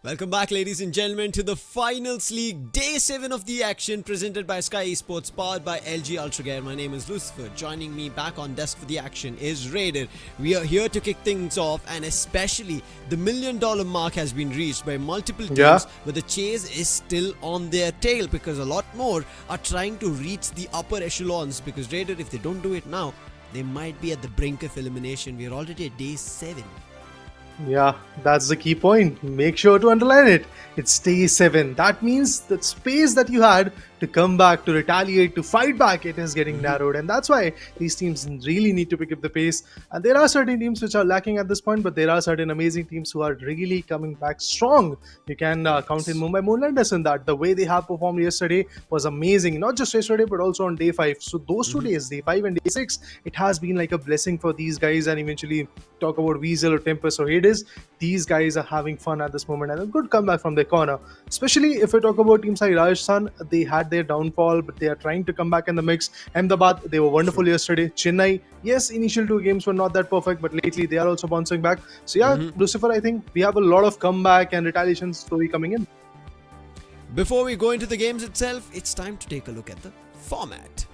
Welcome back, ladies and gentlemen, to the Finals League Day 7 of the action presented by Skyesports, powered by LG Ultragear. My name is Lucifer. Joining me back on desk for the action is Raider. We are here to kick things off, and especially the $1 million mark has been reached by multiple teams, but the chase is still on their tail because a lot more are trying to reach the upper echelons. Because Raider, if they don't do it now, they might be at the brink of elimination. We are already at day 7. Yeah, that's the key point. Make sure to underline it. It's day 7. That means the space that you had to come back, to retaliate, to fight back, it is getting narrowed. And that's why these teams really need to pick up the pace. And there are certain teams which are lacking at this point, but there are certain amazing teams who are really coming back strong. You can count in Mumbai Moonlanders in that. The way they have performed yesterday was amazing. Not just yesterday, but also on day 5. So those 2 days, day 5 and day 6, it has been like a blessing for these guys. And eventually talk about Weasel or Tempest or Hades. These guys are having fun at this moment and a good comeback from their corner. Especially if we talk about teams like Rajasthan, they had their downfall, but they are trying to come back in the mix. Ahmedabad, they were wonderful yesterday. Chennai, yes, initial 2 games were not that perfect, but lately they are also bouncing back. So yeah, Lucifer, I think we have a lot of comeback and retaliation story coming in. Before we go into the games itself, it's time to take a look at the format.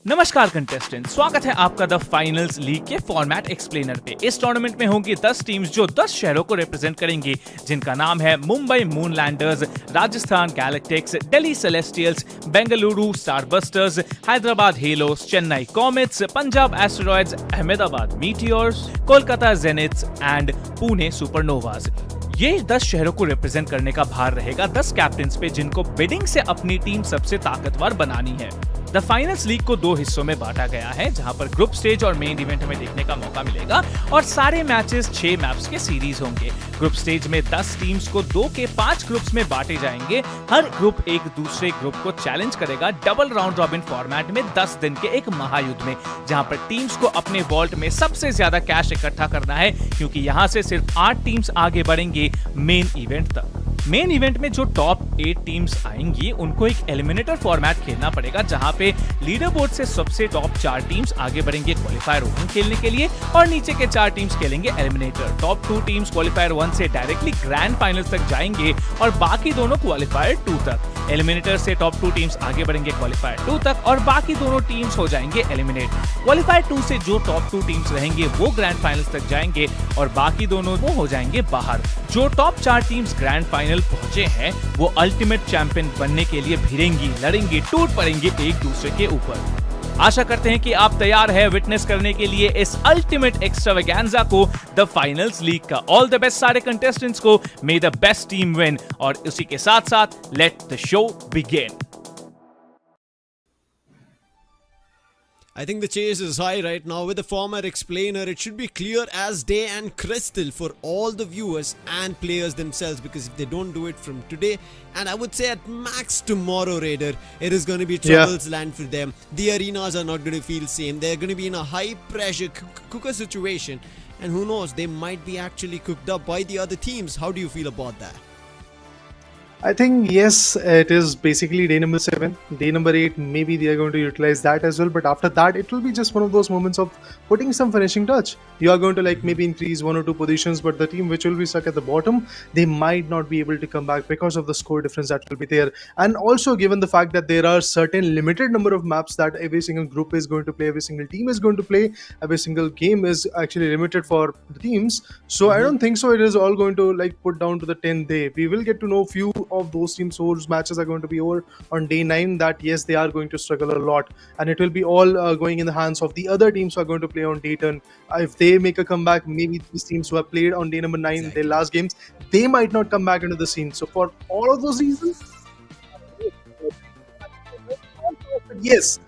नमस्कार contestant, स्वागत है आपका the finals league के format explainer पे। इस tournament में होंगी 10 teams जो 10 शहरों को रिप्रेजेंट करेंगी, जिनका नाम है Mumbai moonlanders, Rajasthan galactics, Delhi celestials, Bengaluru starbusters, Hyderabad halos, Chennai comets, Punjab asteroids, Ahmedabad meteors, Kolkata zeniths and Pune supernovas. ये 10 शहरों को रिप्रेजेंट करने का भार रहेगा 10 कैप्टन्स पे, जिनको बिडिंग से अपनी टीम सबसे ताकतवर बनानी है। द फाइनल्स लीग को 2 हिस्सों में बांटा गया है, जहां पर ग्रुप स्टेज और मेन इवेंट में देखने का मौका मिलेगा और सारे मैचेस 6 मैप्स के सीरीज होंगे। ग्रुप स्टेज में 10 टीम्स को 2 के 5 ग्रुप्स में बांटे जाएंगे। हर ग्रुप एक दूसरे ग्रुप को चैलेंज करेगा डबल राउंड रॉबिन फॉर्मेट में 10 दिन के एक महायुद्ध में, जहां पर टीम्स को अपने वॉल्ट में सबसे ज्यादा कैश इकट्ठा करना है, क्योंकि यहां से सिर्फ 8 टीम्स आगे बढ़ेंगे मेन इवेंट तक। मेन इवेंट में जो टॉप 8 टीम्स आएंगी, उनको एक एलिमिनेटर फॉर्मेट खेलना पड़ेगा, जहां पे लीडर बोर्ड से सबसे टॉप 4 टीम्स आगे बढ़ेंगे क्वालिफायर 1 खेलने के लिए और नीचे के 4 टीम्स खेलेंगे एलिमिनेटर। टॉप 2 टीम्स क्वालिफायर 1 से डायरेक्टली ग्रैंड फाइनल्स तक जाएंगे और बाकी दोनों क्वालिफायर 2 तक। एलिमिनेटर से टॉप 2 टीम्स आगे बढ़ेंगे क्वालिफायर 2 तक और बाकी दोनों टीम्स हो जाएंगे एलिमिनेट। क्वालिफायर 2 से जो टॉप 2 टीम्स रहेंगे वो ग्रैंड फाइनल्स तक जाएंगे और बाकी दोनों वो हो जाएंगे बाहर। जो टॉप 4 टीम्स ग्रैंड फाइनल पहुंचे हैं, वो अल्टीमेट चैंपियन बनने के लिए भिड़ेंगी, लड़ेंगी, टूट पड़ेंगे एक दूसरे के ऊपर। आशा करते हैं कि आप तैयार हैं विटनेस करने के लिए इस अल्टीमेट एक्स्ट्रावेगेंजा को, द फाइनल्स लीग का। ऑल द बेस्ट सारे कंटेस्टेंट्स को, मे द बेस्ट टीम विन। और उसी के साथ साथ let the show begin. I think the chase is high right now. With the format explainer, it should be clear as day and crystal for all the viewers and players themselves, because if they don't do it from today, and I would say at max tomorrow, Raider, it is going to be troubles land for them. The arenas are not going to feel same. They're going to be in a high pressure cooker situation, and who knows, they might be actually cooked up by the other teams. How do you feel about that? I think yes, it is basically day number 7. Day number 8, maybe they are going to utilize that as well. But after that, it will be just one of those moments of putting some finishing touch. You are going to maybe increase 1 or 2 positions, but the team which will be stuck at the bottom, they might not be able to come back because of the score difference that will be there. And also given the fact that there are certain limited number of maps that every single group is going to play, every single team is going to play, every single game is actually limited for the teams. So I don't think so it is all going to put down to the 10th day. We will get to know few of those teams whose matches are going to be over on day 9, that yes, they are going to struggle a lot, and it will be all going in the hands of the other teams who are going to play on day 10. If they make a comeback, maybe these teams who have played on day number 9, their last games, they might not come back into the scene. So for all of those reasons, yes,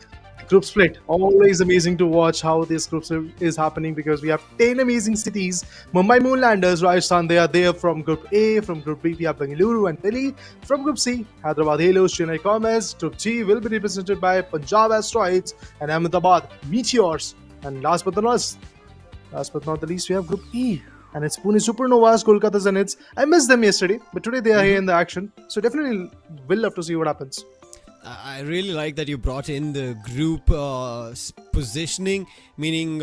group split, always amazing to watch how this group split is happening, because we have 10 amazing cities. Mumbai Moonlanders, Rajasthan, they are there from group A. From group B, we have Bengaluru and Delhi. From group C, Hyderabad Halos, Chennai Comets. Group G will be represented by Punjab Asteroids and Ahmedabad Meteors. And last but not the least, we have group E, and it's Pune Supernovas, Kolkata Zeniths. I missed them yesterday, but today they are here in the action, so definitely will love to see what happens. I really like that you brought in the group positioning, meaning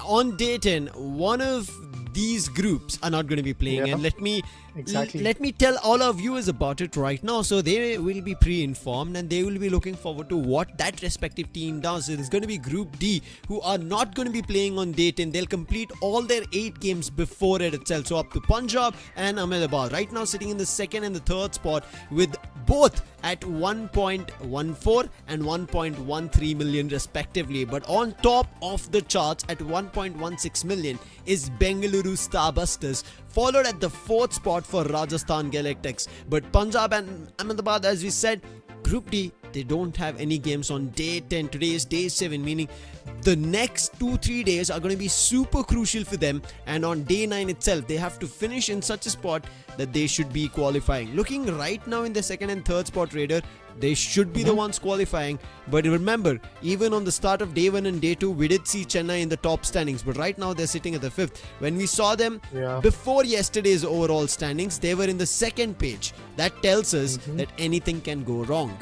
on day 10, one of these groups are not going to be playing, Yeah. and Exactly. let me tell all our viewers about it right now, so they will be pre-informed and they will be looking forward to what that respective team does. It is going to be Group D, who are not going to be playing on day 10. They'll complete all their 8 games before it itself. So up to Punjab and Ahmedabad, right now sitting in the second and the third spot with both at 1.14 and 1.13 million respectively. But on top of the charts at 1.16 million is Bengaluru Starbusters, followed at the 4th spot for Rajasthan Galactics. But Punjab and Ahmedabad, as we said, Group D, they don't have any games on day 10. Today is day 7, meaning the next 2-3 days are going to be super crucial for them, and on day 9 itself they have to finish in such a spot that they should be qualifying. Looking right now in the 2nd and 3rd spot, Raider, they should be the ones qualifying. But remember, even on the start of day 1 and day 2, we did see Chennai in the top standings, but right now they're sitting at the 5th. When we saw them before yesterday's overall standings, they were in the 2nd page. That tells us that anything can go wrong.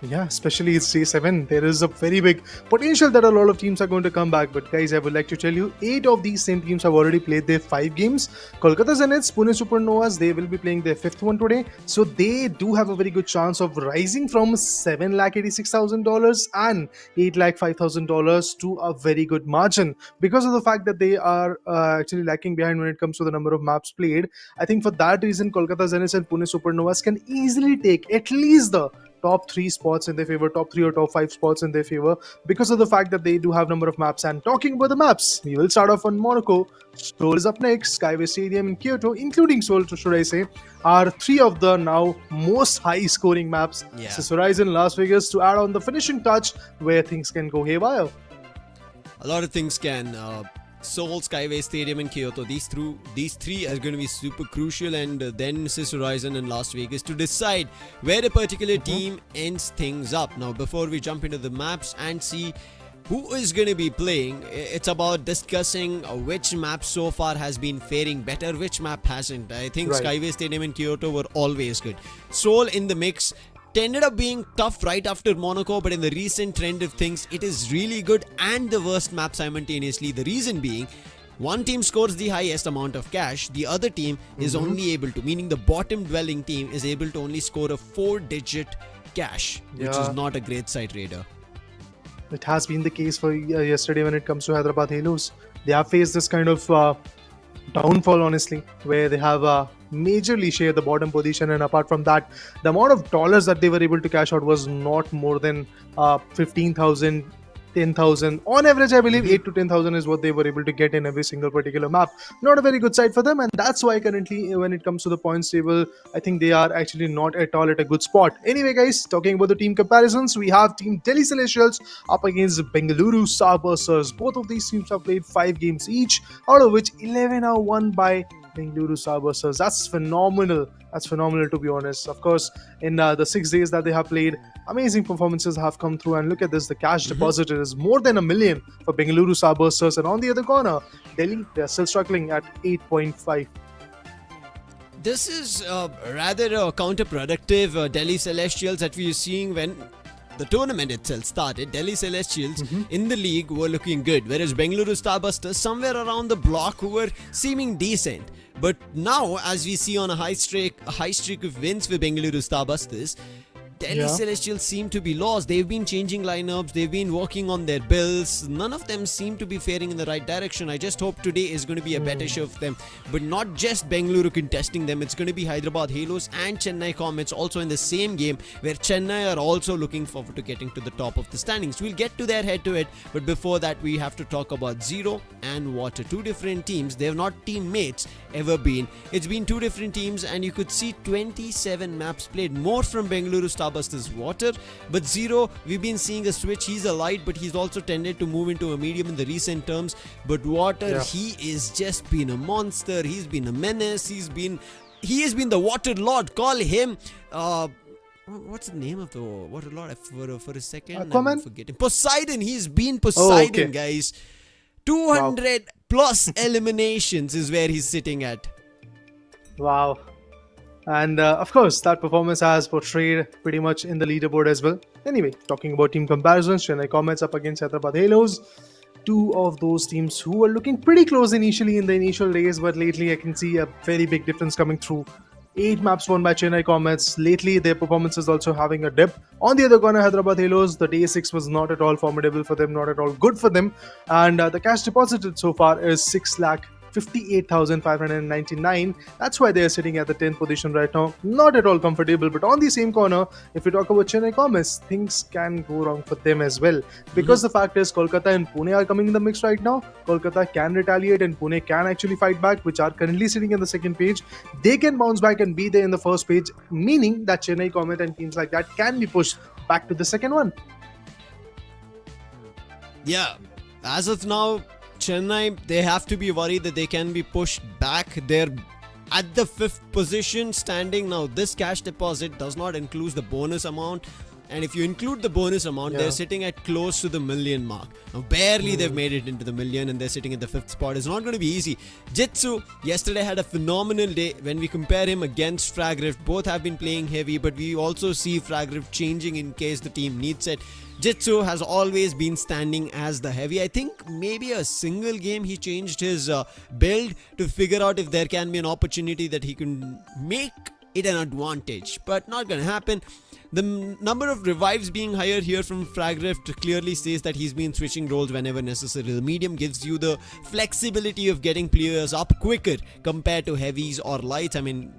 Yeah, especially it's day 7. There is a very big potential that a lot of teams are going to come back. But guys, I would like to tell you, 8 of these same teams have already played their 5 games. Kolkata Zeniths, Pune Supernovas, they will be playing their 5th one today. So they do have a very good chance of rising from $7,86,000 and $8,05,000 to a very good margin. Because of the fact that they are actually lacking behind when it comes to the number of maps played. I think for that reason, Kolkata Zeniths and Pune Supernovas can easily take at least the top 3 spots in their favor, top 3 or top 5 spots in their favor, because of the fact that they do have number of maps. And talking about the maps, we will start off on Monaco. Seoul is up next. Skyway Stadium in Kyoto, including Seoul, should I say, are 3 of the now most high-scoring maps. Yeah. SIS Horizon, Las Vegas to add on the finishing touch where things can go haywire. A lot of things can. Seoul, Skyway Stadium and Kyoto, these 3 are going to be super crucial, and then SIS Horizon and Las Vegas to decide where a particular team ends things up. Now, before we jump into the maps and see who is going to be playing, it's about discussing which map so far has been faring better, which map hasn't. I think Skyway Stadium and Kyoto were always good. Seoul in the mix ended up being tough right after Monaco, but in the recent trend of things, it is really good and the worst map simultaneously. The reason being, one team scores the highest amount of cash, the other team is only able to, meaning the bottom dwelling team is able to only score a 4-digit cash, which is not a great sight, Raider. It has been the case for yesterday when it comes to Hyderabad Halos. They have faced this kind of downfall, honestly, where they have majorly shared the bottom position, and apart from that, the amount of dollars that they were able to cash out was not more than 15,000, 10,000. On average, I believe 8 to 10,000 is what they were able to get in every single particular map. Not a very good side for them, and that's why currently, when it comes to the points table, I think they are actually not at all at a good spot. Anyway, guys, talking about the team comparisons, we have Team Delhi Celestials up against Bengaluru Starbusters. Both of these teams have played 5 games each, out of which 11 are won by Bengaluru Starbusters. That's phenomenal. That's phenomenal, to be honest. Of course, in the 6 days that they have played, amazing performances have come through. And look at this, the cash deposited is more than $1 million for Bengaluru Starbusters. And on the other corner, Delhi, they're still struggling at 8.5. This is rather counterproductive. Delhi Celestials that we are seeing when the tournament itself started. Delhi Celestials in the league were looking good, whereas Bengaluru Starbusters somewhere around the block who were seeming decent. But now, as we see on a high streak of wins for Bengaluru Starbusters, Delhi Celestials seem to be lost. They've been changing lineups, they've been working on their builds. None of them seem to be faring in the right direction. I just hope today is going to be a better show for them. But not just Bengaluru contesting them, it's going to be Hyderabad Halos and Chennai Comets also in the same game, where Chennai are also looking forward to getting to the top of the standings. We'll get to their head-to-head, but before that we have to talk about Zero and Water. 2 different teams. They have not teammates ever been. It's been 2 different teams, and you could see 27 maps played, more from Bengaluru Starbusters Water. But Zero, we've been seeing a switch. He's a light, but he's also tended to move into a medium in the recent terms. But Water, he is just been a monster. He's been a menace. He has been the Water Lord. Call him what's the name of the Water Lord? For a second, Aquaman? I'm forgetting. Poseidon. He's been Poseidon, guys. 200 plus eliminations is where he's sitting at. Wow. And of course, that performance has portrayed pretty much in the leaderboard as well. Anyway, talking about team comparisons, Chennai Comets up against Hyderabad Halos. two of those teams who were looking pretty close initially in the initial days, but lately I can see a very big difference coming through. 8 maps won by Chennai Comets. Lately, their performance is also having a dip. On the other corner, Hyderabad Halos, the day 6 was not at all formidable for them, not at all good for them. And the cash deposited so far is 6,58,599. That's why they are sitting at the 10th position right now. Not at all comfortable. But on the same corner, if we talk about Chennai Comets, things can go wrong for them as well. Because the fact is, Kolkata and Pune are coming in the mix right now. Kolkata can retaliate and Pune can actually fight back, which are currently sitting in the second page. They can bounce back and be there in the first page, meaning that Chennai Comet and teams like that can be pushed back to the second one. Yeah, as of now, Chennai, they have to be worried that they can be pushed back. They're at the 5th position standing now. This cash deposit does not include the bonus amount. And if you include the bonus amount, they're sitting at close to the million mark. Now, barely they've made it into the million and they're sitting at the 5th spot. It's not going to be easy. Jitsu yesterday had a phenomenal day. When we compare him against Fragrift, both have been playing heavy, but we also see Fragrift changing in case the team needs it. Jitsu has always been standing as the heavy. I think maybe a single game he changed his build to figure out if there can be an opportunity that he can make it an advantage, but not going to happen. The number of revives being higher here from Fragrift clearly says that he's been switching roles whenever necessary. The medium gives you the flexibility of getting players up quicker compared to heavies or lights. I mean,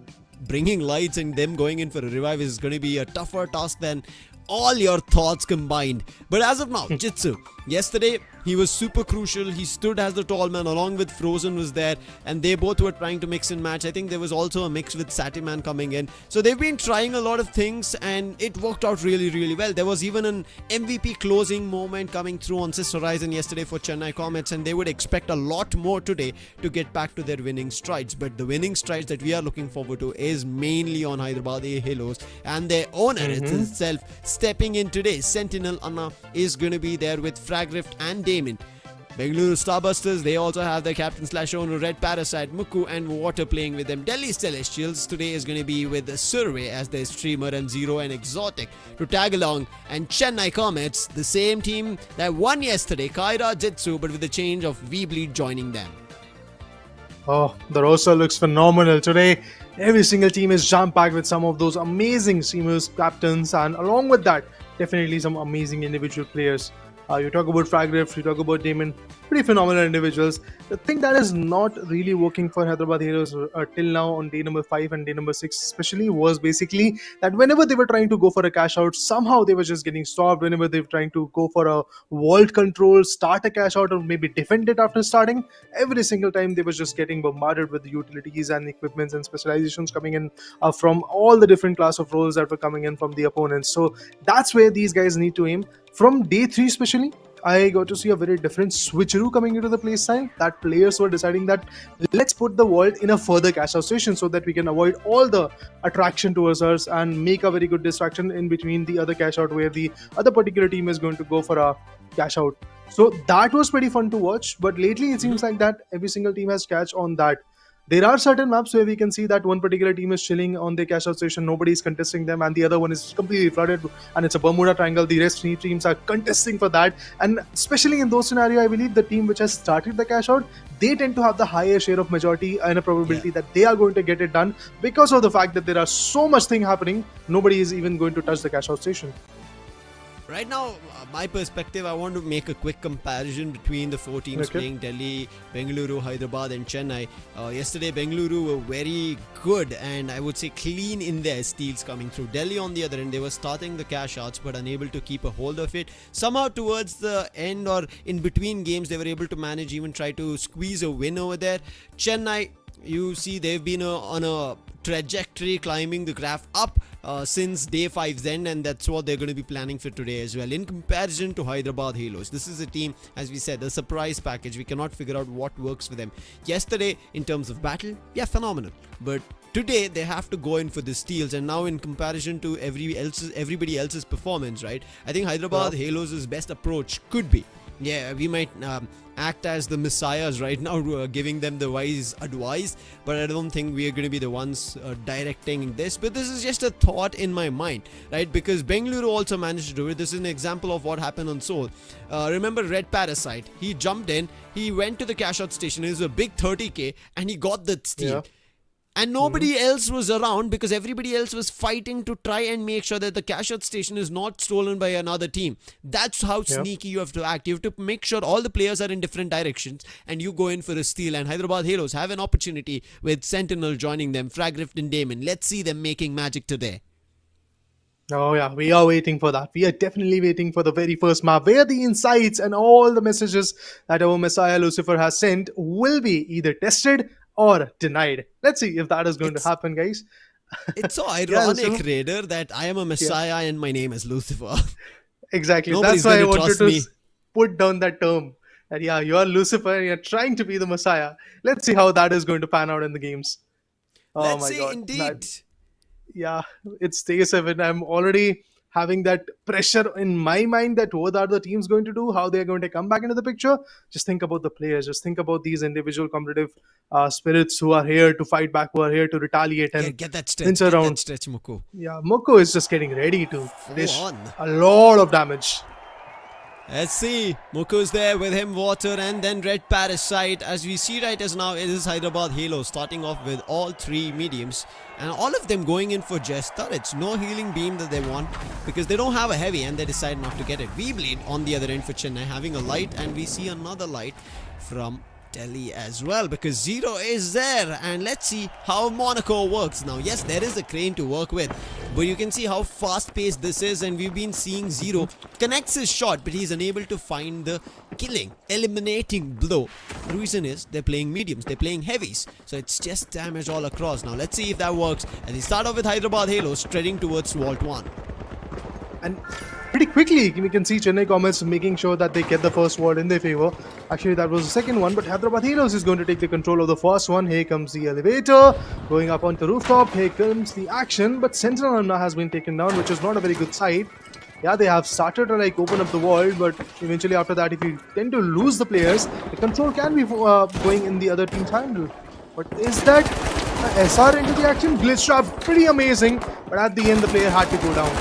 bringing lights and them going in for a revive is going to be a tougher task than all your thoughts combined. But as of now, Jitsu, yesterday he was super crucial. He stood as the tall man along with Frozen was there, and they both were trying to mix and match. I think there was also a mix with Satiman coming in. So they've been trying a lot of things and it worked out really, really well. There was even an MVP closing moment coming through on Cis Horizon yesterday for Chennai Comets, and they would expect a lot more today to get back to their winning strides. But the winning strides that we are looking forward to is mainly on Hyderabad Halos, and their owner itself stepping in today. Sentinel Anna is going to be there with Fragrift and Damon. Bengaluru Starbusters, they also have their captain slash owner Red Parasite, Muku and Water playing with them. Delhi Celestials today is going to be with Survey as their streamer and Zero and Exotic to tag along. And Chennai Comets, the same team that won yesterday, Kaira Jitsu, but with a change of V-Bleed joining them. Oh, the roster looks phenomenal today. Every single team is jam-packed with some of those amazing streamers, captains, and along with that, definitely some amazing individual players. You talk about Fragrift, you talk about Damon, pretty phenomenal individuals. The thing that is not really working for Hyderabad Heroes till now on day number 5 and day number 6 especially was basically that whenever they were trying to go for a cash out, somehow they were just getting stopped. Whenever they were trying to go for a vault control, start a cash out or maybe defend it after starting, every single time they were just getting bombarded with the utilities and equipments and specializations coming in from all the different class of roles that were coming in from the opponents. So that's where these guys need to aim. From day 3 especially, I got to see a very different switcheroo coming into the play style, that players were deciding that let's put the vault in a further cash out station so that we can avoid all the attraction towards us and make a very good distraction in between the other cash out where the other particular team is going to go for a cash out. So that was pretty fun to watch, but lately it seems like that every single team has catch on that. There are certain maps where we can see that one particular team is chilling on their cash out station, nobody is contesting them, and the other one is completely flooded and it's a Bermuda Triangle. The rest 3 teams are contesting for that, and especially in those scenarios, I believe the team which has started the cash out, they tend to have the higher share of majority and a probability that they are going to get it done because of the fact that there are so much thing happening, nobody is even going to touch the cash out station. Right now, my perspective, I want to make a quick comparison between the 4 teams playing Delhi, Bengaluru, Hyderabad and Chennai. Yesterday, Bengaluru were very good and I would say clean in their steals coming through. Delhi, on the other end, they were starting the cash outs but unable to keep a hold of it. Somehow towards the end or in between games, they were able to manage, even try to squeeze a win over there. Chennai, you see they've been on a trajectory climbing the graph up since day 5's end, and that's what they're going to be planning for today as well. In comparison to Hyderabad Halos, this is a team, as we said, a surprise package. We cannot figure out what works for them. Yesterday, in terms of battle, yeah, phenomenal. But today, they have to go in for the steals, and now in comparison to everybody else's performance, right? I think Hyderabad Halos' best approach could be Yeah, we might act as the messiahs right now, giving them the wise advice, but I don't think we are going to be the ones directing this. But this is just a thought in my mind, right? Because Bengaluru also managed to do it. This is an example of what happened on Seoul. Remember Red Parasite? He jumped in, he went to the CashOut station. It was a big 30k, and he got the steal. Yeah. And nobody else was around because everybody else was fighting to try and make sure that the CashOut station is not stolen by another team. That's how sneaky you have to act. You have to make sure all the players are in different directions and you go in for a steal. And Hyderabad Halos have an opportunity with Sentinel joining them, Fragrift and Damon. Let's see them making magic today. Oh yeah, we are waiting for that. We are definitely waiting for the very first map where the insights and all the messages that our Messiah Lucifer has sent will be either tested or denied. Let's see if that is going to happen, guys. It's so ironic, Raider, that I am a messiah and my name is Lucifer. Exactly. Nobody's That's why I going to wanted trust to me. put down that term. That yeah, you are Lucifer and you're trying to be the Messiah. Let's see how that is going to pan out in the games. Oh Let's my see, god. indeed. Yeah, it's day 7. I'm already having that pressure in my mind that what are the teams going to do, how they're going to come back into the picture. Just think about the players. Just think about these individual competitive spirits who are here to fight back, who are here to retaliate and Get that stretch. pinch Get around. that stretch, Moko. Yeah, Moko is just getting ready to dish on. a lot of damage. Let's see. Muku's there with him, Water, and then Red Parasite. As we see right as now, it is Hyderabad Halo starting off with all 3 mediums. And all of them going in for just turrets. No healing beam that they want because they don't have a heavy and they decide not to get it. We bleed on the other end for Chennai having a light, and we see another light from Delhi as well because Zero is there. And let's see how Monaco works now. Yes, there is a crane to work with, but you can see how fast paced this is, and we've been seeing Zero connects his shot, but he's unable to find the killing, eliminating blow. The reason is they're playing mediums, they're playing heavies, so it's just damage all across. Now let's see if that works. And they start off with Hyderabad Halos treading towards Vault 1. And pretty quickly, we can see Chennai Comets making sure that they get the first ward in their favor. Actually, that was the second one, but Hyderabad Halos is going to take the control of the first one. Here comes the elevator, going up onto the rooftop. Here comes the action, but Sentinel now has been taken down, which is not a very good sight. Yeah, they have started to like open up the wall, but eventually after that, if you tend to lose the players, the control can be going in the other team's handle. But is that SR into the action? Glitch trap, pretty amazing, but at the end, the player had to go down.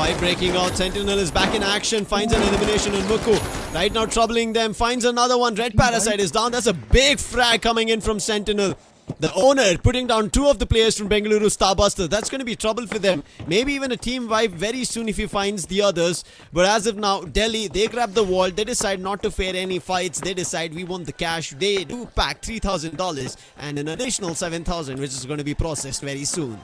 Fight breaking out. Sentinel is back in action. Finds an elimination on Muku. Right now troubling them. Finds another one. Red Parasite is down. That's a big frag coming in from Sentinel. The owner putting down 2 of the players from Bengaluru Starbusters. That's going to be trouble for them. Maybe even a team wipe very soon if he finds the others. But as of now, Delhi, they grab the wall. They decide not to fare any fights. They decide we want the cash. They do pack $3,000 and an additional $7,000, which is going to be processed very soon.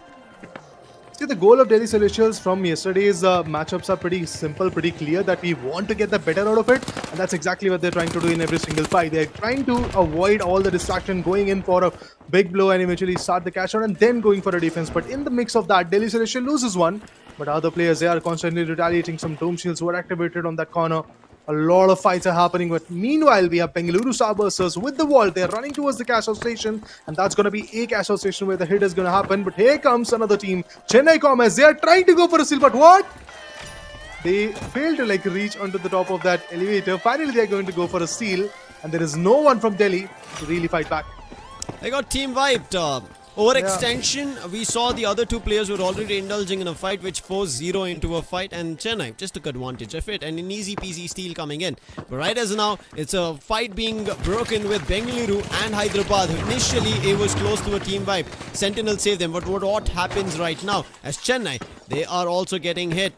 See, the goal of Delhi Celestials from yesterday's matchups are pretty simple, pretty clear that we want to get the better out of it, and that's exactly what they're trying to do in every single fight. They're trying to avoid all the distraction, going in for a big blow and eventually start the cash out and then going for a defense. But in the mix of that, Delhi Celestial loses one, but other players, they are constantly retaliating. Some dome shields were activated on that corner. A lot of fights are happening, but meanwhile, we have Bengaluru Starbusters with the wall. They're running towards the CashOut station, and that's going to be a CashOut station where the hit is going to happen. But here comes another team, Chennai Comets. They are trying to go for a steal, but what? They failed to like reach onto the top of that elevator. Finally, they're going to go for a steal, and there is no one from Delhi to really fight back. They got team wiped. Overextension, we saw the other 2 players were already indulging in a fight which forced Zero into a fight, and Chennai just took advantage of it and an easy peasy steal coming in. But right as now, it's a fight being broken with Bengaluru and Hyderabad. Initially, it was close to a team wipe. Sentinel saved them, but what happens right now as Chennai, they are also getting hit.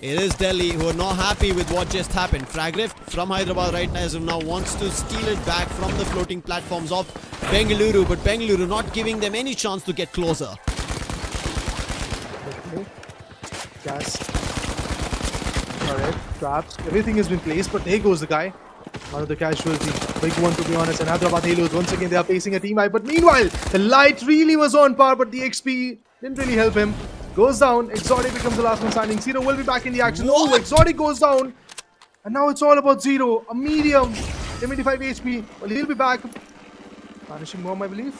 It is Delhi who are not happy with what just happened. Fragrift from Hyderabad right now as of now wants to steal it back from the floating platforms of Bengaluru, but Bengaluru not giving them any chance to get closer. Okay. Gas. Alright, traps. Everything has been placed, but there goes the guy. One of the casualty. Big one to be honest. And Hyderabad Halos, once again, they are facing a team wipe. But meanwhile, the light really was on par, but the XP didn't really help him. Goes down. Exotic becomes the last one standing. Zero will be back in the action. What? Oh, Exotic goes down. And now it's all about Zero. A medium. 75 HP. Well, he'll be back. Vanishing bomb, I believe.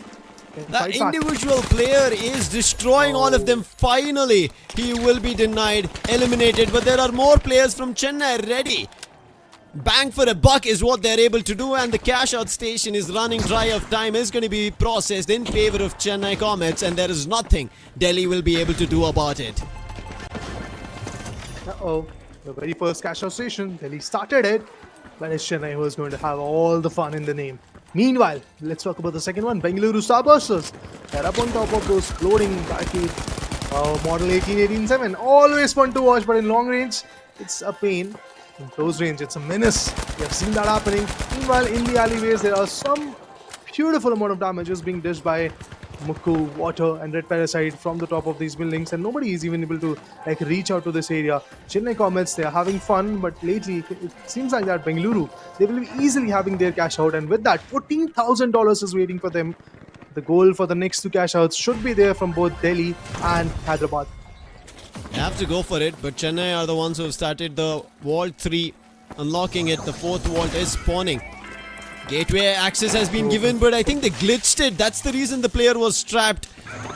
That individual player is destroying all of them. Finally, he will be denied, eliminated. But there are more players from Chennai ready. Bang for a buck is what they're able to do, and the cash out station is running dry of time, is going to be processed in favor of Chennai Comets, and there is nothing Delhi will be able to do about it. Uh-oh. The very first cash out station, Delhi started it, but it's Chennai who is going to have all the fun in the name. Meanwhile, let's talk about the second one, Bengaluru Starbusters. They're up on top of those floating barricade, model 18-18-7. Always fun to watch, but in long range, it's a pain. In close range, it's a menace. We have seen that happening. Meanwhile, in the alleyways, there are some beautiful amount of damages being dished by Mukku, Water and Red Parasite from the top of these buildings, and nobody is even able to reach out to this area. Chennai Comets, they are having fun, but lately it seems like that Bengaluru, they will be easily having their cash out, and with that, $14,000 is waiting for them. The goal for the next two cash outs should be there from both Delhi and Hyderabad. They have to go for it, but Chennai are the ones who have started the Vault 3, unlocking it. The fourth vault is spawning. Gateway access has been given, but I think they glitched it. That's the reason the player was trapped.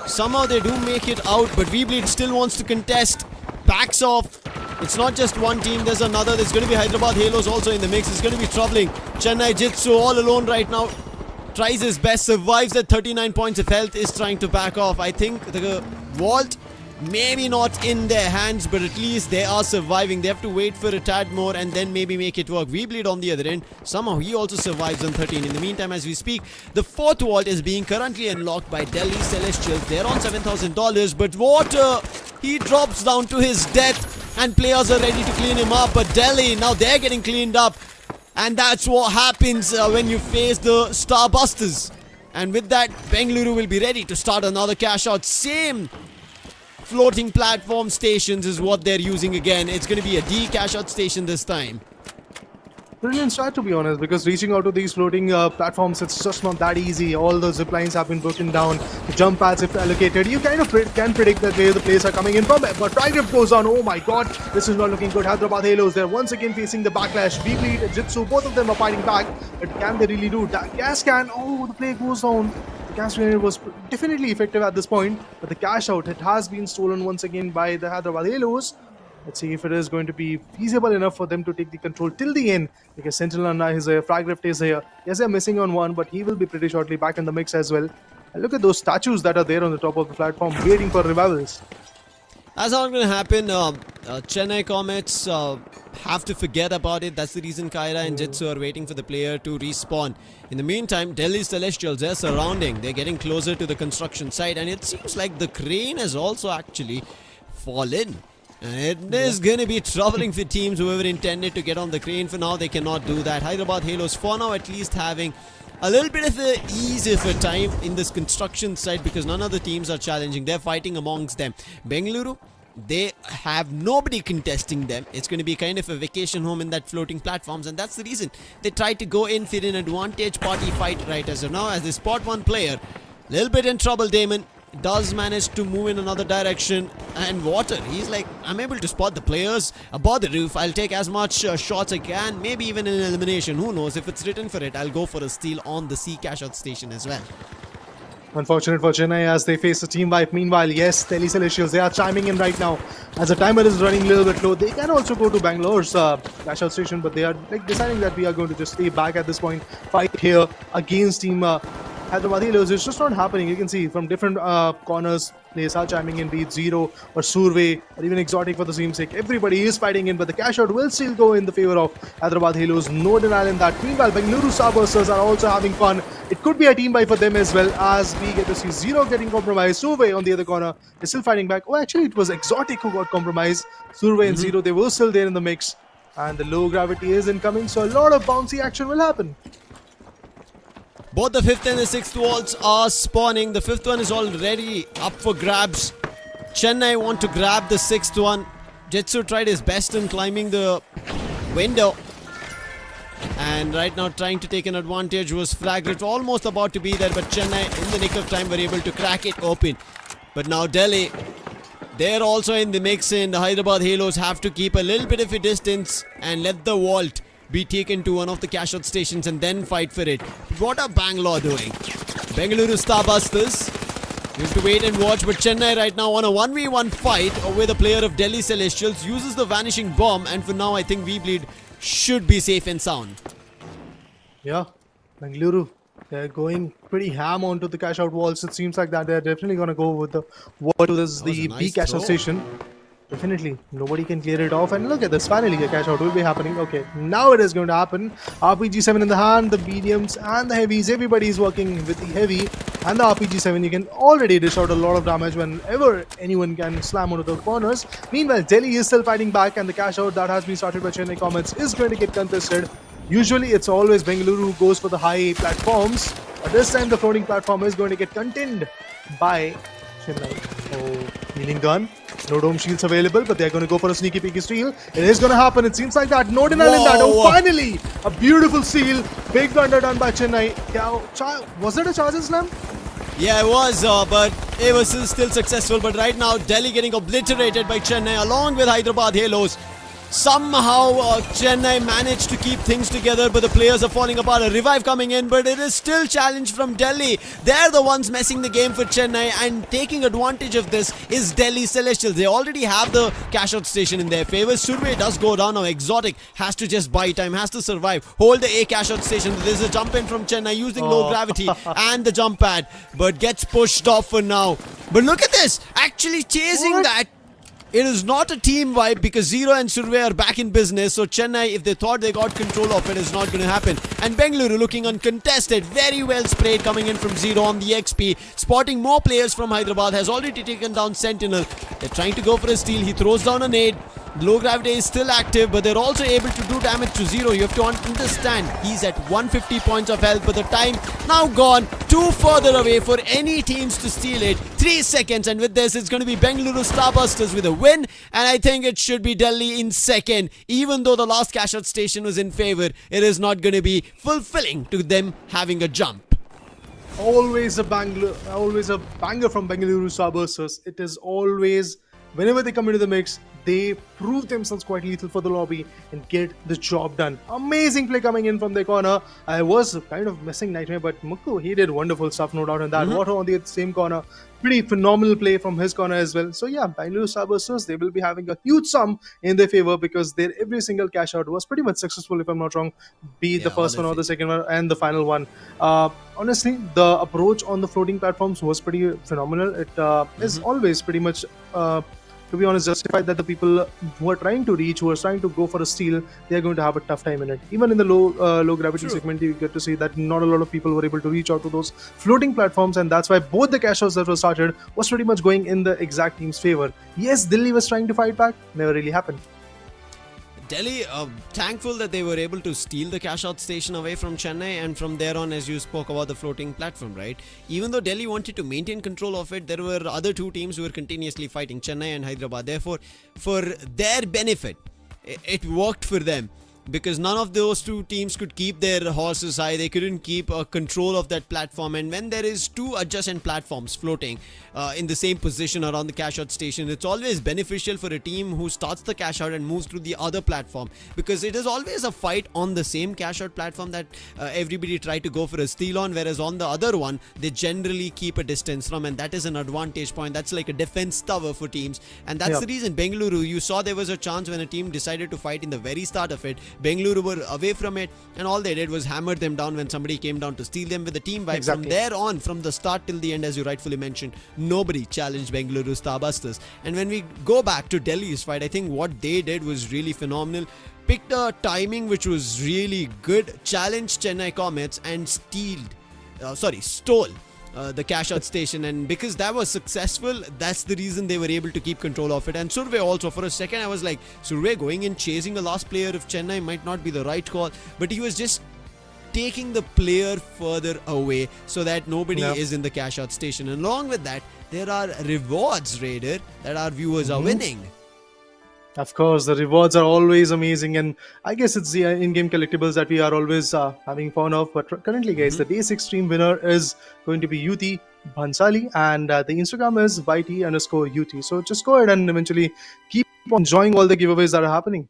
Somehow they do make it out, but Weebleed still wants to contest. Backs off. It's not just one team, there's another. There's going to be Hyderabad Halos also in the mix. It's going to be troubling. Chennai Jitsu all alone right now. Tries his best, survives at 39 points of health, is trying to back off. I think the vault, maybe not in their hands, but at least they are surviving. They have to wait for a tad more and then maybe make it work. Weebleed on the other end, somehow he also survives on 13. In the meantime, as we speak, the fourth vault is being currently unlocked by Delhi Celestials. They're on $7,000, but Water, he drops down to his death and players are ready to clean him up. But Delhi, now they're getting cleaned up, and that's what happens when you face the Starbusters. And with that, Bengaluru will be ready to start another cash out. Same floating platform stations is what they're using again. It's going to be a D cash out station this time. Brilliant start, to be honest, because reaching out to these floating platforms, it's just not that easy. All the zip lines have been broken down. The jump pads, if allocated, you kind of can predict that where the players are coming in from. But try grip goes on. Oh my god, this is not looking good. Hyderabad Halos, they're once again facing the backlash. Weebleed, Jitsu, both of them are fighting back. But can they really do that? Gas can. Oh, the play goes down. The gas grenade was definitely effective at this point, but the cash out, it has been stolen once again by the Hyderabad Halos. Let's see if it is going to be feasible enough for them to take the control till the end, because Sentinel is here, Frag Rift is here. Yes, they're missing on one, but he will be pretty shortly back in the mix as well. And look at those statues that are there on the top of the platform waiting for revivals. That's not going to happen. Chennai Comets have to forget about it. That's the reason Kyra and Jitsu are waiting for the player to respawn. In the meantime, Delhi Celestials, they're surrounding. They're getting closer to the construction site, and it seems like the crane has also actually fallen. And it is going to be troubling for teams whoever intended to get on the crane. For now, they cannot do that. Hyderabad Halos, for now at least, having a little bit of a ease of a time in this construction site, because none of the teams are challenging. They're fighting amongst them. Bengaluru, they have nobody contesting them. It's going to be kind of a vacation home in that floating platforms, and that's the reason they tried to go in for an advantage party fight right as of now. As they spot one player, little bit in trouble. Damon does manage to move in another direction, and Water, he's like, I'm able to spot the players above the roof. I'll take as much shots I can, maybe even an elimination. Who knows? If it's written for it, I'll go for a steal on the C cash out station as well. Unfortunate for Chennai as they face a team wipe. Meanwhile, yes, Delhi Celestials, they are chiming in right now. As the timer is running a little bit low, they can also go to Bangalore's cash out station, but they are deciding that we are going to just stay back at this point. Fight here against team Hyderabad Halos. It's just not happening. You can see from different corners, players are chiming in, be it Zero or Survey or even Exotic for the same sake. Everybody is fighting in, but the cash out will still go in the favor of Hyderabad Halos. No denial in that. Meanwhile, Bengaluru Starbusters are also having fun. It could be a team buy for them as well, as we get to see Zero getting compromised. Survey on the other corner is still fighting back. Oh, actually, it was Exotic who got compromised. Survey and Zero, they were still there in the mix. And the low gravity is incoming, so a lot of bouncy action will happen. Both the fifth and the sixth vaults are spawning. The fifth one is already up for grabs. Chennai want to grab the sixth one. Jitsu tried his best in climbing the window, and right now trying to take an advantage was Fragrit, almost about to be there, but Chennai in the nick of time were able to crack it open. But now Delhi, they're also in the mix, and the Hyderabad Halos have to keep a little bit of a distance and let the vault be taken to one of the cash out stations and then fight for it. What are Bangalore doing? Bengaluru Starbusters, you have to wait and watch, but Chennai right now on a 1v1 fight with a player of Delhi Celestials, uses the vanishing bomb, and for now I think Weebleed should be safe and sound. Yeah, Bengaluru, they're going pretty ham onto the cash out walls. It seems like that they're definitely going to go with the wall to this, That was the a B nice cash out throw. station. Definitely, nobody can clear it off. And look at this, finally a cash out will be happening. Okay, now it is going to happen. RPG-7 in the hand, the mediums and the heavies. Everybody is working with the heavy and the RPG-7. You can already dish out a lot of damage whenever anyone can slam onto the corners. Meanwhile, Delhi is still fighting back, and the cash out that has been started by Chennai Comets is going to get contested. Usually, it's always Bengaluru who goes for the high platforms, but this time the floating platform is going to get contained by Chennai. Oh, healing gun. No dome shields available, but they're going to go for a sneaky peeky steal. It is going to happen. It seems like that. No denial in that. Oh, Whoa. finally! A beautiful steal. Big blunder done by Chennai. Was it a charge and slam? Yeah, it was, but it was still successful. But right now, Delhi getting obliterated by Chennai along with Hyderabad Halos. Somehow Chennai managed to keep things together, but the players are falling apart. A revive coming in, but it is still challenge from Delhi. They're the ones messing the game for Chennai, and taking advantage of this is Delhi Celestials. They already have the cash out station in their favor. Survey does go down now. Exotic has to just buy time, has to survive. Hold the A cash out station. There's a jump in from Chennai using low gravity and the jump pad, but gets pushed off for now. But look at this, actually chasing What? that. It is not a team vibe because Zero and Survey are back in business. So Chennai, if they thought they got control of it, is not going to happen. And Bengaluru looking uncontested. Very well sprayed coming in from Zero on the XP. Spotting more players from Hyderabad. Has already taken down Sentinel. They're trying to go for a steal. He throws down a nade. Low gravity is still active, but they're also able to do damage to Zero. You have to understand, he's at 150 points of health, but the time now gone too further away for any teams to steal it. 3 seconds, and with this, it's going to be Bengaluru Starbusters with a win, and I think it should be Delhi in second. Even though the last cash out station was in favor, it is not going to be fulfilling to them having a jump. Always a banger from Bengaluru Starbusters. It is always, whenever they come into the mix, they prove themselves quite lethal for the lobby and get the job done. Amazing play coming in from the corner. I was kind of missing Nightmare, but Mukku, he did wonderful stuff, no doubt in that. Water on the same corner. Pretty phenomenal play from his corner as well. So yeah, Bengaluru Starbusters, they will be having a huge sum in their favor because their every single cash out was pretty much successful, if I'm not wrong. Be it the first one or the second one and the final one. Honestly, the approach on the floating platforms was pretty phenomenal. It is always pretty much to be honest, justified that the people who are trying to reach, who are trying to go for a steal, they are going to have a tough time in it. Even in the low gravity segment, you get to see that not a lot of people were able to reach out to those floating platforms, and that's why both the cash outs that were started was pretty much going in the exact team's favor. Yes, Delhi was trying to fight back, never really happened. Delhi, thankful that they were able to steal the cash out station away from Chennai, and from there on, as you spoke about the floating platform, right? Even though Delhi wanted to maintain control of it, there were other two teams who were continuously fighting, Chennai and Hyderabad. Therefore, for their benefit, it worked for them. Because none of those two teams could keep their horses high, they couldn't keep control of that platform. And when there is two adjacent platforms floating in the same position around the cash out station, it's always beneficial for a team who starts the cash out and moves to the other platform, because it is always a fight on the same cash out platform that everybody try to go for a steal on, whereas on the other one they generally keep a distance from, and that is an advantage point. That's like a defense tower for teams, and that's the reason Bengaluru, you saw there was a chance when a team decided to fight in the very start of it. Bengaluru were away from it, and all they did was hammer them down when somebody came down to steal them with the team vibe. Exactly. From there on, from the start till the end, as you rightfully mentioned, nobody challenged Bengaluru Starbusters. And when we go back to Delhi's fight, I think what they did was really phenomenal. Picked a timing which was really good, challenged Chennai Comets and stole the cash out station, and because that was successful, that's the reason they were able to keep control of it. And Survey also, for a second I was like, Survey going in chasing the last player of Chennai might not be the right call, but he was just taking the player further away so that nobody is in the cash out station. And along with that, there are rewards, Raider, that our viewers are winning. Of course, the rewards are always amazing, and I guess it's the in-game collectibles that we are always having fun of. But currently, guys, the Day 6 stream winner is going to be Yuti Bhansali, and the Instagram is YT_UT. So just go ahead and eventually keep on enjoying all the giveaways that are happening.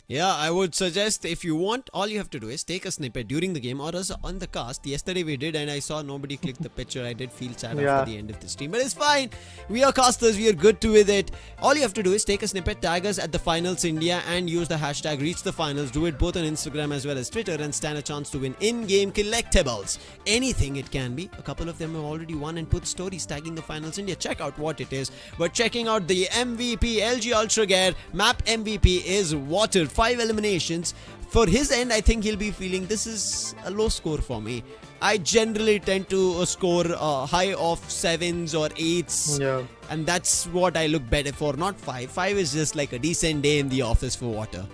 Yeah, I would suggest if you want, all you have to do is take a snippet during the game or else on the cast. Yesterday we did, and I saw nobody click the picture. I did feel sad Yeah. after the end of the stream, but it's fine. We are casters, we are good to with it. All you have to do is take a snippet, tag us at the finals India, and use the hashtag reach the finals. Do it both on Instagram as well as Twitter, and stand a chance to win in-game collectibles. Anything it can be. A couple of them have already won and put stories tagging the finals India. Check out what it is. But checking out the MVP, LG Ultragear map MVP is Water. 5 eliminations. For his end, I think he'll be feeling this is a low score for me. I generally tend to score high of 7s or 8s. Yeah. And that's what I look better for, not 5. 5 is just like a decent day in the office for Water.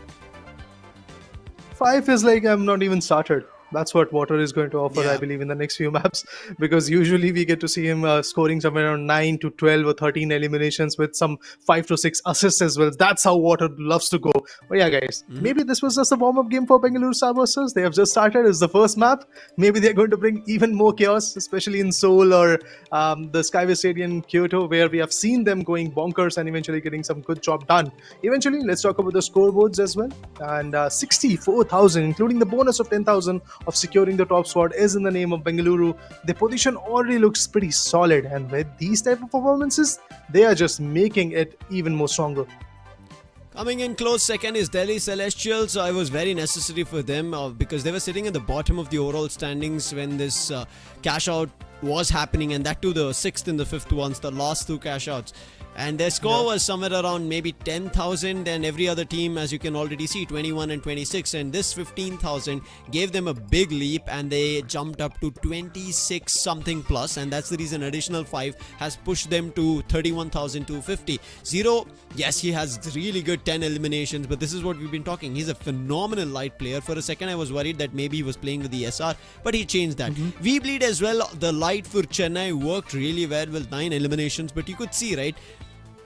5 is like I'm not even started. That's what Water is going to offer, Yeah. I believe, in the next few maps. Because usually we get to see him scoring somewhere around 9 to 12 or 13 eliminations with some 5 to 6 assists as well. That's how Water loves to go. But yeah, guys, maybe this was just a warm-up game for Bengaluru Starbusters. They have just started. It's the first map. Maybe they're going to bring even more chaos, especially in Seoul or the Skyway Stadium, Kyoto, where we have seen them going bonkers and eventually getting some good job done. Eventually, let's talk about the scoreboards as well. And 64,000, including the bonus of 10,000 of securing the top spot, is in the name of Bengaluru. The position already looks pretty solid, and with these type of performances, they are just making it even more stronger. Coming in close second is Delhi Celestials. So it was very necessary for them because they were sitting at the bottom of the overall standings when this cash out was happening, and that too the 6th and the 5th ones, the last 2 cash outs. And their score was somewhere around maybe 10,000, and every other team, as you can already see, 21 and 26. And this 15,000 gave them a big leap, and they jumped up to 26 something plus. And that's the reason additional 5 has pushed them to 31,250. Zero, yes, he has really good 10 eliminations, but this is what we've been talking. He's a phenomenal light player. For a second, I was worried that maybe he was playing with the SR, but he changed that. V-Bleed as well, the light for Chennai worked really well with 9 eliminations, but you could see, right?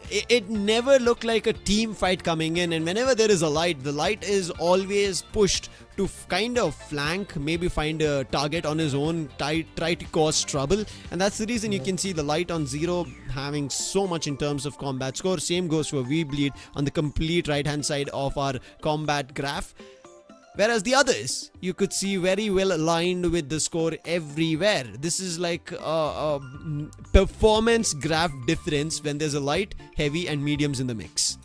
It never looked like a team fight coming in, and whenever there is a light, the light is always pushed to kind of flank, maybe find a target on his own, try to cause trouble, and that's the reason you can see the light on 0 having so much in terms of combat score. Same goes for V-Bleed on the complete right hand side of our combat graph. Whereas the others, you could see very well aligned with the score everywhere. This is like a performance graph difference when there's a light, heavy and mediums in the mix.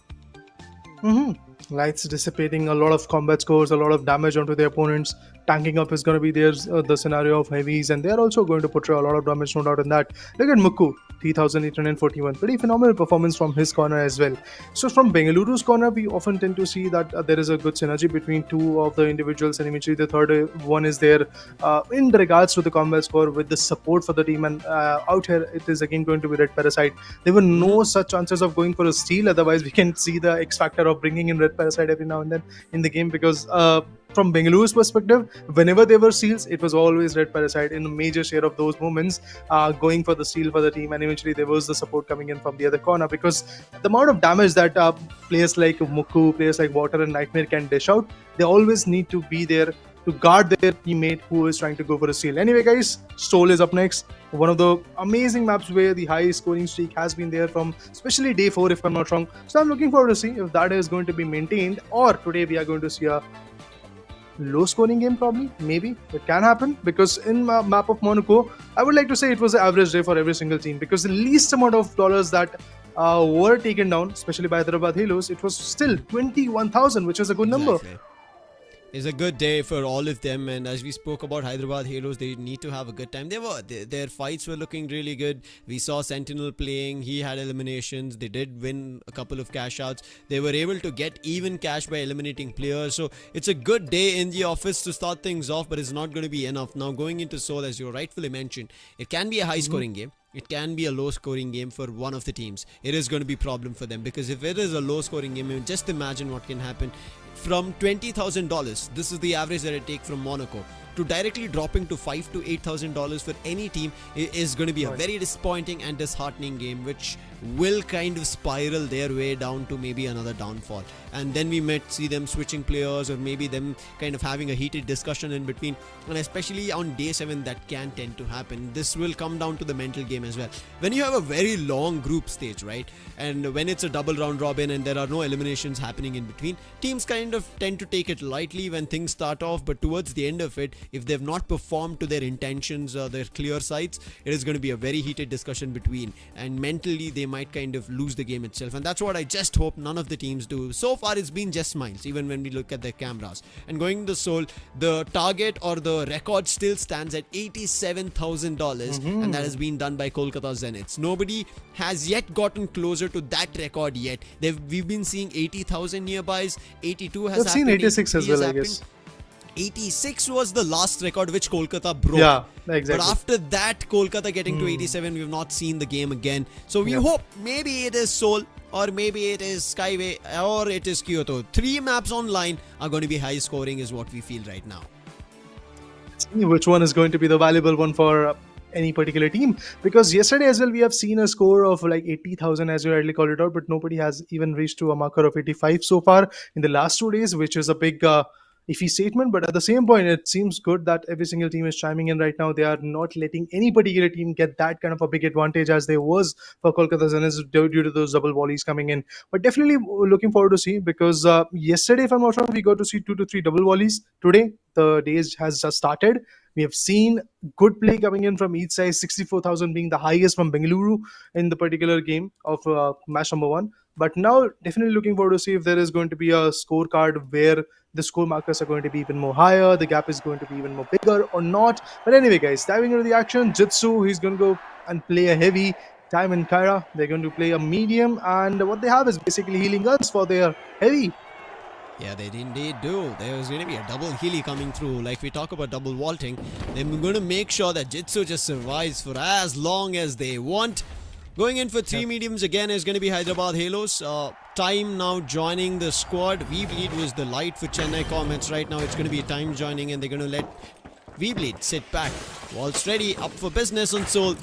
Lights dissipating a lot of combat scores, a lot of damage onto the opponents. Tanking up is going to be the scenario of heavies, and they're also going to portray a lot of damage, no doubt in that. Look at Mukku, 3,841. Pretty phenomenal performance from his corner as well. So from Bengaluru's corner, we often tend to see that there is a good synergy between 2 of the individuals, and eventually the third one is there in regards to the combat score with the support for the team. And out here, it is again going to be Red Parasite. There were no such chances of going for a steal. Otherwise, we can see the X factor of bringing in Red Parasite every now and then in the game, because from Bengaluru's perspective, whenever there were steals, it was always Red Parasite in a major share of those moments, going for the steal for the team, and eventually there was the support coming in from the other corner, because the amount of damage that players like Mukku, players like Water and Nightmare can dish out, they always need to be there to guard their teammate who is trying to go for a steal. Anyway, guys, Stole is up next. One of the amazing maps where the high scoring streak has been there from especially day 4, if I'm not wrong. So I'm looking forward to see if that is going to be maintained, or today we are going to see a low scoring game. Probably, maybe it can happen, because in map of Monaco, I would like to say it was an average day for every single team, because the least amount of dollars that were taken down, especially by Hyderabad Halos, it was still 21,000, which is a good number. Exactly. It's a good day for all of them, and as we spoke about Hyderabad Halos, they need to have a good time. Their fights were looking really good. We saw Sentinel playing, he had eliminations, they did win a couple of cash outs. They were able to get even cash by eliminating players, so it's a good day in the office to start things off, but it's not going to be enough. Now going into Seoul, as you rightfully mentioned, it can be a high scoring game. It can be a low scoring game for one of the teams. It is going to be a problem for them, because if it is a low scoring game, just imagine what can happen. From $20,000, this is the average that I take from Monaco. to directly dropping to $5,000 to $8,000 for any team is going to be a very disappointing and disheartening game, which will kind of spiral their way down to maybe another downfall. And then we might see them switching players, or maybe them kind of having a heated discussion in between. And especially on day 7, that can tend to happen. This will come down to the mental game as well. When you have a very long group stage, right, and when it's a double round robin and there are no eliminations happening in between, teams kind of tend to take it lightly when things start off, but towards the end of it, if they've not performed to their intentions or their clear sights, it is going to be a very heated discussion between, and mentally they might kind of lose the game itself. And that's what I just hope none of the teams do. So far it's been just smiles, even when we look at the cameras. And going to Seoul, the target or the record still stands at $87,000, and that has been done by Kolkata Zeniths. Nobody has yet gotten closer to that record yet. We've been seeing 80,000 nearbys. 82 has I've happened. seen 86 as well, I happened. guess. 86 was the last record which Kolkata broke. Yeah, exactly. But after that, Kolkata getting to 87, we've not seen the game again. So we hope maybe it is Seoul, or maybe it is Skyway, or it is Kyoto. 3 maps online are going to be high scoring is what we feel right now. See which one is going to be the valuable one for any particular team, because yesterday as well we have seen a score of like 80,000, as you rightly called it out, but nobody has even reached to a marker of 85 so far in the last 2 days, which is a big iffy statement. But at the same point, it seems good that every single team is chiming in right now. They are not letting any particular team get that kind of a big advantage as there was for Kolkata Zeniths due to those double volleys coming in. But definitely looking forward to see, because yesterday, if I'm not wrong, we got to see 2 to 3 double volleys. Today the day has just started. We have seen good play coming in from each side, 64,000 being the highest from Bengaluru in the particular game of match number 1. But now definitely looking forward to see if there is going to be a scorecard where the score markers are going to be even more higher, the gap is going to be even more bigger or not. But anyway, guys, diving into the action, Jitsu, he's going to go and play a heavy. Time and Kyra, they're going to play a medium, and what they have is basically healing guns for their heavy. Yeah, they indeed do. There's going to be a double Healy coming through. Like we talk about double vaulting, they're going to make sure that Jitsu just survives for as long as they want. Going in for 3 mediums again is going to be Hyderabad Halos. Time now joining the squad. Weebleed was the light for Chennai Comets. Right now it's going to be Time joining, and they're going to let Weebleed sit back. Waltz ready, up for business on Seoul.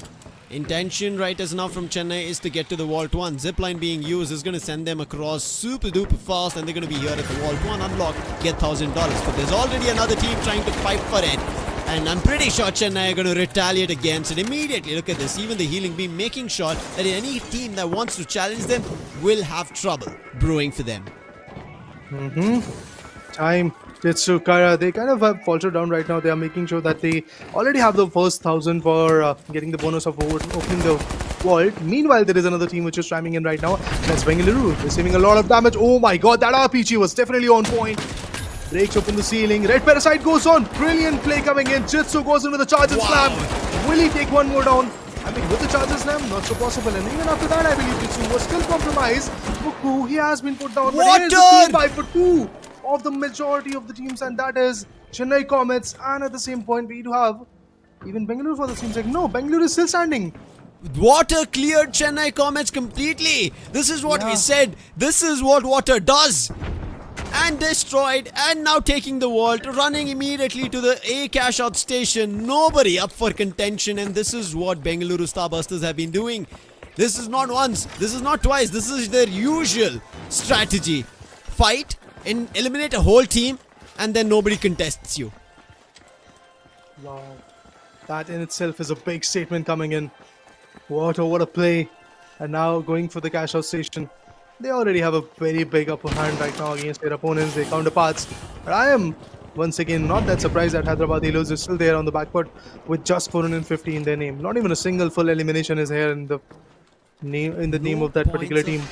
Intention right as now from Chennai is to get to the Vault 1. Zipline being used is going to send them across super duper fast, and they're going to be here at the Vault 1 unlock, get $1,000. But there's already another team trying to fight for it, and I'm pretty sure Chennai are going to retaliate against it immediately. Look at this, even the healing beam making sure that any team that wants to challenge them will have trouble brewing for them. Time, Jitsu, Kyra, they kind of have faltered down right now. They are making sure that they already have the first 1,000 for getting the bonus of opening the vault. Meanwhile, there is another team which is chiming in right now. That's Bengaluru, receiving a lot of damage. Oh my god, that RPG was definitely on point. Breaks open the ceiling. Red Parasite goes on. Brilliant play coming in. Jitsu goes in with a charge and slam. Will he take one more down? I mean, with the charge and slam, not so possible. And even after that, I believe Jitsu was still compromised. Buku, he has been put down. But here is the team fight for 2 of the majority of the teams, and that is Chennai Comets. And at the same point, we do have even Bengaluru for the teams. Like, no, Bengaluru is still standing. Water cleared Chennai Comets completely. This is what we said. This is what water does. And destroyed, and now taking the vault, running immediately to the CashOut station. Nobody up for contention, and this is what Bengaluru Starbusters have been doing. This is not once, this is not twice, this is their usual strategy. Fight and eliminate a whole team, and then nobody contests you. Wow, that in itself is a big statement coming in. What a play. And now going for the CashOut station. They already have a very big upper hand right now against their opponents, their counterparts. But I am once again not that surprised that Hyderabad Halos is still there on the back foot with just 450 in their name. Not even a single full elimination is here in the name of that particular team.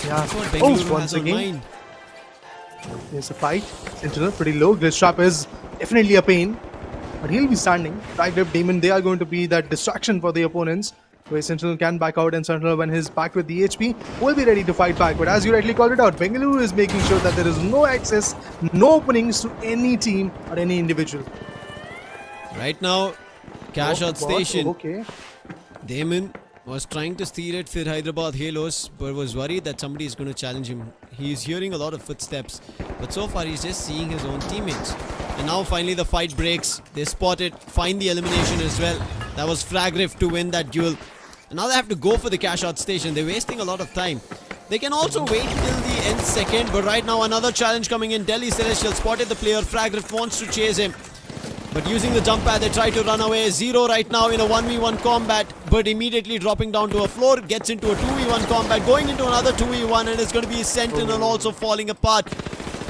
Yeah. Oh, once again. There's a fight. Sentinel pretty low. Glitch Trap is definitely a pain, but he'll be standing. Tight Grip Demon, they are going to be that distraction for the opponents, where Sentinel can back out, and Sentinel, when he's back with the HP, will be ready to fight back. But as you rightly called it out, Bengaluru is making sure that there is no access, no openings to any team or any individual. Right now, CashOut station. Okay. Damon was trying to steal it for Hyderabad Halos, but was worried that somebody is going to challenge him. He's hearing a lot of footsteps, but so far he's just seeing his own teammates. And now finally the fight breaks. They spot it, find the elimination as well. That was Fragrif to win that duel. And now they have to go for the CashOut station. They're wasting a lot of time. They can also wait till the end second, but right now another challenge coming in. Delhi Celestial spotted the player. Fragrif wants to chase him, but using the jump pad they try to run away. Zero right now in a 1v1 combat, but immediately dropping down to a floor, gets into a 2v1 combat, going into another 2v1, and it's going to be Sentinel also falling apart.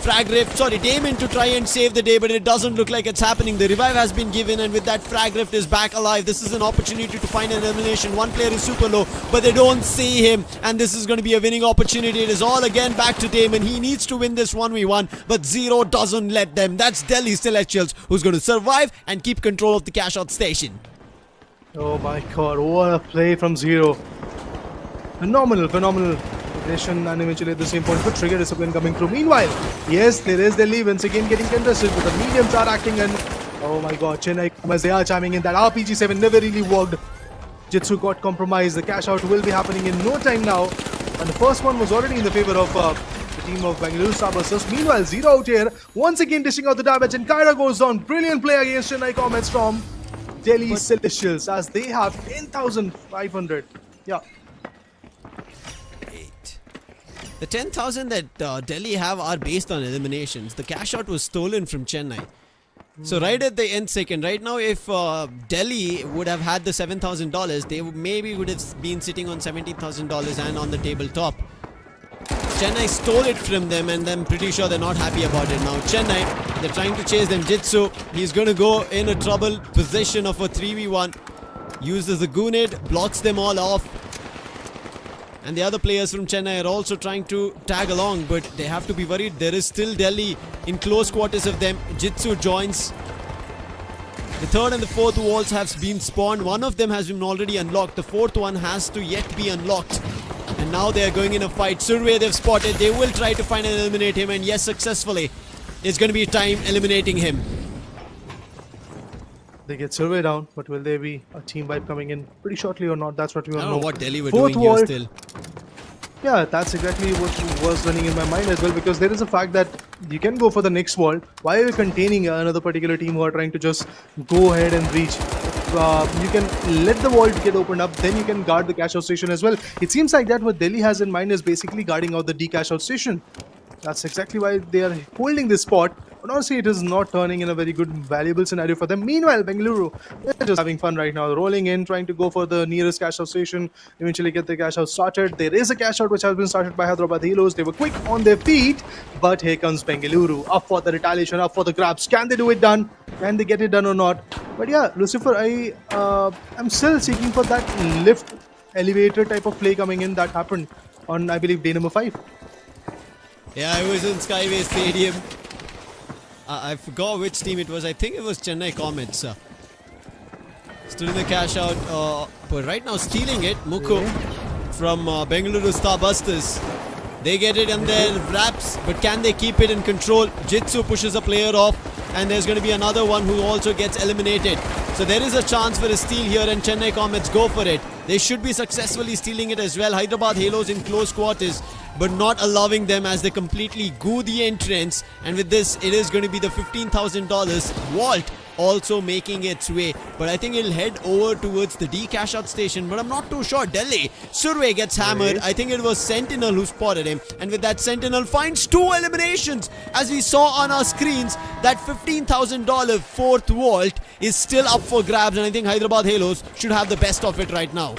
Damon to try and save the day, but it doesn't look like it's happening. The revive has been given, and with that Fragrif is back alive. This is an opportunity to find an elimination. One player is super low, but they don't see him, and this is going to be a winning opportunity. It is all again back to Damon. He needs to win this 1v1, but Zero doesn't let them. That's Delhi Celestials who's going to survive and keep control of the CashOut station. Oh my god, what a play from Zero. Phenomenal. And eventually at the same point, good trigger discipline coming through. Meanwhile, yes, there is Delhi once again getting contested, but the mediums are acting, and oh my god, Chennai Comets, they are chiming in. That RPG-7 never really worked. Jitsu got compromised. The cash out will be happening in no time now, and the first one was already in the favor of the team of Bengaluru Starbusters. Meanwhile, Zero out here once again dishing out the damage, and Kyra goes down. Brilliant play against Chennai Comets from Delhi Celestials, as they have 10,500. Yeah. The 10,000 that Delhi have are based on eliminations. The cash out was stolen from Chennai. So right at the end second, right now if Delhi would have had the $7,000, they maybe would have been sitting on $17,000 and on the tabletop. Chennai stole it from them, and I'm pretty sure they're not happy about it now. Chennai, they're trying to chase them. Jitsu, he's going to go in a trouble position of a 3v1. Uses the Gunid, blocks them all off. And the other players from Chennai are also trying to tag along, but they have to be worried. There is still Delhi in close quarters of them. Jitsu joins. The third and the fourth walls have been spawned. One of them has been already unlocked. The fourth one has to yet be unlocked. And now they are going in a fight. Survey they've spotted. They will try to find and eliminate him. And yes, successfully. It's going to be time eliminating him. They get Survey down, but will there be a team wipe coming in pretty shortly or not? That's what we I all don't know. know what Delhi were Fourth doing here wall. still. Yeah, that's exactly what was running in my mind as well, because there is a fact that you can go for the next wall. Why are you containing another particular team who are trying to just go ahead and breach? You can let the wall get opened up, then you can guard the cash out station as well. It seems like that what Delhi has in mind is basically guarding out the D cash out station. That's exactly why they are holding this spot. But honestly, it is not turning in a very good, valuable scenario for them. Meanwhile, Bengaluru, they're just having fun right now. Rolling in, trying to go for the nearest cash out station. Eventually get the cash out started. There is a cash out which has been started by Hyderabad Halos. They were quick on their feet. But here comes Bengaluru. Up for the retaliation, up for the grabs. Can they do it done? Can they get it done or not? But yeah, Lucifer, I'm still seeking for that lift elevator type of play coming in that happened on, I believe, day number 5. Yeah, I was in Skyway Stadium. I forgot which team it was. I think it was Chennai Comets. Stood in the cash out. But right now stealing it, Muku from Bengaluru Starbusters. They get it in their wraps, but can they keep it in control? Jitsu pushes a player off, and there's going to be another one who also gets eliminated. So there is a chance for a steal here, and Chennai Comets go for it. They should be successfully stealing it as well. Hyderabad Halos in close quarters, but not allowing them as they completely goo the entrance. And with this, it is going to be the $15,000 vault also making its way. But I think it'll head over towards the D cash out station, but I'm not too sure. Delhi, Survey gets hammered. I think it was Sentinel who spotted him, and with that, Sentinel finds 2 eliminations. As we saw on our screens, that $15,000 fourth vault is still up for grabs, and I think Hyderabad Halos should have the best of it right now.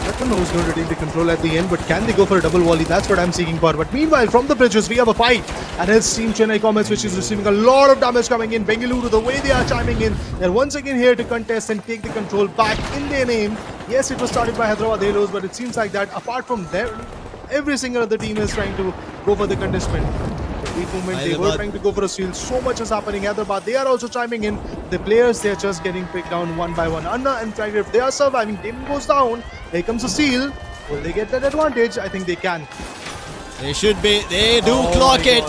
I don't know who's going to take the control at the end, but can they go for a double volley? That's what I'm seeking for. But meanwhile, from the bridges, we have a fight. And it's Team Chennai Comets, which is receiving a lot of damage coming in. Bengaluru, the way they are chiming in, they're once again here to contest and take the control back in their name. Yes, it was started by Hyderabad Halos, but it seems like that apart from them, every single other team is trying to go for the contestment. Movement, they were trying to go for a steal. So much is happening. Hyderabad, they are also chiming in. The players, they are just getting picked down one by one. Anna and Tiger, if they are surviving, Damon goes down. Here comes a steal. Will they get that advantage? I think they can. They should be. They do clock it.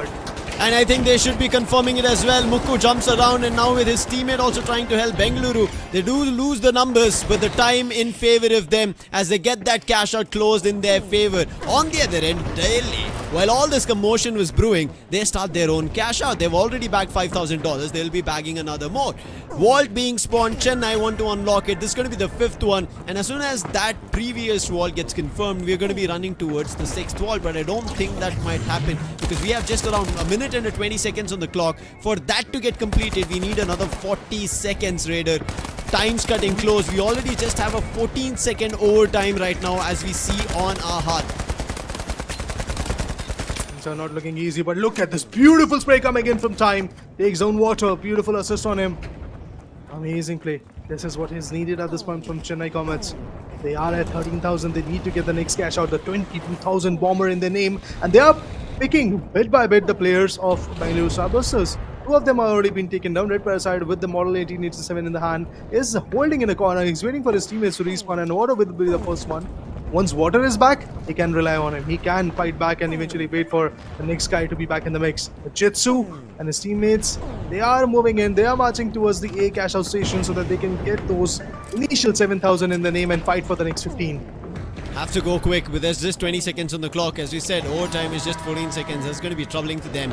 And I think they should be confirming it as well. Mukku jumps around and now with his teammate also trying to help Bengaluru. They do lose the numbers, but the time in favor of them as they get that cash out closed in their favor. On the other end, Delhi, while all this commotion was brewing, they start their own cash out. They've already bagged $5,000. They'll be bagging another more. Vault being spawned. Chennai want to unlock it. This is going to be the 5th one. And as soon as that previous vault gets confirmed, we're going to be running towards the 6th vault. But I don't think that might happen because we have just around a minute and 20 seconds on the clock. For that to get completed, we need another 40 seconds, Raider. Time's cutting close. We already just have a 14-second overtime right now as we see on our HUD. Things are not looking easy, but look at this beautiful spray coming in from Time. Takes own water. Beautiful assist on him. Amazing play. This is what is needed at this point from Chennai Comets. They are at 13,000. They need to get the next cash out. The 22,000 bomber in their name. And they are picking bit by bit the players of Bengaluru Starbusters. 2 of them have already been taken down. Red Parasite with the Model 1887 in the hand is holding in a corner. He's waiting for his teammates to respawn, and Water will be the first one. Once Water is back, he can rely on him. He can fight back and eventually wait for the next guy to be back in the mix. But Jitsu and his teammates, they are moving in. They are marching towards the A cash out station so that they can get those initial 7,000 in the name and fight for the next 15. Have to go quick, but there's just 20 seconds on the clock. As we said, overtime is just 14 seconds. That's going to be troubling to them.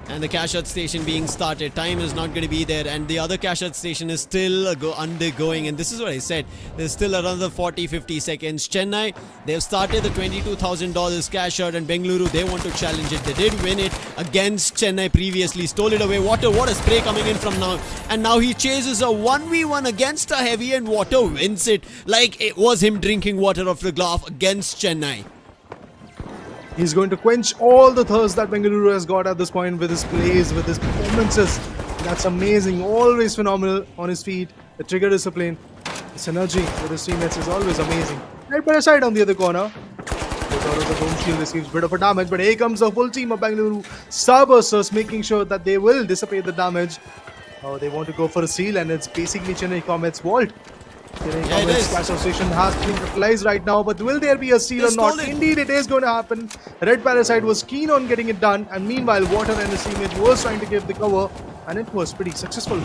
And the cash out station being started. Time is not going to be there. And the other cash out station is still undergoing. And this is what I said. There's still another 40-50 seconds. Chennai, they've started the $22,000 cash out. And Bengaluru, they want to challenge it. They did win it against Chennai previously. Stole it away. Water, what a spray coming in from now. And now he chases a 1v1 against a heavy and Water wins it. Like it was him drinking water off the glove against Chennai. He's going to quench all the thirst that Bengaluru has got at this point with his plays, with his performances. That's amazing. Always phenomenal on his feet. The trigger discipline, the synergy with his teammates is always amazing. Right by the side on the other corner. The home shield receives a bit of a damage, but here comes the full team of Bengaluru Starbusters making sure that they will dissipate the damage. Oh, they want to go for a seal, and it's basically Chennai Comets' vault. Chennai Comets cash out station has been utilized right now, but will there be a steal or not? Indeed, it is going to happen. Red Parasite was keen on getting it done, and meanwhile, Water and his teammates was trying to give the cover, and it was pretty successful.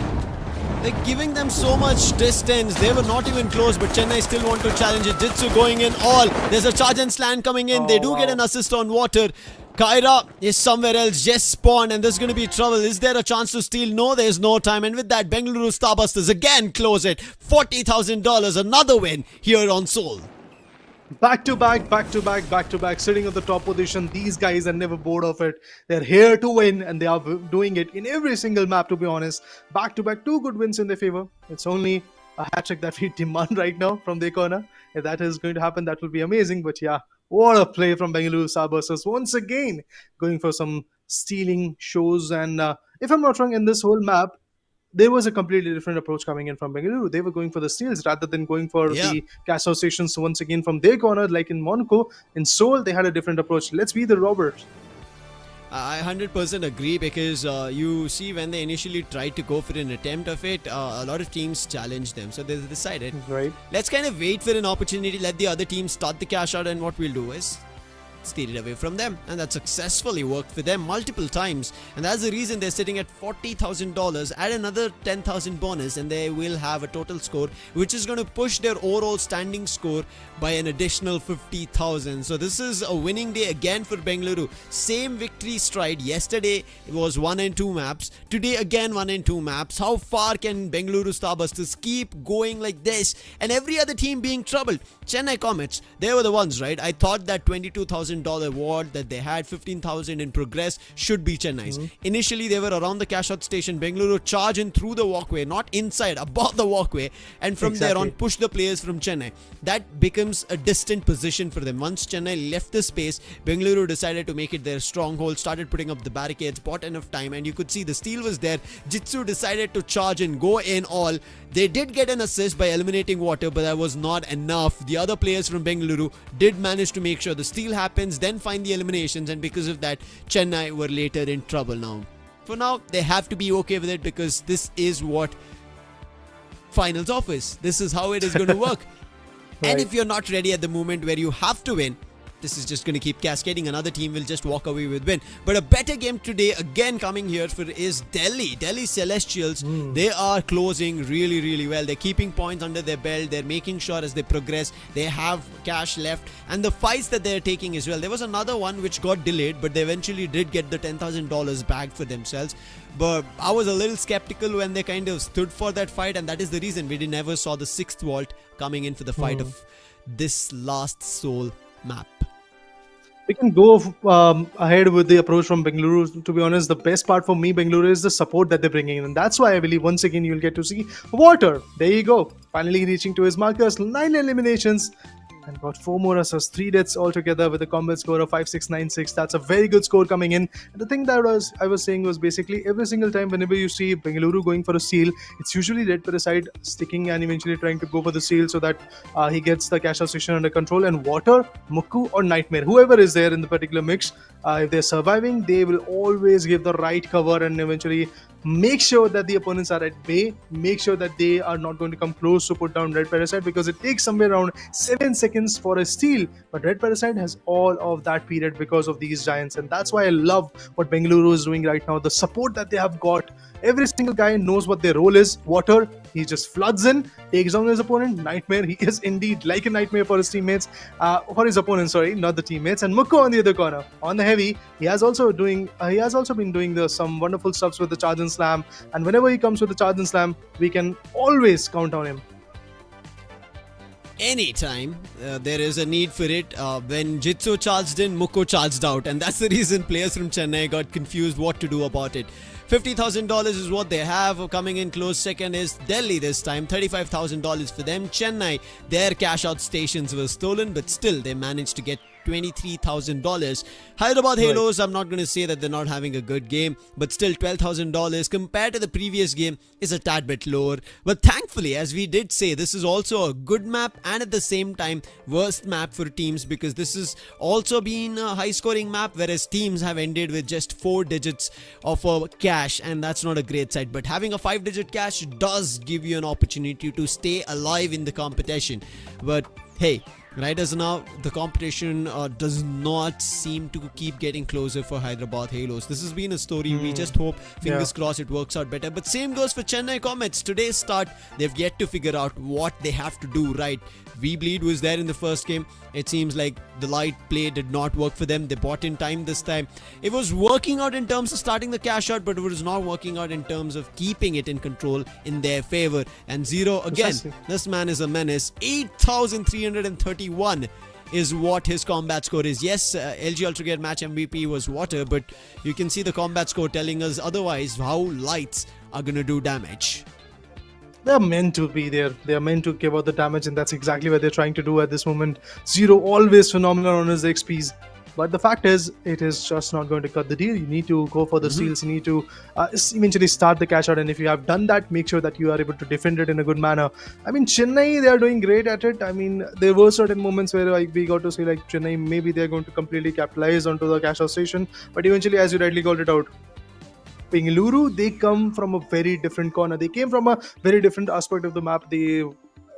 They're giving them so much distance. They were not even close, but Chennai still want to challenge it. Jitsu going in all. There's a charge and slant coming in. They do get an assist on Water. Kaira is somewhere else, just spawned, and there's going to be trouble. Is there a chance to steal? No, there's no time. And with that, Bengaluru Starbusters again close it. $40,000, another win here on Seoul. Back to back, sitting at the top position. These guys are never bored of it. They're here to win, and they are doing it in every single map, to be honest. Back to back, 2 good wins in their favor. It's only a hat-trick that we demand right now from their corner. If that is going to happen, that will be amazing. But yeah, what a play from Bengaluru Starbusters. Once again, going for some stealing shows. And if I'm not wrong, in this whole map, there was a completely different approach coming in from Bengaluru. They were going for the steals rather than going for the cash out stations once again from their corner, like in Monaco. In Seoul, they had a different approach. Let's be the robbers. I 100% agree because you see when they initially tried to go for an attempt of it, a lot of teams challenged them. So they decided, let's kind of wait for an opportunity, let the other team start the cash out, and what we'll do is steal it away from them. And that successfully worked for them multiple times. And that's the reason they're sitting at $40,000, add another 10,000 bonus, and they will have a total score which is going to push their overall standing score by an additional 50,000. So this is a winning day again for Bengaluru. Same victory stride. Yesterday it was 1 and 2 maps. Today again 1 and 2 maps. How far can Bengaluru Starbusters keep going like this? And every other team being troubled. Chennai Comets, they were the ones, right? I thought that $22,000 award that they had, 15,000 in progress, should be Chennai's. Initially they were around the cash out station. Bengaluru charge in through the walkway, not inside, above the walkway, and from there on push the players from Chennai. That becomes a distant position for them. Once Chennai left the space, Bengaluru decided to make it their stronghold, started putting up the barricades, bought enough time, and you could see the steal was there. Jitsu decided to charge and go in all. They did get an assist by eliminating Water, but that was not enough. The other players from Bengaluru did manage to make sure the steal happens, then find the eliminations, and because of that, Chennai were later in trouble now. For now, they have to be okay with it because this is what finals offers. This is how it is going to work. And if you're not ready at the moment where you have to win, this is just going to keep cascading. Another team will just walk away with win. But a better game today, again coming here for, is Delhi. Delhi Celestials, they are closing really, really well. They're keeping points under their belt. They're making sure as they progress, they have cash left. And the fights that they're taking as well. There was another one which got delayed, but they eventually did get the $10,000 back for themselves. But I was a little skeptical when they kind of stood for that fight, and that is the reason we never saw the 6th vault coming in for the fight of this last Seoul map. We can go ahead with the approach from Bengaluru. To be honest, the best part for me, Bengaluru, is the support that they're bringing in. And that's why I believe once again you'll get to see Water. There you go. Finally reaching to his markers. 9 eliminations. And got 4 more assists, 3 deaths altogether with a combat score of 5696. That's a very good score coming in. And the thing that I was saying was basically every single time whenever you see Bengaluru going for a steal, it's usually Red Parasite sticking and eventually trying to go for the steal so that he gets the cash out station under control. And Water, Muku or Nightmare, whoever is there in the particular mix, if they're surviving, they will always give the right cover and eventually make sure that the opponents are at bay, make sure that they are not going to come close to put down Red Parasite, because it takes somewhere around 7 seconds for a steal, but Red Parasite has all of that period because of these giants. And that's why I love what Bengaluru is doing right now, the support that they have got. Every single guy knows what their role is. Water, he just floods in, takes down his opponent. Nightmare, he is indeed like a nightmare for his teammates, for his opponent, sorry, not the teammates. And Muko on the other corner, on the heavy, he has also been doing some wonderful stuffs with the charge and slam. And whenever he comes with the charge and slam, we can always count on him. Anytime there is a need for it. When Jitsu charged in, Muko charged out, and that's the reason players from Chennai got confused what to do about it. $50,000 is what they have. Coming in close second is Delhi this time, $35,000 for them. Chennai, their cash out stations were stolen, but still they managed to get $23,000. Hyderabad Halos, I'm not going to say that they're not having a good game, but still $12,000 compared to the previous game is a tad bit lower. But thankfully, as we did say, this is also a good map and at the same time worst map for teams, because this has also been a high scoring map, whereas teams have ended with just 4 digits of a cash, and that's not a great sight. But having a 5-digit cash does give you an opportunity to stay alive in the competition. But hey, right as now, the competition does not seem to keep getting closer for Hyderabad Halos. This has been a story. We just hope, fingers crossed, it works out better. But same goes for Chennai Comets. Today's start, they've yet to figure out what they have to do right. V-Bleed was there in the first game. It seems like the light play did not work for them. They bought in time this time. It was working out in terms of starting the cash out, but it was not working out in terms of keeping it in control in their favor. And Zero, again, this man is a menace. 8,331 is what his combat score is. Yes, LG Ultragear match MVP was Water, but you can see the combat score telling us otherwise how lights are going to do damage. They're meant to be there. They're meant to give out the damage, and that's exactly what they're trying to do at this moment. Zero, always phenomenal on his XPs. But the fact is, it is just not going to cut the deal. You need to go for the steals. You need to eventually start the cash out. And if you have done that, make sure that you are able to defend it in a good manner. I mean, Chennai, they are doing great at it. I mean, there were certain moments where we got to say, like, Chennai, maybe they're going to completely capitalize onto the cash out station. But eventually, as you rightly called it out, Bengaluru, they come from a very different corner. They came from a very different aspect of the map. They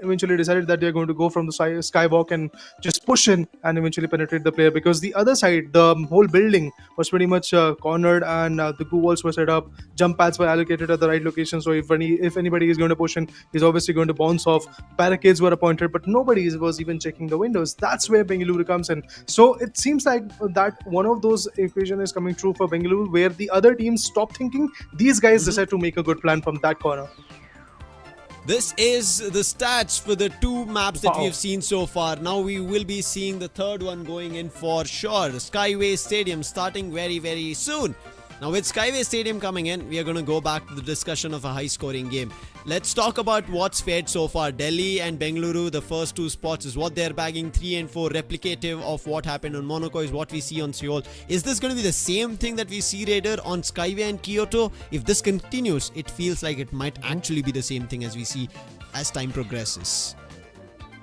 eventually decided that they're going to go from the skywalk and just push in and eventually penetrate the player, because the other side, the whole building was pretty much cornered, and the goo walls were set up. Jump pads were allocated at the right location, so if anybody is going to push in, he's obviously going to bounce off. Barricades were appointed, but nobody was even checking the windows. That's where Bengaluru comes in. So it seems like that one of those equation is coming true for Bengaluru, where the other teams stop thinking. These guys decide to make a good plan from that corner. This is the stats for the 2 maps that we have seen so far. Now we will be seeing the third one going in for sure. Skyway Stadium starting very, very soon. Now with Skyway Stadium coming in, we are going to go back to the discussion of a high-scoring game. Let's talk about what's fared so far. Delhi and Bengaluru, the first 2 spots is what they're bagging. 3 and 4, replicative of what happened on Monaco is what we see on Seoul. Is this going to be the same thing that we see, Raider, on Skyway and Kyoto? If this continues, it feels like it might actually be the same thing as we see as time progresses.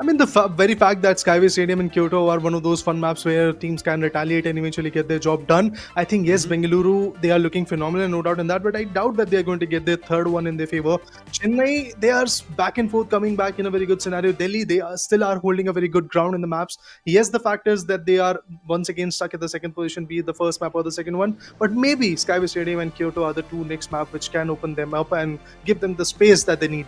I mean, the very fact that Skyway Stadium in Kyoto are one of those fun maps where teams can retaliate and eventually get their job done. I think, yes, Bengaluru, they are looking phenomenal, no doubt in that, but I doubt that they are going to get their third one in their favor. Chennai, they are back and forth coming back in a very good scenario. Delhi, they are still are holding a very good ground in the maps. Yes, the fact is that they are once again stuck at the second position, be it the first map or the second one, but maybe Skyway Stadium and Kyoto are the two next map which can open them up and give them the space that they need.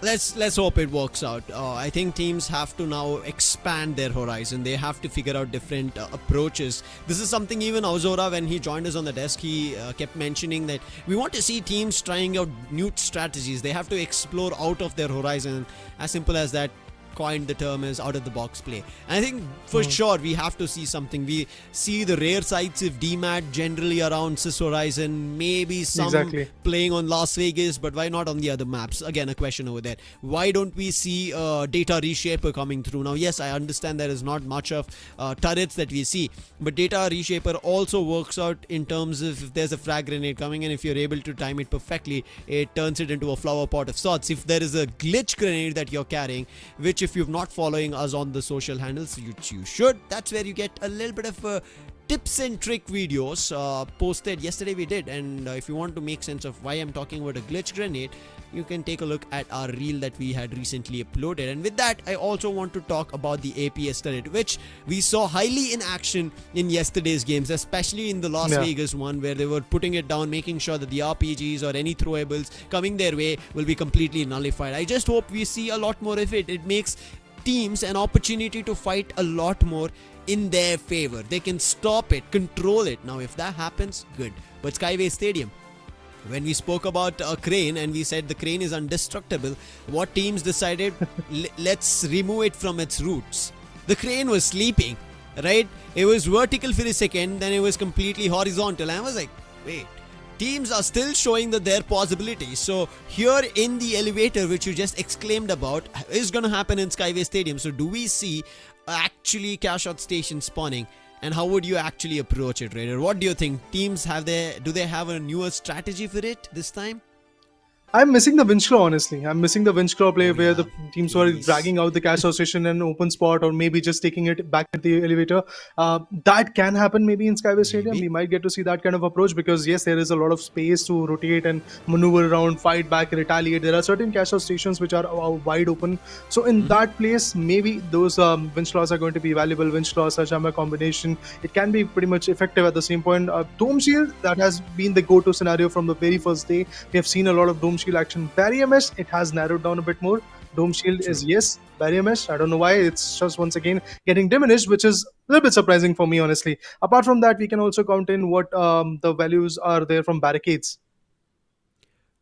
Let's hope it works out. I think teams have to now expand their horizon. They have to figure out different approaches. This is something even Auzora, when he joined us on the desk, he kept mentioning that we want to see teams trying out new strategies. They have to explore out of their horizon. As simple as that. Coined the term as out of the box play. And I think for sure we have to see something. We see the rare sites of DMAT generally around Cis Horizon, maybe some playing on Las Vegas, but why not on the other maps? Again, a question over there. Why don't we see data reshaper coming through? Now, yes, I understand there is not much of turrets that we see, but data reshaper also works out in terms of if there's a frag grenade coming in, if you're able to time it perfectly, it turns it into a flower pot of sorts. If there is a glitch grenade that you're carrying, which if you're not following us on the social handles, you should. That's where you get a little bit of tips and trick videos posted. Yesterday we did, and if you want to make sense of why I'm talking about a glitch grenade, you can take a look at our reel that we had recently uploaded. And with that, I also want to talk about the APS turret, which we saw highly in action in yesterday's games, especially in the Las Vegas one, where they were putting it down, making sure that the RPGs or any throwables coming their way will be completely nullified. I just hope we see a lot more of it. It makes teams an opportunity to fight a lot more in their favor. They can stop it, control it. Now, if that happens, good. But Skyway Stadium, when we spoke about a crane and we said the crane is indestructible, what teams decided? Let's remove it from its roots. The crane was sleeping, right? It was vertical for a second, then it was completely horizontal. And I was like, wait. Teams are still showing that their possibilities. So here in the elevator, which you just exclaimed about, is going to happen in Skyway Stadium. So do we see actually CashOut station spawning? And how would you actually approach it, Raider? What do you think? Teams do they have a newer strategy for it this time? I'm missing the winch claw, honestly. I'm missing the winch claw play where the teams were dragging out the cash out station in an open spot, or maybe just taking it back at the elevator. That can happen maybe in Skyway Stadium. We might get to see that kind of approach because, yes, there is a lot of space to rotate and maneuver around, fight back, retaliate. There are certain cash out stations which are wide open. So in that place, maybe those winch claws are going to be valuable. Winch claw, Sajama combination. It can be pretty much effective at the same point. Dome Shield, that has been the go-to scenario from the very first day. We have seen a lot of Dome Shield action. Barrier mesh, it has narrowed down a bit more. Dome Shield is yes. Barrier mesh, I don't know why, it's just once again getting diminished, which is a little bit surprising for me, honestly. Apart from that, we can also count in what the values are there from barricades.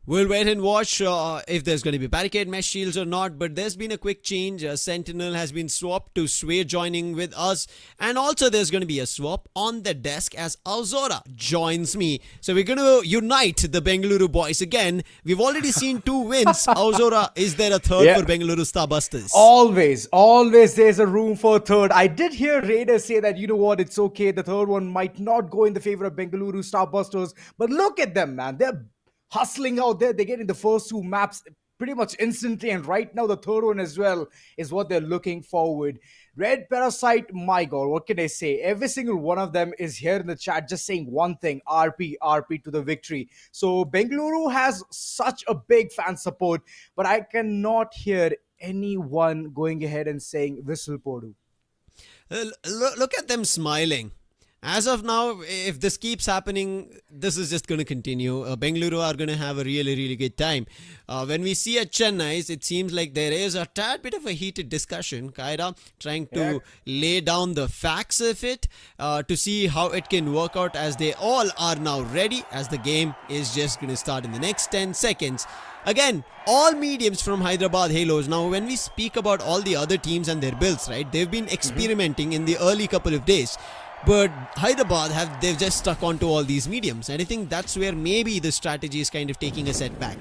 We'll wait and watch if there's going to be barricade mesh shields or not, but there's been a quick change. Sentinel has been swapped to Sway joining with us, and also there's going to be a swap on the desk as Auzora joins me. So we're going to unite the Bengaluru boys again. We've already seen 2 wins. Auzora, is there a third for Bengaluru Starbusters? Always there's a room for a third. I did hear Raiders say that, you know what, it's okay. The third one might not go in the favor of Bengaluru Starbusters, but look at them, man. They're hustling out there. They're getting the first 2 maps pretty much instantly, and right now the third one as well is what they're looking forward. Red Parasite, my god, what can I say? Every single one of them is here in the chat just saying one thing: RP to the victory. So Bengaluru has such a big fan support, but I cannot hear anyone going ahead and saying Whistle Podu. Look at them smiling. As of now, if this keeps happening, this is just going to continue. Bengaluru are going to have a really good time. When we see at Chennai, it seems like there is a tad bit of a heated discussion. Kaira trying to lay down the facts of it to see how it can work out, as they all are now ready, as the game is just going to start in the next 10 seconds. Again, all mediums from Hyderabad Halos. Now, when we speak about all the other teams and their builds, right, they've been experimenting in the early couple of days. But Hyderabad, they've just stuck onto all these mediums. And I think that's where maybe the strategy is kind of taking a setback.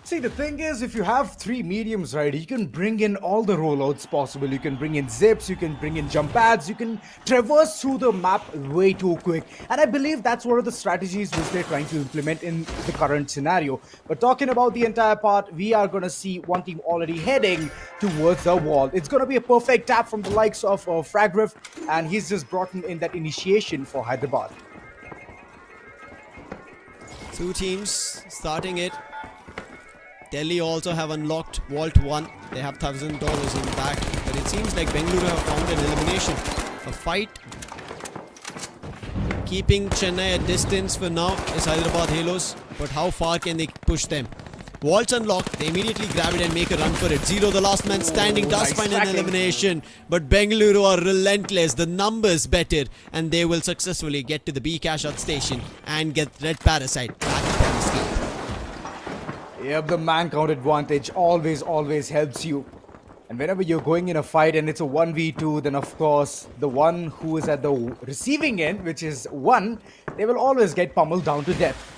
See, the thing is, if you have 3 mediums, right, you can bring in all the rollouts possible. You can bring in zips, you can bring in jump pads, you can traverse through the map way too quick. And I believe that's one of the strategies which they're trying to implement in the current scenario. But talking about the entire part, we are going to see one team already heading towards the wall. It's going to be a perfect tap from the likes of Fragriff, and he's just brought in that initiation for Hyderabad. 2 teams starting it. Delhi also have unlocked Vault 1. They have $1,000 in back. But it seems like Bengaluru have found an elimination. A fight keeping Chennai at distance for now is Hyderabad Halos. But how far can they push them? Vault's unlocked. They immediately grab it and make a run for it. Zero, the last man standing, does find an elimination. But Bengaluru are relentless. The numbers better. And they will successfully get to the B cash-out station and get Red Parasite back to the escape. Yep, the man count advantage always helps you. And whenever you're going in a fight and it's a 1v2, then of course, the one who is at the receiving end, which is 1, they will always get pummeled down to death.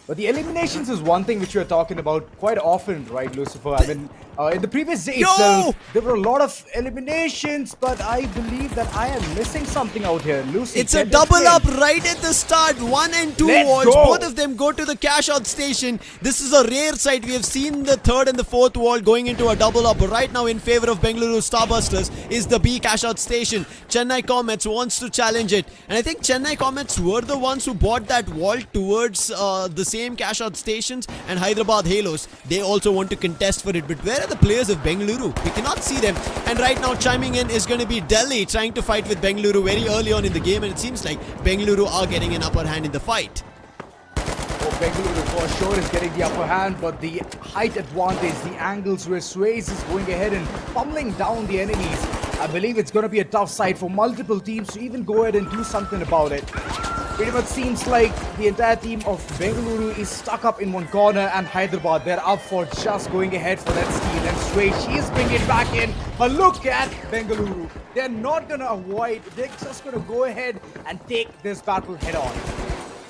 But the eliminations is one thing which we are talking about quite often, right, Lucifer? I mean, in the previous day itself, there were a lot of eliminations, but I believe that I am missing something out here. Lucy, it's a double up right at the start. 1 and 2 Vaults. Both of them go to the cash out station. This is a rare sight. We have seen the 3rd and the 4th Vault going into a double up. But right now in favor of Bengaluru Starbusters is the B cash out station. Chennai Comets wants to challenge it. And I think Chennai Comets were the ones who bought that vault towards the same cash out stations. And Hyderabad Halos, they also want to contest for it. But where are the players of Bengaluru? We cannot see them. And right now chiming in is going to be Delhi trying to fight with Bengaluru very early on in the game, and it seems like Bengaluru are getting an upper hand in the fight. Oh, Bengaluru for sure is getting the upper hand, but the height advantage, the angles where Sways is going ahead and pummeling down the enemies. I believe it's going to be a tough sight for multiple teams to even go ahead and do something about it. Pretty much seems like the entire team of Bengaluru is stuck up in one corner, and Hyderabad, they're up for just going ahead for that steal. And Sway, she's bringing it back in. But look at Bengaluru. They're not going to avoid. They're just going to go ahead and take this battle head on.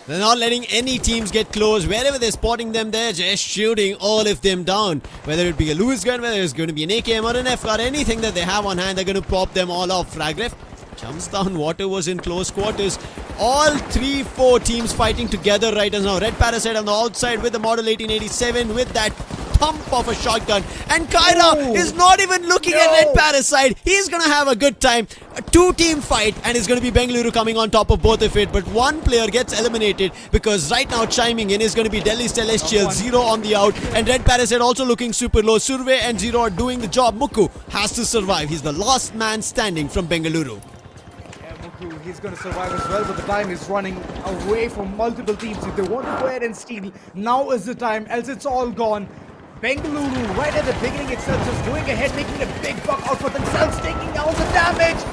They're not letting any teams get close. Wherever they're spotting them, they're just shooting all of them down. Whether it be a Lewis gun, whether it's going to be an AKM or an FR, anything that they have on hand, they're going to pop them all off. Fragriff jumps down. Water was in close quarters. All 3-4 teams fighting together right now. Red Parasite on the outside with the Model 1887 with that thump of a shotgun. And Kyra is not even looking at Red Parasite. He's going to have a good time. A 2-team fight, and it's going to be Bengaluru coming on top of both of it. But one player gets eliminated because right now chiming in is going to be Delhi Celestial. Zero on the out, and Red Parasite also looking super low. Survey and Zero are doing the job. Muku has to survive. He's the last man standing from Bengaluru. He's going to survive as well, but the time is running away from multiple teams. If they want to go ahead and steal, now is the time, else it's all gone. Bengaluru, right at the beginning itself, just going ahead, making a big buck out for themselves, taking out the damage.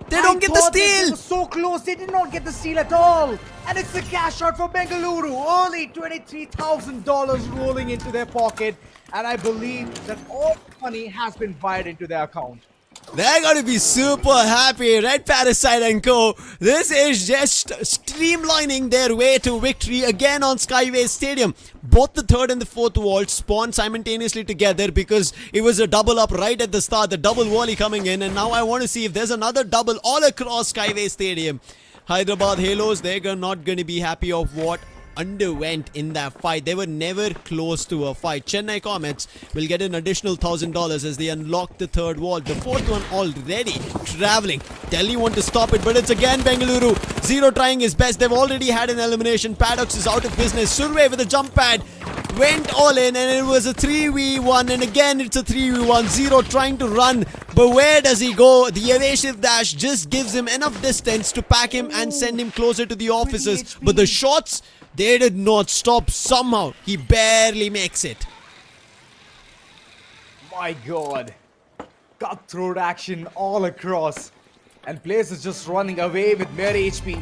They don't get the steal. They were so close, they did not get the steal at all. And it's the cash out for Bengaluru. Only $23,000 rolling into their pocket. And I believe that all money has been fired into their account. They're going to be super happy. Red Parasite and Co. This is just streamlining their way to victory again on Skyway Stadium. Both the 3rd and the 4th vault spawned simultaneously together because it was a double up right at the start. The double volley coming in, and now I want to see if there's another double all across Skyway Stadium. Hyderabad Halos, they're not going to be happy of what underwent in that fight. They were never close to a fight. Chennai Comets will get an additional $1,000 as they unlock the 3rd wall. The 4th one already traveling. Delhi want to stop it, but it's again Bengaluru. Zero trying his best. They've already had an elimination. Paddocks is out of business. Survey with a jump pad went all in, and it was a 3v1, and again it's a 3v1. Zero trying to run, but where does he go? The evasive dash just gives him enough distance to pack him and send him closer to the officers, but the shots, they did not stop. Somehow he barely makes it. My god, cutthroat action all across, and players is just running away with mere HP.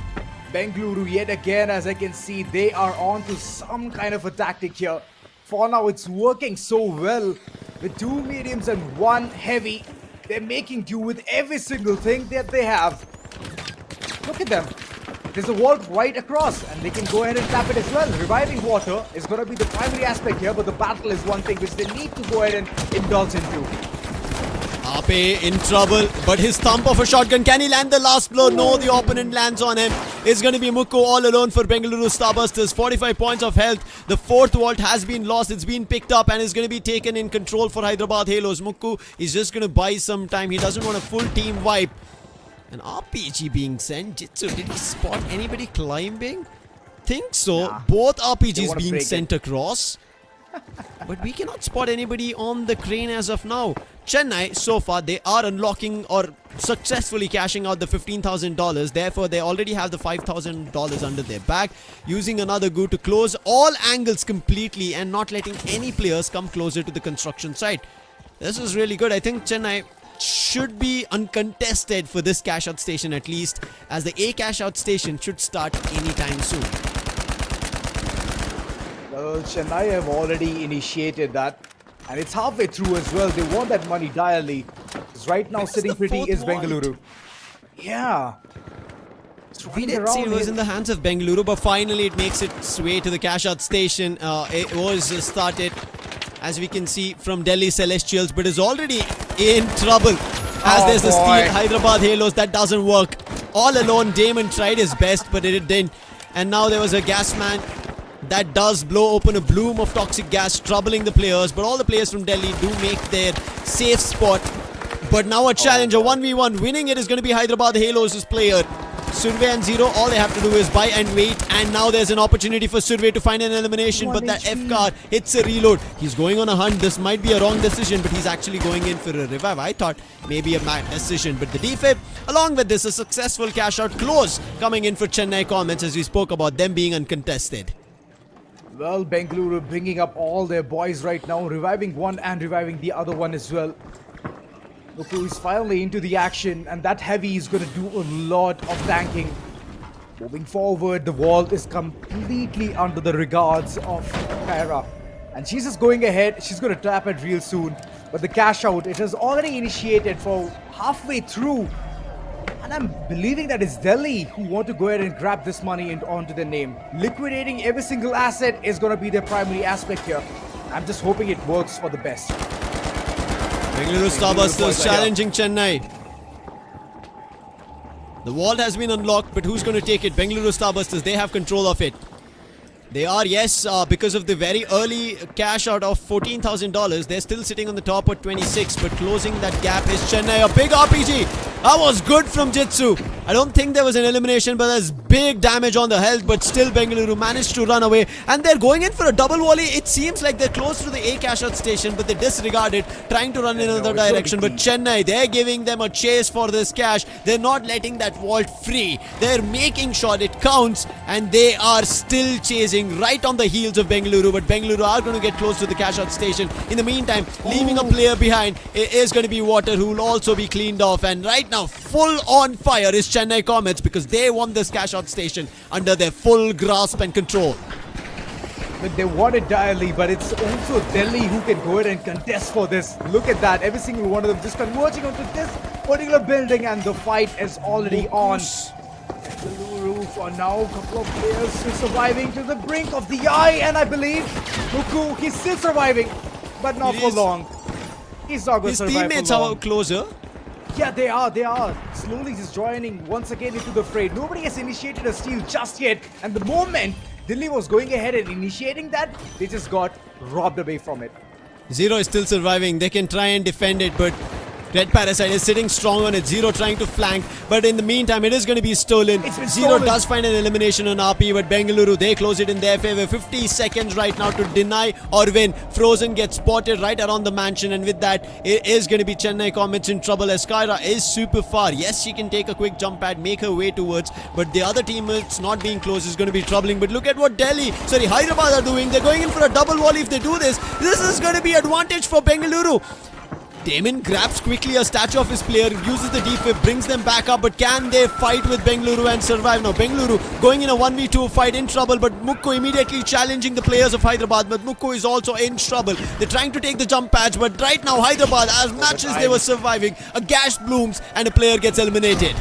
Bengaluru yet again, as I can see, they are on to some kind of a tactic here. For now it's working so well with 2 mediums and 1 heavy. They're making do with every single thing that they have. Look at them. There's a wall right across, and they can go ahead and tap it as well. Reviving water is going to be the primary aspect here, but the battle is one thing which they need to go ahead and indulge into. Ape in trouble, but his thump of a shotgun, can he land the last blow? No, the opponent lands on him. It's going to be Mukko all alone for Bengaluru Starbusters. 45 points of health. The fourth vault has been lost. It's been picked up and is going to be taken in control for Hyderabad Halos. Mukko is just going to buy some time. He doesn't want a full team wipe. An RPG being sent. Jitsu, did he spot anybody climbing? Think so. Nah. Both They RPGs wanna being break sent across. But we cannot spot anybody on the crane as of now. Chennai, so far, they are unlocking or successfully cashing out the $15,000. Therefore, they already have the $5,000 under their bag. Using another goo to close all angles completely and not letting any players come closer to the construction site. This is really good. I think Chennai should be uncontested for this cash out station at least, as the A cash out station should start anytime soon. Well, Chennai have already initiated that, and it's halfway through as well. They want that money direly. Because right now, This is sitting the pretty fourth is vault. Bengaluru. Yeah. It's We running did see around it was here. in the hands of Bengaluru, but finally it makes its way to the cash out station. It was started, as we can see, from Delhi Celestials, but is already in trouble. As there's the boy. steal, Hyderabad Halos, that doesn't work. All alone, Damon tried his best, but it didn't. And now there was a gas man that does blow open a bloom of toxic gas, troubling the players. But all the players from Delhi do make their safe spot. But now a challenge, a 1v1. Winning it is going to be Hyderabad Halos' player. Survey and Zero, all they have to do is buy and wait. And now there's an opportunity for Survey to find an elimination. But that F car hits a reload. He's going on a hunt. This might be a wrong decision, but he's actually going in for a revive. I thought maybe a mad decision. But the defib, along with this, a successful cash out close coming in for Chennai Comets, as we spoke about them being uncontested. Well, Bengaluru bringing up all their boys right now, reviving one and reviving the other one as well. Mukko is finally into the action, and that heavy is going to do a lot of tanking. Moving forward, the wall is completely under the regards of Kyra. And she's just going ahead. She's going to tap it real soon. But the cash out, it has already initiated for halfway through. And I'm believing that it's Delhi who want to go ahead and grab this money onto their name. Liquidating every single asset is going to be their primary aspect here. I'm just hoping it works for the best. Bengaluru Starbusters challenging Chennai. The vault has been unlocked, but who's going to take it? Bengaluru Starbusters, they have control of it. They are, yes, because of the very early cash out of $14,000. They're still sitting on the top at 26, but closing that gap is Chennai. A big RPG. That was good from Jitsu. I don't think there was an elimination, but there's big damage on the health, but still Bengaluru managed to run away. And they're going in for a double volley. It seems like they're close to the A cash out station, but they disregard it, trying to run in another direction. But Chennai, they're giving them a chase for this cash. They're not letting that vault free. They're making sure it counts, and they are still chasing right on the heels of Bengaluru, but Bengaluru are going to get close to the cash out station. In the meantime, leaving a player behind, it is going to be Water, who will also be cleaned off. And right now, full on fire is Chennai Comets, because they want this cash out station under their full grasp and control. But they want it direly, but it's also Delhi who can go ahead and contest for this. Look at that, every single one of them just converging onto this particular building, and the fight is already on. Bengaluru for now, a couple of players still surviving to the brink of the eye, and I believe Mukko, he's still surviving, but not for long. He's not going His to survive teammates for long. are closer. Yeah, they are. Slowly just joining once again into the fray. Nobody has initiated a steal just yet, and the moment Delhi was going ahead and initiating that, they just got robbed away from it. Zero is still surviving. They can try and defend it, but Red Parasite is sitting strong on it. Zero trying to flank, but in the meantime, it is going to be stolen. It's been Zero stolen. does find an elimination on RP, but Bengaluru, they close it in their favor. 50 seconds right now to deny or win. Frozen gets spotted right around the mansion, and with that, it is going to be Chennai Comets in trouble, as Kyra is super far. Yes, she can take a quick jump pad, make her way towards, but the other teammates not being close is going to be troubling. But look at what Hyderabad are doing. They're going in for a double volley. If they do this, this is going to be advantage for Bengaluru. Damon grabs quickly a statue of his player, uses the defib, brings them back up, but can they fight with Bengaluru and survive? Now Bengaluru going in a 1v2 fight in trouble, but Mukko immediately challenging the players of Hyderabad, but Mukko is also in trouble. They're trying to take the jump patch, but right now Hyderabad, as much as they were surviving, a gash blooms and a player gets eliminated.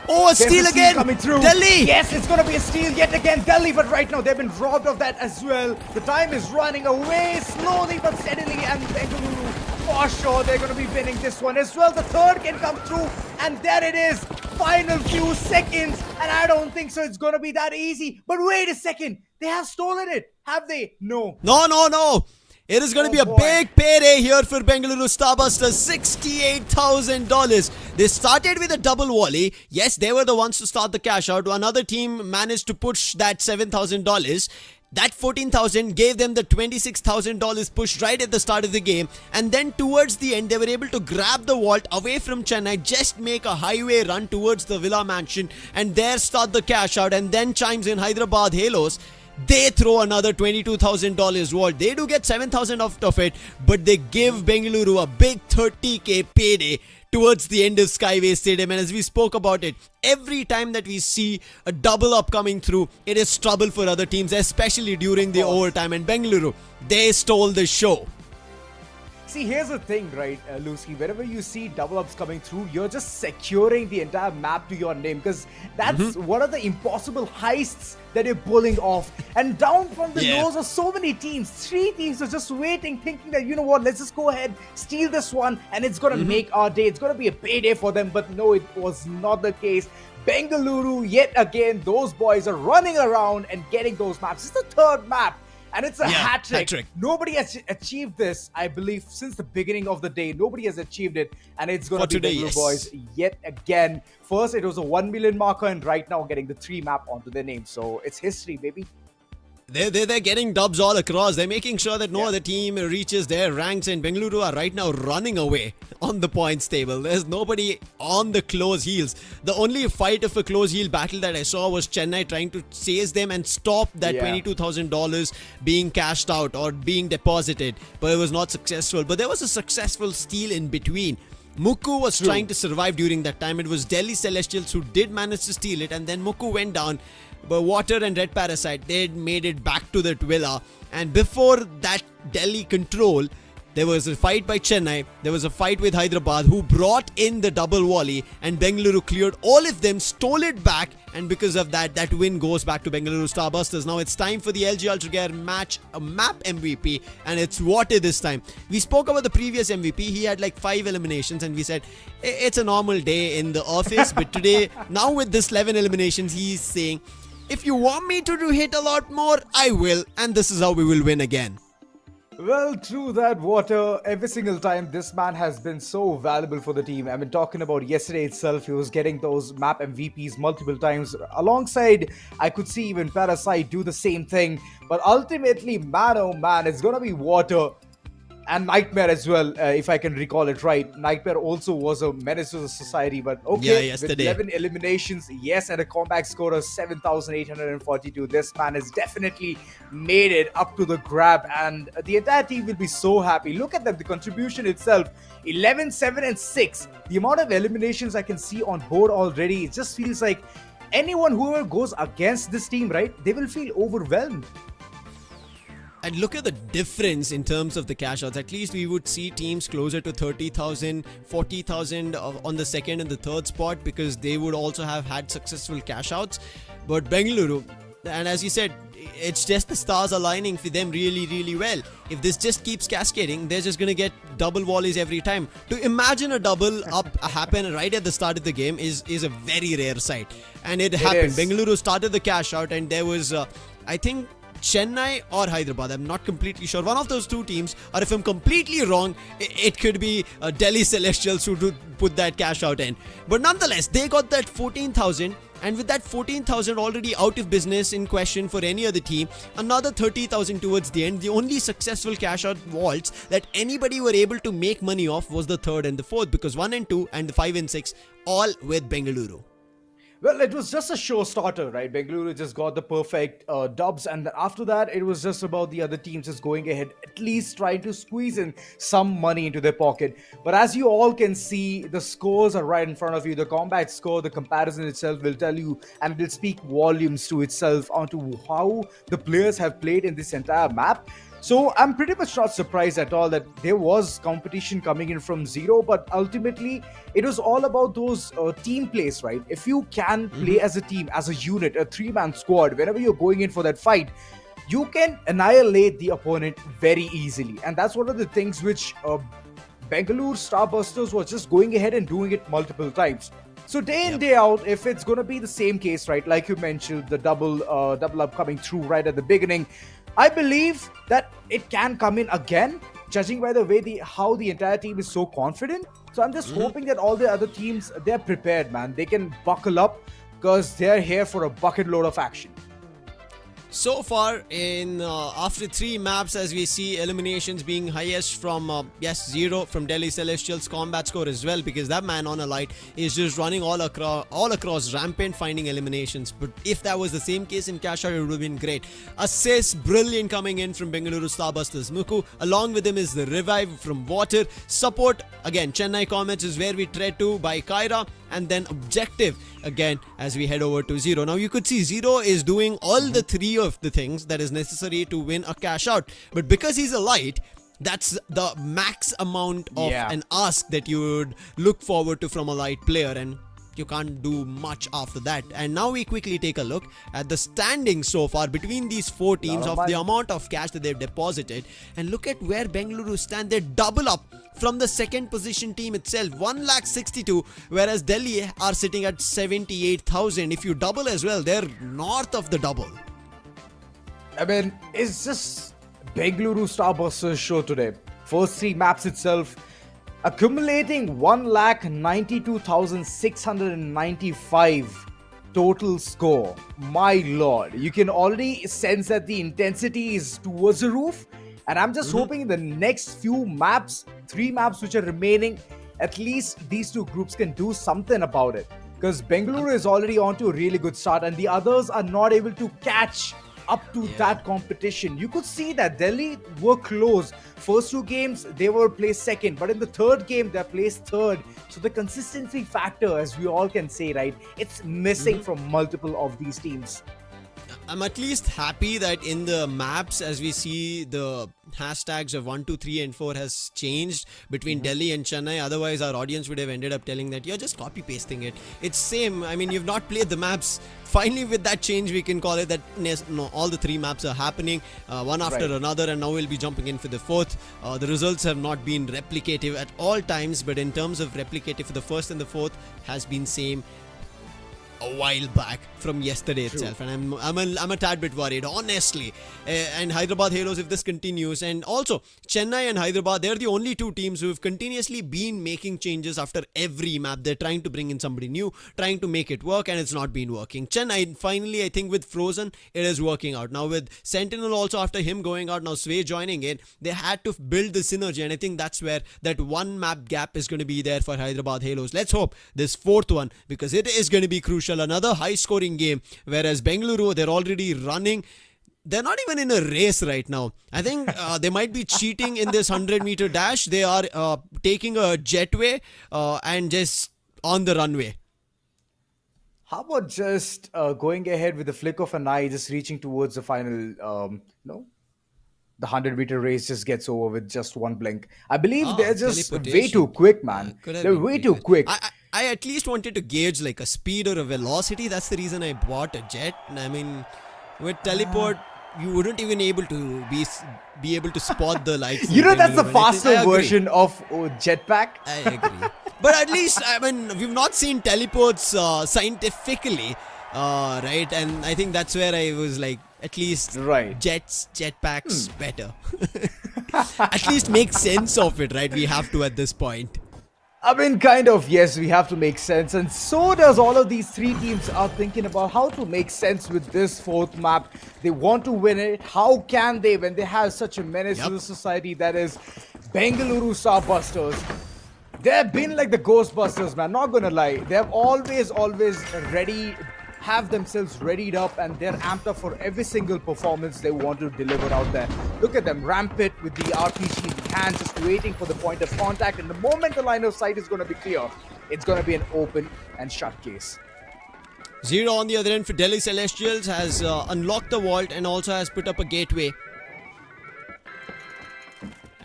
Oh, a There's steal a again. coming through. Delhi. Yes, it's going to be a steal yet again. Delhi, but right now they've been robbed of that as well. The time is running away slowly but steadily, and Bengaluru, for sure, they're going to be winning this one as well. The third can come through, and there it is. Final few seconds, and I don't think so it's going to be that easy. But wait a second. They have stolen it. Have they? No. No. It is going to be a boy. big payday here for Bengaluru Starbusters. $68,000. They started with a double volley. Yes, they were the ones to start the cash out. Another team managed to push that $7,000. That $14,000 gave them the $26,000 push right at the start of the game. And then towards the end, they were able to grab the vault away from Chennai, just make a highway run towards the Villa Mansion, and there start the cash out. And then chimes in Hyderabad Halos. They throw another $22,000 vault. They do get $7,000 out of it, but they give Bengaluru a big $30,000 payday towards the end of Skyway Stadium. And as we spoke about it, every time that we see a double up coming through, it is trouble for other teams, especially during the overtime. And Bengaluru, they stole the show. See, here's the thing, right, Lucy? Whenever you see double ups coming through, you're just securing the entire map to your name, because that's one of the impossible heists that you're pulling off. And down from the nose of so many teams, 3 teams are just waiting, thinking that, you know what, let's just go ahead, steal this one, and it's going to make our day. It's going to be a payday for them. But no, it was not the case. Bengaluru, yet again, those boys are running around and getting those maps. It's the third map. And it's a hat-trick. Nobody has achieved this, I believe, since the beginning of the day. Nobody has achieved it. And it's going to be Bengaluru boys yet again. First, it was a 1 million marker, and right now getting the 3 map onto their name. So it's history, baby. They're getting dubs all across. They're making sure that no other team reaches their ranks, and Bengaluru are right now running away on the points table. There's nobody on the close heels. The only fight of a close heel battle that I saw was Chennai trying to chase them and stop that $22,000 being cashed out or being deposited, but it was not successful. But there was a successful steal in between. Muku was trying to survive during that time. It was Delhi Celestials who did manage to steal it, and then Muku went down. But Water and Red Parasite, they made it back to that villa. And before that Delhi control, there was a fight by Chennai. There was a fight with Hyderabad, who brought in the double volley, and Bengaluru cleared all of them, stole it back, and because of that, that win goes back to Bengaluru Starbusters. Now it's time for the LG Ultragear match, a map MVP, and it's Water this time. We spoke about the previous MVP. He had like 5 eliminations, and we said it's a normal day in the office. But today, now with this 11 eliminations, he's saying, if you want me to hit a lot more, I will, and this is how we will win again. Well, true that, Water. Every single time, this man has been so valuable for the team. I mean, talking about yesterday itself, he was getting those map MVPs multiple times. Alongside, I could see even Parasite do the same thing. But ultimately, man, oh man, it's going to be Water. And Nightmare as well, if I can recall it right. Nightmare also was a menace to the society, but okay, with 11 eliminations, yes, and a comeback score of 7,842. This man has definitely made it up to the grab, and the entire team will be so happy. Look at them, the contribution itself, 11, 7, and 6. The amount of eliminations I can see on board already, it just feels like anyone whoever goes against this team, right, they will feel overwhelmed. And look at the difference in terms of the cash outs. At least we would see teams closer to 30,000, 40,000 on the second and the third spot, because they would also have had successful cash outs. But Bengaluru, and as you said, it's just the stars aligning for them really, really well. If this just keeps cascading, they're just going to get double volleys every time. To imagine a double up happen right at the start of the game is a very rare sight. And it happened. Bengaluru started the cash out, and there was, I think, Chennai or Hyderabad, I'm not completely sure, one of those two teams, or if I'm completely wrong, it could be Delhi Celestials who put that cash out in. But nonetheless, they got that 14,000, and with that 14,000 already out of business in question for any other team, another 30,000 towards the end. The only successful cash out vaults that anybody were able to make money off was the third and the fourth, because 1 and 2 and the 5 and 6 all with Bengaluru. Well, it was just a show starter, right? Bengaluru just got the perfect dubs, and after that, it was just about the other teams just going ahead, at least trying to squeeze in some money into their pocket. But as you all can see, the scores are right in front of you. The combat score, the comparison itself will tell you, and it will speak volumes to itself onto how the players have played in this entire map. So I'm pretty much not surprised at all that there was competition coming in from zero, but ultimately it was all about those team plays, right? If you can play as a team, as a unit, a three-man squad, whenever you're going in for that fight, you can annihilate the opponent very easily. And that's one of the things which Bengaluru Starbusters was just going ahead and doing it multiple times. So day in, day out, if it's going to be the same case, right, like you mentioned, the double up coming through right at the beginning, I believe that it can come in again, judging by the way how the entire team is so confident. So I'm just hoping that all the other teams, they're prepared, man. They can buckle up because they're here for a bucket load of action. So far, in after 3 maps, as we see eliminations being highest from 0 from Delhi Celestials, combat score as well, because that man on a light is just running all across rampant, finding eliminations. But if that was the same case in CashOut, it would have been great. Assist, brilliant coming in from Bengaluru Starbusters. Muku, along with him is the revive from water. Support, again, Chennai Comets is where we tread to by Kyra. And then objective again as we head over to Zero. Now you could see Zero is doing all the 3 of the things that is necessary to win a cash out. But because he's a light, that's the max amount of an ask that you would look forward to from a light player, and you can't do much after that. And now we quickly take a look at the standings so far between these 4 teams of the amount of cash that they've deposited, and look at where Bengaluru stand. They double up from the second position team itself, 1,62,000, whereas Delhi are sitting at 78,000. If you double as well, they're north of the double. I mean, it's just Bengaluru Starbusters show today. First 3 maps itself, accumulating 1,92,695 total score. My lord, you can already sense that the intensity is towards the roof. And I'm just hoping in the next few maps, 3 maps which are remaining, at least these 2 groups can do something about it. Because Bengaluru is already on to a really good start and the others are not able to catch up to that competition. You could see that Delhi were close. First 2 games, they were placed second. But in the 3rd game, they're placed 3rd. So the consistency factor, as we all can say, right, it's missing from multiple of these teams. I'm at least happy that in the maps, as we see, the hashtags of 1, 2, 3 and 4 has changed between Delhi and Chennai. Otherwise, our audience would have ended up telling that you're just copy pasting it. It's same. I mean, you've not played the maps. Finally, with that change, we can call it that no, all the 3 maps are happening one after another, and now we'll be jumping in for the 4th. The results have not been replicative at all times, but in terms of replicative for the 1st and the 4th has been same a while back from yesterday itself, and I'm a tad bit worried, honestly. And Hyderabad Halos, if this continues, and also Chennai and Hyderabad, they're the only 2 teams who have continuously been making changes after every map. They're trying to bring in somebody new, trying to make it work, and it's not been working. Chennai, finally, I think with Frozen, it is working out. Now with Sentinel also, after him going out, now Sway joining in, they had to build the synergy, and I think that's where that 1 map gap is going to be there for Hyderabad Halos. Let's hope this 4th one, because it is going to be crucial. Another high scoring game, whereas Bengaluru, they're already running. They're not even in a race right now. I think they might be cheating in this 100-meter dash. They are taking a jetway and just on the runway. How about just going ahead with the flick of an eye, just reaching towards the final, the 100-meter race just gets over with just one blink. I believe they're just way too quick, man. They're way too quick. I at least wanted to gauge like a speed or a velocity. That's the reason I bought a jet. I mean, with teleport, you wouldn't even able to be able to spot the lights. That's the faster version of jetpack. I agree. But at least, I mean, we've not seen teleports scientifically, right? And I think that's where I was like, at least jetpacks better. At least make sense of it, right? We have to at this point. I mean, kind of, yes, we have to make sense. And so does all of these 3 teams are thinking about how to make sense with this 4th map. They want to win it. How can they when they have such a menace to the society that is Bengaluru Starbusters? They've been like the Ghostbusters, man. Not gonna lie. They've always have themselves readied up, and they're amped up for every single performance they want to deliver out there. Look at them, rampant with the RPG in hand, just waiting for the point of contact, and the moment the line of sight is going to be clear, it's going to be an open and shut case. Zero on the other end for Delhi Celestials has unlocked the vault and also has put up a gateway.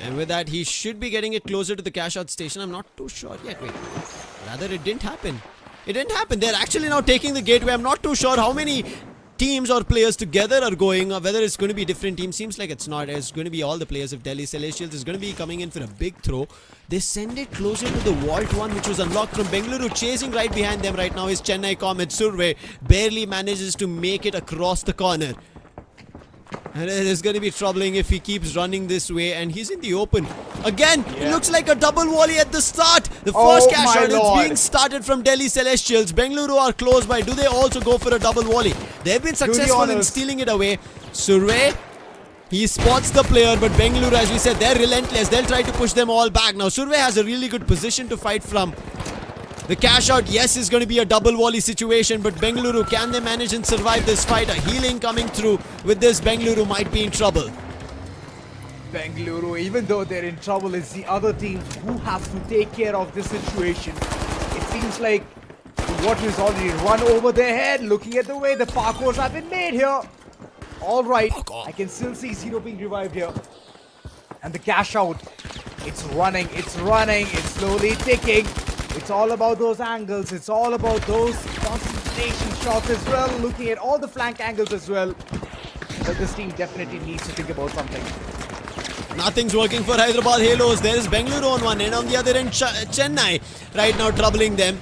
And with that, he should be getting it closer to the cash out station. I'm not too sure yet. Wait. Rather, it didn't happen. It didn't happen. They're actually now taking the gateway. I'm not too sure how many teams or players together are going, or whether it's going to be different teams. Seems like it's not. It's going to be all the players of Delhi Celestials. Is going to be coming in for a big throw. They send it closer to the vault one, which was unlocked from Bengaluru. Chasing right behind them right now is Chennai Comets. Survey barely manages to make it across the corner. And it is going to be troubling if he keeps running this way. And he's in the open. Again, it looks like a double volley at the start. The first cash out is being started from Delhi Celestials. Bengaluru are close by. Do they also go for a double volley? They've been successful in stealing it away. Survey, he spots the player. But Bengaluru, as we said, they're relentless. They'll try to push them all back. Now, Survey has a really good position to fight from. The cash out, yes, is going to be a double volley situation, but Bengaluru, can they manage and survive this fight? A healing coming through. With this, Bengaluru might be in trouble. Bengaluru, even though they're in trouble, it's the other teams who have to take care of this situation. It seems like the water is already run over their head. Looking at the way the parkours have been made here. All right, I can still see Zero being revived here. And the cash out, it's running, it's slowly ticking. It's all about those angles. It's all about those concentration shots as well. Looking at all the flank angles as well. But this team definitely needs to think about something. Nothing's working for Hyderabad Halos. There is Bengaluru on one end. On the other end, Chennai right now troubling them.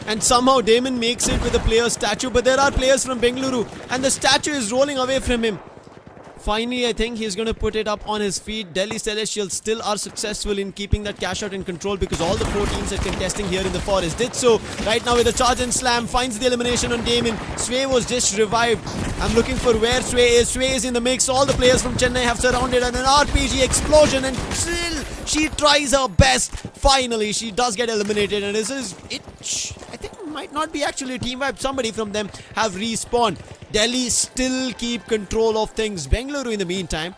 And somehow Damon makes it with a player's statue. But there are players from Bengaluru. And the statue is rolling away from him. Finally, I think he's going to put it up on his feet. Delhi Celestials still are successful in keeping that cash out in control because all the 4 teams are contesting here in the forest. Did so right now with a charge and slam. Finds the elimination on Damon. Sway was just revived. I'm looking for where Sway is. Sway is in the mix. All the players from Chennai have surrounded and an RPG explosion. And still, she tries her best. Finally, she does get eliminated. And this is it. I think it might not be actually a team wipe. Somebody from them have respawned. Delhi still keep control of things. Bengaluru, in the meantime,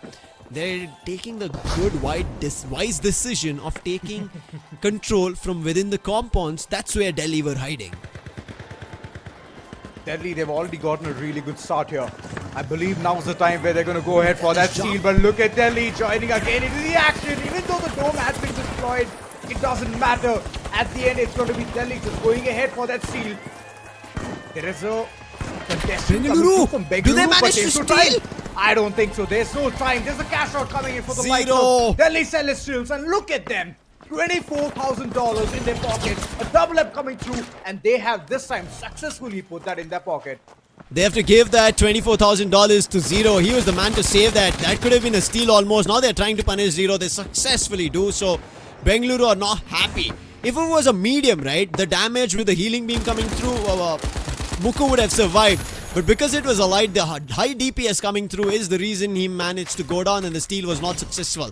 they're taking the good, wise decision of taking control from within the compounds. That's where Delhi were hiding. Delhi, they've already gotten a really good start here. I believe now's the time where they're going to go ahead for that steal. But look at Delhi joining again into the action. Even though the dome has been destroyed, it doesn't matter. At the end, it's going to be Delhi just going ahead for that steal. There is a contestant coming from Bengaluru. Do they manage to steal? I don't think so. There's no time. There's a cash out coming in for the likes Zero. of Delhi Celestials. And look at them. $24,000 in their pockets. A double up coming through. And they have this time successfully put that in their pocket. They have to give that $24,000 to Zero. He was the man to save that. That could have been a steal almost. Now they're trying to punish Zero. They successfully do so. Bengaluru are not happy. If it was a medium, right, the damage with the healing beam coming through, Muku would have survived. But because it was a light, the high DPS coming through is the reason he managed to go down and the steal was not successful.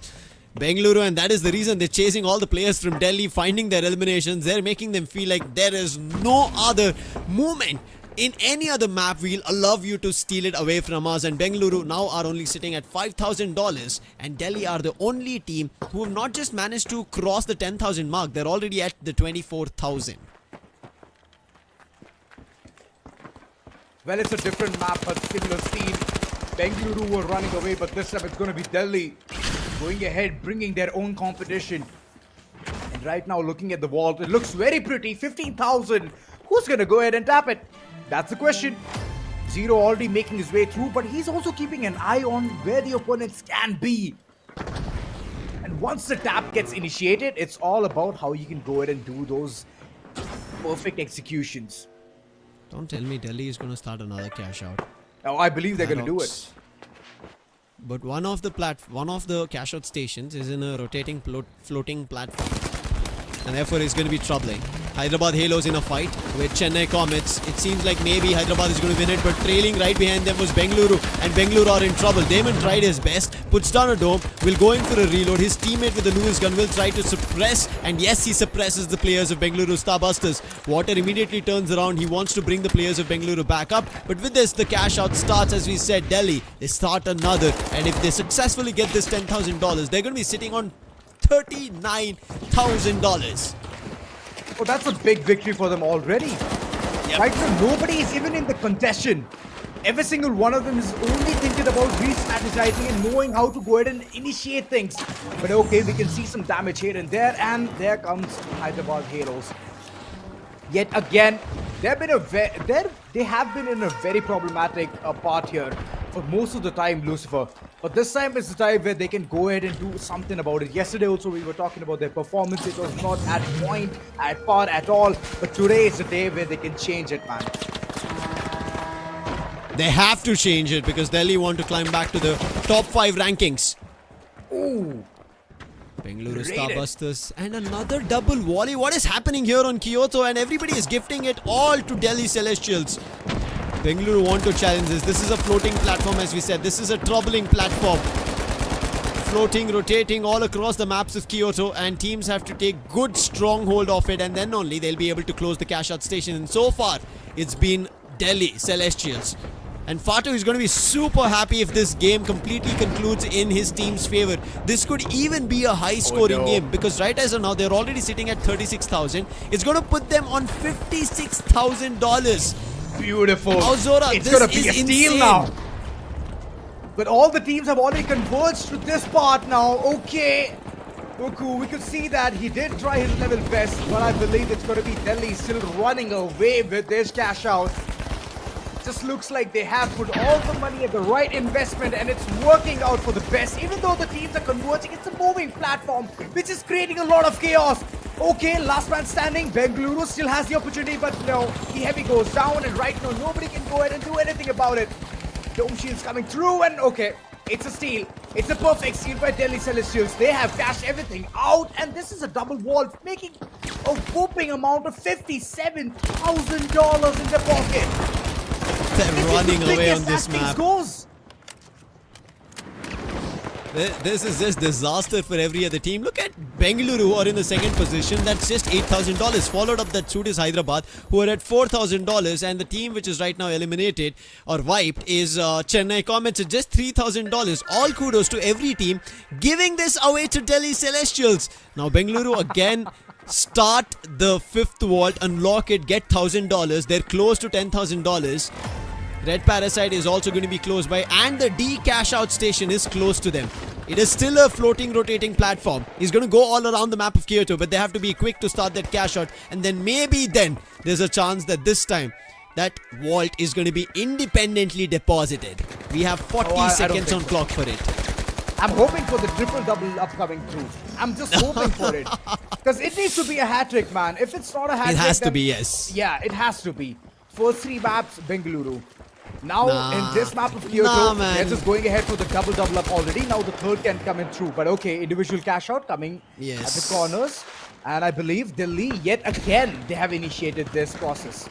Bengaluru, and that is the reason they're chasing all the players from Delhi, finding their eliminations. They're making them feel like there is no other movement in any other map. We'll allow you to steal it away from us. And Bengaluru now are only sitting at $5,000, and Delhi are the only team who have not just managed to cross the 10,000 mark. They're already at the 24,000. Well, it's a different map, but similar scene. Bengaluru were running away, but this time it's going to be Delhi going ahead, bringing their own competition. And right now, looking at the vault, it looks very pretty. 15,000. Who's going to go ahead and tap it? That's the question. Zero already making his way through, but he's also keeping an eye on where the opponents can be. And once the tap gets initiated, it's all about how you can go ahead and do those perfect executions. Don't tell me Delhi is going to start another cash out. Now, I believe they're going to do it. But one of the cash out stations is in a rotating floating platform, and therefore it's going to be troubling. Hyderabad Halos in a fight with Chennai Comets. It seems like maybe Hyderabad is going to win it, but trailing right behind them was Bengaluru, and Bengaluru are in trouble. Damon tried his best, puts down a dome, will go in for a reload. His teammate with the Lewis gun will try to suppress, and yes, he suppresses the players of Bengaluru Starbusters. Water immediately turns around. He wants to bring the players of Bengaluru back up, but with this, the cash out starts. As we said, Delhi, they start another, and if they successfully get this $10,000, they're going to be sitting on $39,000. Oh, that's a big victory for them already. Yep. Right now, nobody is even in the contention. Every single one of them is only thinking about re-strategizing and knowing how to go ahead and initiate things. But okay, we can see some damage here and there comes Hyderabad Halos. Yet again, they have been in a very problematic part here for most of the time, Lucifer. But this time is the time where they can go ahead and do something about it. Yesterday also we were talking about their performance. It was not at par at all. But today is the day where they can change it, man. They have to change it because Delhi want to climb back to the top 5 rankings. Ooh. Bengaluru Rated. Starbusters and another double volley. What is happening here on Kyoto? And everybody is gifting it all to Delhi Celestials. Bengaluru want to challenge this. This is a floating platform, as we said. This is a troubling platform. Floating, rotating all across the maps of Kyoto, and teams have to take good stronghold of it, and then only they'll be able to close the CashOut station. And so far, it's been Delhi Celestials. And Fatu is going to be super happy if this game completely concludes in his team's favor. This could even be a high-scoring game because right as of now, they're already sitting at 36,000. It's going to put them on $56,000. Beautiful. Auzora, It's this going to be is a steal insane. now. But all the teams have already converged to this part now. Okay. Goku, we could see that he did try his level best, but I believe it's going to be Delhi still running away with this cash out. Just looks like they have put all the money at the right investment and it's working out for the best. Even though the teams are converging, it's a moving platform which is creating a lot of chaos. Okay, last man standing. Bengaluru still has the opportunity, but no, the heavy goes down and right now nobody can go ahead and do anything about it. Dome Shield's coming through and okay, it's a steal. It's a perfect steal by Delhi Celestials. They have cashed everything out and this is a double wall, making a whooping amount of $57,000 in their pocket. They're running away on this map. Goes. This is just disaster for every other team. Look at Bengaluru, who are in the second position. That's just $8,000. Followed up that suit is Hyderabad, who are at $4,000. And the team which is right now eliminated or wiped is Chennai Comets at just $3,000. All kudos to every team giving this away to Delhi Celestials. Now Bengaluru again start the 5th vault, unlock it, get $1,000. They're close to $10,000. Red Parasite is also going to be close by, and the D cash out station is close to them. It is still a floating, rotating platform. He's going to go all around the map of Kyoto, but they have to be quick to start that cash out, and then maybe then there's a chance that this time that vault is going to be independently deposited. We have 40 seconds on clock for it. I'm hoping for the triple-double upcoming through. I'm just hoping for it. Because it needs to be a hat-trick, man. If it's not a hat-trick, It has to then- be, yes. Yeah, it has to be. First 3 maps, Bengaluru. Now, in this map of Kyoto, Nah, man. they're just going ahead for the double-double up already. Now the third can come in through. But okay, individual cash-out coming at the corners. And I believe Delhi, yet again, they have initiated this process.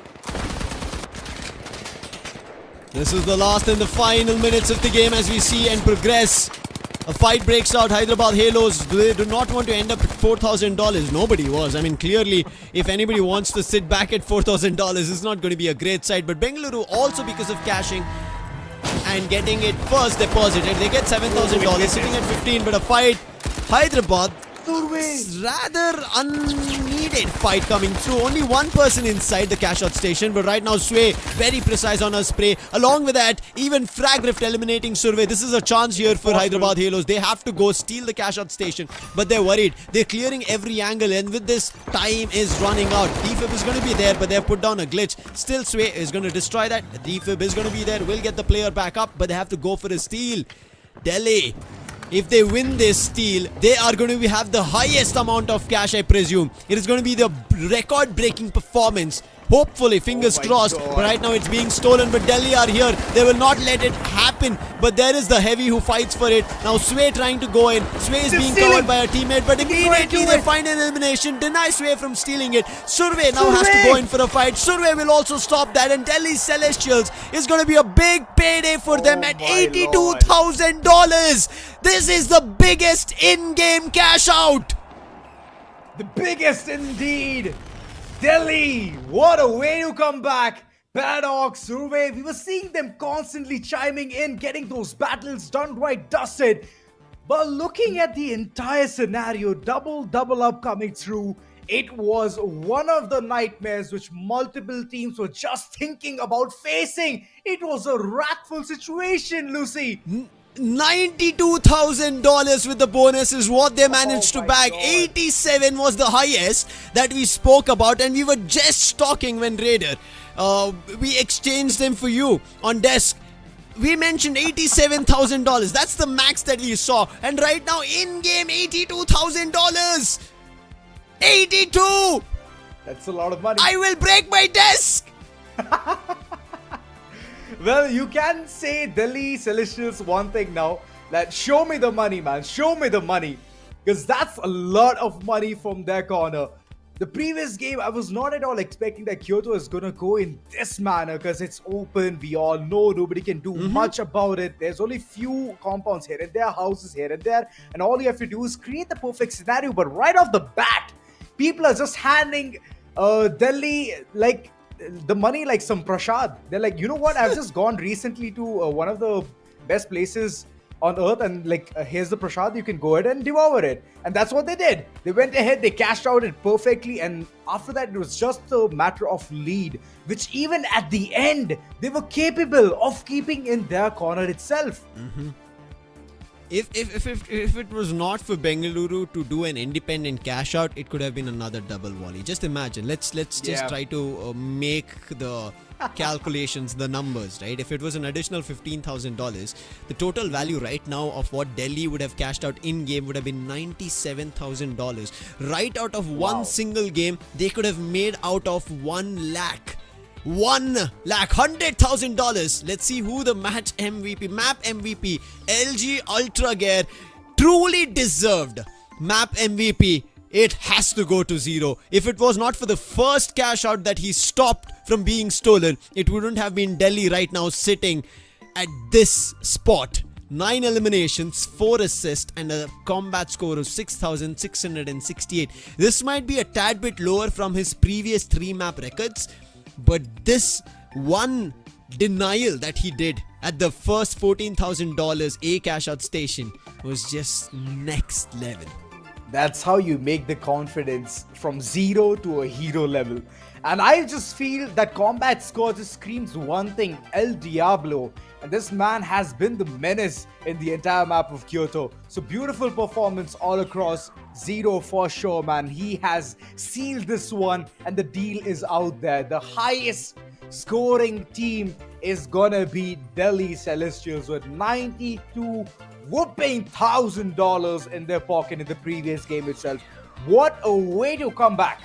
This is the last and the final minutes of the game as we see and progress. A fight breaks out. Hyderabad Halos, they do not want to end up at $4,000. Nobody was. I mean, clearly, if anybody wants to sit back at $4,000, it's not going to be a great sight. But Bengaluru, also because of cashing and getting it first deposited, they get $7,000, sitting at 15. But a fight, Hyderabad, rather unneeded fight coming through. Only one person inside the cash out station, but right now Sway very precise on her spray. Along with that, even Frag Rift eliminating Survey. This is a chance here for Hyderabad Halos. They have to go steal the cash out station, but they're worried. They're clearing every angle, and with this, time is running out. Defib is going to be there, but they've put down a glitch. Still, Sway is going to destroy that. The Defib is going to be there, will get the player back up, but they have to go for a steal. Delhi, if they win this steal, they are going to have the highest amount of cash, I presume. It is going to be the record-breaking performance. Hopefully, fingers crossed. But right now it's being stolen. But Delhi are here. They will not let it happen. But there is the heavy who fights for it. Now Sway trying to go in. Sway is being covered by a teammate. But immediately they find an elimination. Deny Sway from stealing it. Survey now has to go in for a fight. Survey will also stop that. And Delhi Celestials is going to be a big payday for them at $82,000. This is the biggest in-game cash out. The biggest indeed. Delhi, what a way to come back. Paradox, Survey, we were seeing them constantly chiming in, getting those battles done right, dusted. But looking at the entire scenario, double up coming through, It was one of the nightmares which multiple teams were just thinking about facing. It was a wrathful situation, Lucy. $92,000 with the bonus is what they managed to my bag. God. 87 was the highest that we spoke about, and we were just talking when Raider, we exchanged them for you on desk. We mentioned $87,000. That's the max that we saw, and right now in game $82,000. 82. That's a lot of money. I will break my desk. Well, you can say Delhi Celestials one thing now, that show me the money, man. Show me the money. Because that's a lot of money from their corner. The previous game, I was not at all expecting that Kyoto is going to go in this manner because it's open. We all know nobody can do much about it. There's only few compounds here and there, houses here and there. And all you have to do is create the perfect scenario. But right off the bat, people are just handing Delhi like the money like some prasad. They're like, you know what? I've just gone recently to one of the best places on earth, and like here's the prasad, you can go ahead and devour it. And that's what they did. They went ahead, they cashed out it perfectly, and after that it was just a matter of lead, which even at the end they were capable of keeping in their corner itself. If it was not for Bengaluru to do an independent cash out, it could have been another double volley. Just imagine. Let's just try to make the calculations, the numbers, right? If it was an additional $15,000, the total value right now of what Delhi would have cashed out in game would have been $97,000. Right out of one single game, they could have made out of 1 lakh. 1 lakh, $100,000. Let's see who the match MVP, map MVP, LG Ultragear, truly deserved map MVP. It has to go to Zero. If it was not for the first cash out that he stopped from being stolen, it wouldn't have been Delhi right now sitting at this spot. 9 eliminations, 4 assists, and a combat score of 6,668. This might be a tad bit lower from his previous 3 map records, but this one denial that he did at the first $14,000 A cash out station was just next level. That's how you make the confidence from zero to a hero level. And I just feel that combat score just screams one thing, El Diablo. And this man has been the menace in the entire map of Kyoto. So beautiful performance all across. Zero for sure, man. He has sealed this one and the deal is out there. The highest scoring team is gonna be Delhi Celestials with 92 whooping $1,000 in their pocket in the previous game itself. What a way to come back.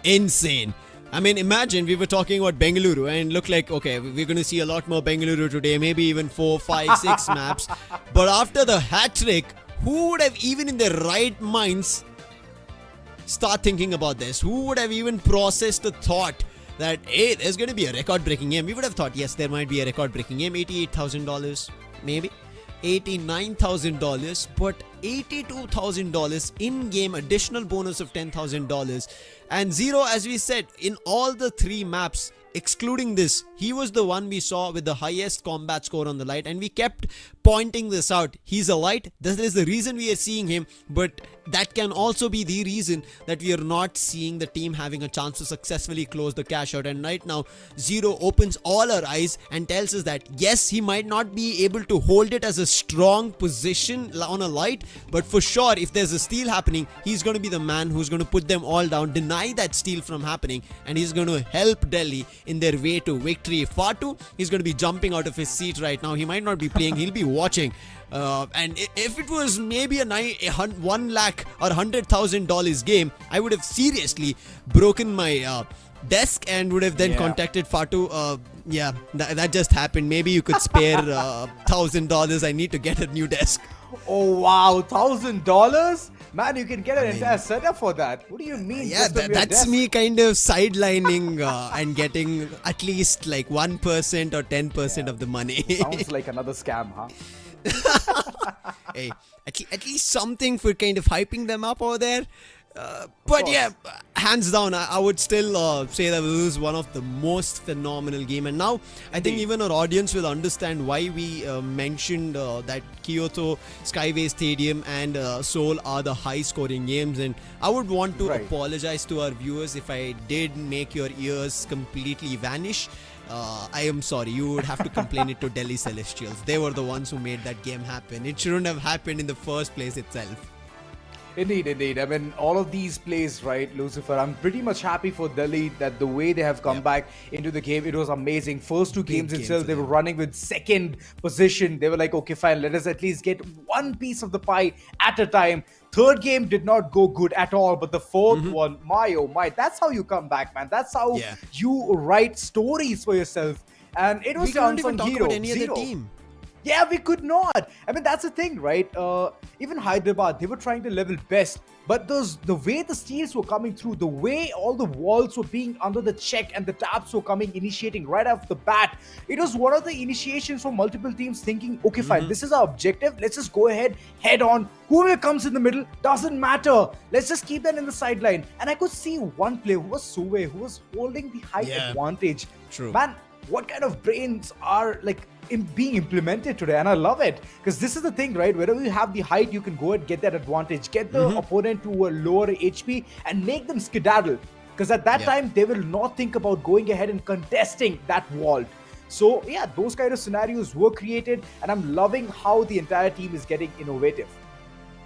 Insane. I mean, imagine we were talking about Bengaluru and looked like, okay, we're going to see a lot more Bengaluru today, maybe even 4, 5, 6 maps. But after the hat trick, who would have even in their right minds start thinking about this? Who would have even processed the thought that, hey, there's going to be a record-breaking game? We would have thought, yes, there might be a record-breaking game, $88,000, maybe $89,000, but $82,000 in-game additional bonus of $10,000. And Zero, as we said, in all the 3 maps, excluding this, he was the one we saw with the highest combat score on the light, and we kept pointing this out. He's a light. This is the reason we are seeing him, but that can also be the reason that we are not seeing the team having a chance to successfully close the cash out. And right now, Zero opens all our eyes and tells us that yes, he might not be able to hold it as a strong position on a light, but for sure, if there's a steal happening, he's going to be the man who's going to put them all down, deny that steal from happening, and he's going to help Delhi in their way to victory. Fatu, he's going to be jumping out of his seat right now. He might not be playing, he'll be watching. And if it was maybe a 1 lakh or $100,000 game, I would have seriously broken my desk and would have then contacted Fatu. That just happened. Maybe you could spare $1,000. I need to get a new desk. Oh wow, $1,000? Man, you can get an entire setup for that. What do you mean? Yeah, that's me kind of sidelining and getting at least like 1% or 10% of the money. Sounds like another scam, huh? Hey, at least something for kind of hyping them up over there. But yeah, hands down, I would still say that this is one of the most phenomenal game. And now I think even our audience will understand why we mentioned that Kyoto, Skyway Stadium and Seoul are the high-scoring games. And I would want to apologize to our viewers if I did make your ears completely vanish. I am sorry. You would have to complain it to Delhi Celestials. They were the ones who made that game happen. It shouldn't have happened in the first place itself. Indeed. I mean, all of these plays, right, Lucifer? I'm pretty much happy for Delhi that the way they have come back into the game, it was amazing. First two games itself, they were running with second position. They were like, okay, fine, let us at least get one piece of the pie at a time. Third game did not go good at all, but the fourth one, my oh my, that's how you come back, man. That's how you write stories for yourself. And it was we can't even talk about any Zero. other team. Yeah, we could not. I mean, that's the thing, right? Even Hyderabad, they were trying to level best. But the way the steals were coming through, the way all the walls were being under the check and the taps were coming, initiating right off the bat, it was one of the initiations for multiple teams thinking, okay, fine, this is our objective. Let's just go ahead, head on. Whoever comes in the middle, doesn't matter. Let's just keep that in the sideline. And I could see one player who was Suwe, who was holding the height advantage. True. Man, what kind of brains are like being implemented today? And I love it, because this is the thing, right? Wherever you have the height, you can go and get that advantage, get the opponent to a lower HP and make them skedaddle, because at that time they will not think about going ahead and contesting that vault. So yeah, those kind of scenarios were created, and I'm loving how the entire team is getting innovative.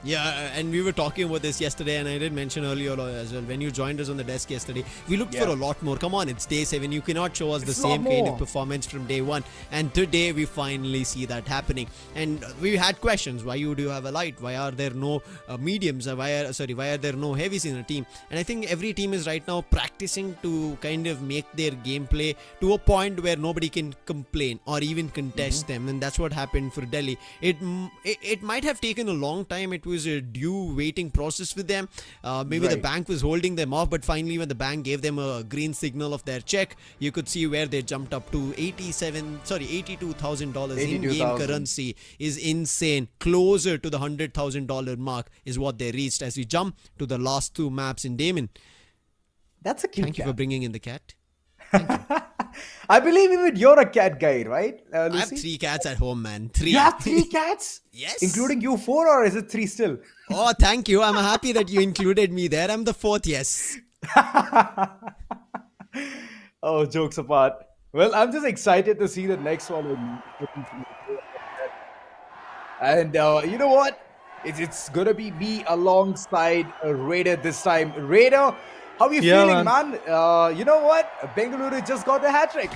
Yeah, and we were talking about this yesterday, and I did mention earlier as well, when you joined us on the desk yesterday, we looked for a lot more. Come on, it's day 7. You cannot show us the same kind of performance from day 1. And today we finally see that happening. And we had questions. Why would you have a light? Why are there no mediums? Why are there no heavies in a team? And I think every team is right now practicing to kind of make their gameplay to a point where nobody can complain or even contest them. And that's what happened for Delhi. It might have taken a long time. It was a due waiting process with them. Maybe the bank was holding them off, but finally when the bank gave them a green signal of their check, you could see where they jumped up to $82,000 in-game currency is insane. Closer to the $100,000 mark is what they reached as we jump to the last 2 maps in Damon. That's a cute Thank you for bringing in the cat. I believe even you're a cat guy, right, Lucy? I have 3 cats at home, man. 3. You have 3 cats? Yes. Including you 4, or is it 3 still? Oh, thank you. I'm happy that you included me there. I'm the 4th, yes. Oh, jokes apart. Well, I'm just excited to see the next one. And you know what? It's going to be me alongside Raider this time. Raider, how are you feeling, man? You know what? Bengaluru just got the hat-trick.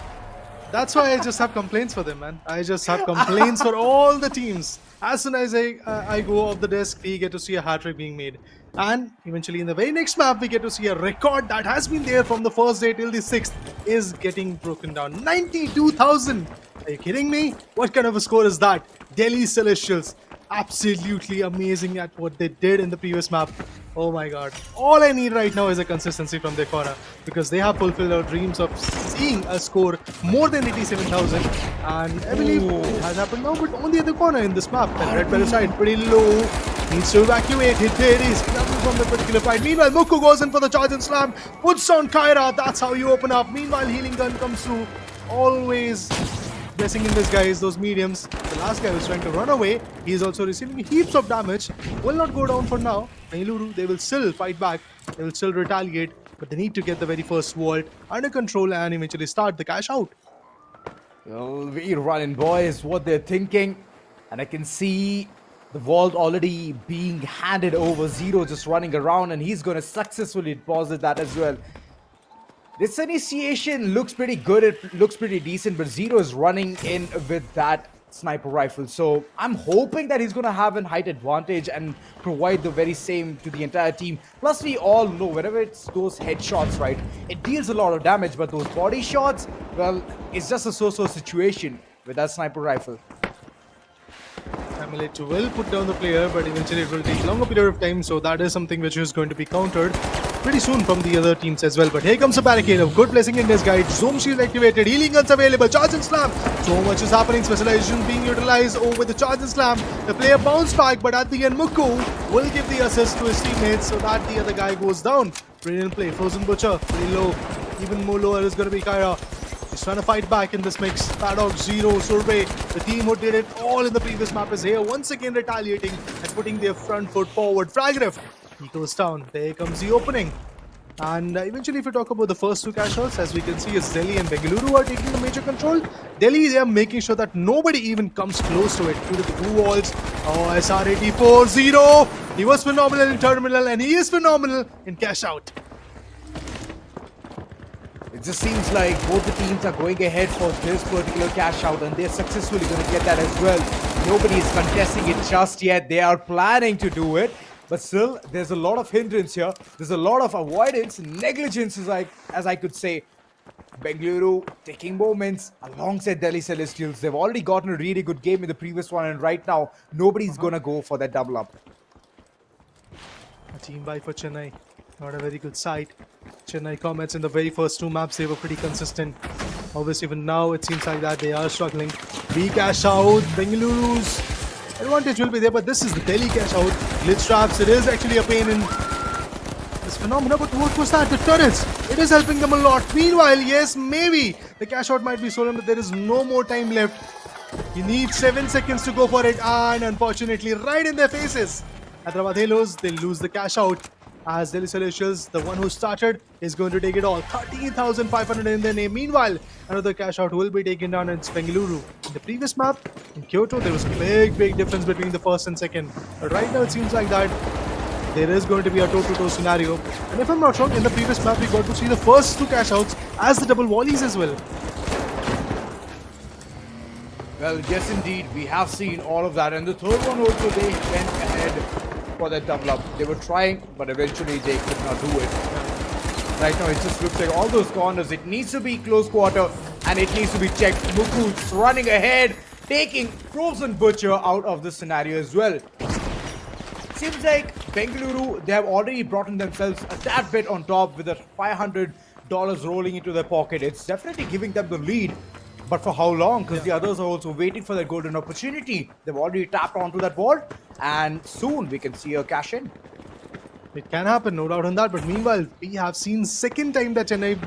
That's why I just have complaints for them, man. I just have complaints for all the teams. As soon as I go off the desk, we get to see a hat-trick being made. And eventually in the very next map, we get to see a record that has been there from the first day till the 6th is getting broken down. 92,000! Are you kidding me? What kind of a score is that? Delhi Celestials. Absolutely amazing at what they did in the previous map. Oh my god. All I need right now is a consistency from their corner, because they have fulfilled our dreams of seeing a score more than 87,000. And I believe it has happened now, but on the other corner in this map, the red player side pretty low. Needs to evacuate. There is nothing from the particular fight. Meanwhile, Moku goes in for the charge and slam. Puts on Kyra. That's how you open up. Meanwhile, healing gun comes through. Always blessing in disguise, those mediums. The last guy was trying to run away. He is also receiving heaps of damage. Will not go down for now. Bengaluru, they will still fight back. They will still retaliate. But they need to get the very first vault under control and eventually start the cash out. Well, we running, boys, what they're thinking. And I can see the vault already being handed over. Zero just running around, and he's going to successfully deposit that as well. This initiation looks pretty good. It looks pretty decent, but Zero is running in with that sniper rifle. So I'm hoping that he's going to have a height advantage and provide the very same to the entire team. Plus, we all know whenever it's those headshots, right, it deals a lot of damage, but those body shots, well, it's just a so-so situation with that sniper rifle. Amulet will put down the player, but eventually it will take longer period of time, so that is something which is going to be countered. pretty soon from the other teams as well. But here comes a barricade of good blessing in disguise. Zoom shield activated, healing guns available, charge and slam. So much is happening, specialization being utilized with the charge and slam. The player bounced back, but at the end Muku will give the assist to his teammates so that the other guy goes down. Brilliant play, Frozen Butcher, pretty low. Even more lower is going to be Kyra. He's trying to fight back in this mix. Paddock, Zero, Survey, the team who did it all in the previous map is here once again retaliating and putting their front foot forward. Fragriff, he goes down. There comes the opening. And eventually, if you talk about the first two cash outs, as we can see, is Delhi and Bengaluru are taking the major control. Delhi, they are making sure that nobody even comes close to it due to the blue walls. Oh, SR84, Zero. He was phenomenal in terminal and he is phenomenal in cash out. It just seems like both the teams are going ahead for this particular cash out, and they're successfully going to get that as well. Nobody is contesting it just yet. They are planning to do it. But still, there's a lot of hindrance here. There's a lot of avoidance, negligence, as I could say. Bengaluru taking moments alongside Delhi Celestials. They've already gotten a really good game in the previous one, and right now, nobody's going to go for that double up. A team buy for Chennai. Not a very good sight. Chennai Comets in the very first two maps, they were pretty consistent. Obviously, even now, it seems like that they are struggling. We cash out. Bengaluru's advantage will be there, but this is the Delhi cash out. Glitch traps, it is actually a pain in this phenomena, but what was that? The turrets, it is helping them a lot. Meanwhile, yes, maybe the cash out might be stolen, but there is no more time left. You need 7 seconds to go for it, and unfortunately, right in their faces. Hyderabad Halos, they lose the cash out. As Delhi Celestials, the one who started, is going to take it all. 13,500 in their name. Meanwhile, another cash out will be taken down. It's Bengaluru. In the previous map, in Kyoto, there was a big difference between the first and second. But right now, it seems like that there is going to be a toe-to-toe scenario. And if I'm not wrong, in the previous map, we got to see the first two cash outs as the double volleys as well. Well, yes, indeed, we have seen all of that. And the third one also, they went ahead for that double up. They were trying, but eventually they could not do it. Right now, it just looks like all those corners, it needs to be close quarter and it needs to be checked. Muku's running ahead, taking Frozen Butcher out of the scenario as well. Seems like Bengaluru, they have already brought in themselves a tad bit on top with the $500 rolling into their pocket. It's definitely giving them the lead. But for how long? Because the others are also waiting for that golden opportunity. They've already tapped onto that wall, and soon we can see a cash in. It can happen, no doubt on that. But meanwhile, we have seen second time that Chennai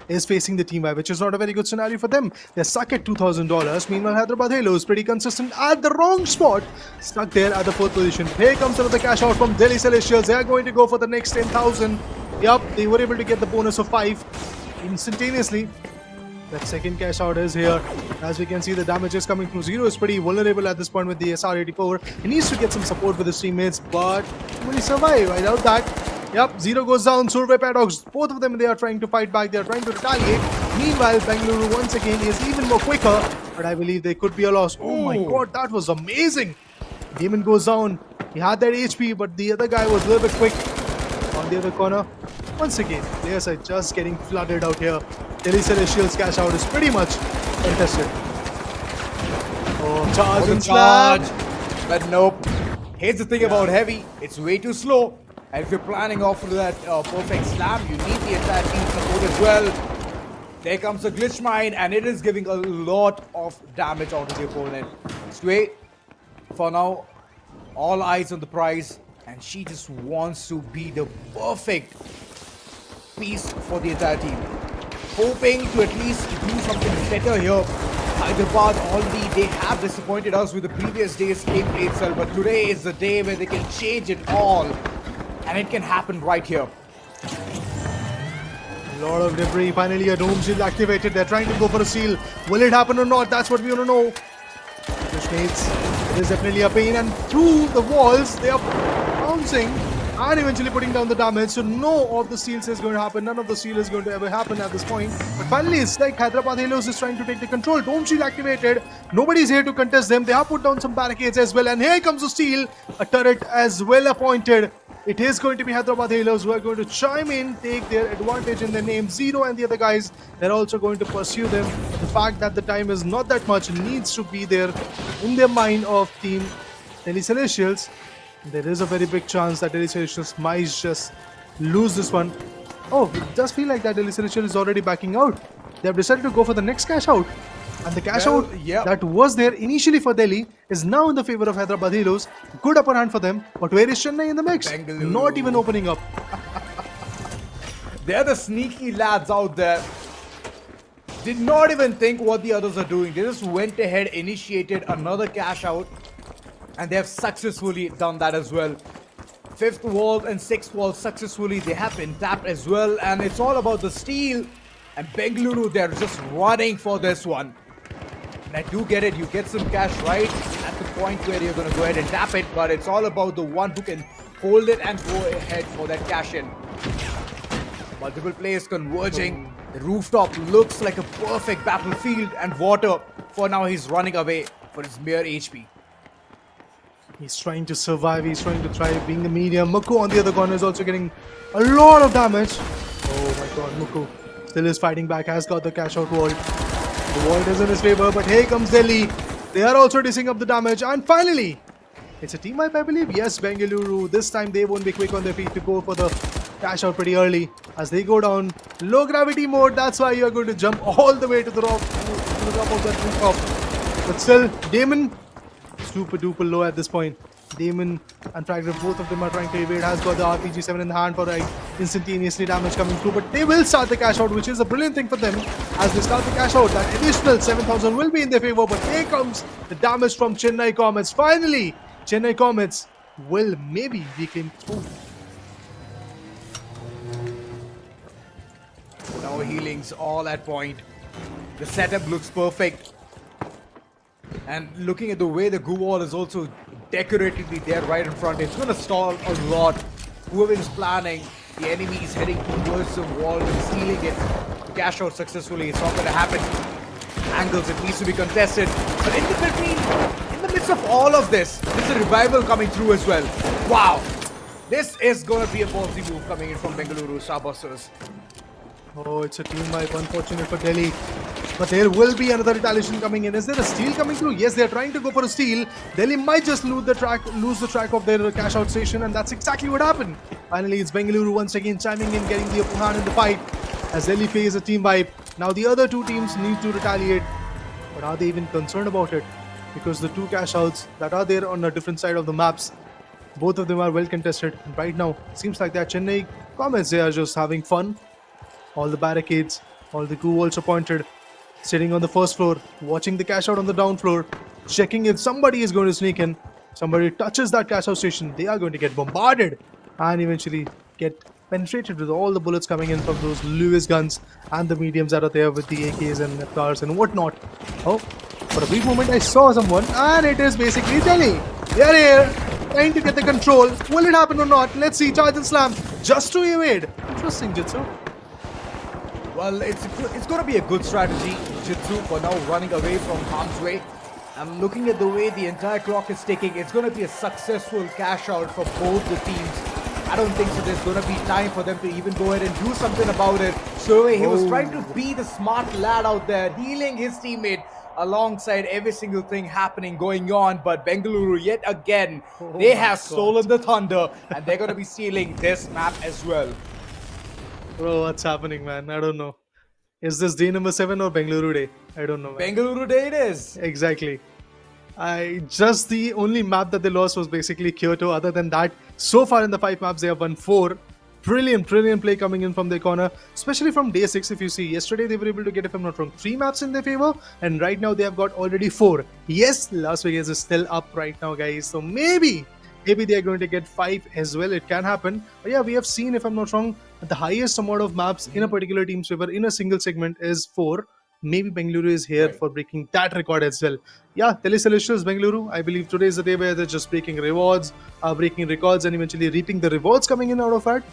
is facing the team by, which is not a very good scenario for them. They're stuck at $2,000. Meanwhile, Hyderabad Halos pretty consistent at the wrong spot, stuck there at the 4th position. Here comes another cash out from Delhi Celestials. They are going to go for the next 10,000. Yup, they were able to get the bonus of 5 instantaneously. That second cash out is here. As we can see, the damage is coming through. Zero is pretty vulnerable at this point with the SR84. He needs to get some support with his teammates, but will he survive? I doubt that. Yep, Zero goes down. Survey Paddocks, both of them, they are trying to fight back. They are trying to retaliate. Meanwhile, Bengaluru once again is even more quicker, but I believe they could be a loss. Oh my god, that was amazing. Demon goes down. He had that HP, but the other guy was a little bit quick. On the other corner, once again, players are just getting flooded out here. Delhi Celestials cash out is pretty much contested. Oh, charge and slam. But nope. Here's the thing about heavy, it's way too slow. And if you're planning off for that perfect slam, you need the entire team support as well. There comes a glitch mine, and it is giving a lot of damage onto the opponent. Sway, for now, all eyes on the prize, and she just wants to be the perfect piece for the entire team. Hoping to at least do something better here. Hyderabad already, they have disappointed us with the previous day's gameplay itself, but today is the day where they can change it all, and it can happen right here. A lot of debris. Finally, a dome shield activated. They're trying to go for a seal. Will it happen or not? That's what we want to know. Which means it is definitely a pain, and through the walls, they are bouncing and eventually putting down the damage. So no of the seals is going to happen. None of the seal is going to ever happen at this point. But finally, it's like Hyderabad Halos is trying to take the control. Dome shield activated. Nobody's here to contest them. They have put down some barricades as well. And here comes the seal. A turret as well appointed. It is going to be Hyderabad Halos who are going to chime in, take their advantage in their name. Zero and the other guys, they're also going to pursue them. But the fact that the time is not that much needs to be there in their mind of Team Delhi Celestials. There is a very big chance that Delhi Celestials might just lose this one. Oh, it does feel like that Delhi Celestial is already backing out. They have decided to go for the next cash out. And the cash out that was there initially for Delhi is now in the favor of Hyderabad Halos. Good upper hand for them. But where is Chennai in the mix? Bengaluru. Not even opening up. They're the sneaky lads out there. Did not even think what the others are doing. They just went ahead, initiated another cash out, and they have successfully done that as well. Fifth wall and sixth wall successfully. They have been tapped as well, and it's all about the steal. And Bengaluru, they're just running for this one. And I do get it. You get some cash right at the point where you're going to go ahead and tap it, but it's all about the one who can hold it and go ahead for that cash in. Multiple players converging. The rooftop looks like a perfect battlefield, and Water, for now, he's running away for his mere HP. He's trying to survive. He's trying to thrive being a medium. Muku on the other corner is also getting a lot of damage. Oh my god, Muku still is fighting back. Has got the cash out wall. The wall is in his favor, but here comes Delhi. They are also dishing up the damage. And finally, it's a team wipe, I believe. Yes, Bengaluru. This time they won't be quick on their feet to go for the cash out pretty early. As they go down, low gravity mode. That's why you are going to jump all the way to the top of that rooftop. But still, Damon, super duper low at this point. Damon and Fragger, both of them are trying to evade. Has got the RPG-7 in the hand for like instantaneously damage coming through. But they will start the cash out, which is a brilliant thing for them. As they start the cash out, that additional 7,000 will be in their favor. But here comes the damage from Chennai Comets. Finally, Chennai Comets will maybe reclaim through. Now healings all at point. The setup looks perfect. And looking at the way the goo wall is also decoratively there right in front, it's going to stall a lot. Whoever is planning, the enemy is heading towards the wall and stealing it to cash out successfully. It's not going to happen. Angles, it needs to be contested. But in the midst of all of this, there's a revival coming through as well. Wow. This is going to be a ballsy move coming in from Bengaluru Starbusters. Oh, it's a team wipe. Unfortunate for Delhi. But there will be another retaliation coming in. Is there a steal coming through? Yes, they are trying to go for a steal. Delhi might just lose the track of their cash out station, and that's exactly what happened. Finally, it's Bengaluru once again chiming in, getting the upper hand in the fight as Delhi faces a team wipe. Now the other two teams need to retaliate. But are they even concerned about it? Because the two cash outs that are there on a different side of the maps, both of them are well contested. And right now, seems like that Chennai Comets, they are just having fun. All the barricades, all the goo walls are pointed. Sitting on the first floor, watching the cash out on the down floor, checking if somebody is going to sneak in. Somebody touches that cash out station, they are going to get bombarded and eventually get penetrated with all the bullets coming in from those Lewis guns and the mediums that are there with the AKs and FCARs and whatnot. Oh, for a brief moment I saw someone, and it is basically Delhi. They are here, trying to get the control. Will it happen or not? Let's see. Charge and slam just to evade. Interesting, Jitsu. Well, it's going to be a good strategy. Jitsu for now running away from harm's way. And looking at the way the entire clock is ticking, it's going to be a successful cash out for both the teams. I don't think so there's going to be time for them to even go ahead and do something about it. So he was trying to be the smart lad out there, healing his teammate alongside every single thing happening going on. But Bengaluru, yet again, they have stolen the thunder, and they're going to be stealing this map as well. Bro, what's happening, man? I don't know. Is this day number 7 or Bengaluru day? I don't know, man. Bengaluru day it is. Exactly. The only map that they lost was basically Kyoto. Other than that, so far in the 5 maps, they have won 4. Brilliant play coming in from their corner. Especially from day 6, if you see. Yesterday, they were able to get, if I'm not wrong, 3 maps in their favor. And right now, they have got already 4. Yes, Las Vegas is still up right now, guys. So maybe they are going to get 5 as well. It can happen. But yeah, we have seen, if I'm not wrong, the highest amount of maps in a particular team's favor in a single segment is 4. Maybe Bengaluru is here for breaking that record as well. Yeah, Delhi Celestials, Bengaluru. I believe today is the day where they're just breaking records, and eventually reaping the rewards coming in out of that.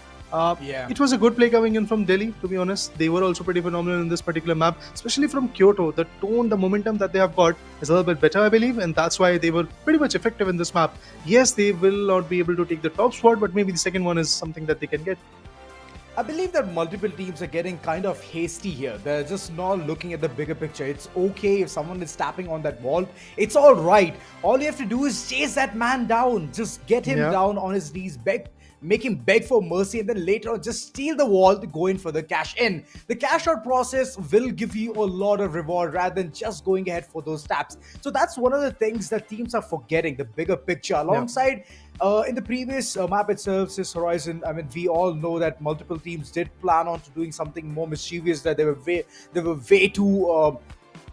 It was a good play coming in from Delhi, to be honest. They were also pretty phenomenal in this particular map, especially from Kyoto. The tone, the momentum that they have got is a little bit better, I believe, and that's why they were pretty much effective in this map. Yes, they will not be able to take the top spot, but maybe the second one is something that they can get. I believe that multiple teams are getting kind of hasty here. They're just not looking at the bigger picture. It's okay if someone is tapping on that wall. It's all right. All you have to do is chase that man down. Just get him down on his knees. make him beg for mercy, and then later on just steal the wall to go in for the cash in. The cash out process will give you a lot of reward rather than just going ahead for those taps. So that's one of the things that teams are forgetting, the bigger picture. Alongside, in the previous map itself, this Horizon, I mean, we all know that multiple teams did plan on to doing something more mischievous, that they were way too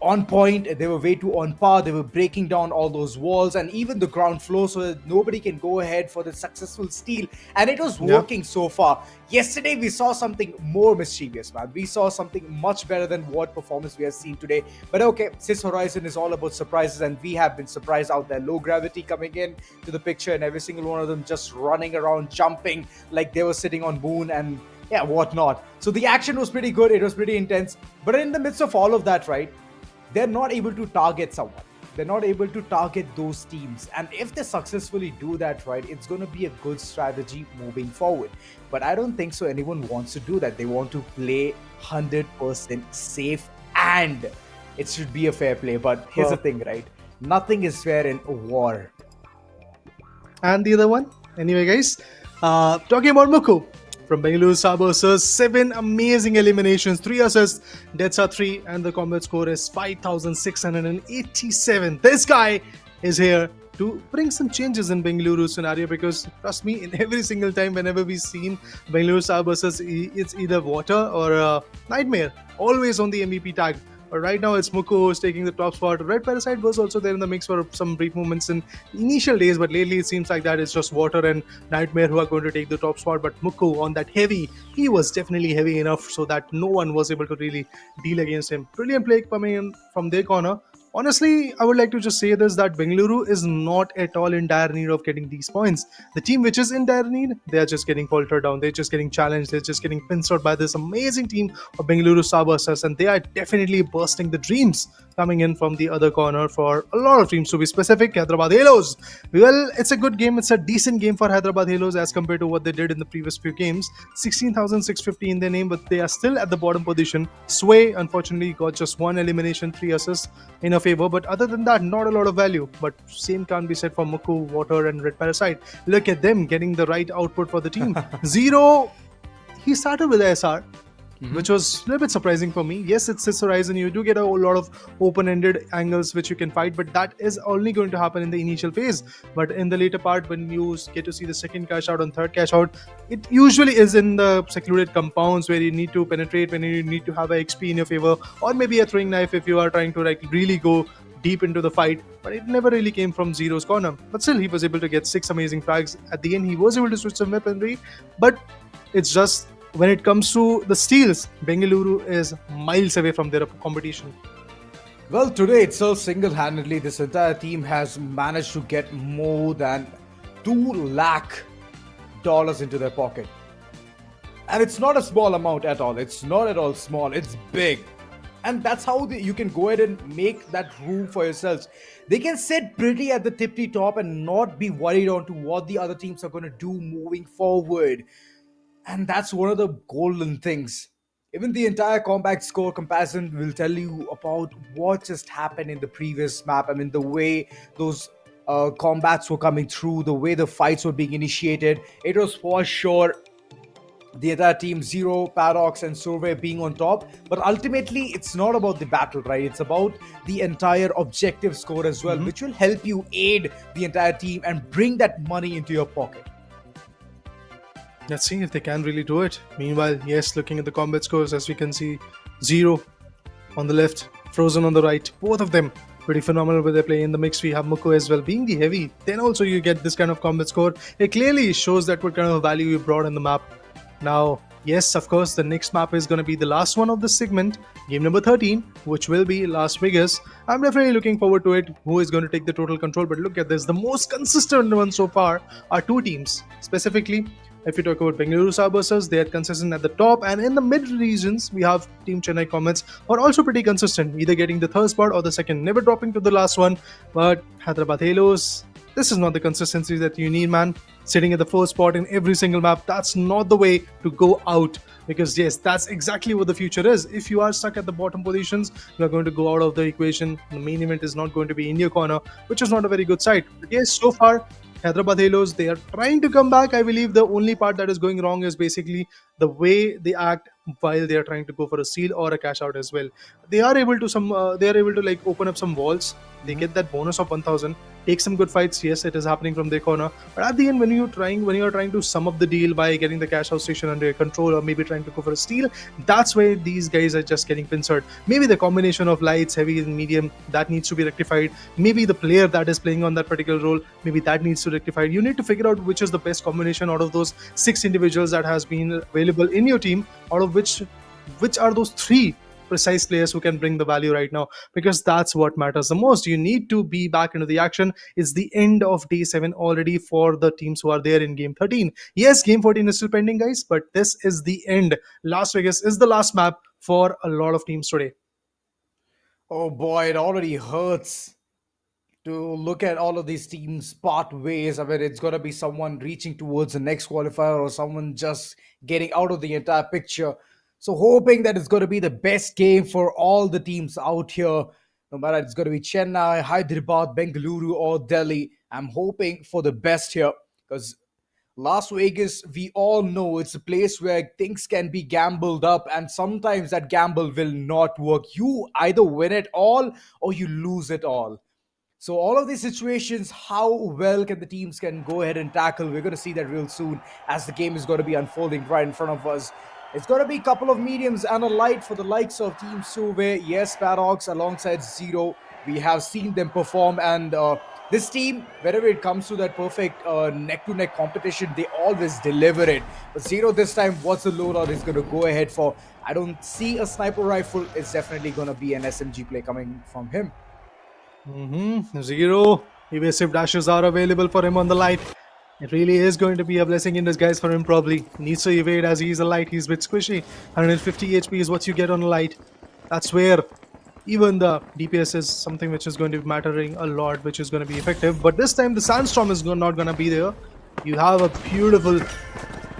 on point, they were way too on par, they were breaking down all those walls and even the ground floor so that nobody can go ahead for the successful steal, and it was working so far. Yesterday we saw something more mischievous, man. We saw something much better than what performance we have seen today. But okay, Sis Horizon is all about surprises, and we have been surprised out there. Low gravity coming in to the picture, and every single one of them just running around, jumping like they were sitting on moon and whatnot. So the action was pretty good, it was pretty intense. But in the midst of all of that, right, they're not able to target someone. They're not able to target those teams. And if they successfully do that, right, it's going to be a good strategy moving forward. But I don't think so anyone wants to do that. They want to play 100% safe, and it should be a fair play. But here's the thing, right? Nothing is fair in a war. And the other one? Anyway, guys, talking about Muku. From Bengaluru Starbusters, 7 amazing eliminations, 3 assists, deaths are 3, and the combat score is 5,687. This guy is here to bring some changes in Bengaluru scenario, because trust me, in every single time whenever we've seen Bengaluru Starbusters, it's either water or nightmare, always on the MVP tag. But right now it's Muku who's taking the top spot. Red Parasite was also there in the mix for some brief moments in initial days, but lately it seems like that it's just Water and Nightmare who are going to take the top spot. But Muku on that heavy, he was definitely heavy enough so that no one was able to really deal against him. Brilliant play coming in from their corner. Honestly, I would like to just say this, that Bengaluru is not at all in dire need of getting these points. The team which is in dire need, they are just getting faltered down. They're just getting challenged. They're just getting pinched out by this amazing team of Bengaluru Starbusters, and they are definitely bursting the dreams coming in from the other corner for a lot of teams. To be specific, Hyderabad Halos. Well, it's a good game. It's a decent game for Hyderabad Halos as compared to what they did in the previous few games. 16,650 in their name, but they are still at the bottom position. Sway, unfortunately, got just 1 elimination, 3 assists in a favor, but other than that, not a lot of value. But same can't be said for Muku, Water, and Red Parasite. Look at them getting the right output for the team. Zero, he started with SR, which was a little bit surprising for me. Yes, it's Sis Horizon. You do get a whole lot of open-ended angles which you can fight, but that is only going to happen in the initial phase. But in the later part, when you get to see the second cash out and third cash out, it usually is in the secluded compounds where you need to penetrate, when you need to have a XP in your favor, or maybe a throwing knife if you are trying to like really go deep into the fight. But it never really came from Zero's corner. But still, he was able to get 6 amazing frags. At the end, he was able to switch some weaponry, but it's just when it comes to the steals, Bengaluru is miles away from their competition. Well, today itself, single-handedly, this entire team has managed to get more than $2 lakh into their pocket. And it's not a small amount at all. It's not at all small. It's big. And that's how you can go ahead and make that room for yourselves. They can sit pretty at the tippy top and not be worried on to what the other teams are going to do moving forward. And that's one of the golden things. Even the entire combat score comparison will tell you about what just happened in the previous map. I mean, the way those combats were coming through, the way the fights were being initiated, it was for sure the entire team, Zero, Paradox, and Survey being on top. But ultimately, it's not about the battle, right? It's about the entire objective score as well, which will help you aid the entire team and bring that money into your pocket. Let's see if they can really do it. Meanwhile, yes, looking at the combat scores, as we can see, Zero on the left, Frozen on the right, both of them pretty phenomenal with their play. In the mix, we have Muku as well, being the heavy. Then also you get this kind of combat score. It clearly shows that what kind of value you brought in the map. Now, yes, of course, the next map is going to be the last one of this segment, game number 13, which will be Las Vegas. I'm definitely looking forward to it. Who is going to take the total control? But look at this. The most consistent one so far are 2 teams. Specifically, if you talk about Bengaluru Starbusters, they are consistent at the top, and in the mid regions, we have Team Chennai Comets, who are also pretty consistent, either getting the third spot or the second, never dropping to the last one. But Hyderabad Halos, this is not the consistency that you need, man. Sitting at the first spot in every single map, that's not the way to go out. Because yes, that's exactly what the future is. If you are stuck at the bottom positions, you are going to go out of the equation. The main event is not going to be in your corner, which is not a very good sight. But yes, so far, Hyderabad Halos, they are trying to come back. I believe the only part that is going wrong is basically the way they act while they are trying to go for a steal or a cash out as well. They are able to like open up some walls. They get that bonus of 1000, take some good fights. Yes, it is happening from their corner. But at the end, when you are trying to sum up the deal by getting the cash out station under your control or maybe trying to go for a steal, that's where these guys are just getting pincered. Maybe the combination of lights, heavy and medium, that needs to be rectified. Maybe the player that is playing on that particular role, maybe that needs to rectify. You need to figure out which is the best combination out of those 6 individuals that has been available in your team, out of which are those 3 precise players who can bring the value right now, because that's what matters the most. You need to be back into the action. It's the end of day 7 already for the teams who are there in game 13. Yes, game 14 is still pending, guys, but this is the end. Las Vegas is the last map for a lot of teams today. Oh boy, it already hurts to look at all of these teams part ways. I mean, it's going to be someone reaching towards the next qualifier or someone just getting out of the entire picture. So, hoping that it's going to be the best game for all the teams out here, no matter it's going to be Chennai, Hyderabad, Bengaluru, or Delhi. I'm hoping for the best here because Las Vegas, we all know it's a place where things can be gambled up, and sometimes that gamble will not work. You either win it all or you lose it all. So all of these situations, how well can the teams can go ahead and tackle? We're going to see that real soon as the game is going to be unfolding right in front of us. It's going to be a couple of mediums and a light for the likes of Team Suve. Yes, Paradox alongside Zero. We have seen them perform, and this team, whenever it comes to that perfect neck-to-neck competition, they always deliver it. But Zero this time, what's the loadout is going to go ahead for? I don't see a sniper rifle. It's definitely going to be an SMG play coming from him. Zero evasive dashes are available for him on the light. It really is going to be a blessing in disguise for him. Probably needs to evade as he's a light. He's a bit squishy. 150 HP is what you get on a light. That's where even the DPS is something which is going to be mattering a lot, which is going to be effective. But this time the sandstorm is not going to be there. You have a beautiful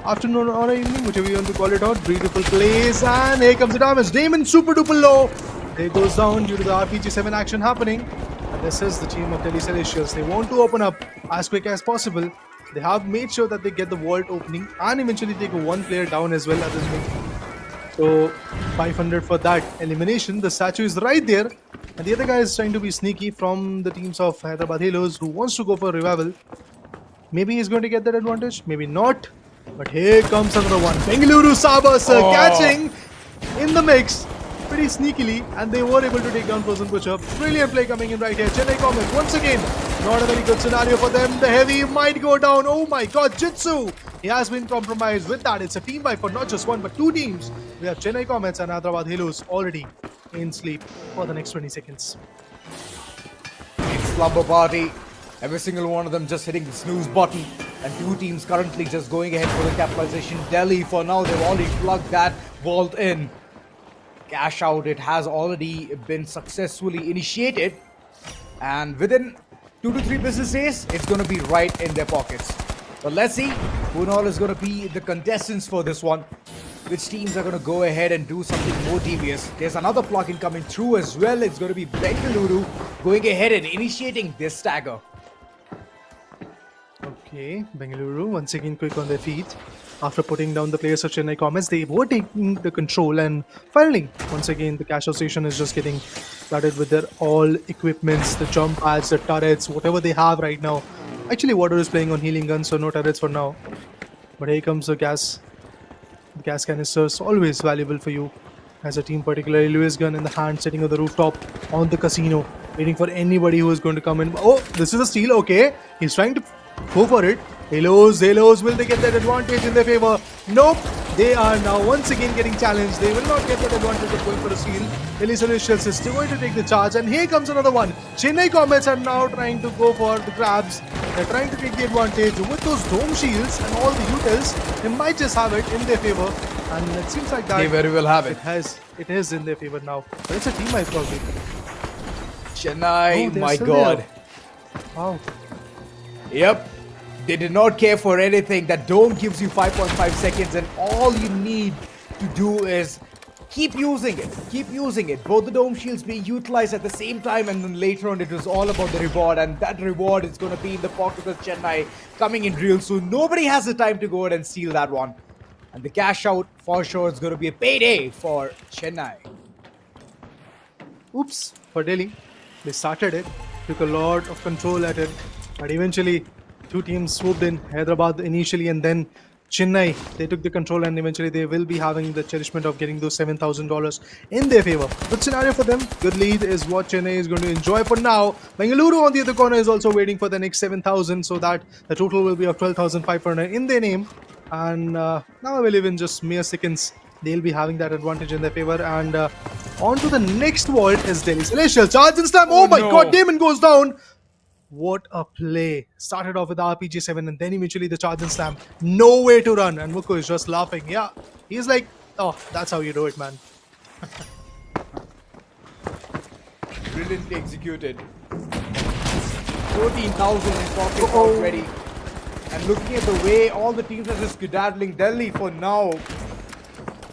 afternoon or evening, whichever you want to call it out. Beautiful plays, and here comes the damage. Damon super duper low. There goes down due to the RPG-7 action happening. And this is the team of Delhi Celestials. They want to open up as quick as possible. They have made sure that they get the vault opening and eventually take one player down as well at this point. So 500 for that elimination. The statue is right there. And the other guy is trying to be sneaky from the teams of Hyderabad Halos, who wants to go for revival. Maybe he's going to get that advantage, maybe not. But here comes another one. Bengaluru Starbusters catching in the mix pretty sneakily, and they were able to take down Frozen Butcher. Brilliant play coming in right here. Chennai Comets once again, not a very good scenario for them. The heavy might go down. Oh my god, Jitsu! He has been compromised with that. It's a team fight for not just one but 2 teams. We have Chennai Comets and Hyderabad Halos already in sleep for the next 20 seconds. It's slumber party. Every single one of them just hitting the snooze button, and 2 teams currently just going ahead for the capitalization. Delhi, for now, they've already plugged that vault in. Cash out, it has already been successfully initiated, and within 2 to 3 business days, it's going to be right in their pockets. But let's see who all is going to be the contestants for this one. Which teams are going to go ahead and do something more devious. There's another plugin coming through as well. It's going to be Bengaluru going ahead and initiating this stagger. Okay, Bengaluru once again quick on their feet. After putting down the players of Chennai Comets, they were taking the control, and finally, once again, the cash out station is just getting flooded with their all equipments, the jump pads, the turrets, whatever they have right now. Actually, Water is playing on healing guns, so no turrets for now. But here comes the gas. The gas canisters, always valuable for you as a team, particularly Lewis gun in the hand, sitting on the rooftop on the casino, waiting for anybody who is going to come in. Oh, this is a steal. Okay, he's trying to go for it. Halos, will they get that advantage in their favor? Nope. They are now once again getting challenged. They will not get that advantage of going for a steal. Delhi Celestials is still going to take the charge, and here comes another one. Chennai Comets are now trying to go for the grabs. They're trying to take the advantage with those dome shields and all the utils. They might just have it in their favor, and it seems like that They very well have it. It is in their favor now. But it's a team fight probably. Chennai, Oh, they're my still god. there. Wow. Yep. They did not care for anything. That dome gives you 5.5 seconds, and all you need to do is Keep using it. Keep using it. Both the dome shields being utilized at the same time, and then later on it was all about the reward, and that reward is going to be in the pocket of Chennai coming in real soon. Nobody has the time to go ahead and steal that one. And the cash out for sure is going to be a payday for Chennai. Oops, for Delhi. They started it, took a lot of control at it, but eventually two teams swooped in, Hyderabad initially and then Chennai. They took the control and eventually they will be having the cherishment of getting those $7,000 in their favor. Good scenario for them. Good lead is what Chennai is going to enjoy for now. Bengaluru on the other corner is also waiting for the next 7,000 so that the total will be of 12,500 in their name. And now I believe in just mere seconds they'll be having that advantage in their favor. And on to the next vault is Delhi Celestial. Charge and slam. Oh my god, Damon goes down. What a play. Started off with the RPG-7 and then eventually the charge and slam. No way to run. And Mukko is just laughing. Yeah, he's like, oh, that's how you do it, man. Brilliantly executed. 14,000 in pocket already. And looking at the way all the teams are just skedaddling, Delhi for now,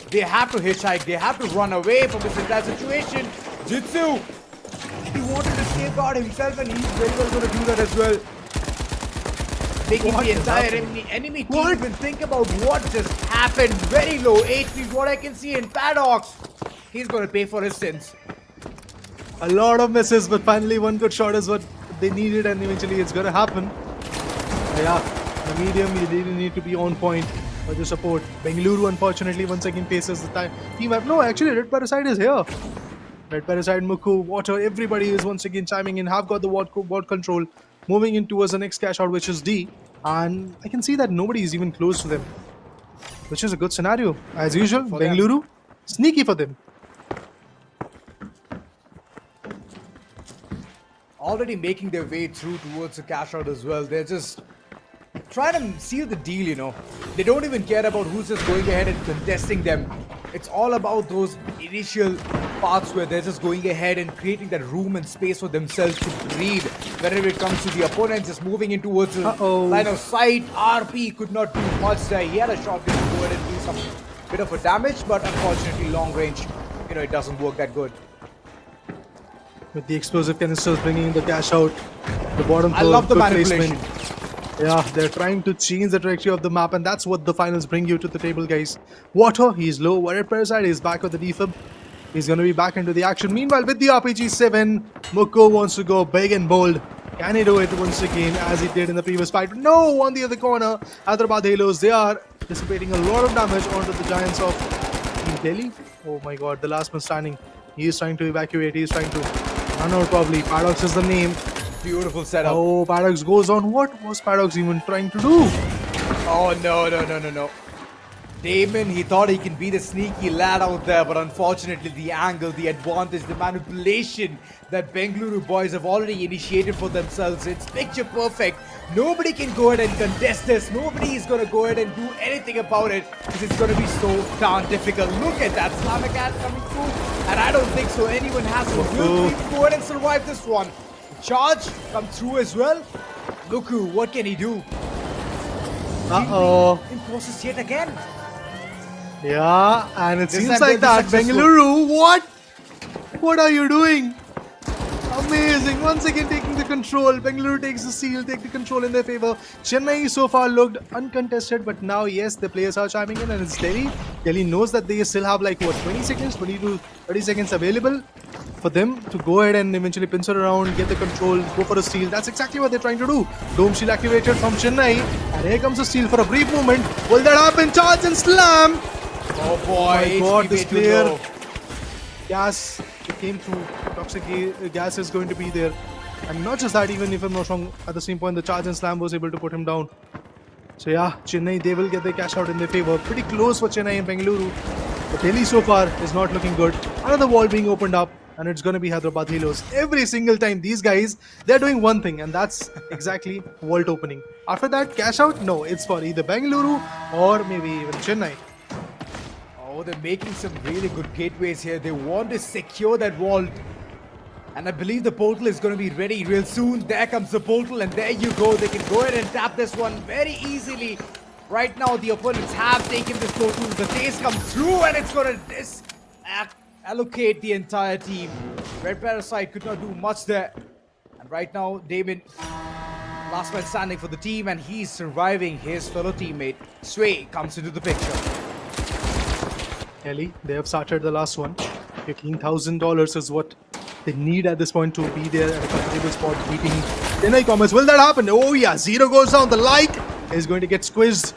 they have to hitchhike. They have to run away from this entire situation. Jitsu, he wanted to safeguard himself and he's very well going to do that as well. Making the entire enemy team even think about what just happened. Very low HP, what I can see in Paddocks. He's going to pay for his sins. A lot of misses, but finally one good shot is what they needed and eventually it's going to happen. Yeah, the medium, you really need to be on point for the support. Bengaluru unfortunately once again faces the team. No, actually Red Parasite is here. Red Parasite, Mukku, Water, everybody is once again chiming in, have got the ward control, moving in towards the next cash out, which is D. And I can see that nobody is even close to them, which is a good scenario. As usual, Bengaluru, sneaky for them. Already making their way through towards the cash out as well. They're just trying to seal the deal, you know. They don't even care about who's just going ahead and contesting them. It's all about those initial parts where they're just going ahead and creating that room and space for themselves to breathe. Whenever it comes to the opponent, just moving in towards the line of sight. RP could not do much there. He had a shotgun to go ahead and do some bit of a damage, but unfortunately long range, you know, it doesn't work that good. With the explosive canisters bringing in the cash out, the bottom I love the manipulation. Yeah, they're trying to change the trajectory of the map and that's what the finals bring you to the table, guys. Water, he's low. Red Parasite is back with the defib. He's going to be back into the action. Meanwhile, with the RPG-7, Mukko wants to go big and bold. Can he do it once again as he did in the previous fight? No, on the other corner, Hyderabad Halos, they are dissipating a lot of damage onto the Giants of Delhi. Oh my god, the last man standing. He is trying to evacuate. He is trying to run out probably. Paddocks is the name. Beautiful setup. Oh, Paddocks goes on. What was Paddocks even trying to do? Oh, no. Damon, he thought he can be the sneaky lad out there, but unfortunately the angle, the advantage, the manipulation that Bengaluru boys have already initiated for themselves, it's picture perfect. Nobody can go ahead and contest this. Nobody is going to go ahead and do anything about it because it's going to be so darn difficult. Look at that Slamacat coming through, and I don't think so anyone has the will to go ahead and survive this one. Charge come through as well. Luku, what can he do? In process yet again. Yeah, and it seems like that. Bengaluru, what? What are you doing? Amazing. Once again taking the control. Bengaluru takes the seal, take the control in their favor. Chennai so far looked uncontested, but now, yes, the players are chiming in and it's Delhi. Delhi knows that they still have like, what, 20 seconds, 20 to 30 seconds available for them to go ahead and eventually pincer around, get the control, go for a steal. That's exactly what they're trying to do. Dome shield activated from Chennai. And here comes a steal for a brief moment. Will that happen? Charge and slam! Oh boy, my god, this player. Gas, it came through. Toxic gas is going to be there. And not just that, even if I'm not wrong, at the same point, the charge and slam was able to put him down. So yeah, Chennai, they will get their cash out in their favor. Pretty close for Chennai and Bengaluru. But Delhi so far is not looking good. Another wall being opened up. And it's going to be Hyderabad Halos. Every single time, these guys, they're doing one thing. And that's exactly vault opening. After that, cash out? No, it's for either Bengaluru or maybe even Chennai. Oh, they're making some really good gateways here. They want to secure that vault. And I believe the portal is going to be ready real soon. There comes the portal and there you go. They can go ahead and tap this one very easily. Right now, the opponents have taken this portal. The taste comes through and it's going to allocate the entire team. Red Parasite could not do much there. And right now, Damon, last man standing for the team, and he's surviving his fellow teammate. Sway comes into the picture. Ellie, they have started the last one. $15,000 is what they need at this point to be there at a comfortable spot beating Chennai Comets. Will that happen? Oh yeah, Zero goes down. The like is going to get squeezed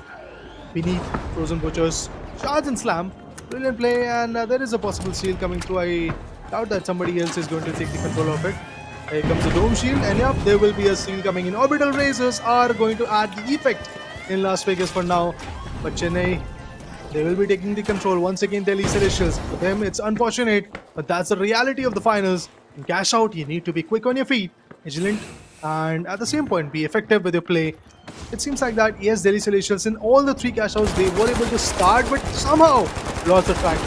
beneath Frozen Butcher's charge and slam. Brilliant play, and there is a possible steal coming through. I doubt that somebody else is going to take the control of it. Here comes the Dome Shield, and yep, there will be a steal coming in. Orbital Razors are going to add the effect in Las Vegas for now, but Chennai, they will be taking the control once again. Delhi Celestials, for them it's unfortunate, but that's the reality of the finals. In cash out, you need to be quick on your feet, vigilant, and at the same point be effective with your play. It seems like that, yes, Delhi Celestials in all the three cash outs, they were able to start, but somehow lost the track.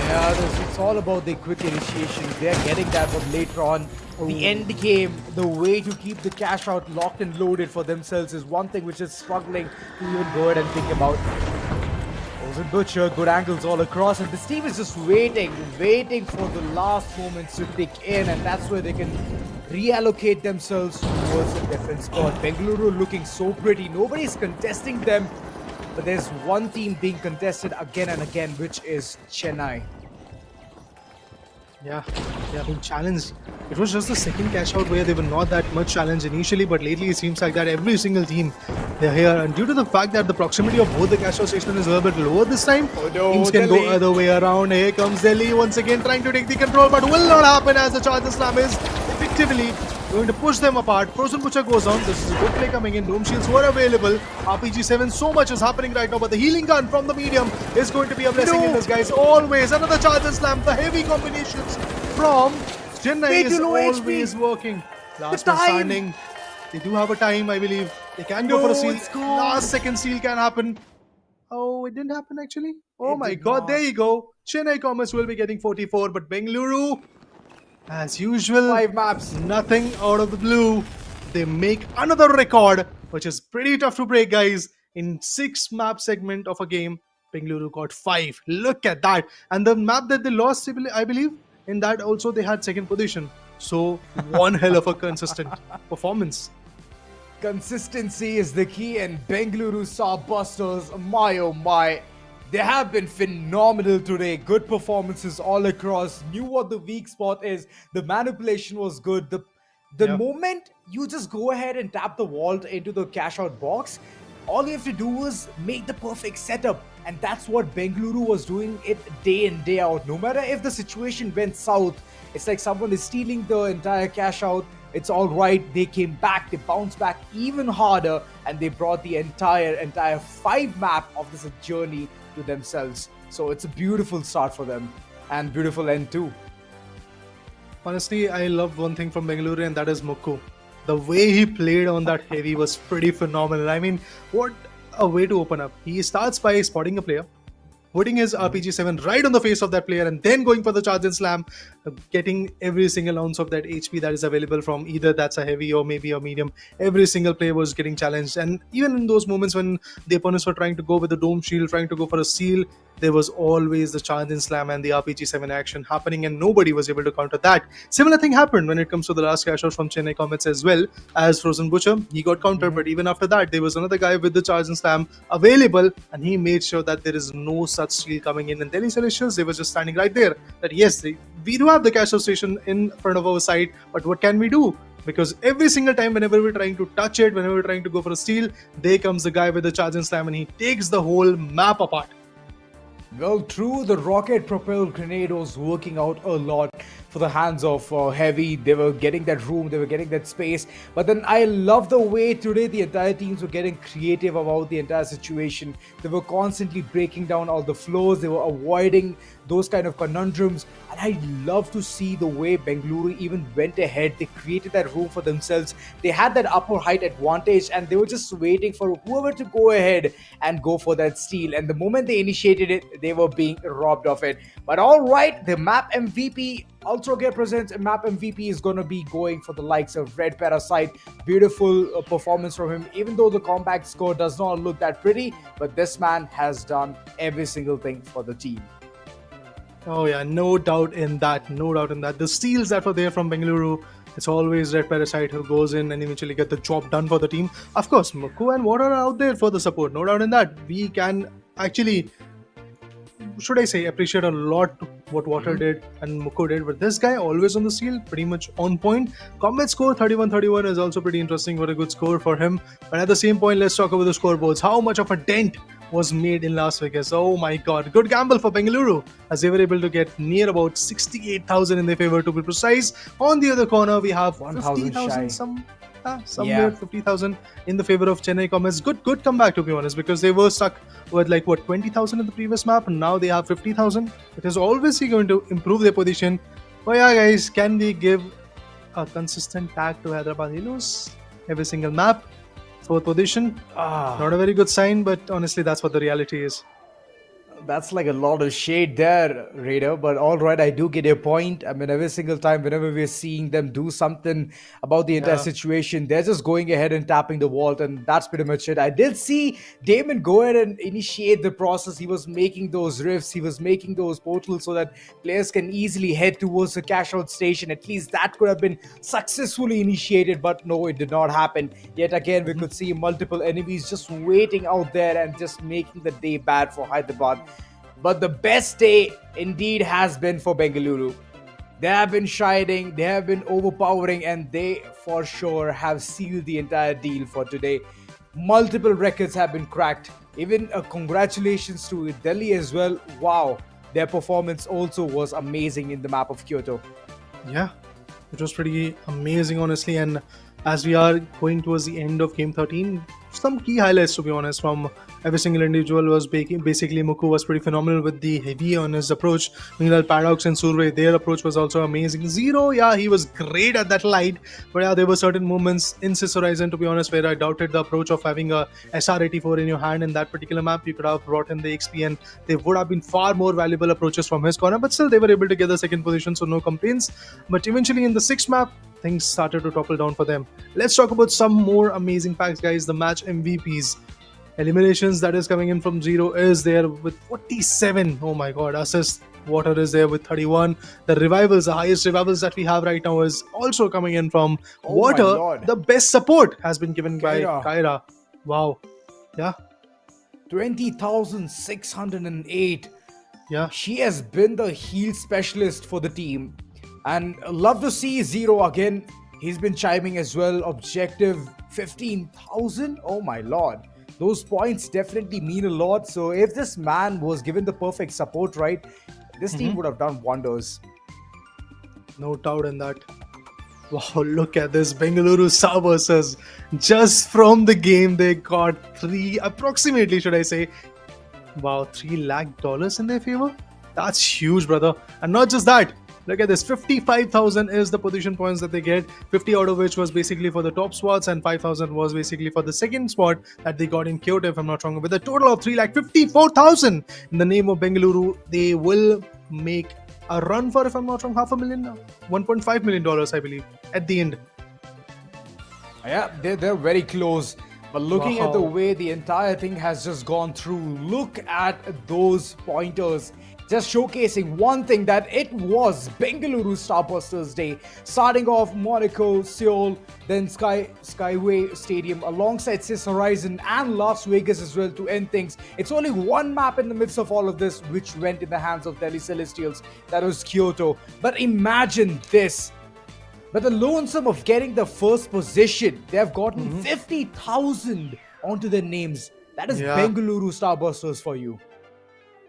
Yeah, it's all about the quick initiation. They're getting that, but later on, the end game, the way to keep the cash out locked and loaded for themselves is one thing which is struggling to even go ahead and think about. Frozen Butcher, good angles all across, and this team is just waiting for the last moments to tick in, and that's where they can reallocate themselves towards a different spot. Bengaluru looking so pretty. Nobody's contesting them, but there's one team being contested again and again, which is Chennai. Yeah, they have been challenged. It was just the second cash out where they were not that much challenged initially, but lately it seems like that every single team, they're here. And due to the fact that the proximity of both the cash out station is a little bit lower this time, teams can go other way around. Here comes Delhi once again trying to take the control, but will not happen as the charge slam is effectively going to push them apart. Frozen Butcher goes on. This is a good play coming in. Dome Shields were available. RPG-7, so much is happening right now, but the healing gun from the medium is going to be a blessing in disguise. Always another charge and slam. The heavy combinations from Chennai is always working. Last man standing. They do have a time, I believe. They can go for a steal. Last second steal can happen. Oh, it didn't happen actually. Oh my god, there you go. Chennai Comets will be getting 44, but Bengaluru, as usual, 5 maps. Nothing out of the blue. They make another record, which is pretty tough to break, guys. In 6 map segment of a game, Bengaluru got 5. Look at that. And the map that they lost, I believe, in that also they had second position. So one hell of a consistent performance. Consistency is the key, and Bengaluru Starbusters, my oh my, they have been phenomenal today. Good performances all across. Knew what the weak spot is. The manipulation was good. The moment you just go ahead and tap the vault into the cash out box, all you have to do is make the perfect setup. And that's what Bengaluru was doing it day in, day out. No matter if the situation went south, it's like someone is stealing the entire cash out. It's all right. They came back. They bounced back even harder, and they brought the entire 5 map of this journey to themselves. So it's a beautiful start for them, and beautiful end too. Honestly, I love one thing from Bengaluru, and that is Mukku. The way he played on that heavy was pretty phenomenal. I mean, what a way to open up. He starts by spotting a player, putting his RPG-7 right on the face of that player, and then going for the charge and slam, getting every single ounce of that HP that is available from either that's a heavy or maybe a medium. Every single player was getting challenged, and even in those moments when the opponents were trying to go with the dome shield, trying to go for a seal, there was always the charge and slam and the RPG-7 action happening, and nobody was able to counter that. Similar thing happened when it comes to the last cash out from Chennai Comets as well, as Frozen Butcher. He got countered, but even after that, there was another guy with the charge and slam available, and he made sure that there is no such steal coming in. And Delhi Celestials, they were just standing right there. That yes, we do have the cash out station in front of our side, but what can we do? Because every single time, whenever we're trying to touch it, whenever we're trying to go for a steal, there comes the guy with the charge and slam, and he takes the whole map apart. Well, true, the rocket-propelled grenade was working out a lot for the hands of Heavy. They were getting that room, they were getting that space. But then I love the way today the entire teams were getting creative about the entire situation. They were constantly breaking down all the flows. They were avoiding those kind of conundrums. And I love to see the way Bengaluru even went ahead. They created that room for themselves. They had that upper height advantage, and they were just waiting for whoever to go ahead and go for that steal. And the moment they initiated it, they were being robbed of it. But all right, the map MVP, Ultragear presents a map MVP, is going to be going for the likes of Red Parasite. Beautiful performance from him, even though the combat score does not look that pretty, but this man has done every single thing for the team. Oh yeah, no doubt in that. No doubt in that. The steals that were there from Bengaluru, it's always Red Parasite who goes in and eventually get the job done for the team. Of course, Muku and Water are out there for the support. No doubt in that. We can actually, should I say, appreciate a lot what Water did and Muku did. But this guy always on the steal, pretty much on point. Comet score 31-31 is also pretty interesting. What a good score for him. But at the same point, let's talk about the scoreboards. How much of a dent was made in Las Vegas? Oh my god. Good gamble for Bengaluru as they were able to get near about 68,000 in their favor to be precise. On the other corner, we have 1,000 50,000 shy. somewhere 50,000 in the favor of Chennai Comets. Good comeback to be honest, because they were stuck with 20,000 in the previous map and now they have 50,000. It is obviously going to improve their position. But yeah guys, can we give a consistent tag to Hyderabad Halos every single map? Fourth position, not a very good sign, but honestly that's what the reality is. That's like a lot of shade there, Raider. But all right, I do get your point. I mean, every single time, whenever we're seeing them do something about the entire situation, they're just going ahead and tapping the vault, and that's pretty much it. I did see Damon go ahead and initiate the process. He was making those rifts, he was making those portals so that players can easily head towards the cash out station. At least that could have been successfully initiated, but no, it did not happen. Yet again, we could see multiple enemies just waiting out there and just making the day bad for Hyderabad. But the best day indeed has been for Bengaluru. They have been shining, they have been overpowering, and they for sure have sealed the entire deal for today. Multiple records have been cracked. Even congratulations to Delhi as well. Wow, their performance also was amazing in the map of Kyoto. Yeah, it was pretty amazing honestly. And as we are going towards the end of game 13, some key highlights to be honest from every single individual was basically Muku was pretty phenomenal with the heavy on his approach. Meanwhile, Paradox and Survey, their approach was also amazing. Zero, yeah, he was great at that light, but yeah, there were certain moments in Sis Horizon, to be honest, where I doubted the approach of having a SR84 in your hand in that particular map. You could have brought in the XP and they would have been far more valuable approaches from his corner, but still they were able to get the second position, so no complaints. But eventually in the sixth map, things started to topple down for them. Let's talk about some more amazing facts, guys. The match MVPs. Eliminations that is coming in from Zero is there with 47. Oh my god. Assist. Water is there with 31. The revivals, the highest revivals that we have right now is also coming in from Water. The best support has been given by Kyra. Wow. Yeah. 20,608. Yeah. She has been the heal specialist for the team. And love to see Zero again. He's been chiming as well. Objective 15,000. Oh my lord. Those points definitely mean a lot. So if this man was given the perfect support, right, this team would have done wonders. No doubt in that. Wow, look at this. Bengaluru Starbusters. Just from the game, they got approximately, should I say, wow, $3 lakh in their favor. That's huge, brother. And not just that. Look at this, 55,000 is the position points that they get, 50 out of which was basically for the top spots and 5,000 was basically for the second spot that they got in Kyoto, if I'm not wrong. With a total of 3,54,000 in the name of Bengaluru, they will make a run for, if I'm not wrong, $1.5 million, I believe, at the end. Yeah, they're very close. But looking at the way the entire thing has just gone through, look at those pointers. Just showcasing one thing, that it was Bengaluru Starbusters Day. Starting off Monaco, Seoul, then Skyway Stadium alongside Sis Horizon and Las Vegas as well to end things. It's only one map in the midst of all of this which went in the hands of Delhi Celestials. That was Kyoto. But imagine this. But the lonesome of getting the first position, they have gotten 50,000 onto their names. That is Bengaluru Starbusters for you.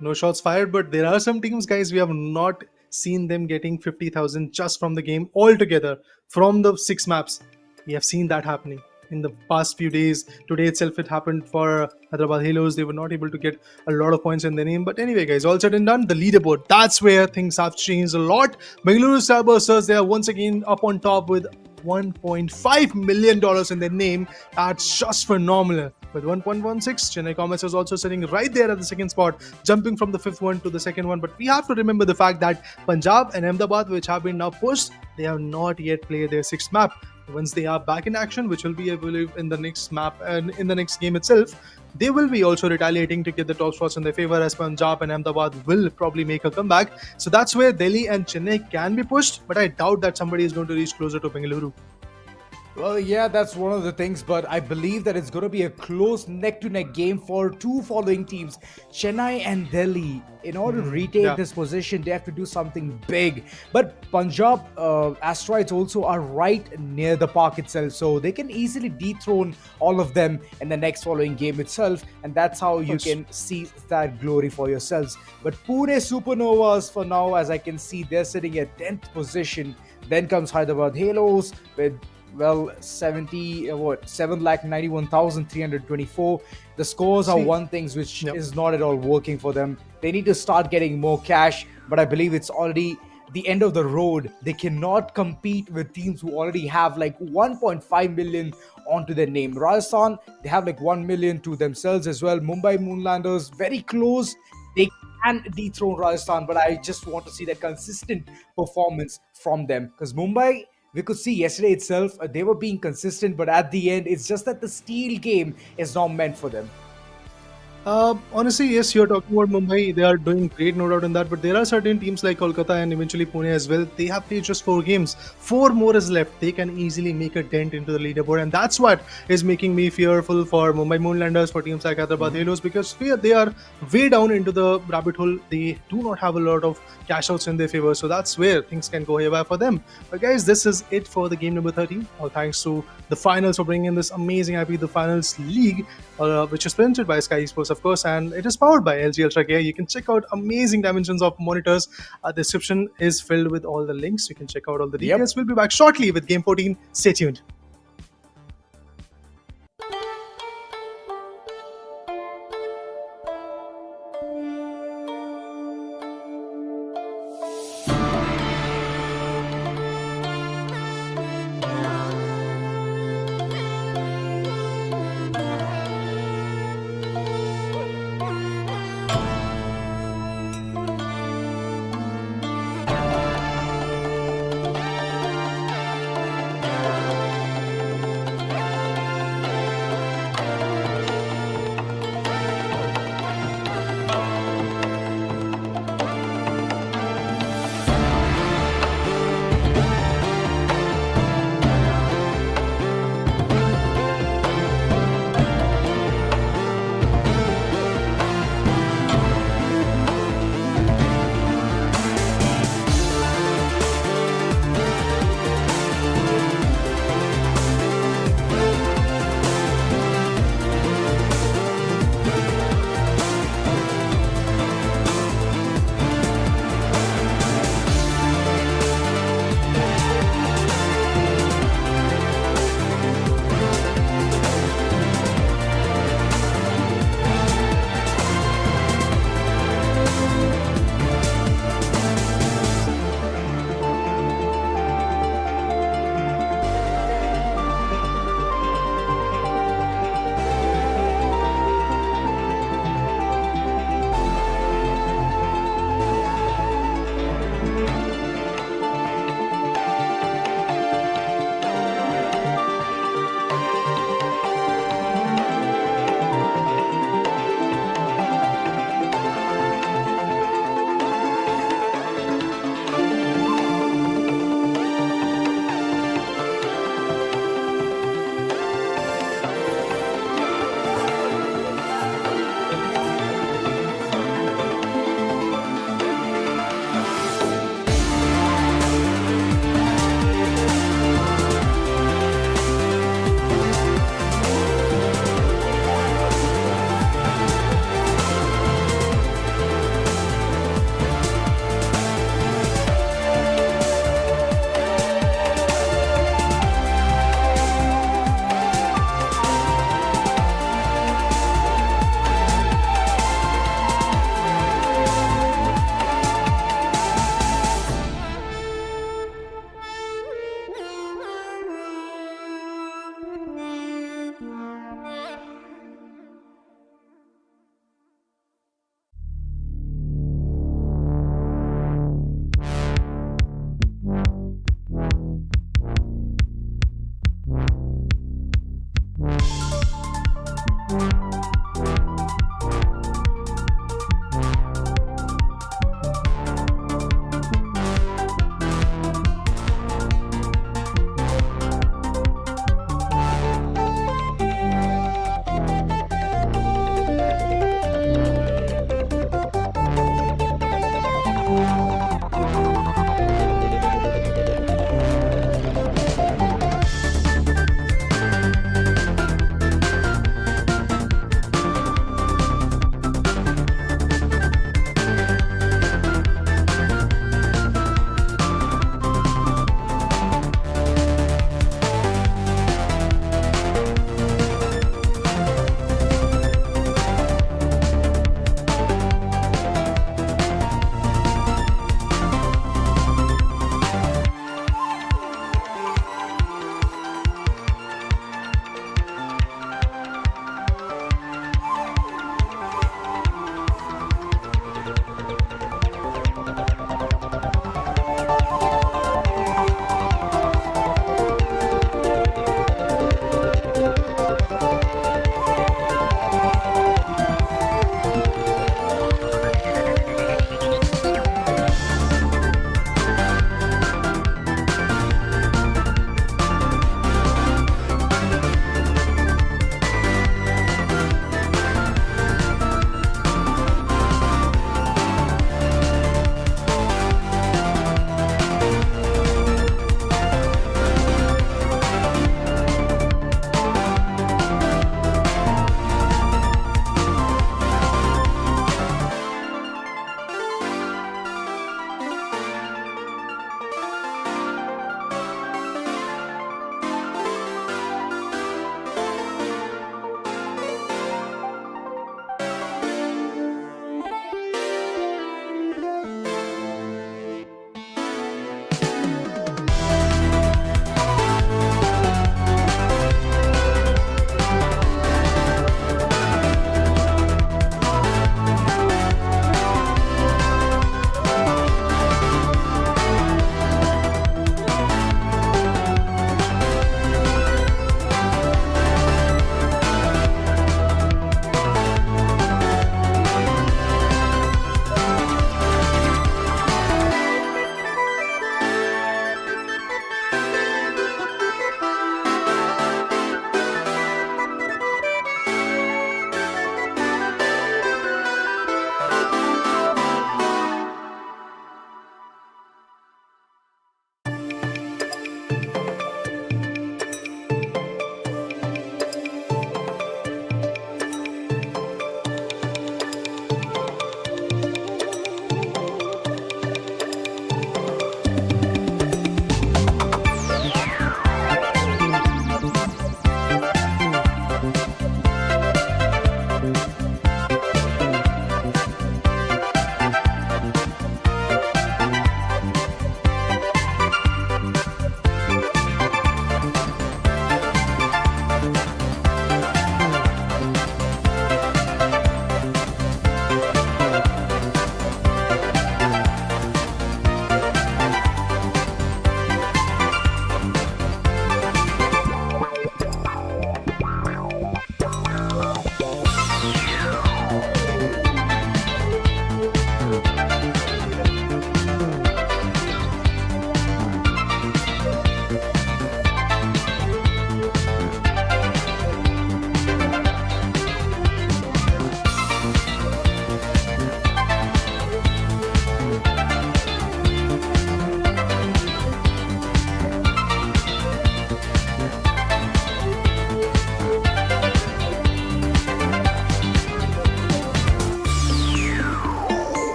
No shots fired, but there are some teams, guys, we have not seen them getting 50,000 just from the game altogether, from the 6 maps. We have seen that happening in the past few days. Today itself, it happened for Hyderabad Halos. They were not able to get a lot of points in their name. But anyway, guys, all said and done, the leaderboard, that's where things have changed a lot. Bengaluru Starbusters, they are once again up on top with $1.5 million in their name. That's just phenomenal. With 1.16, Chennai Comets is also sitting right there at the second spot, jumping from the fifth one to the second one. But we have to remember the fact that Punjab and Ahmedabad, which have been now pushed, they have not yet played their sixth map. Once they are back in action, which will be, I believe, in the next map and in the next game itself, they will be also retaliating to get the top spots in their favor, as Punjab and Ahmedabad will probably make a comeback. So that's where Delhi and Chennai can be pushed, but I doubt that somebody is going to reach closer to Bengaluru. Well, yeah, that's one of the things, but I believe that it's going to be a close neck-to-neck game for two following teams, Chennai and Delhi. In order to retain this position, they have to do something big. But Punjab Asteroids also are right near the park itself, so they can easily dethrone all of them in the next following game itself, and that's how you can see that glory for yourselves. But Pune Supernovas, for now, as I can see, they're sitting at 10th position. Then comes Hyderabad Halos with 791,324. The scores are one thing which is not at all working for them. They need to start getting more cash, but I believe it's already the end of the road. They cannot compete with teams who already have like 1.5 million onto their name. Rajasthan, they have like 1 million to themselves as well. Mumbai Moonlanders, very close. They can dethrone Rajasthan, but I just want to see that consistent performance from them, because Mumbai, we could see yesterday itself, they were being consistent, but at the end, it's just that the steel game is not meant for them. Honestly, yes, you're talking about Mumbai. They are doing great, no doubt in that. But there are certain teams like Kolkata and eventually Pune as well. They have played just 4 games. 4 more is left. They can easily make a dent into the leaderboard. And that's what is making me fearful for Mumbai Moonlanders, for teams like Hyderabad Halos, because they are way down into the rabbit hole. They do not have a lot of cash outs in their favor. So that's where things can go haywire for them. But guys, this is it for the game number 13. Thanks to the finals for bringing in this amazing IP, the Finals League, which is presented by Skyesports, of course, and it is powered by LG Ultragear. You can check out amazing dimensions of monitors. The description is filled with all the links. You can check out all the details. We'll be back shortly with Game 14. Stay tuned.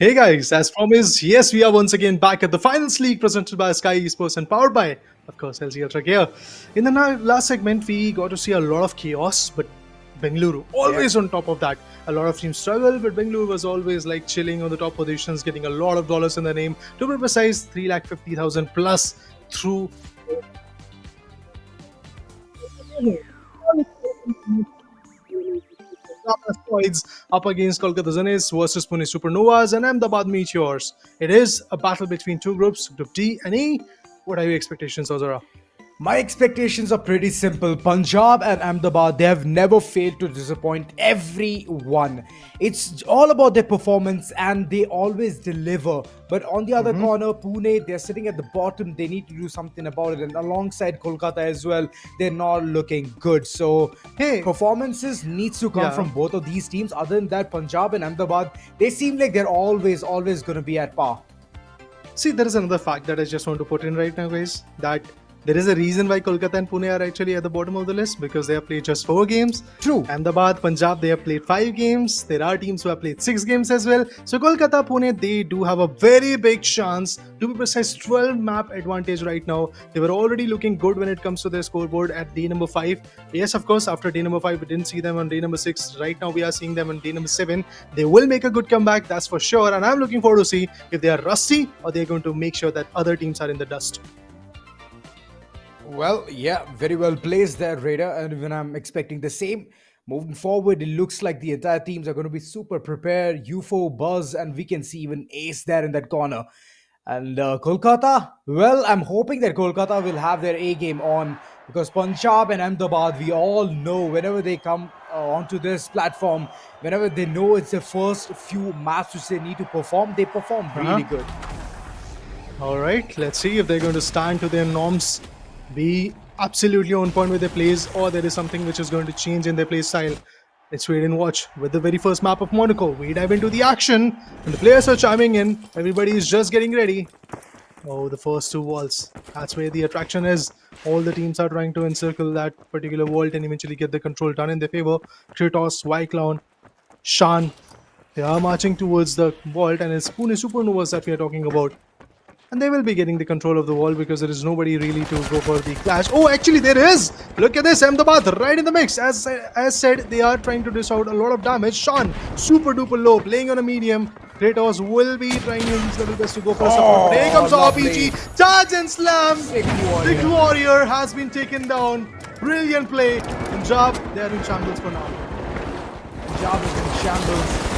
Hey guys, as promised, yes, we are once again back at the Finals League presented by Skyesports and powered by, of course, LG Ultragear. In the last segment, we got to see a lot of chaos, but Bengaluru always on top of that. A lot of teams struggle, but Bengaluru was always like chilling on the top positions, getting a lot of dollars in their name. To be precise, 350,000 plus through. Punjab Asteroids up against Kolkata Zeniths versus Pune Supernovas and Ahmedabad Meteors. It is a battle between two groups, Group D and E. What are your expectations, Ozara? My expectations are pretty simple. Punjab and Ahmedabad, they have never failed to disappoint everyone. It's all about their performance and they always deliver. But on the other corner, Pune, they're sitting at the bottom. They need to do something about it. And alongside Kolkata as well, they're not looking good. So, Hey. performances needs to come from both of these teams. Other than that, Punjab and Ahmedabad, they seem like they're always going to be at par. See, there is another fact that I just want to put in right now, guys. That there is a reason why Kolkata and Pune are actually at the bottom of the list because they have played just 4 games. True. Ahmedabad, Punjab, they have played 5 games. There are teams who have played 6 games as well. So Kolkata, Pune, they do have a very big chance. To be precise, 12 map advantage right now. They were already looking good when it comes to their scoreboard at day number 5. Yes, of course, after day number 5, we didn't see them on day number 6. Right now, we are seeing them on day number 7. They will make a good comeback, that's for sure. And I'm looking forward to see if they are rusty or they're going to make sure that other teams are in the dust. Well, yeah, very well placed there, Raider. And even I'm expecting the same. Moving forward, it looks like the entire teams are going to be super prepared. UFO, Buzz, and we can see even Ace there in that corner. And Kolkata, well, I'm hoping that Kolkata will have their A game on because Punjab and Ahmedabad, we all know whenever they come onto this platform, whenever they know it's their first few matches which they need to perform, they perform really good. All right, let's see if they're going to stand to their norms, be absolutely on point with their plays, or there is something which is going to change in their play style. Let's wait and watch. With the very first map of Monaco, we dive into the action, and the players are chiming in. Everybody is just getting ready. Oh, the first 2 walls. That's where the attraction is. All the teams are trying to encircle that particular vault and eventually get the control done in their favor. Kratos, Y-Clown, Shan. They are marching towards the vault, and it's Pune Supernovas that we are talking about. And they will be getting the control of the wall because there is nobody really to go for the clash. Oh, actually there is! Look at this, Ahmedabad right in the mix. As said, they are trying to dish out a lot of damage. Shan, super duper low, playing on a medium. Kratos will be trying his level best to go for support. But here comes RPG, charge and slam. Big Warrior has been taken down. Brilliant play. Punjab, they are in shambles for now. Punjab is in shambles.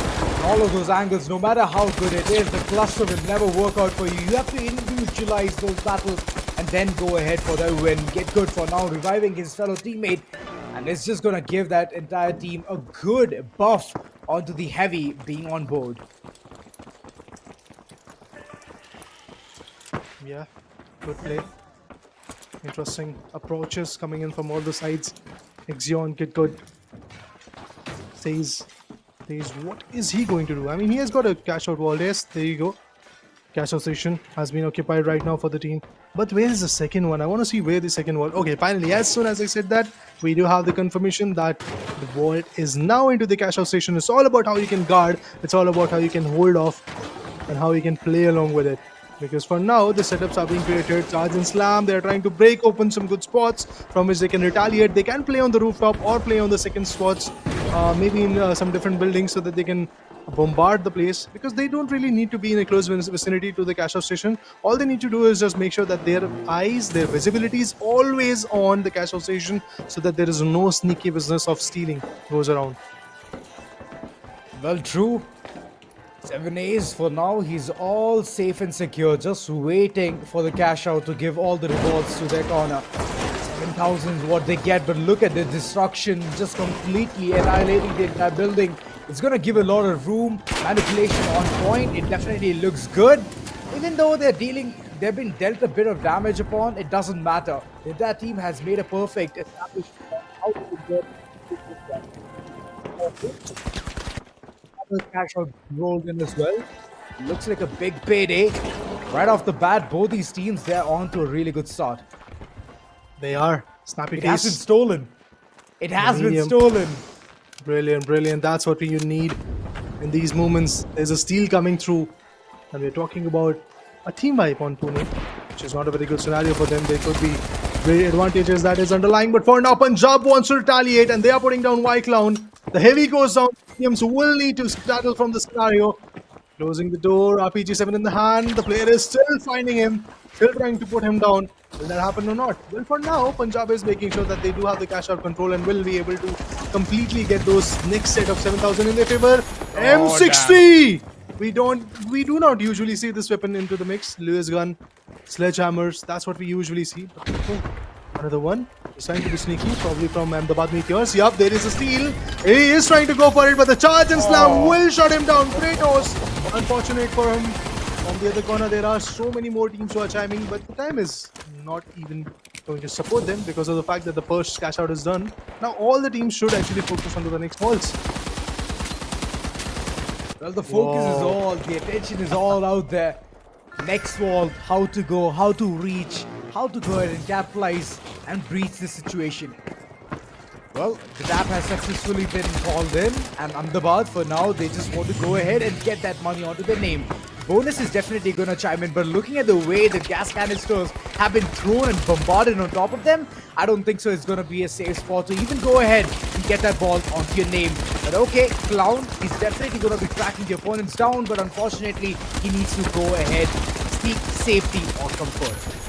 All of those angles, no matter how good it is, the cluster will never work out for you. You have to individualize those battles and then go ahead for the win. Get good for now, reviving his fellow teammate. And it's just going to give that entire team a good buff onto the heavy being on board. Yeah, good play. Interesting approaches coming in from all the sides. Ixion, get good. Says, what is he going to do? I mean, he has got a cash out wall. Yes, there you go. Cash out station has been occupied right now for the team. But where is the second one? I want to see where the second wall. Okay, finally, as soon as I said that, we do have the confirmation that the vault is now into the cash out station. It's all about how you can guard. It's all about how you can hold off and how you can play along with it. Because for now, the setups are being created. Charge and slam. They're trying to break open some good spots from which they can retaliate. They can play on the rooftop or play on the second spots. Maybe in some different buildings so that they can bombard the place. Because they don't really need to be in a close vicinity to the cash out station. All they need to do is just make sure that their eyes, their visibility is always on the cash out station so that there is no sneaky business of stealing goes around. Well, true. 7 A's for now, he's all safe and secure, just waiting for the cash out to give all the rewards to their corner. 7,000 is what they get, but look at the destruction, just completely annihilating the entire building. It's going to give a lot of room, manipulation on point, it definitely looks good. Even though they've been dealt a bit of damage upon, it doesn't matter. That team has made a perfect establishment on how to get cash out rolled in as well. Looks like a big payday. Right off the bat, both these teams, they're on to a really good start. They are. Snappy It case. hasn't stolen. It has been Medium. stolen. Brilliant, brilliant. That's what you need in these moments. There's a steal coming through, and we're talking about a team wipe on Pune, which is not a very good scenario for them. There could be great advantages that is underlying, but for now, Punjab wants to retaliate, and they are putting down White Clown. The heavy goes down. Teams will need to battle from the scenario. Closing the door, RPG-7 in the hand. The player is still finding him, still trying to put him down. Will that happen or not? Well, for now, Punjab is making sure that they do have the cash out control and will be able to completely get those next set of 7,000 in their favor. M60! We do not usually see this weapon into the mix. Lewis gun, sledgehammers, that's what we usually see. But another one. He's trying to be sneaky, probably from Ahmedabad Meteors. Yup, there is a steal. He is trying to go for it, but the charge and slam will shut him down. Kratos, unfortunate for him. On the other corner, there are so many more teams who are chiming, but the time is not even going to support them because of the fact that the first cash out is done. Now all the teams should actually focus on the next balls. Well, the focus is all, the attention is all out there. Next wall, how to go, how to reach, how to go ahead and capitalize and breach the situation. Well, the tap has successfully been called in, and Ahmedabad, for now, they just want to go ahead and get that money onto their name. Bonus is definitely going to chime in, but looking at the way the gas canisters have been thrown and bombarded on top of them, I don't think so it's going to be a safe spot to even go ahead and get that ball onto your name. But okay, Clown, he's definitely going to be tracking the opponents down, but unfortunately, he needs to go ahead, seek safety or comfort.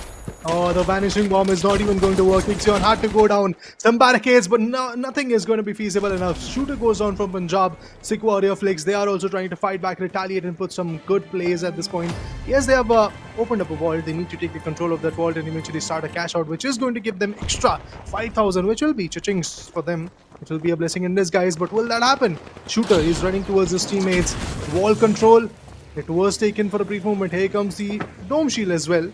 Oh, the vanishing bomb is not even going to work. Ixion had to go down some barricades, but nothing is going to be feasible enough. Shooter goes down from Punjab. Sick Warrior flicks. They are also trying to fight back, retaliate, and put some good plays at this point. Yes, they have opened up a vault. They need to take the control of that vault and eventually start a cash out, which is going to give them extra 5,000, which will be cha-chings for them. It will be a blessing in disguise, but will that happen? Shooter is running towards his teammates. Wall control. It was taken for a brief moment. Here comes the dome shield as well.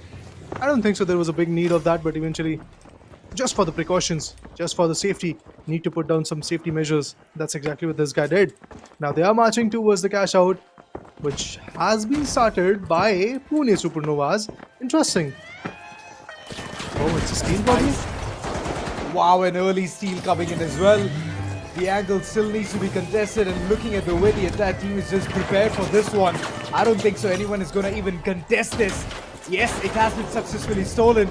I don't think so there was a big need of that, but eventually, just for the precautions, just for the safety, need to put down some safety measures. That's exactly what this guy did. Now they are marching towards the cash out, which has been started by Pune Supernovas. Interesting. Oh, it's a steal probably? Wow, an early steal coming in as well. The angle still needs to be contested, and looking at the way the entire team is just prepared for this one, I don't think so anyone is going to even contest this. Yes, it has been successfully stolen.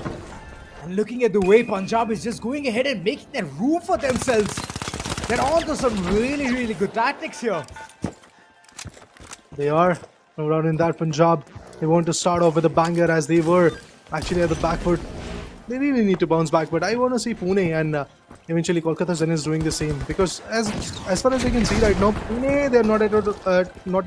And looking at the way Punjab is just going ahead and making that room for themselves. They're on to some really, really good tactics here. They are around in that Punjab. They want to start off with a banger as they were actually at the back foot. They really need to bounce back, but I want to see Pune and eventually Kolkata Zeniths doing the same, because as far as I can see right now, Pune, they're not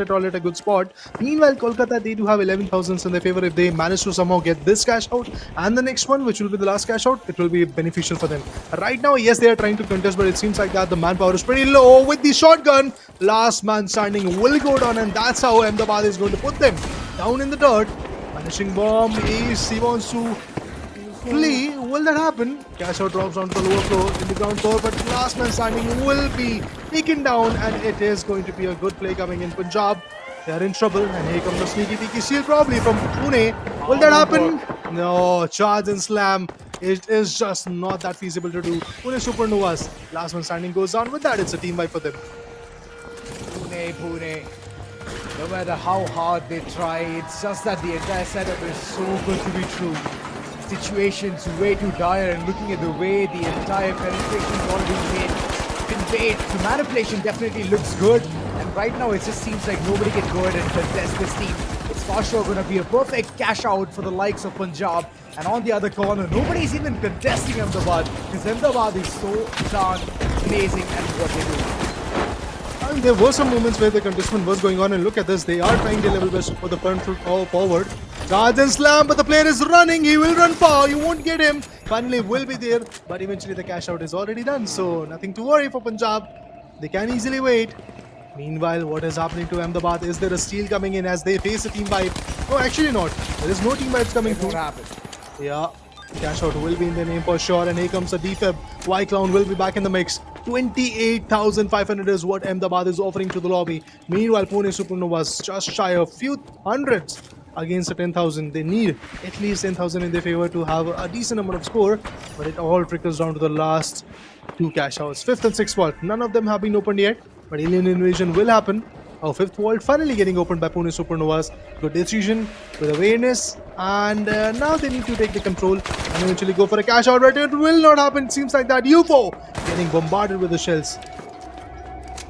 at all at a good spot. Meanwhile, Kolkata, they do have 11,000 in their favor. If they manage to somehow get this cash out and the next one, which will be the last cash out, it will be beneficial for them. Right now, yes, they are trying to contest, but it seems like that the manpower is pretty low. With the shotgun, last man standing will go down, and that's how Ahmedabad is going to put them down in the dirt. Vanishing bomb, he wants to flee. Will that happen? Cash out drops onto the lower floor, in the ground floor, but last man standing will be taken down, and it is going to be a good play coming in Punjab. They are in trouble, and here comes a sneaky peeky steal probably from Pune. Will that happen? No, charge and slam. It is just not that feasible to do. Pune Supernovas, last man standing goes down. With that, it's a team wipe for them. Pune. No matter how hard they try, it's just that the entire setup is so good to be true. Situation's way too dire, and looking at the way the entire penetration is already conveyed, the manipulation definitely looks good, and right now it just seems like nobody can go ahead and contest this team. It's for sure going to be a perfect cash out for the likes of Punjab, and on the other corner, nobody's even contesting Ahmedabad, because Ahmedabad is so darn amazing at what they do. And there were some moments where the contestment was going on, and look at this, they are trying their level best for the front foot forward. Charge and slam, but the player is running, he will run far, you won't get him. Finally will be there, but eventually the cash out is already done, so nothing to worry for Punjab. They can easily wait. Meanwhile, what is happening to Ahmedabad? Is there a steal coming in as they face a team wipe? No, actually not. There is no team wipes coming through. Yeah, cash out will be in the name for sure, and here comes a defib. White Clown will be back in the mix. 28,500 is what Ahmedabad is offering to the lobby. Meanwhile, Pune Supernovas just shy of few hundreds against the 10,000. They need at least 10,000 in their favor to have a decent amount of score, but it all trickles down to the last two cash outs. 5th and 6th vault. None of them have been opened yet, but alien invasion will happen. Our fifth vault finally getting opened by Pune Supernovas. Good decision, with awareness, and now they need to take the control and eventually go for a cash out, but it will not happen. Seems like that UFO getting bombarded with the shells.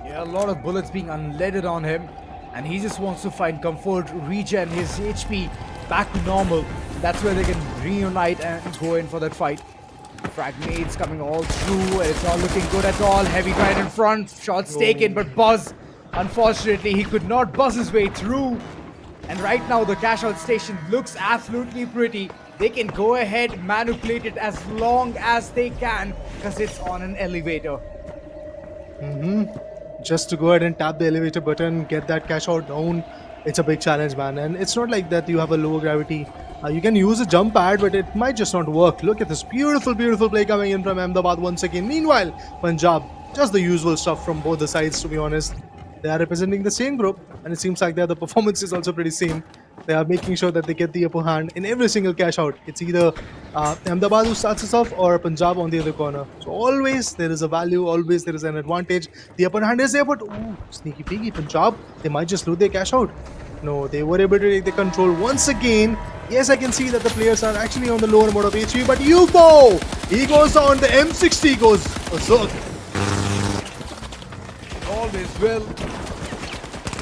Yeah, a lot of bullets being unleaded on him, and he just wants to find comfort, regen his HP back to normal. That's where they can reunite and go in for that fight. Fragments coming all through, and it's not looking good at all. Heavy trident in front, shots taken, but Buzz, unfortunately, he could not buzz his way through. And right now, the cash out station looks absolutely pretty. They can go ahead, manipulate it as long as they can, because it's on an elevator. Just to go ahead and tap the elevator button, get that cash out down, it's a big challenge, man. And it's not like that you have a lower gravity. You can use a jump pad, but it might just not work. Look at this beautiful, beautiful play coming in from Ahmedabad once again. Meanwhile, Punjab, just the usual stuff from both the sides, to be honest. They are representing the same group, and it seems like the performance is also pretty same. They are making sure that they get the upper hand in every single cash out. It's either Ahmedabad who starts us off or Punjab on the other corner. So always there is a value, always there is an advantage. The upper hand is there, but ooh, sneaky peeky Punjab, they might just lose their cash out. No, they were able to take the control once again. Yes, I can see that the players are actually on the lower amount of HP, but UFO! He goes on, the M60 goes berserk. Always will.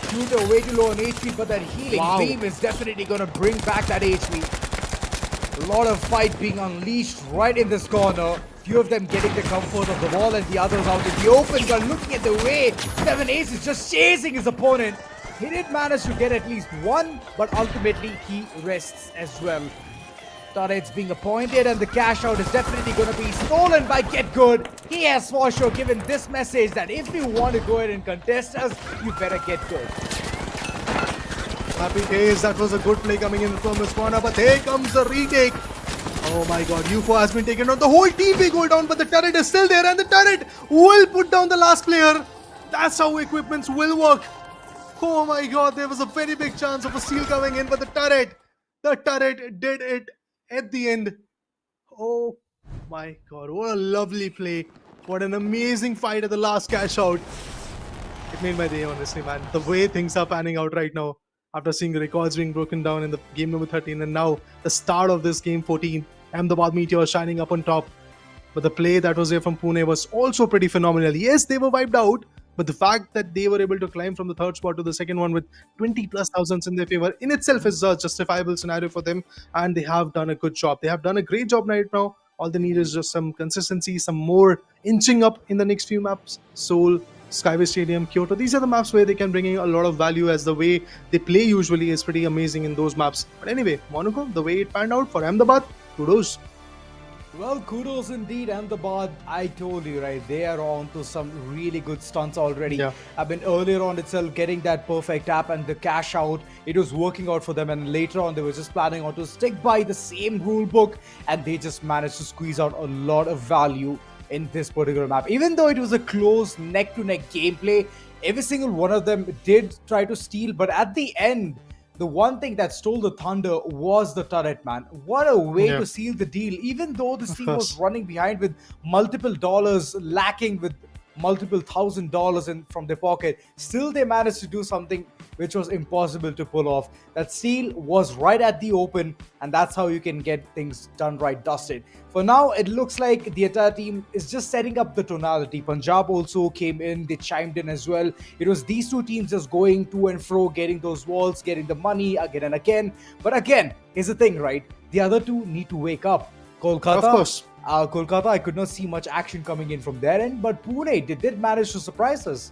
Shooter way too low on HP, but that healing beam is definitely going to bring back that HP. A lot of fight being unleashed right in this corner. Few of them getting the comfort of the wall and the others out in the open, but looking at the way 7 Ace is just chasing his opponent. He did manage to get at least one, but ultimately he rests as well. Turrets being appointed, and the cash out is definitely going to be stolen by Get Good. He has for sure given this message that if you want to go ahead and contest us, you better get good. Happy days, that was a good play coming in from his corner, but here comes the retake. Oh my god, UFO has been taken out. The whole team will go down, but the turret is still there, and the turret will put down the last player. That's how equipments will work. Oh my god, there was a very big chance of a steal coming in, but the turret did it at the end. Oh my god, what a lovely play. What an amazing fight at the last cash out. It made my day, honestly, man. The way things are panning out right now, after seeing records being broken down in the game number 13, and now the start of this game 14, Ahmedabad Meteors shining up on top. But the play that was there from Pune was also pretty phenomenal. Yes, they were wiped out, but the fact that they were able to climb from the third spot to the second one with 20 plus thousands in their favor in itself is a justifiable scenario for them, and they have done a good job. They have done a great job right now. All they need is just some consistency, some more inching up in the next few maps. Seoul, Skyway Stadium, Kyoto. These are the maps where they can bring in a lot of value, as the way they play usually is pretty amazing in those maps. But anyway, Monaco, the way it panned out for Ahmedabad, kudos. Well, kudos indeed, Ahmedabad. I told you, right? They are on to some really good stunts already. Yeah. I've been earlier on itself getting that perfect tap and the cash out. It was working out for them, and later on they were just planning on to stick by the same rule book, and they just managed to squeeze out a lot of value in this particular map. Even though it was a close neck-to-neck gameplay, every single one of them did try to steal, but at the end, the one thing that stole the thunder was the turret, man. What a way to seal the deal. Even though this team was running behind with multiple dollars, lacking with multiple $1,000 in from their pocket, still they managed to do something which was impossible to pull off. That steal was right at the open, and that's how you can get things done right, dusted. For now, it looks like the entire team is just setting up the tonality. Punjab also came in, they chimed in as well. It was these two teams just going to and fro, getting those walls, getting the money again and again. But again, here's the thing, right? The other two need to wake up. Kolkata, Of course. Kolkata, I could not see much action coming in from their end, but Pune, they did manage to surprise us.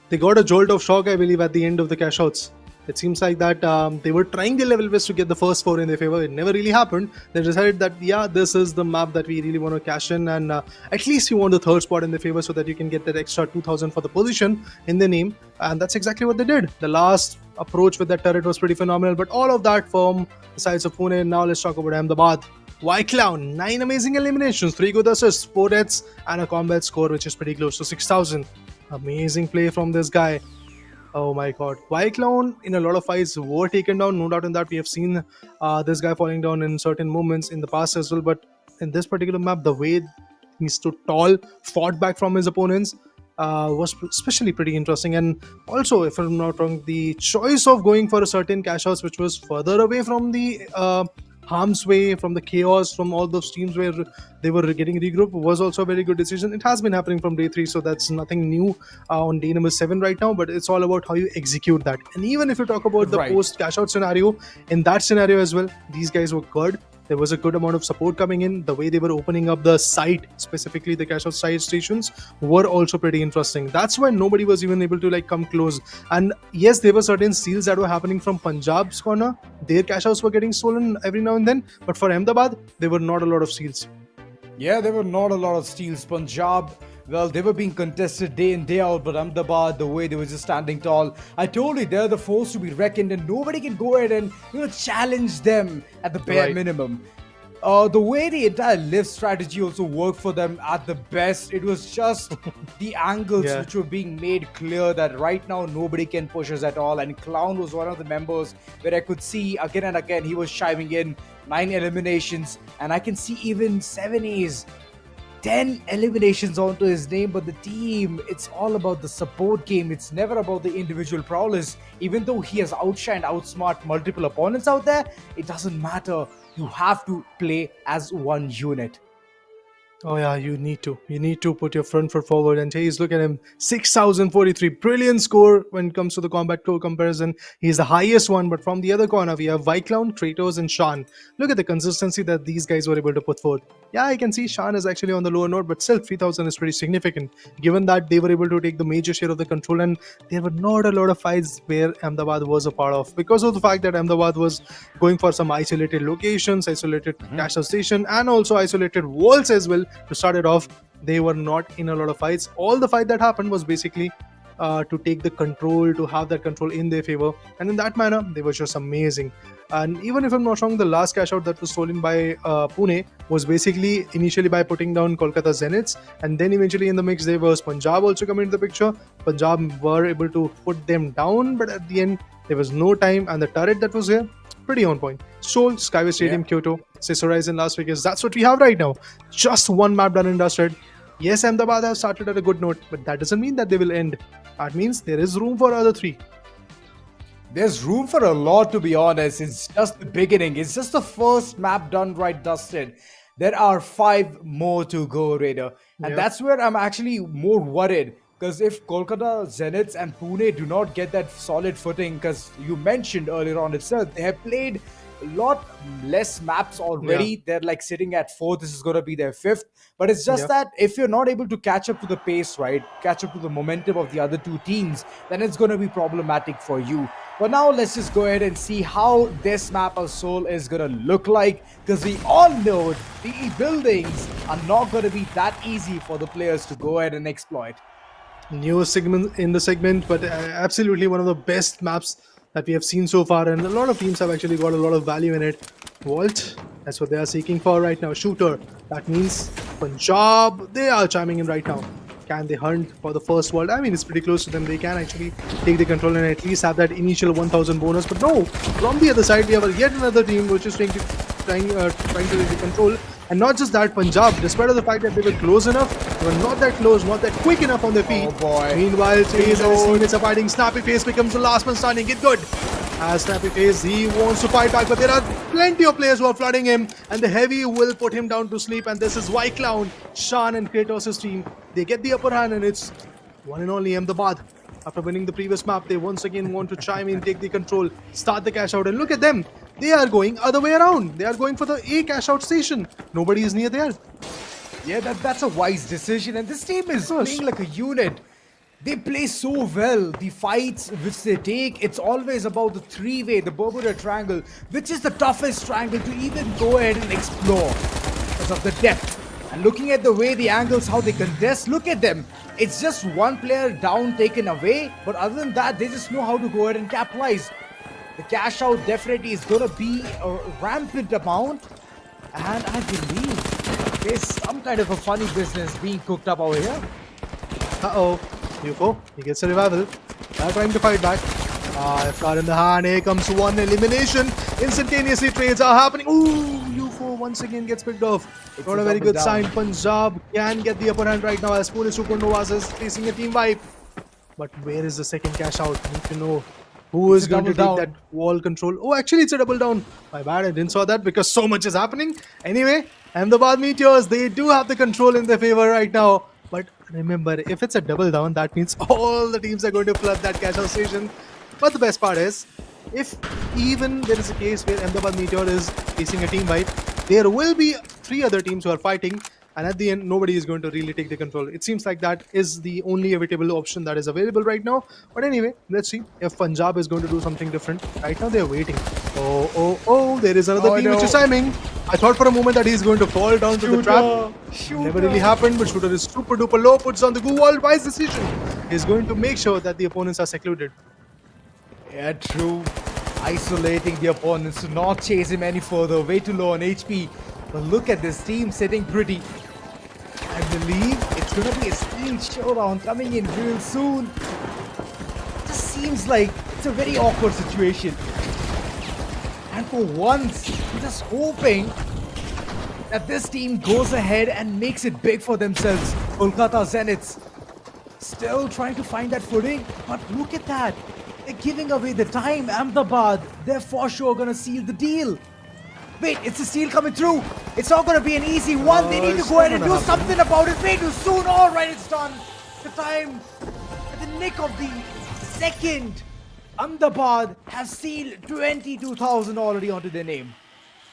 They got a jolt of shock, I believe, at the end of the cash outs. It seems like that they were trying their level best to get the first 4 in their favor. It never really happened. They decided that, yeah, this is the map that we really want to cash in, and at least you want the third spot in their favor so that you can get that extra 2,000 for the position in their name. And that's exactly what they did. The last approach with that turret was pretty phenomenal, but all of that from the sides of Pune. Now let's talk about Ahmedabad. Y-Clown, 9 amazing eliminations, 3 good assists, 4 deaths, and a combat score which is pretty close to 6,000. Amazing play from this guy. Oh my god. Y-Clown in a lot of fights were taken down, no doubt in that. We have seen this guy falling down in certain moments in the past as well, but in this particular map, the way he stood tall, fought back from his opponents, was especially pretty interesting. And also, if I'm not wrong, the choice of going for a certain cash outs which was further away from the harm's way, from the chaos, from all those teams where they were getting regrouped, was also a very good decision. It has been happening from day 3, so that's nothing new on day number 7 right now, but it's all about how you execute that. And even if you talk about the Right. post cash out scenario, in that scenario as well, these guys were good. There was a good amount of support coming in. The way they were opening up the site, specifically the cash out side stations, were also pretty interesting. That's why nobody was even able to like come close. And yes, there were certain steals that were happening from Punjab's corner. Their cash outs were getting stolen every now and then. But for Ahmedabad, there were not a lot of steals. Yeah, there were not a lot of steals. Punjab, well, they were being contested day in, day out, but Ahmedabad, the way they were just standing tall. I told you, they're the force to be reckoned, and nobody can go ahead and, challenge them at the bare Right. minimum. The way the entire lift strategy also worked for them at the best, it was just the angles Yeah. which were being made clear that right now nobody can push us at all. And Clown was one of the members where I could see again and again he was chiming in 9 eliminations, and I can see even 7 A's. 10 eliminations onto his name, but the team, it's all about the support game. It's never about the individual prowess. Even though he has outshined, outsmart multiple opponents out there, it doesn't matter. You have to play as one unit. Oh yeah, you need to. You need to put your front foot forward. And Chase, look at him, 6,043, brilliant score when it comes to the combat core comparison. He's the highest one. But from the other corner, we have Vyclown, Kratos, and Shan. Look at the consistency that these guys were able to put forth. Yeah, I can see Shan is actually on the lower note, but still 3,000 is pretty significant. Given that they were able to take the major share of the control, and there were not a lot of fights where Ahmedabad was a part of, because of the fact that Ahmedabad was going for some isolated locations, isolated cash out station, and also isolated walls as well. To start it off, they were not in a lot of fights. All the fight that happened was basically to take the control, to have that control in their favor, and in that manner they were just amazing. And even if I'm not wrong, the last cash out that was stolen by Pune was basically initially by putting down Kolkata Zeniths, and then eventually in the mix there was Punjab also coming into the picture. Punjab were able to put them down, but at the end there was no time, and the turret that was here, pretty on point. Seoul, Skyway Stadium, Kyoto, Seoul in Las Vegas. That's what we have right now. Just one map done and dusted. Yes, Ahmedabad has started at a good note, but that doesn't mean that they will end. That means there is room for other 3. There's room for a lot, to be honest. It's just the beginning. It's just the first map done right, dusted. There are 5 more to go, Raider. And Yep. that's where I'm actually more worried. Because if Kolkata Zeniths and Pune do not get that solid footing, because you mentioned earlier on itself, they have played a lot less maps already. Yeah. They're like sitting at 4th. This is going to be their 5th. But it's just Yep. that if you're not able to catch up to the pace, right, catch up to the momentum of the other 2 teams, then it's going to be problematic for you. But now let's just go ahead and see how this map of Seoul is going to look like, because we all know the buildings are not going to be that easy for the players to go ahead and exploit. Newest segment in the segment, but absolutely one of the best maps that we have seen so far, and a lot of teams have actually got a lot of value in it. Vault, that's what they are seeking for right now. Shooter, that means Punjab, they are chiming in right now. Can they hunt for the first vault? I mean, it's pretty close to them. They can actually take the control and at least have that initial 1,000 bonus. But no, from the other side, we have yet another team which is trying to take the control. And not just that, Punjab, despite of the fact that they were close enough, they were not that close, not that quick enough on their feet. Oh boy. Meanwhile, Chase and his teammates are fighting. Snappy Face becomes the last man standing. Get good. As Snappy Face, he wants to fight back, but there are plenty of players who are flooding him, and the heavy will put him down to sleep. And this is Vyclown, Shan, and Kratos' team. They get the upper hand, and it's one and only Ahmedabad. After winning the previous map, they once again want to chime in, take the control, start the cash out, and look at them. They are going other way around. They are going for the A cash out station. Nobody is near there. Yeah, that's a wise decision, and this team is course. playing like a unit. They play so well. The fights which they take, it's always about the 3-way, the Bermuda Triangle, which is the toughest triangle to even go ahead and explore because of the depth. And looking at the way the angles, how they contest, look at them. It's just one player down, taken away, but other than that, they just know how to go ahead and capitalize. The cash out definitely is going to be a rampant amount, and I believe there's some kind of a funny business being cooked up over here. Uh-oh. UFO, he gets a revival. They're trying to fight back. Car in the hand. Here comes one elimination. Instantaneously trades are happening. Ooh, UFO once again gets picked off. It's Not a a very double good down. sign. Punjab can get the upper hand right now as Pune Supernovas is facing a team wipe. But where is the second cash out? Need to know who It's is a going to double take down. that wall control. Oh, actually, it's a double down. My bad, I didn't saw that because so much is happening. Anyway, Ahmedabad Meteors, they do have the control in their favor right now. But remember, if it's a double down, that means all the teams are going to flood that cash out station. But the best part is, if even there is a case where Ahmedabad Meteor is facing a team wipe, there will be 3 other teams who are fighting, and at the end, nobody is going to really take the control. It seems like that is the only evitable option that is available right now. But anyway, let's see if Punjab is going to do something different. Right now, they are waiting. Oh, there is another Oh, team which no. is timing. I thought for a moment that he's going to fall down to the trap. Shooter. Never really happened, but Shooter is super duper low, puts on the goo wall. Wise decision. He's going to make sure that the opponents are secluded. Yeah, true. Isolating the opponents to not chase him any further. Way too low on HP. But look at this team sitting pretty. I believe it's going to be a steam showdown coming in real soon. Just seems like it's a very awkward situation. And for once, I'm just hoping that this team goes ahead and makes it big for themselves. Kolkata Zeniths still trying to find that footing, but look at that. They're giving away the time. Ahmedabad, they're for sure gonna seal the deal. Wait, it's a steal coming through. It's not gonna be an easy one. They need to it's go not ahead and gonna do happen. something about it way too soon. All right, it's done. The time at the nick of the second. Ahmedabad have sealed 22,000 already onto their name.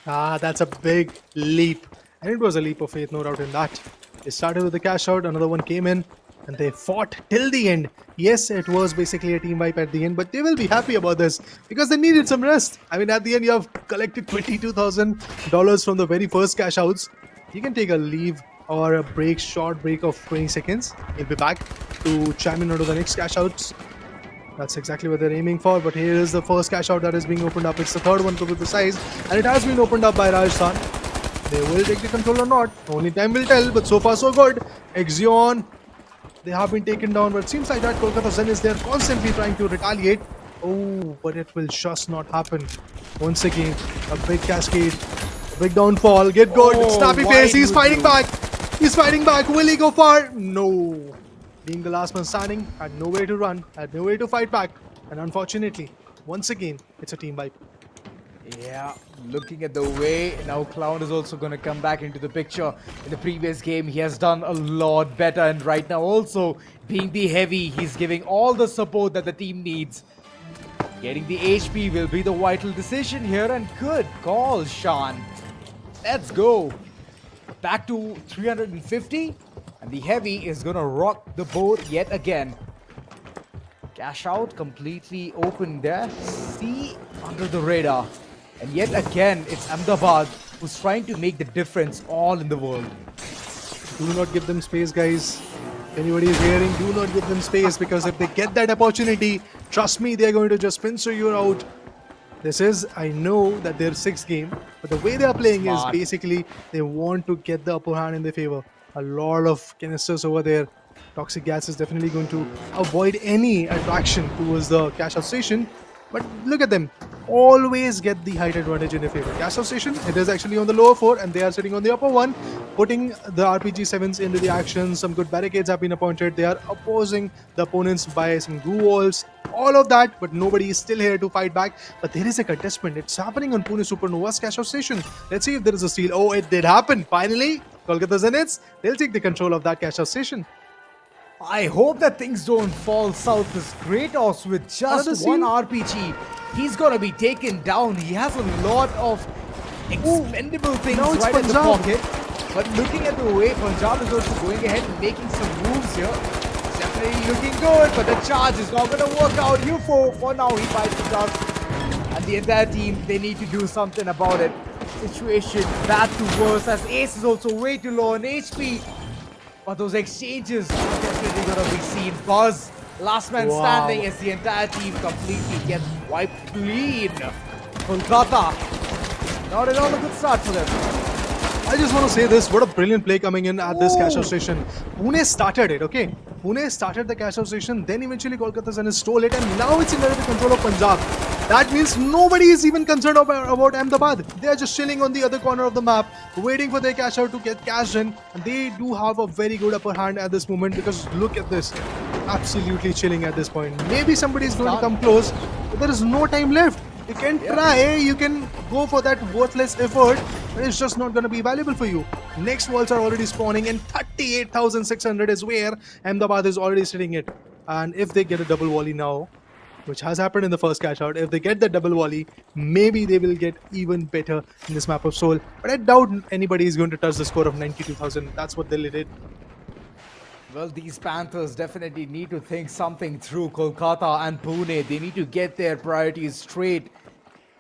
That's a big leap. And it was a leap of faith, no doubt in that. They started with the cash out, another one came in, and they fought till the end. Yes, it was basically a team wipe at the end, but they will be happy about this because they needed some rest. I mean, at the end, you have collected $22,000 from the very first cash outs. You can take a leave or a break, short break of 20 seconds. You'll be back to chime in onto the next cash outs. That's exactly what they're aiming for, but here is the first cash out that is being opened up. It's the third one to be precise, and it has been opened up by Rajasthan. They will take the control or not. Only time will tell, but so far so good. Exion, they have been taken down, but it seems like that Kolkata Zeniths, they're constantly trying to retaliate. Oh, but it will just not happen. Once again, a big cascade, a big downfall. Get good, Oh, snappy why face, he's would fighting you? back. He's fighting back. Will he go far? No. Being the last man standing, had no way to run, had no way to fight back. And unfortunately, once again, it's a team wipe. Yeah, looking at the way now Clown is also going to come back into the picture. In the previous game, he has done a lot better, and right now also being the heavy, he's giving all the support that the team needs. Getting the HP will be the vital decision here, and good call, Sean. Let's go. Back to 350, and the heavy is going to rock the boat yet again. Cash out completely open there. See under the radar. And yet again, it's Ahmedabad who's trying to make the difference all in the world. Do not give them space, guys. If anybody is hearing, do not give them space because if they get that opportunity, trust me, they're going to just pincer you out. This is, I know that they're 6th game, but the way they are playing Smart. is basically they want to get the upper hand in their favor. A lot of canisters over there. Toxic gas is definitely going to avoid any attraction towards the cash out station. But look at them. Always get the height advantage in their favor. Cash out station, it is actually on the lower 4 and they are sitting on the upper 1, putting the RPG-7s into the action. Some good barricades have been appointed. They are opposing the opponents by some glue walls. All of that, but nobody is still here to fight back. But there is a contestment. It's happening on Pune Supernovas cash out station. Let's see if there is a steal. Oh, it did happen. Finally, Kolkata Zeniths, they'll take the control of that cash out station. I hope that things don't fall south. This Kratos with Another just one seal? RPG, he's gonna be taken down. He has a lot of expendable things now it's right in the Punjab. pocket. But looking at the way Punjab is also going ahead and making some moves here, it's definitely looking good. But the charge is not gonna work out. UFO, for now, he bites the dust. And the entire team, they need to do something about it. Situation bad to worse as Ace is also way too low on HP. But those exchanges are definitely going to be seen. Buzz, last man Wow. standing as the entire team completely gets wiped clean. Kolkata, not at all a good start for them. I just want to say this, what a brilliant play coming in at this cash out station. Pune started it, okay? Pune started the cash out station, then eventually Kolkata Zeniths stole it, and now it's under the control of Punjab. That means nobody is even concerned about Ahmedabad. They are just chilling on the other corner of the map, waiting for their cash out to get cashed in. And they do have a very good upper hand at this moment, because look at this. Absolutely chilling at this point. Maybe somebody is going to come close, but there is no time left. You can try, you can go for that worthless effort, but it's just not going to be valuable for you. Next walls are already spawning, and 38,600 is where Ahmedabad is already sitting it. And if they get a double volley now, which has happened in the first cash out, if they get the double volley, maybe they will get even better in this map of Seoul. But I doubt anybody is going to touch the score of 92,000. That's what they did. Well, these Panthers definitely need to think something through. Kolkata and Pune, they need to get their priorities straight.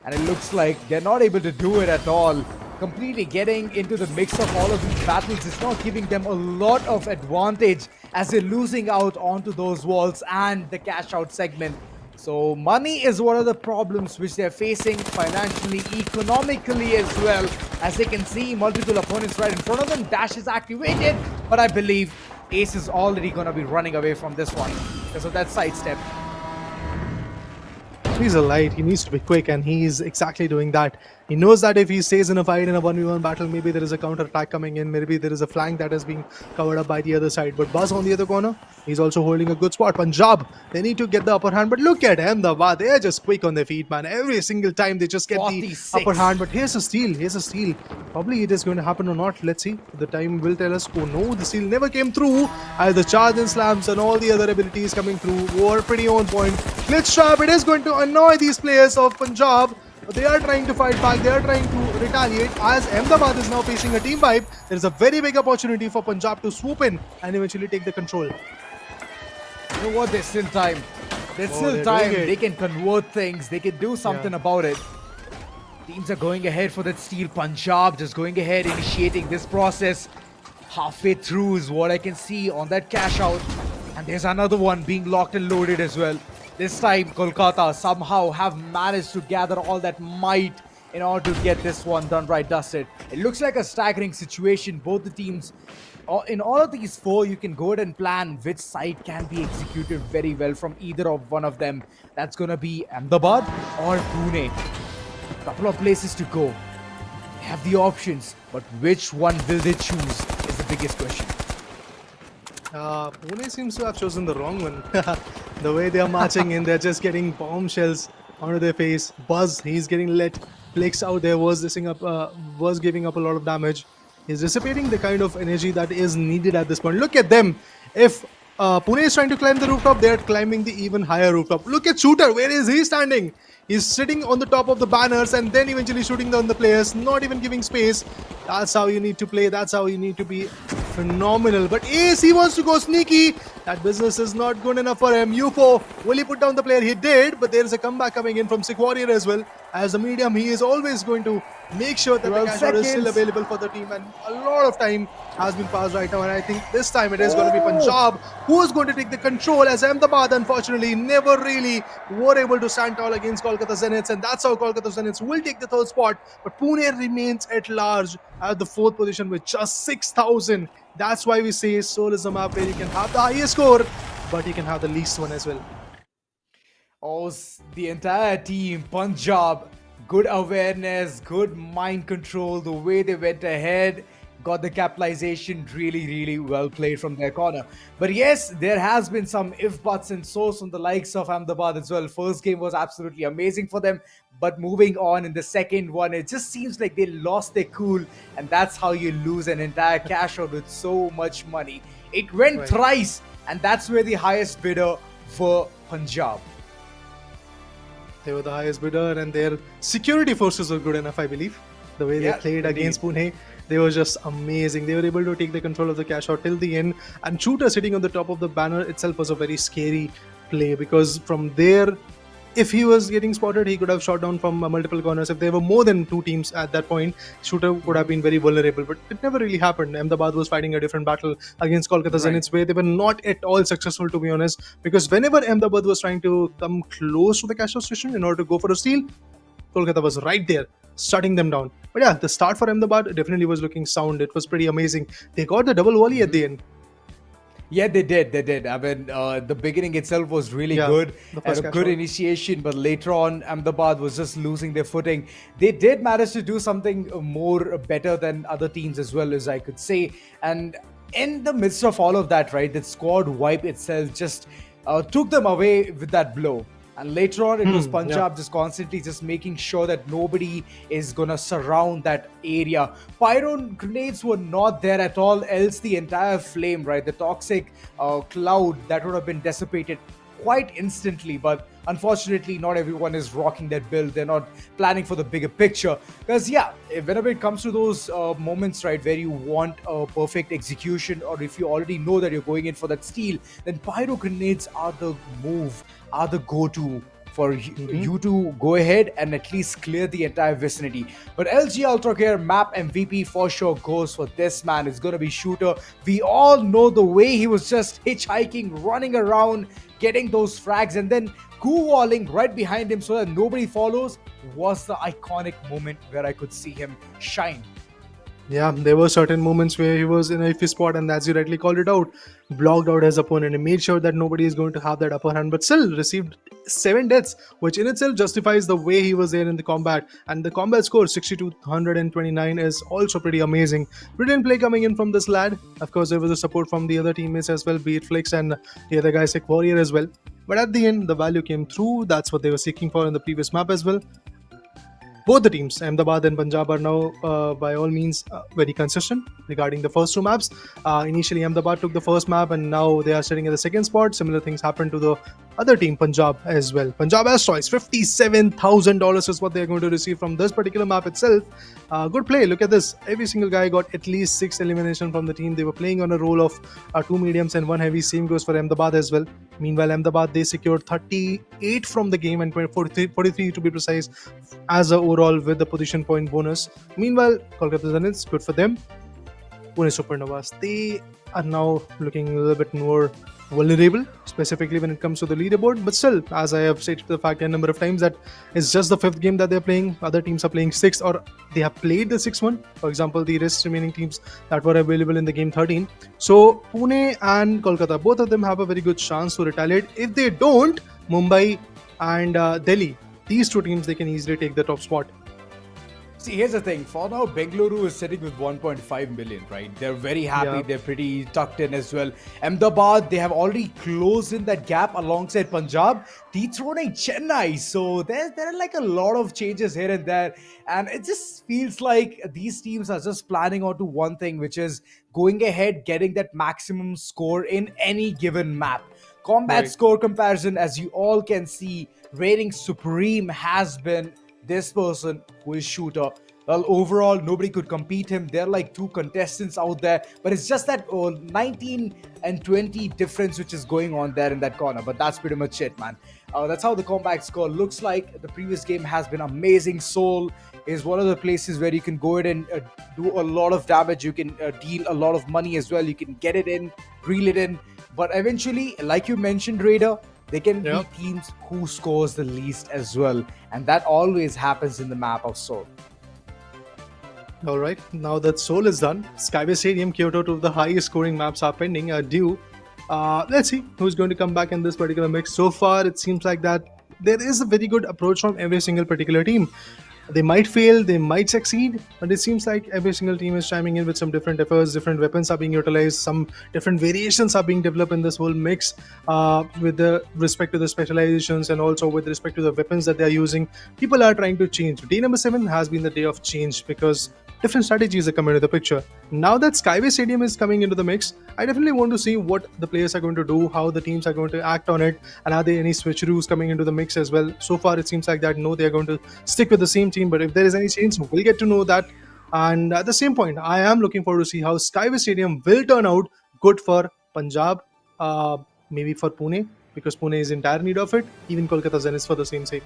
And it looks like they're not able to do it at all. Completely getting into the mix of all of these battles is not giving them a lot of advantage, as they're losing out onto those walls and the cash out segment. So money is one of the problems which they're facing financially, economically as well. As they can see, multiple opponents right in front of them. Dash is activated, but I believe Ace is already going to be running away from this one because of that sidestep. He's a light, he needs to be quick, and he's exactly doing that. He knows that if he stays in a fight, in a 1v1 battle, maybe there is a counter attack coming in, maybe there is a flank that is being covered up by the other side. But Buzz on the other corner, he's also holding a good spot. Punjab, they need to get the upper hand, but look at Ahmedabad, they're just quick on their feet, man. Every single time they just get 46. the upper hand. But here's a steal, Probably it is going to happen or not. Let's see, the time will tell us. Oh no, the steal never came through, as the charge and slams and all the other abilities coming through were pretty on point. Glitch trap, it is going to annoy these players of Punjab. They are trying to fight back, they are trying to retaliate. As Ahmedabad is now facing a team wipe, there is a very big opportunity for Punjab to swoop in and eventually take the control. You know what? There's still time. There's still time. They can convert things. They can do something about it. Teams are going ahead for that steal. Punjab just going ahead, initiating this process. Halfway through is what I can see on that cash out. And there's another one being locked and loaded as well. This time, Kolkata somehow have managed to gather all that might in order to get this one done right, dusted. It looks like a staggering situation. Both the teams, in all of these four, you can go ahead and plan which side can be executed very well from either of one of them. That's going to be Ahmedabad or Pune. Couple of places to go. They have the options, but which one will they choose is the biggest question. Pune seems to have chosen the wrong one. The way they are marching in, they're just getting bombshells onto their face. Buzz, he's getting let. Flicks out there was giving up a lot of damage. He's dissipating the kind of energy that is needed at this point. Look at them. If Pune is trying to climb the rooftop, they're climbing the even higher rooftop. Look at Shooter, where is he standing? He's sitting on the top of the banners and then eventually shooting down the players, not even giving space. That's how you need to play. That's how you need to be phenomenal. But Ace, he wants to go sneaky. That business is not good enough for him. UFO, will he put down the player? He did, but there is a comeback coming in from Sick Warrior as well. As a medium, he is always going to make sure that the cash out is still available for the team. And a lot of time has been passed right now. And I think this time it is going to be Punjab who is going to take the control, as Ahmedabad, unfortunately, never really were able to stand tall against Kolkata Zeniths. And that's how Kolkata Zeniths will take the third spot. But Pune remains at large at the fourth position with just 6,000. That's why we say Seoul is a map where you can have the highest score, but you can have the least one as well. Oh, the entire team, Punjab, good awareness, good mind control, the way they went ahead, got the capitalization, really well played from their corner. But yes, there has been some if, buts and so's from the likes of Ahmedabad as well. First game was absolutely amazing for them, but moving on in the second one, it just seems like they lost their cool, and that's how you lose an entire cash out with so much money. It went thrice, and that's where the highest bidder for Punjab. They were the highest bidder, and their security forces were good enough, I believe. The way they played against Pune, they were just amazing. They were able to take the control of the cash out till the end. And Shooter sitting on the top of the banner itself was a very scary play, because from there, if he was getting spotted, he could have shot down from multiple corners. If there were more than two teams at that point, Shooter would have been very vulnerable. But it never really happened. Ahmedabad was fighting a different battle against Kolkata Zeniths, where they were not at all successful, to be honest. Because whenever Ahmedabad was trying to come close to the cash out station in order to go for a steal, Kolkata was right there, shutting them down. But yeah, the start for Ahmedabad definitely was looking sound. It was pretty amazing. They got the double volley at the end. Yeah, they did. They did. I mean, the beginning itself was really Yeah, good the and first a cash good out. initiation, but later on, Ahmedabad was just losing their footing. They did manage to do something more better than other teams as well, as I could say. And in the midst of all of that, right, that squad wipe itself just took them away with that blow. And later on, it was Yeah. Punjab just constantly just making sure that nobody is gonna surround that area. Pyro grenades were not there at all, else the entire flame, right, the toxic cloud that would have been dissipated quite instantly. But unfortunately, not everyone is rocking that build. They're not planning for the bigger picture. Because yeah, whenever it comes to those moments, right, where you want a perfect execution, or if you already know that you're going in for that steal, then pyro grenades are the move, are the go-to for you to go ahead and at least clear the entire vicinity. But LG Ultragear map MVP for sure goes for this man. It's going to be Shooter. We all know the way he was just hitchhiking, running around, getting those frags, and then walling right behind him so that nobody follows was the iconic moment where I could see him shine. Yeah, there were certain moments where he was in a iffy spot, and as you rightly called it out, blocked out his opponent and made sure that nobody is going to have that upper hand, but still received 7 deaths, which in itself justifies the way he was there in the combat. And the combat score 6229 is also pretty amazing. Brilliant play coming in from this lad. Of course, there was a support from the other teammates as well, be it Flix and the other guy, Sick Warrior as well. But at the end, the value came through. That's what they were seeking for in the previous map as well. Both the teams, Ahmedabad and Punjab, are now by all means very consistent regarding the first two maps. Initially, Ahmedabad took the first map, and now they are sitting at the second spot. Similar things happened to the other team, Punjab, as well. Punjab Asteroids, $57,000 is what they are going to receive from this particular map itself. Good play. Look at this. Every single guy got at least 6 elimination from the team. They were playing on a roll of 2 mediums and 1 heavy. Same goes for Ahmedabad as well. Meanwhile, Ahmedabad, they secured 38 from the game and 43 to be precise as a overall with the position point bonus. Meanwhile, Kolkata Zeniths, good for them. Pune Supernovas, they are now looking a little bit more vulnerable, specifically when it comes to the leaderboard. But still, as I have stated the fact a number of times, that it's just the 5th game that they're playing. Other teams are playing 6th, or they have played the 6th one. For example, the rest remaining teams that were available in the game 13. So Pune and Kolkata, both of them have a very good chance to retaliate. If they don't, Mumbai and Delhi, these two teams, they can easily take the top spot. See, here's the thing. For now, Bengaluru is sitting with 1.5 million, right? They're very happy. Yeah. They're pretty tucked in as well. Ahmedabad, they have already closed in that gap alongside Punjab, dethroning Chennai. So there are like a lot of changes here and there. And it just feels like these teams are just planning on to one thing, which is going ahead, getting that maximum score in any given map. Combat Right. score comparison, as you all can see, reigning supreme has been this person who is Shooter. Well, overall, nobody could compete him. There are like 2 contestants out there, but it's just that 19 and 20 difference which is going on there in that corner. But that's pretty much it, man. That's how the combat score looks like. The previous game has been amazing. Seoul is one of the places where you can go in and do a lot of damage. You can deal a lot of money as well. You can get it in, reel it in. But eventually, like you mentioned, Raider, they can Yeah. be teams who scores the least as well. And that always happens in the map of Seoul. All right, now that Seoul is done, Skyway Stadium, Kyoto, two of the highest scoring maps are pending, are due. Let's see who's going to come back in this particular mix. So far, it seems like that there is a very good approach from every single particular team. They might fail, they might succeed, but it seems like every single team is chiming in with some different efforts. Different weapons are being utilized, some different variations are being developed in this whole mix with the respect to the specializations and also with respect to the weapons that they are using. People are trying to change. Day number 7 has been the day of change because different strategies are coming into the picture. Now that Skyway Stadium is coming into the mix, I definitely want to see what the players are going to do, how the teams are going to act on it, and are there any switcheroos coming into the mix as well. So far, it seems like that no, they are going to stick with the same team, but if there is any change, we'll get to know that. And at the same point, I am looking forward to see how Skyway Stadium will turn out good for Punjab, maybe for Pune, because Pune is in dire need of it, even Kolkata Zeniths for the same sake.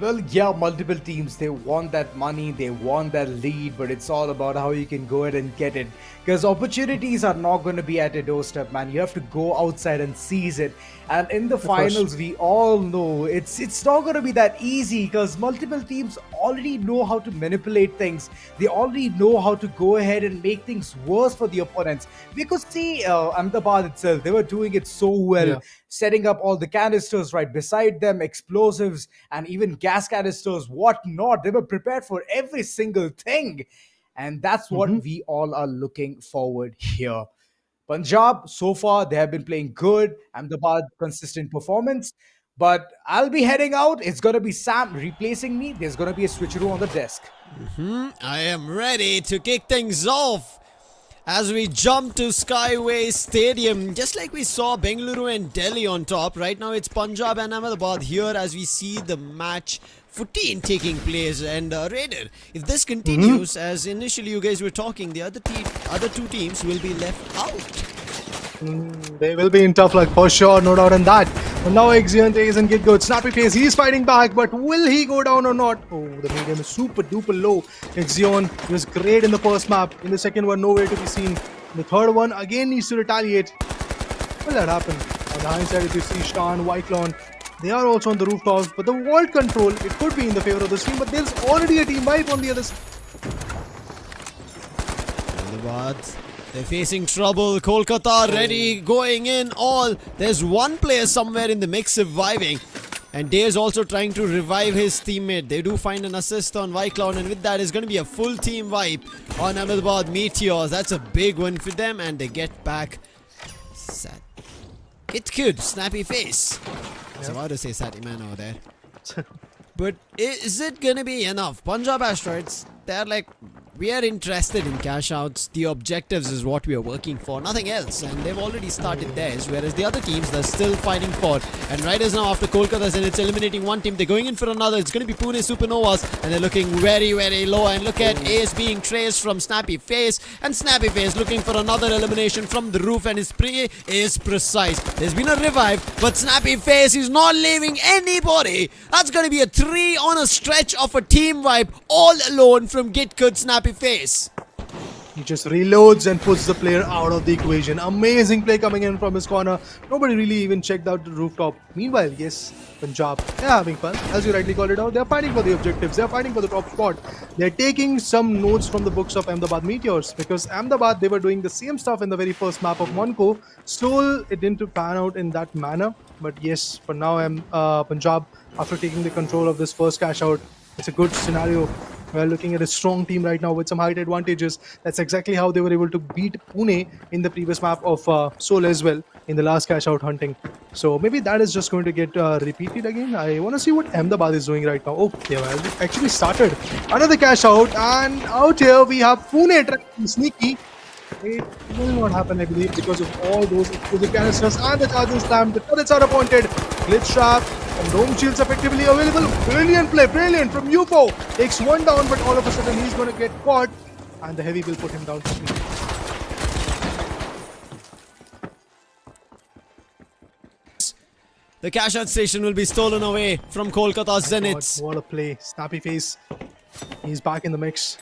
Well, yeah, multiple teams, they want that money, they want that lead, but it's all about how you can go ahead and get it. Because opportunities are not going to be at your doorstep, man. You have to go outside and seize it. And in the finals, we all know it's not going to be that easy because multiple teams already know how to manipulate things. They already know how to go ahead and make things worse for the opponents. We could see Ahmedabad itself. They were doing it so well, Yeah. setting up all the canisters right beside them, explosives and even gas canisters, whatnot. They were prepared for every single thing. And that's what we all are looking forward here. Punjab, so far, they have been playing good. Ahmedabad, consistent performance. But I'll be heading out. It's going to be Sam replacing me. There's going to be a switcheroo on the desk. I am ready to kick things off as we jump to Skyway Stadium. Just like we saw Bengaluru and Delhi on top, right now it's Punjab and Ahmedabad here as we see the match 14 taking place. And Raider, if this continues as initially you guys were talking, the other two teams will be left out. They will be in tough luck for sure, no doubt in that. And now Xion isn't get good. Snappy face, he's fighting back, but will he go down or not? Oh, the medium is super duper low. Xion was great in the first map. In the second one, nowhere to be seen. The third one again needs to retaliate. Will that happen? On the hindsight, if you see Shan, Whitelon, they are also on the rooftops, but the vault control, it could be in the favor of this team, but there's already a team wipe on the other side. Ahmedabad, they're facing trouble. Kolkata ready, going in all. There's one player somewhere in the mix surviving. And Dave's also trying to revive his teammate. They do find an assist on Vycloud, and with that, it's going to be a full team wipe on Ahmedabad Meteors. That's a big one for them, and they get back. Sad. It could. Snappy face. I was about to say Sati man over there. But is it going to be enough? Punjab Asteroids, they're like, we are interested in cash outs. The objectives is what we are working for, nothing else. And they've already started theirs, whereas the other teams, they're still fighting for. And Riders now after Kolkata Zeniths eliminating one team, they're going in for another. It's going to be Pune Supernovas, and they're looking very, very low. And look at Ace being traced from Snappy Face, and Snappy Face looking for another elimination from the roof, and his play is precise. There's been a revive, but Snappy Face is not leaving anybody. That's going to be a 3 on a stretch of a team wipe, all alone from Get Good Snappy Face. He just reloads and puts the player out of the equation. Amazing play coming in from his corner. Nobody really even checked out the rooftop. Meanwhile, yes, Punjab, they're having fun. As you rightly called it out, they're fighting for the objectives. They're fighting for the top spot. They're taking some notes from the books of Ahmedabad Meteors, because Ahmedabad, they were doing the same stuff in the very first map of Monaco. Still, it didn't pan out in that manner. But yes, for now, Punjab, after taking the control of this first cash out, it's a good scenario. We're looking at a strong team right now with some height advantages. That's exactly how they were able to beat Pune in the previous map of Seoul as well in the last cash out hunting. So maybe that is just going to get repeated again. I want to see what Ahmedabad is doing right now. Oh, they have actually started another cash out, and out here we have Pune trying sneaky. It will not happen, I believe, because of all those explosive canisters and the charging slam. The turrets are appointed. Glitch trap and dome shields effectively available. Brilliant play, brilliant from UFO. Takes one down, but all of a sudden he's going to get caught, and the heavy will put him down quickly. The cash out station will be stolen away from Kolkata Zeniths. What a play. Snappy face. He's back in the mix.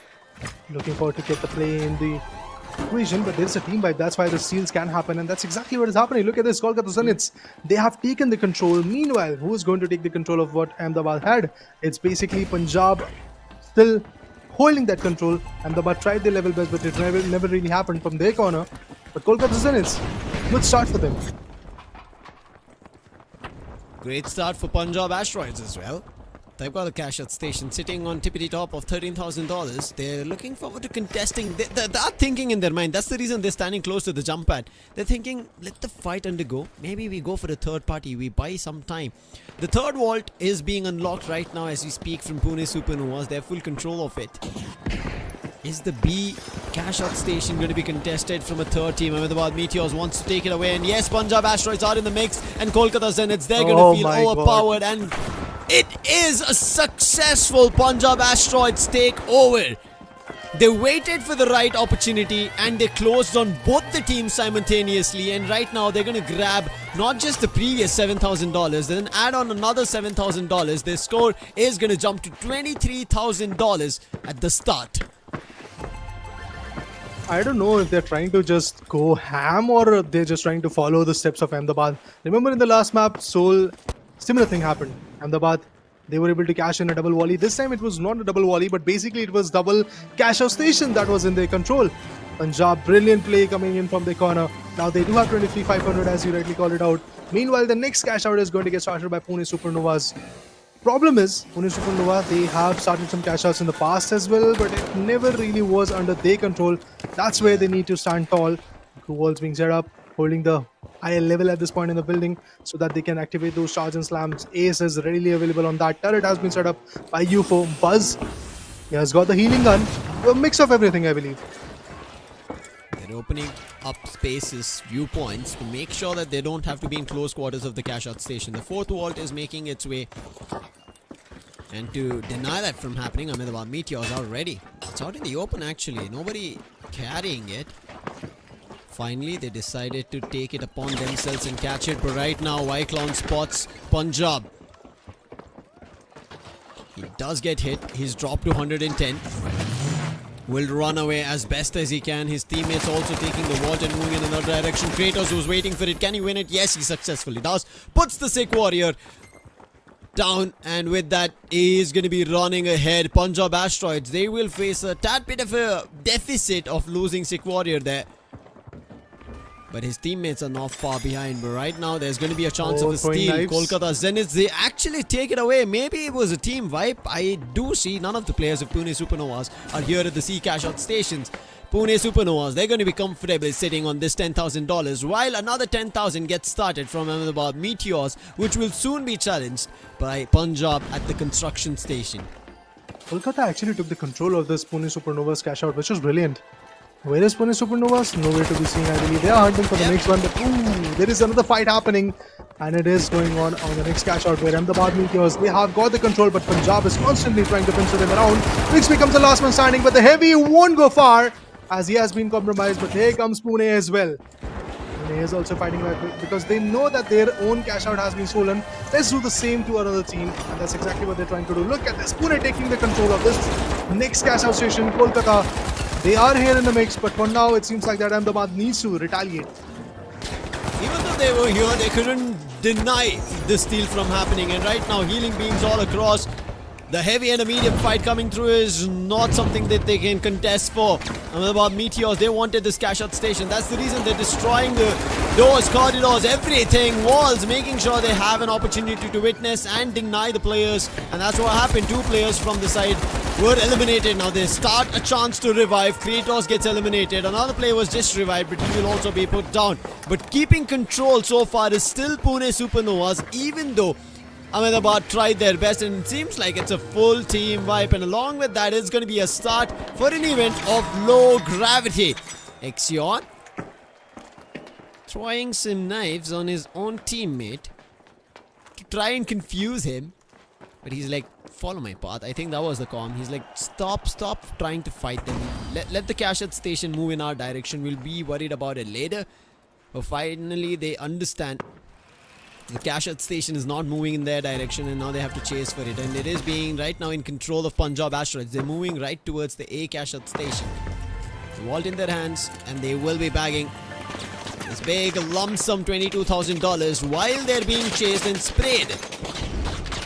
Looking forward to get the play in the equation, but there's a team wipe. That's why the steals can happen, and that's exactly what is happening. Look at this, Kolkata Zeniths. They have taken the control. Meanwhile, who is going to take the control of what Ahmedabad had? It's basically Punjab still holding that control. Ahmedabad tried their level best, but it never really happened from their corner. But Kolkata Zeniths, good start for them. Great start for Punjab Asteroids as well. They've got a cash out station sitting on tippity top of $13,000. They're looking forward to contesting. They're thinking in their mind. That's the reason they're standing close to the jump pad. They're thinking, let the fight undergo. Maybe we go for a third party. We buy some time. The third vault is being unlocked right now as we speak from Pune Supernovas. They have full control of it. Is the B cash out station going to be contested from a third team? Ahmedabad Meteors wants to take it away. And yes, Punjab Asteroids are in the mix. And Kolkata Zeniths, they're going to feel overpowered. And it is a successful Punjab Asteroids takeover. They waited for the right opportunity and they closed on both the teams simultaneously. And right now they're going to grab not just the previous $7,000, then add on another $7,000. Their score is going to jump to $23,000 at the start. I don't know if they're trying to just go ham or they're just trying to follow the steps of Ahmedabad. Remember in the last map, Seoul, similar thing happened. Ahmedabad they were able to cash in a double volley. This time it was not a double volley, but basically it was double cash out station that was in their control. Punjab, brilliant play coming in from the corner. Now they do have 23,500 as you rightly called it out. Meanwhile, the next cash out is going to get started by Pune Supernovas. Problem is, Pune Supernova, they have started some cash outs in the past as well, but it never really was under their control. That's where they need to stand tall. Crew walls being set up, holding the higher level at this point in the building so that they can activate those charge and slams. Ace is readily available on that. Turret has been set up by UFO. Buzz, he has got the healing gun. A mix of everything, I believe. They're opening up spaces, viewpoints, to make sure that they don't have to be in close quarters of the cash out station. The fourth vault is making its way. And to deny that from happening, Ahmedabad Meteors are ready. It's out in the open actually. Nobody carrying it. Finally, they decided to take it upon themselves and catch it. But right now, Wyclown spots Punjab. He does get hit. He's dropped to 110. Will run away as best as he can. His teammates also taking the vault and moving in another direction. Kratos was waiting for it. Can he win it? Yes, he successfully does. Puts the Sick Warrior down, and with that he is going to be running ahead. Punjab Asteroids, they will face a tad bit of a deficit of losing Sick Warrior there. But his teammates are not far behind. But right now there's going to be a chance of a steal. Kolkata Zeniths, they actually take it away. Maybe it was a team wipe. I do see none of the players of Pune Supernovas are here at the C cash out stations. Pune Supernovas, they're going to be comfortable sitting on this $10,000, while another 10,000 gets started from Ahmedabad Meteors, which will soon be challenged by Punjab at the construction station. Kolkata actually took the control of this Pune Supernovas cash out, which was brilliant. Where is Pune Supernovas? Nowhere to be seen, I believe. They are hunting for the next one, but there is another fight happening, and it is going on the next cash out where Ahmedabad Meteors, they have got the control, but Punjab is constantly trying to pincer them around. Which becomes the last man standing, but the heavy won't go far as he has been compromised. But here comes Pune as well. Pune is also fighting back because they know that their own cash out has been stolen. Let's do the same to another team, and that's exactly what they're trying to do. Look at this, Pune taking the control of this next cash out station. Kolkata, they are here in the mix, but for now it seems like that Ahmedabad needs to retaliate. Even though they were here, they couldn't deny the steal from happening. And right now, healing beams all across. The heavy and a medium fight coming through is not something that they can contest for. Ahmedabad Meteors, they wanted this cash out station. That's the reason they're destroying the doors, corridors, everything, walls, making sure they have an opportunity to witness and deny the players. And that's what happened. Two players from the side were eliminated. Now they start a chance to revive. Kratos gets eliminated. Another player was just revived, but he will also be put down. But keeping control so far is still Pune Supernovas, even though Ahmedabad tried their best, and it seems like it's a full team wipe. And along with that, it's going to be a start for an event of low gravity. Exion throwing some knives on his own teammate to try and confuse him. But he's like, follow my path. I think that was the comm. He's like, stop trying to fight them. Let the cash out station move in our direction. We'll be worried about it later. But finally, they understand the cash out station is not moving in their direction, and now they have to chase for it. And it is being right now in control of Punjab Asteroids. They're moving right towards the A cash out station. The vault in their hands, and they will be bagging this big lump sum $22,000 while they're being chased and sprayed.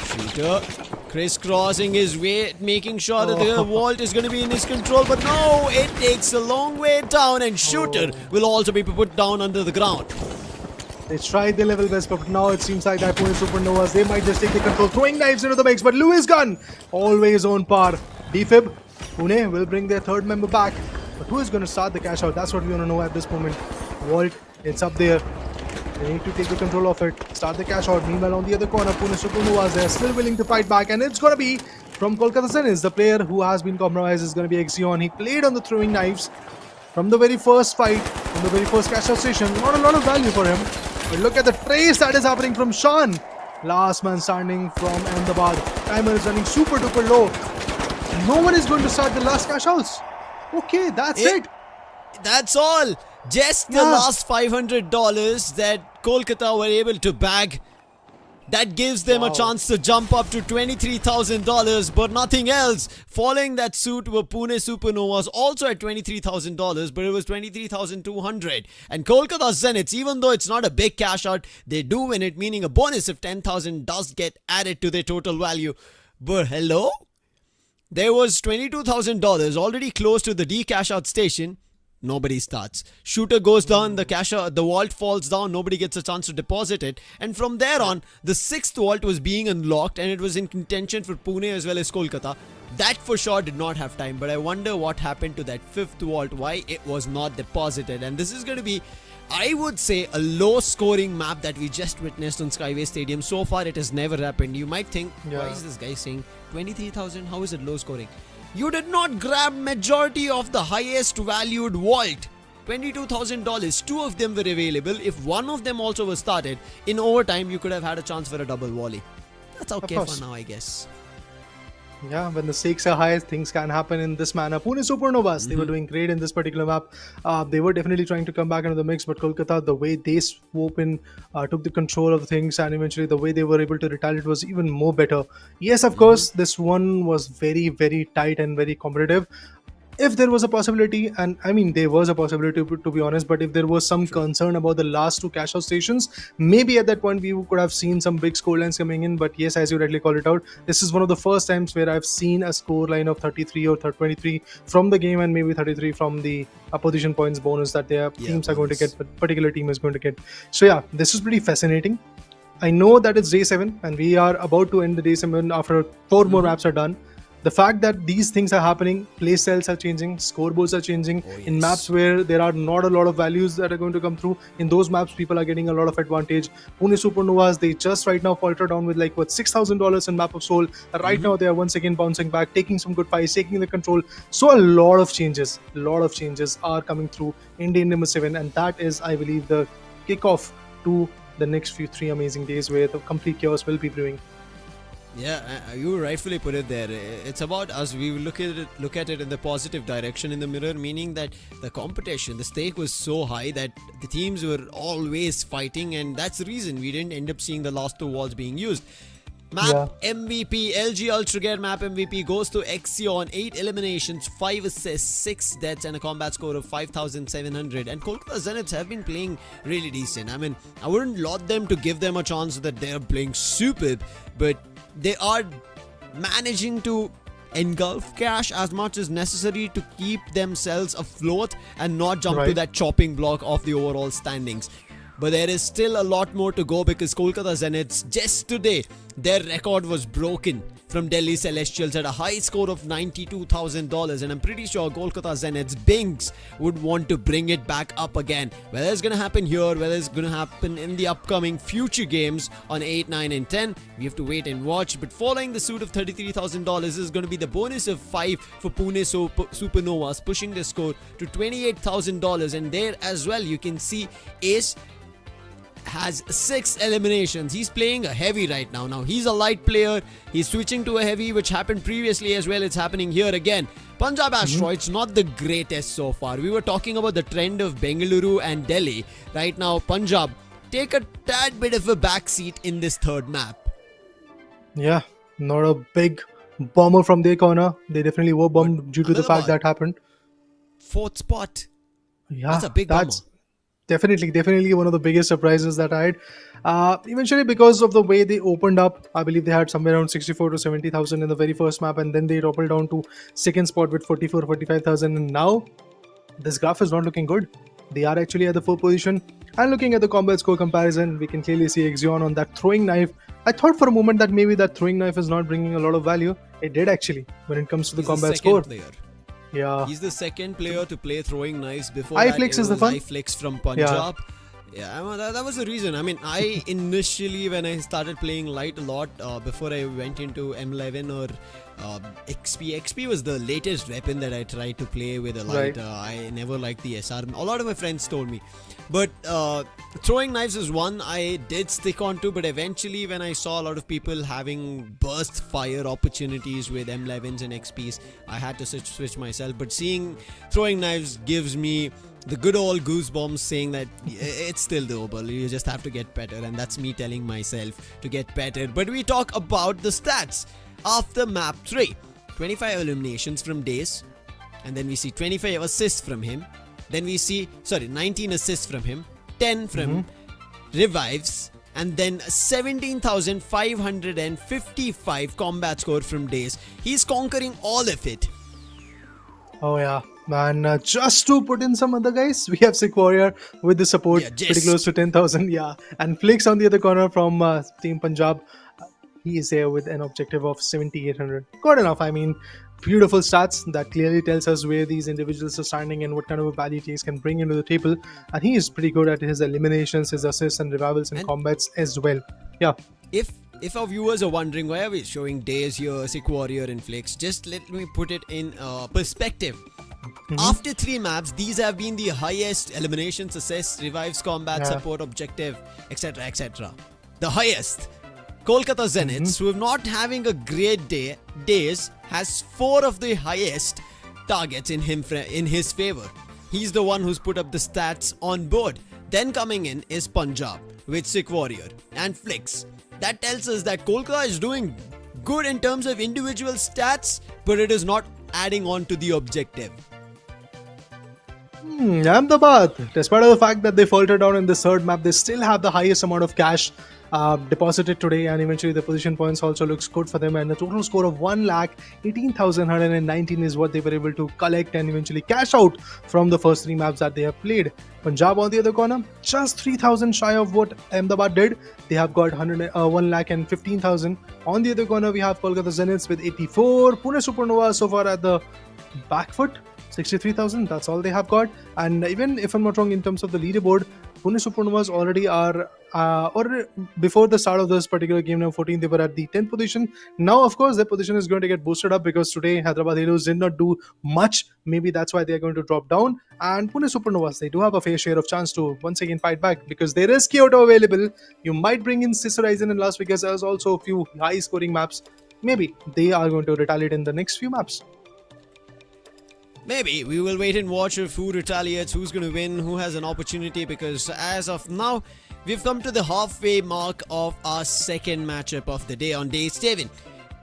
Shooter crisscrossing his way, making sure that the vault is going to be in his control. But no, it takes a long way down, and Shooter will also be put down under the ground. They tried their level best, but now it seems like that Pune Supernovas, they might just take the control, throwing knives into the mix. But Lewis Gunn, always on par. Defib, Pune will bring their third member back. But who is going to start the cash out? That's what we want to know at this moment. Vault, it's up there. They need to take the control of it, start the cash out. Meanwhile, on the other corner, Pune Supernovas, they're still willing to fight back. And it's going to be from Kolkata Zeniths. The player who has been compromised is going to be Exion. He played on the throwing knives from the very first fight, from the very first cash out station. Not a lot of value for him. But look at the trace that is happening from Sean. Last man standing from Ahmedabad. Timer is running super duper low. No one is going to start the last cash outs. Okay, that's it. That's all. Just the last $500 that Kolkata were able to bag. That gives them a chance to jump up to $23,000, but nothing else. Following that suit were Pune Supernovas, also at $23,000, but it was $23,200. And Kolkata Zeniths, even though it's not a big cash out, they do win it, meaning a bonus of $10,000 does get added to their total value. But hello? There was $22,000 already close to the D cash out station. Nobody starts. Shooter goes down, the vault falls down, nobody gets a chance to deposit it. And from there on, the 6th vault was being unlocked and it was in contention for Pune as well as Kolkata. That for sure did not have time, but I wonder what happened to that 5th vault, why it was not deposited. And this is going to be, I would say, a low scoring map that we just witnessed on Skyway Stadium. So far it has never happened. You might think, why is this guy saying 23,000? How is it low scoring? You did not grab majority of the highest valued vault. $22,000. 2 of them were available. If one of them also was started, in overtime you could have had a chance for a double volley. That's okay for now, I guess. Yeah, when the stakes are high, things can happen in this manner. Pune Supernovas, they were doing great in this particular map. They were definitely trying to come back into the mix, but Kolkata, the way they swoop in, took the control of things, and eventually the way they were able to retaliate was even more better. Yes, of course, this one was very, very tight and very competitive. If there was a possibility, and I mean there was a possibility to be honest, but if there was some concern about the last 2 cash out stations, maybe at that point we could have seen some big score lines coming in. But yes, as you rightly called it out, this is one of the first times where I've seen a score line of 33 or 23 from the game, and maybe 33 from the opposition points bonus that their teams are going to get, but particular team is going to get. So yeah, this is pretty fascinating. I know that it's day 7 and we are about to end the day 7 after 4 more maps are done. The fact that these things are happening, play styles are changing, scoreboards are changing. In maps where there are not a lot of values that are going to come through, in those maps people are getting a lot of advantage. Pune Supernovas, they just right now falter down with like what, $6,000 in map of Seoul. Right now they are once again bouncing back, taking some good fights, taking the control. So a lot of changes are coming through in day number 7, and that is, I believe, the kickoff to the next 3 amazing days where the complete chaos will be brewing. Yeah, you rightfully put it there. It's about us. We look at it in the positive direction in the mirror, meaning that the competition, the stake was so high that the teams were always fighting, and that's the reason we didn't end up seeing the last 2 walls being used. Map MVP, LG Ultragear map MVP goes to Exion. 8 eliminations, 5 assists, 6 deaths, and a combat score of 5,700. And Kolkata Zeniths have been playing really decent. I mean, I wouldn't laud them to give them a chance that they're playing superb, but they are managing to engulf cash as much as necessary to keep themselves afloat and not jump to that chopping block of the overall standings. But there is still a lot more to go, because Kolkata Zeniths, just today, their record was broken from Delhi Celestials at a high score of $92,000, and I'm pretty sure Kolkata Zeniths Bings would want to bring it back up again. Whether it's going to happen here, whether it's going to happen in the upcoming future games on 8, 9 and 10, we have to wait and watch. But following the suit of $33,000 is going to be the bonus of 5 for Pune Supernovas, pushing the score to $28,000. And there as well you can see Ace has 6 eliminations. He's playing a heavy right now. Now he's a light player. He's switching to a heavy, which happened previously as well. It's happening here again. Punjab Asteroids, not the greatest so far. We were talking about the trend of Bengaluru and Delhi. Right now, Punjab take a tad bit of a backseat in this 3rd map. Yeah, not a big bomber from their corner. They definitely were bombed due to the fact that happened. 4th spot. Yeah, that's a big bomber. Definitely one of the biggest surprises that I had. Eventually, because of the way they opened up, I believe they had somewhere around 64 to 70,000 in the very first map, and then they toppled down to 2nd spot with 45,000. And now this graph is not looking good. They are actually at the 4th position. And looking at the combat score comparison, we can clearly see Exion on that throwing knife. I thought for a moment that maybe that throwing knife is not bringing a lot of value. It did actually when it comes to the combat score. Yeah, he's the 2nd player to play throwing knives. Before iFlix is the fun. iFlix from Punjab. Yeah, that was the reason. I mean, I initially, when I started playing light a lot, before I went into M11 or XP was the latest weapon that I tried to play with a light. Right. I never liked the SR. A lot of my friends told me. But throwing knives is one I did stick on to, but eventually when I saw a lot of people having burst fire opportunities with M11s and XPs, I had to switch myself. But seeing throwing knives gives me the good old goosebumps saying that it's still doable. You just have to get better, and that's me telling myself to get better. But we talk about the stats. After map 3, 25 eliminations from Days, and then we see 25 assists from him. Then we see 19 assists from him, 10 from Revives, and then 17,555 combat score from Days. He's conquering all of it. Oh yeah, man. Just to put in some other guys, we have Sick Warrior with the support pretty close to 10,000. Yeah, and Flix on the other corner from Team Punjab. He is there with an objective of 7,800. Good enough. I mean, beautiful stats that clearly tells us where these individuals are standing and what kind of a value he can bring into the table. And he is pretty good at his eliminations, his assists and revivals and combats as well. Yeah. If our viewers are wondering why are we showing Days here, Sick Warrior and Flix, just let me put it in perspective. After 3 maps, these have been the highest eliminations, assists, revives, combat, support, objective, etc. etc. The highest. Kolkata Zeniths, who are not having a great day, Days has 4 of the highest targets in his favor. He's the one who's put up the stats on board. Then coming in is Punjab with Sick Warrior and Flix. That tells us that Kolkata is doing good in terms of individual stats, but it is not adding on to the objective. Ahmedabad, despite of the fact that they faltered down in the third map, they still have the highest amount of cash deposited today, and eventually the position points also looks good for them, and the total score of 1,18,119 is what they were able to collect and eventually cash out from the first 3 maps that they have played. Punjab on the other corner, just 3,000 shy of what Ahmedabad did. They have got 1,15,000. On the other corner, we have Kolkata Zeniths with 84, Pune Supernovas so far at the back foot, 63,000. That's all they have got. And even if I'm not wrong in terms of the leaderboard, Pune Supernovas already are or before the start of this particular game, now 14, they were at the 10th position. Now, of course, their position is going to get boosted up because today Hyderabad Halos did not do much. Maybe that's why they are going to drop down. And Pune Supernovas, they do have a fair share of chance to once again fight back because there is Kyoto available. You might bring in Cis Horizon in Las Vegas. There's also a few high-scoring maps. Maybe they are going to retaliate in the next few maps. Maybe we will wait and watch if who retaliates, who's going to win, who has an opportunity, because as of now, we've come to the halfway mark of our second matchup of the day on day 7.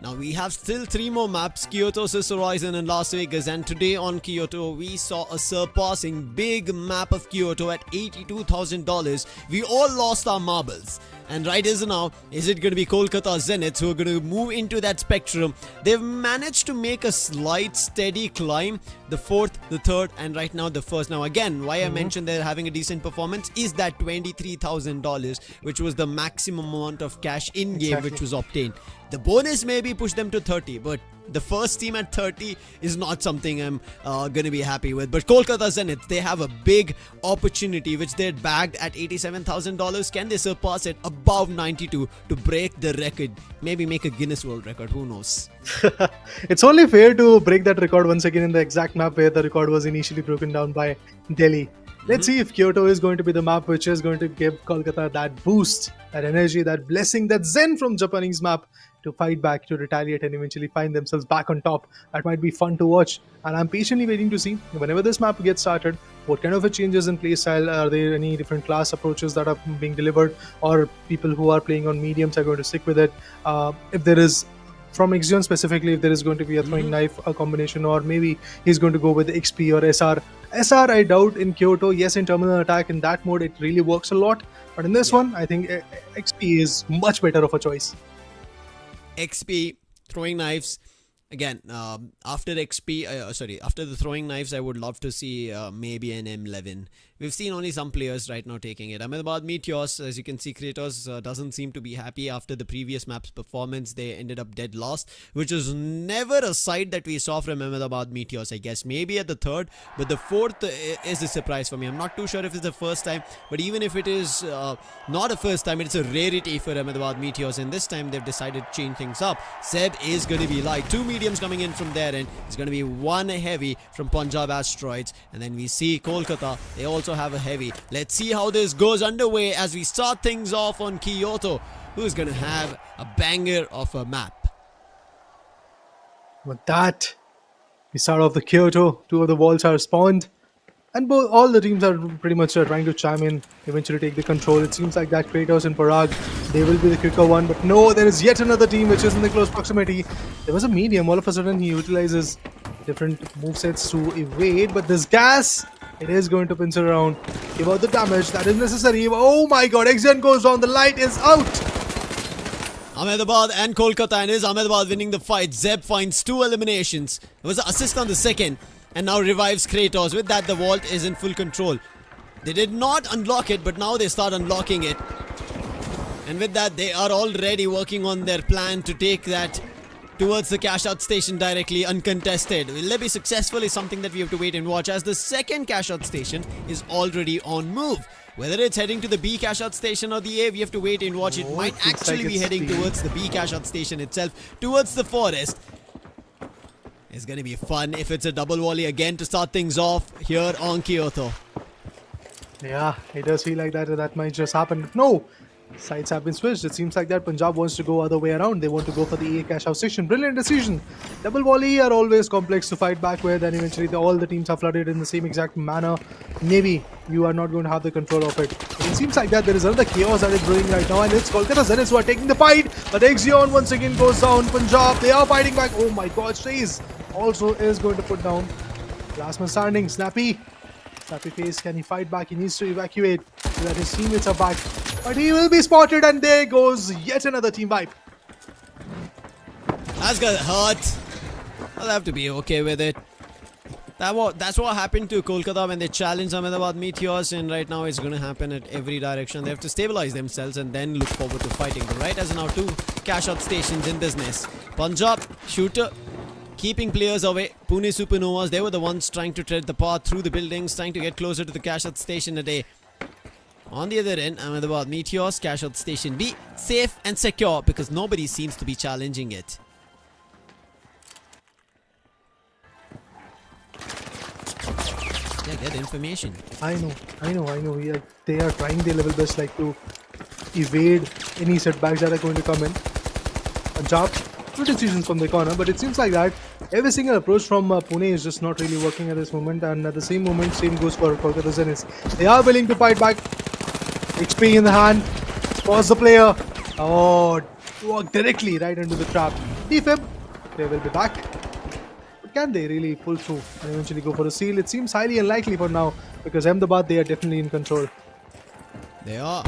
Now we have still 3 more maps, Kyoto, Cis Horizon and Las Vegas, and today on Kyoto we saw a surpassing big map of Kyoto at $82,000. We all lost our marbles. And right as now, is it going to be Kolkata Zeniths who are going to move into that spectrum? They've managed to make a slight steady climb, the 4th, the 3rd, and right now the 1st. Now again, why I mentioned they're having a decent performance is that $23,000, which was the maximum amount of cash in-game which was obtained. The bonus maybe pushed them to 30, but the first team at 30 is not something I'm going to be happy with. But Kolkata Zenith, they have a big opportunity which they had bagged at $87,000. Can they surpass it above 92 to break the record? Maybe make a Guinness World Record, who knows? It's only fair to break that record once again in the exact map where the record was initially broken down by Delhi. Let's see if Kyoto is going to be the map which is going to give Kolkata that boost, that energy, that blessing, that zen from Japanese map to fight back, to retaliate and eventually find themselves back on top. That might be fun to watch, and I'm patiently waiting to see whenever this map gets started, what kind of a changes in playstyle. Are there any different class approaches that are being delivered, or people who are playing on mediums are going to stick with it? If there is, from Ixion specifically, if there is going to be a throwing knife, a combination, or maybe he's going to go with XP or SR. SR, I doubt in Kyoto. Yes, in terminal attack, in that mode, it really works a lot. But in this one, I think XP is much better of a choice. XP, throwing knives. Again, after the throwing knives, I would love to see maybe an M11. We've seen only some players right now taking it. Ahmedabad Meteors, as you can see, Kratos doesn't seem to be happy after the previous map's performance. They ended up dead last, which is never a sight that we saw from Ahmedabad Meteors, I guess. Maybe at the 3rd, but the 4th is a surprise for me. I'm not too sure if it's the first time, but even if it is not a first time, it's a rarity for Ahmedabad Meteors, and this time they've decided to change things up. Seb is going to be like 2 meters mediums coming in from their end. It's going to be one heavy from Punjab Asteroids. And then we see Kolkata. They also have a heavy. Let's see how this goes underway as we start things off on Kyoto, who's going to have a banger of a map. With that, we start off the Kyoto. Two of the walls are spawned. And all the teams are pretty much trying to chime in, eventually take the control. It seems like that Kratos and Parag, they will be the quicker one. But no, there is yet another team which is in the close proximity. There was a medium. All of a sudden, he utilizes different movesets to evade. But this gas, it is going to pinch around. Give out the damage that is necessary. Oh my god, Exxon goes down. The light is out. Ahmedabad and Kolkata, and is Ahmedabad winning the fight. Zeb finds 2 eliminations. There was an assist on the second. And now revives Kratos. With that, the vault is in full control. They did not unlock it, but now they start unlocking it. And with that, they are already working on their plan to take that towards the cash-out station directly, uncontested. Will they be successful is something that we have to wait and watch, as the second cash-out station is already on move. Whether it's heading to the B cash-out station or the A, we have to wait and watch. It might actually be heading towards the B cash-out station itself, towards the forest. It's going to be fun if it's a double volley again to start things off here on Kyoto. Yeah, it does feel like that might just happen. But no, sides have been switched. It seems like that Punjab wants to go other way around. They want to go for the A cash out station. Brilliant decision. Double volley are always complex to fight back with, and eventually all the teams are flooded in the same exact manner. Maybe you are not going to have the control of it. But it seems like that there is another chaos that is brewing right now, and it's Kolkata Zeniths who are taking the fight. But Exxon once again goes down. Punjab, they are fighting back. Oh my god, Stays also is going to put down. Last man standing, Snappy. Snappy face, can he fight back? He needs to evacuate so that his teammates are back. But he will be spotted, and there goes yet another team wipe. That's gonna hurt. I'll have to be okay with it. That's what happened to Kolkata when they challenged Ahmedabad Meteors, and right now it's going to happen at every direction. They have to stabilize themselves and then look forward to fighting. But right as now, 2 cash-out stations in business. Punjab, shooter, keeping players away. Pune Supernovas, they were the ones trying to tread the path through the buildings, trying to get closer to the cash-out station a day. On the other end, Ahmedabad Meteors, cash-out station B, safe and secure because nobody seems to be challenging it. Yeah, get information. I know. Yeah, they are trying their level best, like to evade any setbacks that are going to come in. Punjab, good decisions from the corner, but it seems like that every single approach from Pune is just not really working at this moment, and at the same moment, same goes for Kolkata Zeniths. They are willing to fight back. XP in the hand. Pause the player. Oh, walk directly right into the trap. Defib, they will be back. But can they really pull through and eventually go for a seal? It seems highly unlikely for now because Ahmedabad, they are definitely in control. They are.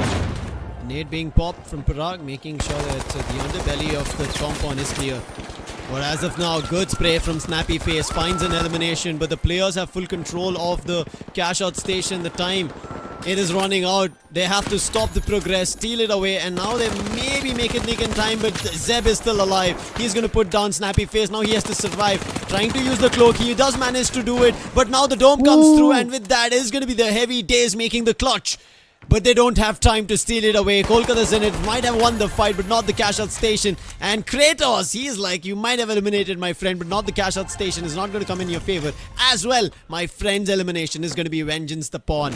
Nade being popped from Parag, making sure that the underbelly of the compound is clear. But as of now, good spray from Snappy Face, finds an elimination, but the players have full control of the cash-out station. The time, it is running out. They have to stop the progress, steal it away, and now they maybe make it nick in time, but Zeb is still alive. He's going to put down Snappy Face. Now he has to survive. Trying to use the cloak. He does manage to do it, but now the dome comes through, and with that is going to be the heavy days making the clutch. But they don't have time to steal it away. Kolkata Zeniths might have won the fight, but not the cash-out station. And Kratos, he's like, you might have eliminated my friend, but not the cash-out station. Is not going to come in your favor. As well, my friend's elimination is going to be vengeance the pawn.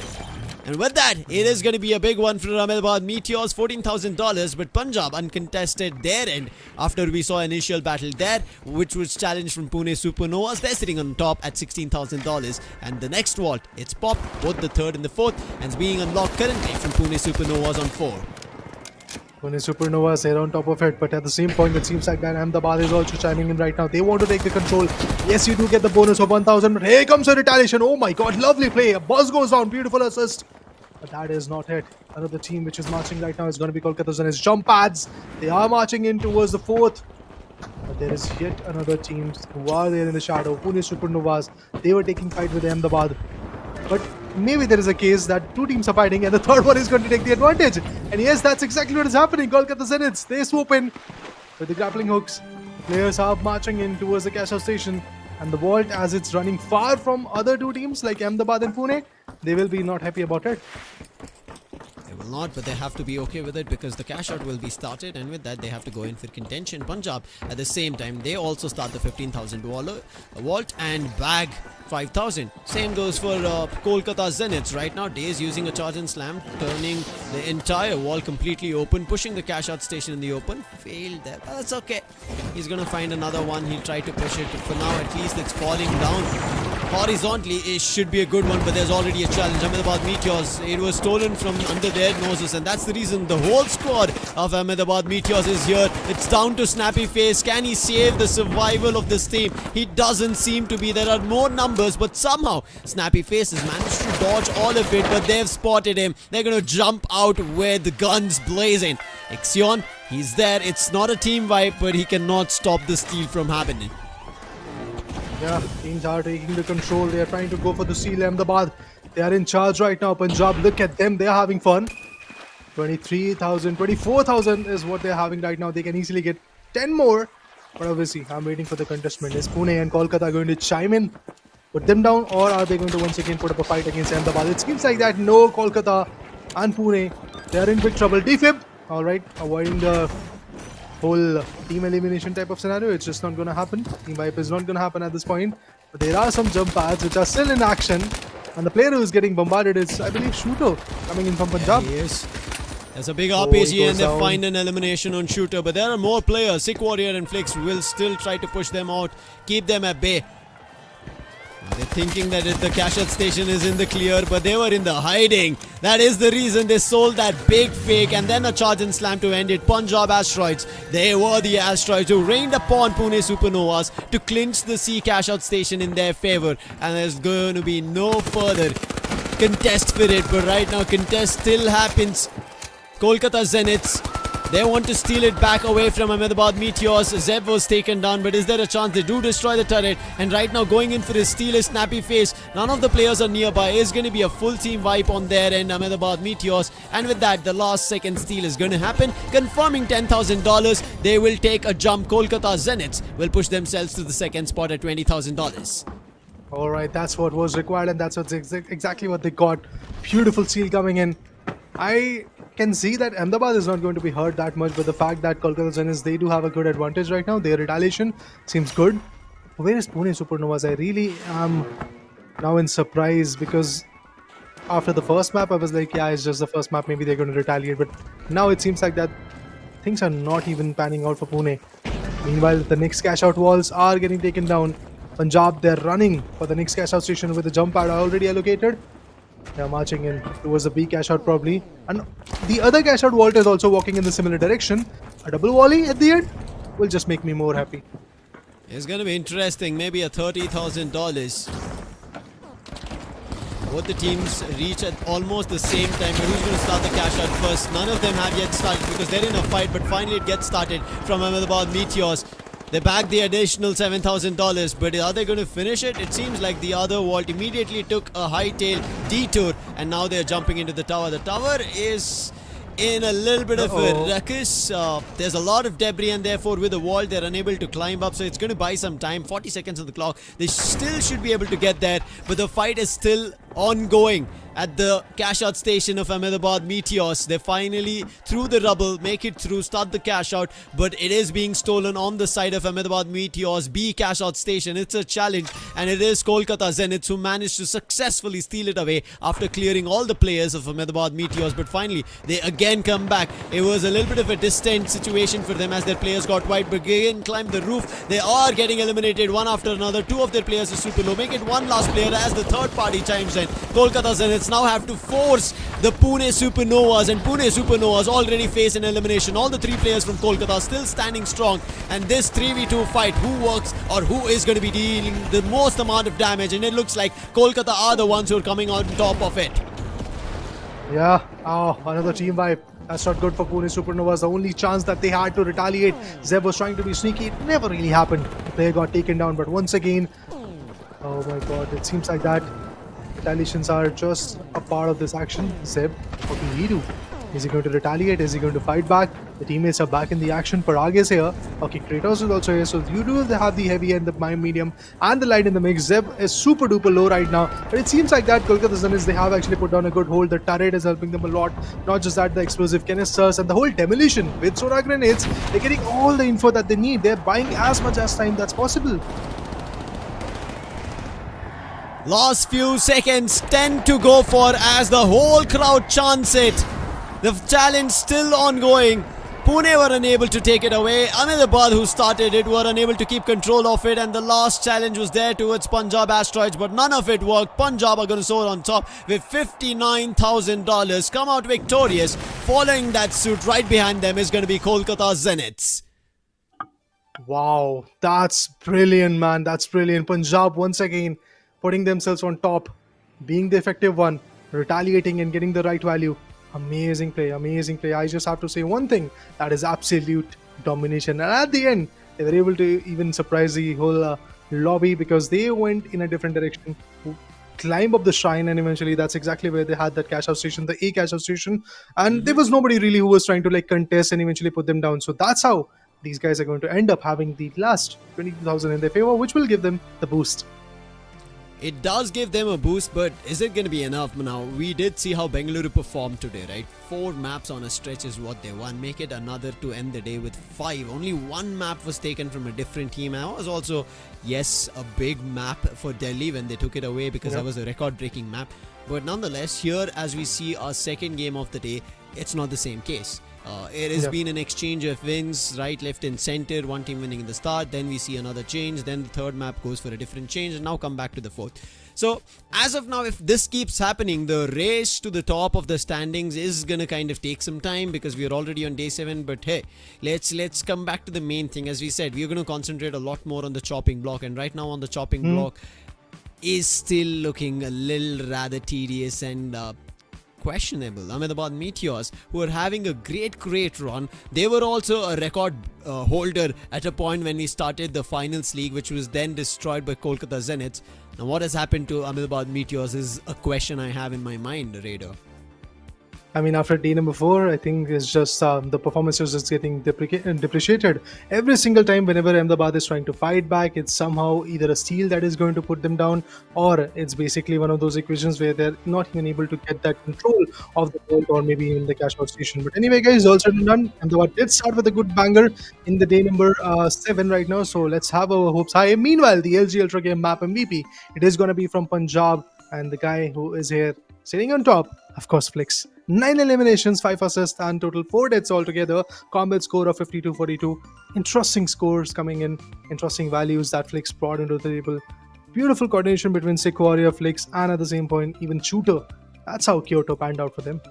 And with that, it is going to be a big one for Ahmedabad Meteors, $14,000. But Punjab uncontested their end after we saw initial battle there, which was challenged from Pune Supernovas. They're sitting on top at $16,000. And the next vault, it's popped, both the third and the fourth, and it's being unlocked currently from Pune Supernovas on 4. Pune Supernovas, they're on top of it, but at the same point, it seems like that Ahmedabad is also chiming in right now. They want to take the control. Yes, you do get the bonus of 1,000, but here comes a retaliation. Oh my god, lovely play. A buzz goes down, beautiful assist. But that is not it. Another team which is marching right now is going to be Kolkata Zeniths. Jump pads. They are marching in towards the 4th. But there is yet another team who are there in the shadow. Pune Supernovas. They were taking fight with Ahmedabad. But maybe there is a case that 2 teams are fighting and the 3rd one is going to take the advantage. And yes, that's exactly what is happening. Kolkata Zeniths, they swoop in with the grappling hooks. The players are marching in towards the cash-out station. And the vault, as it's running far from other 2 teams like Ahmedabad and Pune, they will be not happy about it. will not, but they have to be okay with it because the cash out will be started, and with that they have to go in for contention. Punjab at the same time, they also start the 15,000 vault and bag 5,000. Same goes for Kolkata Zeniths. Right now Days using a charge and slam, turning the entire wall completely open, pushing the cash out station in the open. Failed there, but that's okay. He's gonna find another one. He'll try to push it. For now at least it's falling down horizontally. It should be a good one, but there's already a challenge. Ahmedabad Meteors, it was stolen from under their noses, and that's the reason the whole squad of Ahmedabad Meteors is here. It's down to Snappy Face. Can he save the survival of this team? He doesn't seem to be. There are more numbers, but somehow Snappy Face has managed to dodge all of it, but they've spotted him. They're going to jump out with the guns blazing. Ixion, he's there. It's not a team wipe, but he cannot stop the steal from happening. Yeah, teams are taking the control. They are trying to go for the seal. Ahmedabad, they are in charge right now. Punjab, look at them. They are having fun. 23,000, 24,000 is what they're having right now. They can easily get 10 more. But obviously, I'm waiting for the contestment. Is Pune and Kolkata going to chime in, put them down, or are they going to once again put up a fight against Ahmedabad? It seems like that. No, Kolkata and Pune, they are in big trouble. Defib, all right, avoiding the whole team elimination type of scenario. It's just not going to happen. Team wipe is not going to happen at this point. But there are some jump pads which are still in action. And the player who is getting bombarded is, I believe, Shooter coming in from Punjab. Yeah, he is. There's a big Oh, RPG he and goes they down. find an elimination on Shooter. But there are more players. Sick Warrior and Flix will still try to push them out, keep them at bay. They're thinking that the cash out station is in the clear, but they were in the hiding. That is the reason they sold that big fake, and then a charge and slam to end it. Punjab Asteroids, they were the Asteroids who rained upon Pune Supernovas to clinch the C cash out station in their favor. And there's going to be no further contest for it, but right now contest still happens. Kolkata Zeniths, they want to steal it back away from Ahmedabad Meteors. Zeb was taken down, but is there a chance? They do destroy the turret, and right now going in for his steal is Snappy Face. None of the players are nearby. It's going to be a full team wipe on their end, Ahmedabad Meteors, and with that the last second steal is going to happen, confirming $10,000. They will take a jump. Kolkata Zeniths will push themselves to the second spot at $20,000. All right, that's what was required, and that's what's exactly what they got. Beautiful seal coming in. I can see that Ahmedabad is not going to be hurt that much, but the fact that Kolkata Zeniths, they do have a good advantage right now. Their retaliation seems good. Where is Pune Supernovas? I really am now in surprise, because after the first map I was like, yeah, it's just the first map, maybe they're going to retaliate, but now it seems like that things are not even panning out for Pune. Meanwhile, the next cash out walls are getting taken down. Punjab, they're running for the next cash out station with the jump pad already allocated. They're marching in towards the B cash out probably. And the other cash out vault is also walking in the similar direction. A double volley at the end will just make me more happy. It's going to be interesting. Maybe a $30,000. Both the teams reach at almost the same time, but who's going to start the cash out first? None of them have yet started because they're in a fight, but finally it gets started from Ahmedabad Meteors. They bagged the additional $7,000, but are they going to finish it? It seems like the other vault immediately took a hightail detour, and now they're jumping into the tower. The tower is in a little bit of a ruckus. There's a lot of debris, and therefore with the wall they're unable to climb up, so it's going to buy some time. 40 seconds on the clock. They still should be able to get there, but the fight is still ongoing at the cash out station of Ahmedabad Meteors. They finally, through the rubble, make it through, start the cash out, but it is being stolen on the side of Ahmedabad Meteors B cash out station. It's a challenge, and it is Kolkata Zeniths who managed to successfully steal it away after clearing all the players of Ahmedabad Meteors, but finally they again come back. It was a little bit of a distant situation for them as their players got wiped, but again climbed the roof. They are getting eliminated one after another. Two of their players are super low. Make it one last player as the third party chimes in. Kolkata Zeniths now have to force the Pune Supernovas, and Pune Supernovas already face an elimination. All the three players from Kolkata still standing strong, and this 3v2 fight, who works or who is going to be dealing the most amount of damage, and it looks like Kolkata are the ones who are coming on top of it. Yeah, another team wipe. That's not good for Pune Supernovas. The only chance that they had to retaliate, Zeb was trying to be sneaky. It never really happened. The player got taken down, but once again, oh my god, it seems like that retaliations are just a part of this action. Zeb, what will he do? Is he going to retaliate? Is he going to fight back? The teammates are back in the action. Parag is here. Okay, Kratos is also here. So you do have the heavy and the medium and the light in the mix. Zeb is super duper low right now. But it seems like that Kolkata Zeniths, they have actually put down a good hold. The turret is helping them a lot. Not just that, the explosive canisters and the whole demolition with sonar grenades. They're getting all the info that they need. They're buying as much as time that's possible. Last few seconds, 10 to go for as the whole crowd chants it. The challenge still ongoing. Pune were unable to take it away. Ahmedabad, who started it, were unable to keep control of it, and the last challenge was there towards Punjab Asteroids, but none of it worked. Punjab are going to soar on top with $59,000, come out victorious. Following that suit, right behind them is going to be Kolkata Zeniths. Wow, that's brilliant, man. That's brilliant. Punjab once again putting themselves on top, being the effective one, retaliating and getting the right value. Amazing play, amazing play. I just have to say one thing, that is absolute domination. And at the end, they were able to even surprise the whole lobby because they went in a different direction, climb up the shrine, and eventually that's exactly where they had that CashOut station, the A CashOut station. And there was nobody really who was trying to like contest and eventually put them down. So that's how these guys are going to end up having the last 22,000 in their favor, which will give them the boost. It does give them a boost, but is it going to be enough? Now, we did see how Bengaluru performed today, right? 4 maps on a stretch is what they won. Make it another to end the day with 5. Only 1 map was taken from a different team. And it was also, yes, a big map for Delhi when they took it away because that was a record-breaking map. But nonetheless, here as we see our second game of the day, it's not the same case. It has been an exchange of wins, right, left and center, one team winning in the start, then we see another change, then the third map goes for a different change, and now come back to the fourth. So as of now, if this keeps happening, the race to the top of the standings is gonna kind of take some time because we are already on day 7. But hey, let's come back to the main thing. As we said, we are gonna concentrate a lot more on the chopping block, and right now on the chopping block is still looking a little rather tedious and questionable. Ahmedabad Meteors, who are having a great run. They were also a record holder at a point when we started the finals league, which was then destroyed by Kolkata Zeniths. Now what has happened to Ahmedabad Meteors is a question I have in my mind, Raider. I mean, after day number 4, I think it's just the performance is just getting depreciated. Every single time whenever Ahmedabad is trying to fight back, it's somehow either a steal that is going to put them down, or it's basically one of those equations where they're not even able to get that control of the ball, or maybe even the CashOut station. But anyway, guys, all said and done, Ahmedabad did start with a good banger in the day number 7 right now, so let's have our hopes high. Meanwhile, the LG Ultragear map MVP, it is going to be from Punjab, and the guy who is here sitting on top, of course, Flix. 9 eliminations, 5 assists, and total 4 deaths altogether. Combat score of 52-42. Interesting scores coming in. Interesting values that Flix brought into the table. Beautiful coordination between Sick Warrior, Flix, and at the same point, even Shooter. That's how Kyoto panned out for them.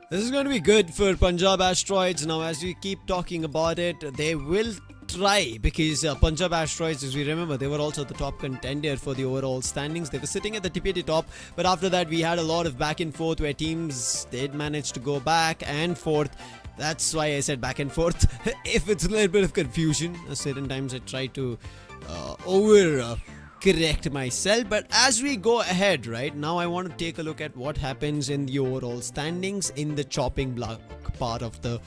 This is going to be good for Punjab Asteroids. Now, as we keep talking about it, they will try, because Punjab Asteroids, as we remember, they were also the top contender for the overall standings. They were sitting at the tippity top, but after that we had a lot of back and forth where teams did manage to go back and forth. That's why I said back and forth. If it's a little bit of confusion, certain times I try to correct myself. But as we go ahead, right now I want to take a look at what happens in the overall standings in the chopping block part of the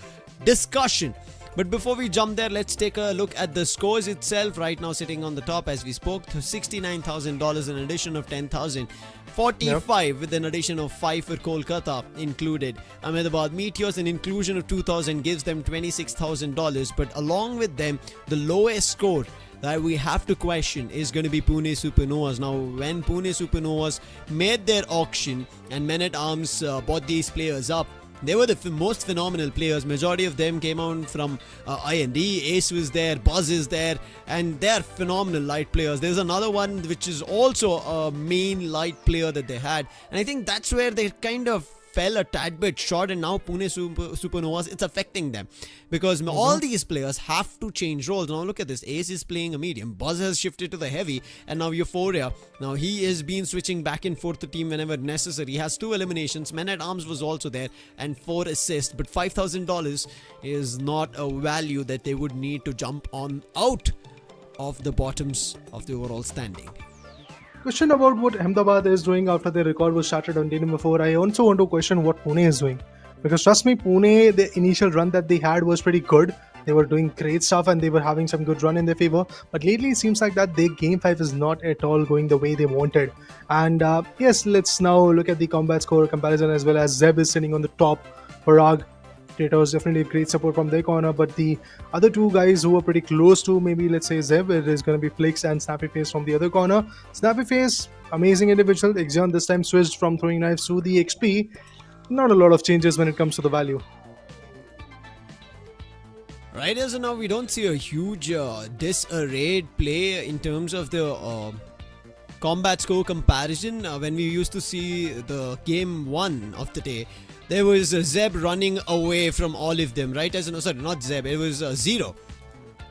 discussion. But before we jump there, let's take a look at the scores itself. Right now sitting on the top, as we spoke, to $69,000, an addition of 10,000. 45 with an addition of 5 for Kolkata included. Ahmedabad Meteors, an inclusion of 2,000 gives them $26,000. But along with them, the lowest score that we have to question is going to be Pune Supernovas. Now, when Pune Supernovas made their auction and Men at Arms bought these players up, they were the most phenomenal players. Majority of them came out from I&D. Ace was there, Buzz is there, and they are phenomenal light players. There's another one which is also a main light player that they had, and I think that's where they kind of fell a tad bit short, and now Pune Supernovas, it's affecting them because all these players have to change roles. Now look at this, Ace is playing a medium, Buzz has shifted to the heavy, and now Euphoria, now he has been switching back and forth to team whenever necessary. He has 2 eliminations, Men at Arms was also there, and 4 assists, but $5,000 is not a value that they would need to jump on out of the bottoms of the overall standing. Question about what Ahmedabad is doing after their record was shattered on day number 4. I also want to question what Pune is doing. Because trust me, Pune, the initial run that they had was pretty good. They were doing great stuff and they were having some good run in their favor. But lately, it seems like that their game 5 is not at all going the way they wanted. And yes, let's now look at the combat score comparison as well, as Zeb is sitting on the top. Parag, it was definitely great support from their corner, but the other two guys who were pretty close to maybe let's say Zeb, it is going to be Flix and Snappy Face from the other corner. Snappy Face, amazing individual. Exion this time switched from throwing knives to the XP. Not a lot of changes when it comes to the value. Right, as of now, we don't see a huge disarrayed play in terms of the combat score comparison. When we used to see the game 1 of the day, there was Zeb running away from all of them, right? Sorry, not Zeb, it was Zero.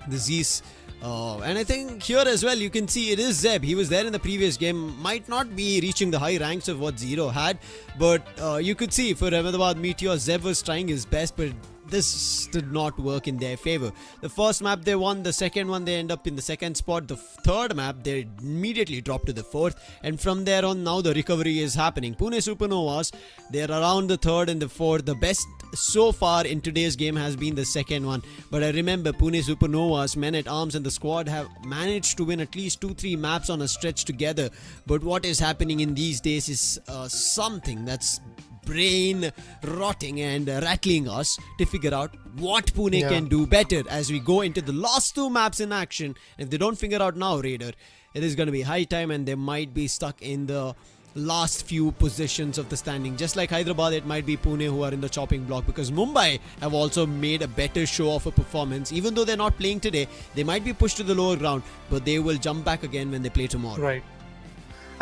The Z's. And I think here as well, you can see it is Zeb. He was there in the previous game. Might not be reaching the high ranks of what Zero had, but you could see for Ahmedabad Meteors, Zeb was trying his best, but this did not work in their favor. The first map they won, the second one they end up in the second spot, the third map they immediately dropped to the fourth, and from there on now the recovery is happening. Pune Supernovas, they're around the third and the fourth. The best so far in today's game has been the second one, but I remember Pune Supernovas, men at arms and the squad have managed to win at least 2-3 maps on a stretch together, but what is happening in these days is something that's brain rotting and rattling us to figure out what Pune can do better as we go into the last 2 maps in action. If they don't figure out now, Raider, it is going to be high time and they might be stuck in the last few positions of the standing. Just like Hyderabad, it might be Pune who are in the chopping block, because Mumbai have also made a better show of a performance. Even though they're not playing today, they might be pushed to the lower ground, but they will jump back again when they play tomorrow. Right.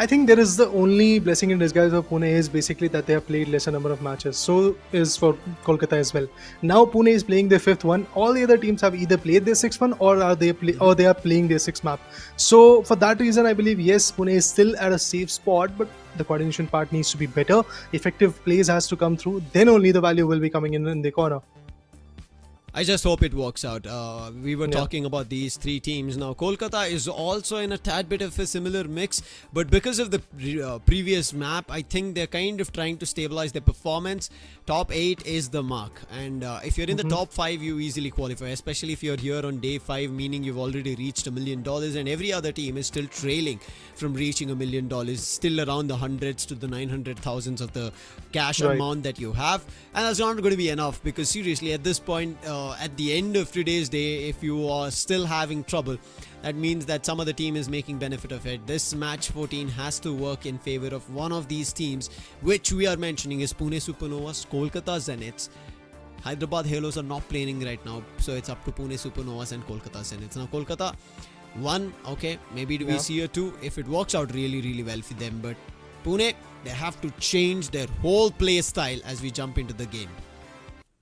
I think there is the only blessing in disguise of Pune is basically that they have played lesser number of matches. So is for Kolkata as well. Now Pune is playing their 5th one. All the other teams have either played their 6th one or they are playing their 6th map. So for that reason, I believe yes, Pune is still at a safe spot, but the coordination part needs to be better. Effective plays has to come through. Then only the value will be coming in the corner. I just hope it works out. We were talking about these 3 teams. Now, Kolkata is also in a tad bit of a similar mix, but because of the previous map, I think they're kind of trying to stabilize their performance. Top 8 is the mark, and if you're in the top 5, you easily qualify, especially if you're here on day 5, meaning you've already reached $1 million, and every other team is still trailing from reaching $1 million, still around the hundreds to the 900,000s of the cash amount that you have, and that's not going to be enough, because seriously, at this point, at the end of today's day, if you are still having trouble, that means that some other team is making benefit of it. This match 14 has to work in favor of one of these teams, which we are mentioning is Pune Supernovas, Kolkata Zeniths. Hyderabad Halos are not playing right now, so it's up to Pune Supernovas and Kolkata Zeniths. Now Kolkata 1, okay, maybe we see a 2 if it works out really, really well for them, but Pune, they have to change their whole play style as we jump into the game.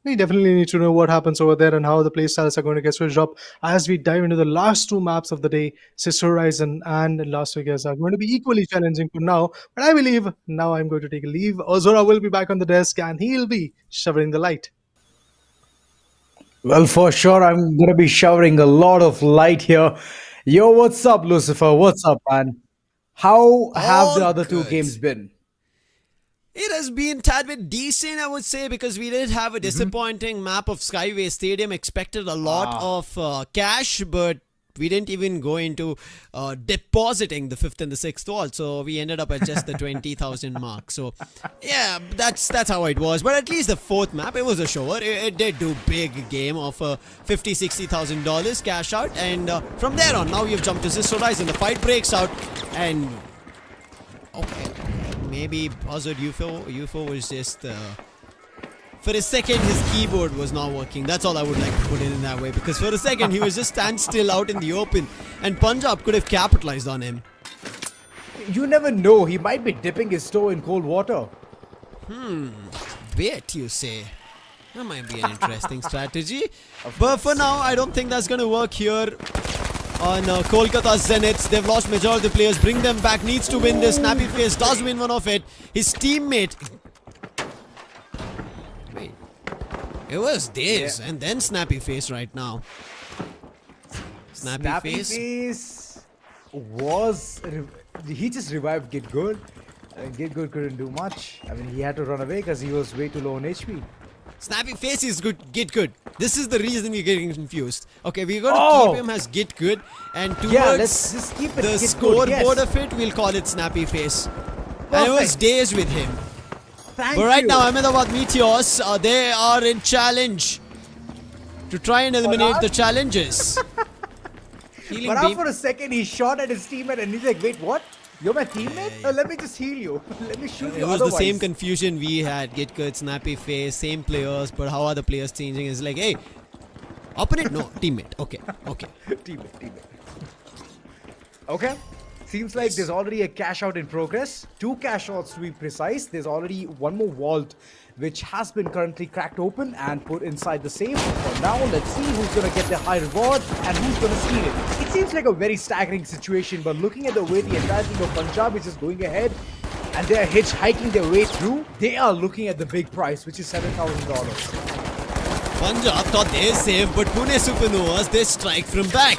We definitely need to know what happens over there and how the playstyles are going to get switched up as we dive into the last 2 maps of the day. Sister Horizon and Las Vegas are going to be equally challenging for now, but I believe now I'm going to take a leave. Ozora will be back on the desk and he'll be showering the light. Well, for sure, I'm going to be showering a lot of light here. Yo, what's up, Lucifer? What's up, man? How have the other 2 games been? It has been tad bit decent, I would say, because we did have a disappointing map of Skyway Stadium. Expected a lot of cash, but we didn't even go into depositing the 5th and the 6th wall. So we ended up at just the 20,000 mark. So yeah, that's how it was. But at least the 4th map, it was a shower. It did do big game of $50,000-$60,000 cash out. And from there on, now we've jumped to Sister Horizon. The fight breaks out and okay. Maybe Buzzard UFO was just for a second his keyboard was not working. That's all I would like to put it in that way, because for a second he was just stand still out in the open and Punjab could have capitalized on him. You never know, he might be dipping his toe in cold water. Bait, you say? That might be an interesting strategy, but for now I don't think that's going to work here on Kolkata Zeniths. They've lost majority of the players. Bring them back. Needs to win this. Snappy Face does win one of it. His teammate. Wait. It was Days and then Snappy Face right now. Snappy Face was he just revived Get Good. And Get Good couldn't do much. I mean, he had to run away because he was way too low on HP. Snappy Face is good. Get Good. This is the reason we're getting confused. Okay, we're going to keep him as Get Good, and towards let's just keep it the Get Good, scoreboard yes. of it, we'll call it Snappy Face. And it was Perfect. days with him. Thank But right you. now, Ahmedabad Meteors, they are in challenge to try and eliminate the challenges. Healing But beam. for a second, he shot at his teammate and he's like, wait, what? You're my teammate? Let me just heal you. Let me shoot It you was the same otherwise." confusion we had. Get Good, Snappy Face, same players, but how are the players changing? It's like, hey, opponent? No, teammate. Okay, okay. Teammate. Okay. Seems like there's already a cash out in progress. 2 cash outs to be precise. There's already one more vault which has been currently cracked open and put inside the safe. For now, let's see who's going to get the high reward and who's going to steal it. It seems like a very staggering situation, but looking at the way the entire team of Punjab is just going ahead and they're hitchhiking their way through, they are looking at the big prize, which is $7,000. Punjab thought they saved, but Pune Supernovas, they strike from back.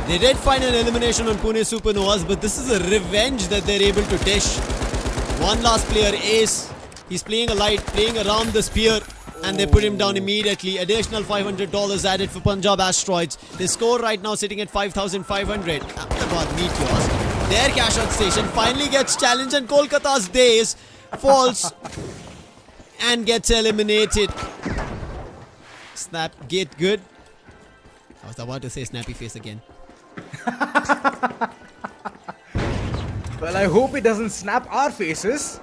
They did find an elimination on Pune Supernovas, but this is a revenge that they're able to dish. One last player, Ace. He's playing a light, playing around the spear, and they put him down immediately. Additional $500 added for Punjab Asteroids. The score right now sitting at 5,500. Ahmedabad Meteors. Their cash out station finally gets challenged, and Kolkata's Days falls and gets eliminated. Snap, Get Good. I was about to say Snappy Face again. Well, I hope it doesn't snap our faces.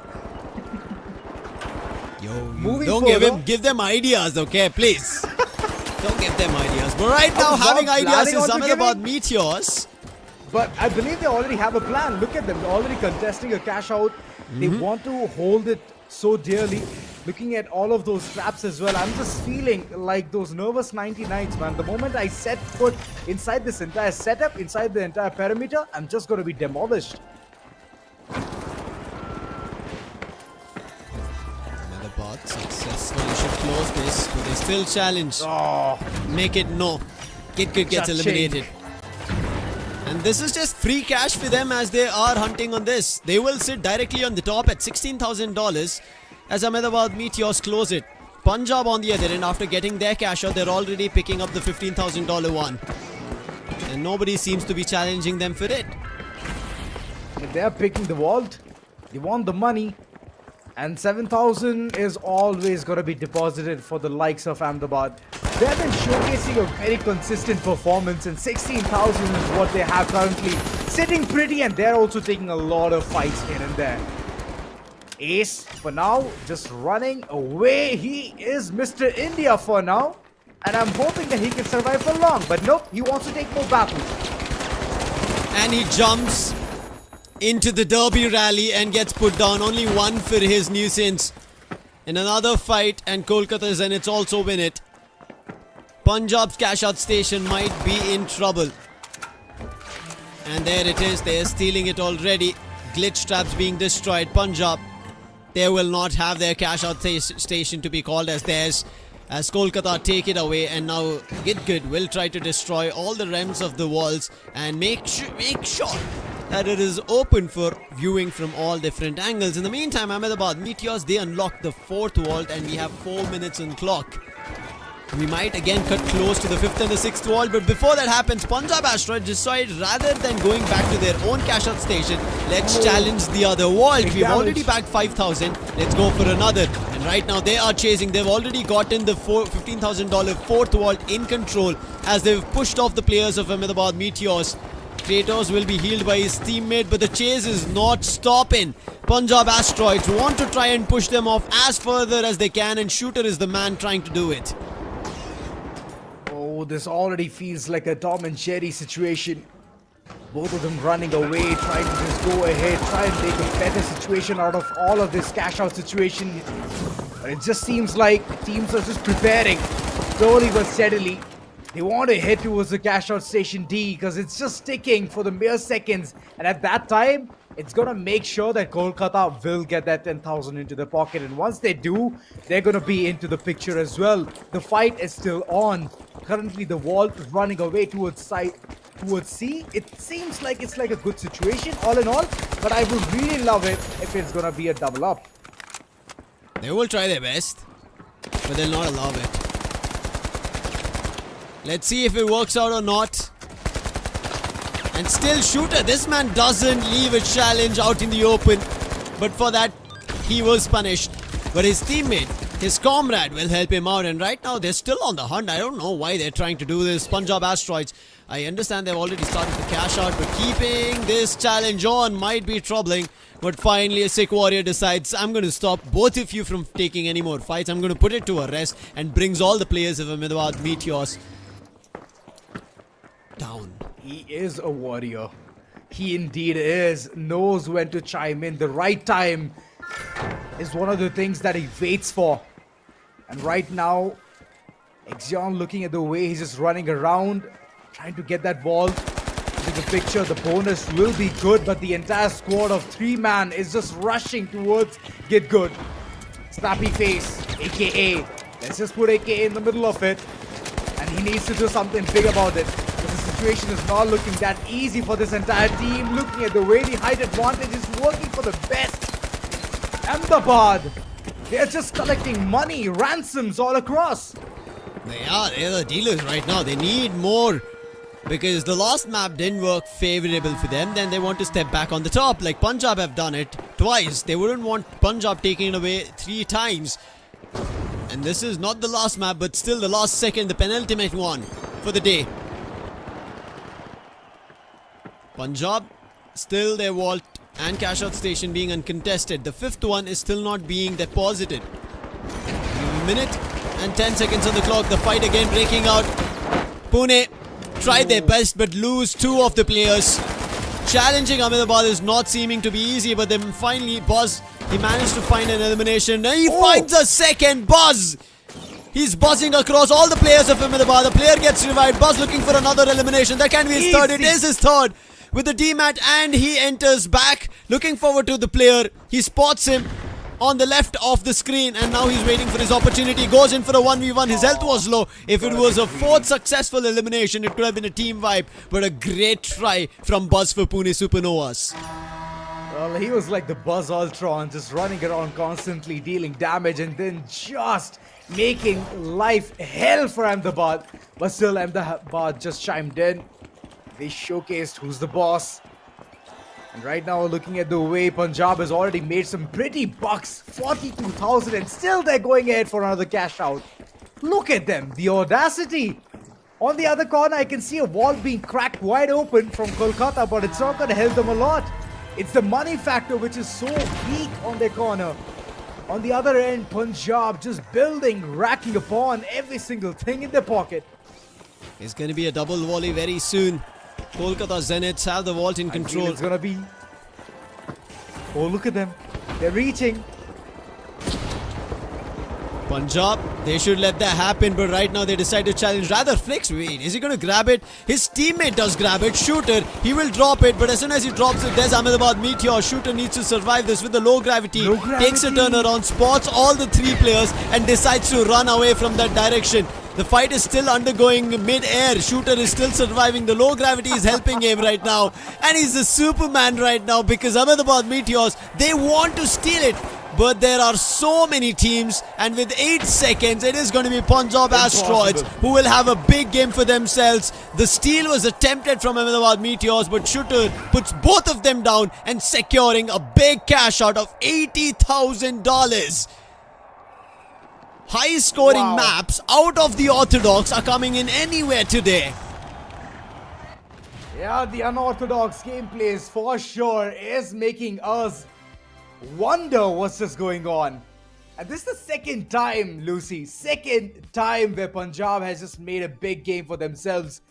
Yo, Moving don't give further. them ideas, okay? Please. Don't give them ideas. But right now, I was having not ideas planning is on to Ahmedabad giving- Meteors. But I believe they already have a plan. Look at them. They're already contesting a cash out. They want to hold it so dearly. Looking at all of those traps as well, I'm just feeling like those nervous 99s, man. The moment I set foot inside this entire setup, inside the entire perimeter, I'm just going to be demolished. Ahmedabad successfully should close this, but they still challenge. Oh, Make it no. Get Good gets Cha-ching. eliminated. And this is just free cash for them as they are hunting on this. They will sit directly on the top at $16,000 as Ahmedabad Meteors close it. Punjab on the other end, after getting their cash out, they're already picking up the $15,000 one. And nobody seems to be challenging them for it. if they're picking the vault, they want the money. And 7,000 is always going to be deposited for the likes of Ahmedabad. They've been showcasing a very consistent performance, and 16,000 is what they have currently. Sitting pretty, and they're also taking a lot of fights here and there. Ace, for now, just running away. He is Mr. India for now. And I'm hoping that he can survive for long. But nope, he wants to take more battles. And he jumps into the Derby rally and gets put down. Only one for his nuisance. In another fight, and Kolkata Zeniths also win it. Punjab's cash out station might be in trouble. And there it is. They're stealing it already. Glitch traps being destroyed. Punjab, they will not have their cash out station to be called as theirs, as Kolkata take it away. And now Get Good will try to destroy all the realms of the walls and make sure that it is open for viewing from all different angles. In the meantime, Ahmedabad Meteors, they unlock the 4th vault, and we have 4 minutes on clock. We might again cut close to the 5th and the 6th vault, but before that happens, Punjab Asteroids decide rather than going back to their own cash out station, let's challenge the other vault. We've already bagged 5,000. Let's go for another. And right now they are chasing. They've already gotten the $15,000 4th vault in control as they've pushed off the players of Ahmedabad Meteors. Kratos will be healed by his teammate, but the chase is not stopping. Punjab Asteroids want to try and push them off as further as they can, and Shooter is the man trying to do it. Oh, this already feels like a Tom and Jerry situation. Both of them running away, trying to just go ahead, try and make a better situation out of all of this cash out situation. But it just seems like teams are just preparing slowly but steadily. They want to head towards the cash out station D because it's just ticking for the mere seconds. And at that time, it's going to make sure that Kolkata will get that 10,000 into their pocket. And once they do, they're going to be into the picture as well. The fight is still on. Currently, the vault is running away towards towards C. It seems like it's like a good situation all in all, but I would really love it if it's gonna be a double up. They will try their best, but they'll not allow it. Let's see if it works out or not. And still Shooter, this man doesn't leave a challenge out in the open. But for that, he was punished. But his teammate, his comrade will help him out. And right now, they're still on the hunt. I don't know why they're trying to do this. Punjab Asteroids, I understand they've already started to cash out. But keeping this challenge on might be troubling. But finally, a Sick Warrior decides, I'm going to stop both of you from taking any more fights. I'm going to put it to a rest. And brings all the players of Ahmedabad Meteors down. He is a warrior. He indeed is. Knows when to chime in. The right time is one of the things that he waits for. And right now, Exion looking at the way he's just running around, trying to get that ball into the picture. The bonus will be good, but the entire squad of 3-man is just rushing towards Get Good. Snappy Face, aka. Let's just put aka in the middle of it. And he needs to do something big about it. The situation is not looking that easy for this entire team. Looking at the way the height advantage is working for the best. Ahmedabad, they're just collecting money, ransoms all across. They're the dealers right now. They need more. Because the last map didn't work favorable for them. Then they want to step back on the top. Like Punjab have done it twice. They wouldn't want Punjab taking it away 3 times. And this is not the last map, but still the last second, the penultimate one for the day. Punjab, still their vault and cash out station being uncontested. The 5th one is still not being deposited. A minute and 10 seconds on the clock. The fight again breaking out. Pune tried their best but lose 2 of the players. Challenging Ahmedabad is not seeming to be easy, but then finally Buzz, he managed to find an elimination. And he finds a second. Buzz! He's buzzing across all the players of Ahmedabad. The player gets revived. Buzz looking for another elimination. That can be his third. It is his third. With the D-mat, and he enters back. Looking forward to the player. He spots him on the left of the screen, and now he's waiting for his opportunity. Goes in for a 1v1. His health was low. If it was a 4th successful elimination, it could have been a team wipe. But a great try from Buzz for Pune Supernovas. Well, he was like the Buzz Ultron, just running around constantly, dealing damage, and then just making life hell for Ahmedabad. But still, Ahmedabad just chimed in. They showcased who's the boss. And right now, looking at the way Punjab has already made some pretty bucks, 42,000, and still they're going ahead for another cash out. Look at them, the audacity. On the other corner, I can see a wall being cracked wide open from Kolkata, but it's not going to help them a lot. It's the money factor which is so weak on their corner. On the other end, Punjab just building, racking upon every single thing in their pocket. It's going to be a double volley very soon. Kolkata Zeniths have the vault in control. It's gonna be. Oh, look at them. They're reaching. Punjab, they should let that happen, but right now they decide to challenge. Rather, Flicks, wait, is he going to grab it? His teammate does grab it. Shooter, he will drop it, but as soon as he drops it, there's Ahmedabad Meteor. Shooter needs to survive this with the low gravity. Takes a turnaround, spots all the 3 players, and decides to run away from that direction. The fight is still undergoing mid-air. Shooter is still surviving. The low gravity is helping him right now. And he's the Superman right now because Ahmedabad Meteors, they want to steal it. But there are so many teams, and with 8 seconds, it is going to be Punjab Asteroids who will have a big game for themselves. The steal was attempted from Ahmedabad Meteors, but Shooter puts both of them down and securing a big cash out of $80,000. High scoring maps out of the orthodox are coming in anywhere today. Yeah, the unorthodox gameplays for sure is making us wonder what's just going on. And this is the 2nd time, Lucy, 2nd time where Punjab has just made a big game for themselves.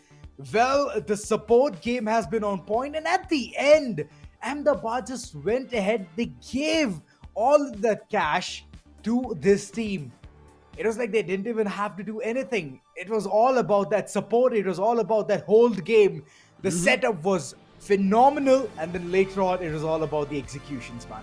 Well, the support game has been on point, and at the end, Ahmedabad just went ahead. They gave all that cash to this team. It was like they didn't even have to do anything. It was all about that support. It was all about that hold game. The setup was phenomenal. And then later on, it was all about the executions, man.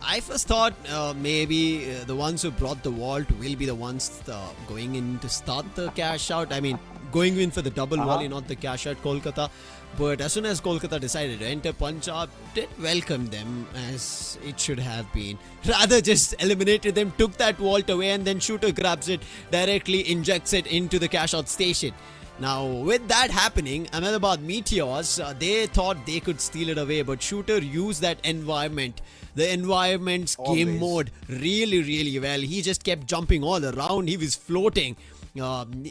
I first thought maybe the ones who brought the vault will be the ones going in to start the cash out. I mean, going in for the double volley, not the cash out Kolkata. But as soon as Kolkata decided to enter, Punjab did welcome them as it should have been. Rather just eliminated them, took that vault away, and then Shooter grabs it, directly injects it into the cash out station. Now, with that happening, Ahmedabad Meteors, they thought they could steal it away, but Shooter used that environment, the environment's game mode, really well. He just kept jumping all around. He was floating.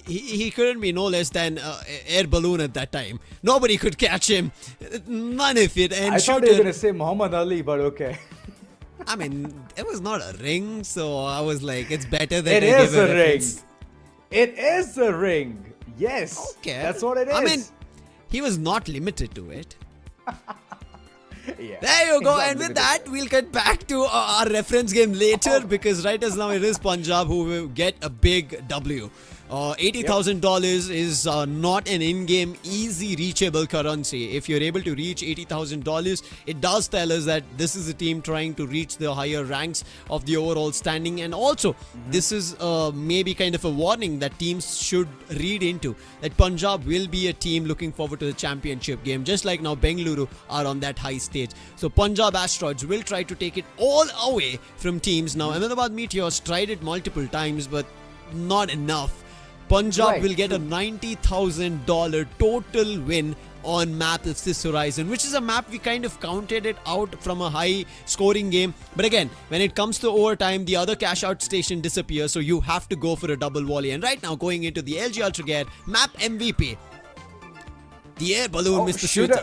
He couldn't be no less than air balloon at that time. Nobody could catch him. None of it. And I thought you were going to say Muhammad Ali, but okay. I mean, it was not a ring, so I was like, it's better than It is a ring. It is a ring. Yes. Okay. That's what it is. I mean, he was not limited to it. Yeah, There you go. exactly. And with that, we'll get back to our reference game later because right as now it is Punjab who will get a big W. $80,000 is not an in-game easy reachable currency. If you're able to reach $80,000, it does tell us that this is a team trying to reach the higher ranks of the overall standing, and also this is maybe kind of a warning that teams should read into, that Punjab will be a team looking forward to the championship game, just like now Bengaluru are on that high stage. So Punjab Asteroids will try to take it all away from teams. Now Ahmedabad Meteors tried it multiple times, but not enough. Punjab will get a $90,000 total win on map of this horizon, which is a map we kind of counted it out from a high scoring game. But again, when it comes to overtime, the other cash out station disappears, so you have to go for a double volley. And right now, going into the LG Ultragear map MVP, the air balloon, Mr. Shooter.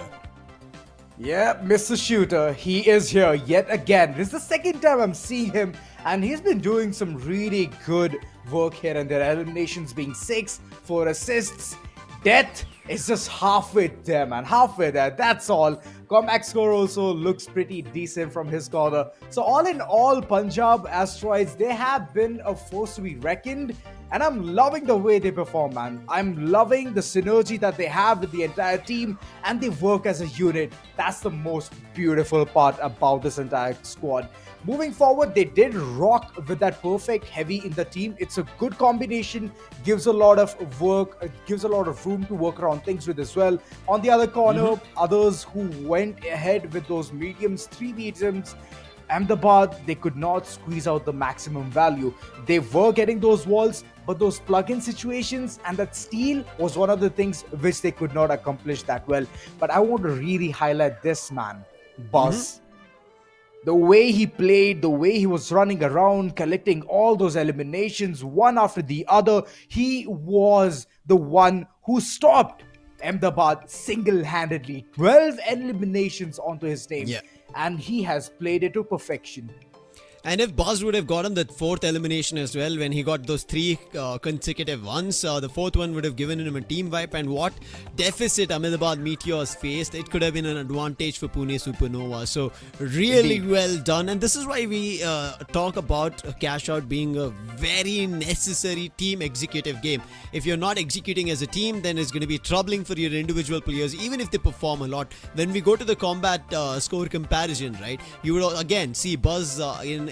Yeah, Mr. Shooter, he is here yet again. This is the second time I'm seeing him, and he's been doing some really good work here, and their eliminations being 6, 4 assists. Death is just halfway there, man. Halfway there. That's all. Comeback score also looks pretty decent from his corner. So all in all, Punjab Asteroids, they have been a force to be reckoned. And I'm loving the way they perform, man. I'm loving the synergy that they have with the entire team, and they work as a unit. That's the most beautiful part about this entire squad. Moving forward, they did rock with that perfect heavy in the team. It's a good combination, gives a lot of work, gives a lot of room to work around things with as well. On the other corner, others who went ahead with those mediums, 3 mediums, Ahmedabad, they could not squeeze out the maximum value. They were getting those walls, but those plug-in situations and that steal was one of the things which they could not accomplish that well. But I want to really highlight this man, Buzz. The way he played, the way he was running around, collecting all those eliminations one after the other. He was the one who stopped Ahmedabad single-handedly. 12 eliminations onto his name. Yeah. And he has played it to perfection. And if Buzz would have gotten the 4th elimination as well, when he got those 3 consecutive ones, the 4th one would have given him a team wipe. And what deficit Ahmedabad Meteors faced, it could have been an advantage for Pune Supernovas. So really well done. And this is why we talk about cash out being a very necessary team executive game. If you're not executing as a team, then it's going to be troubling for your individual players, even if they perform a lot. When we go to the combat score comparison, right, you would again see Buzz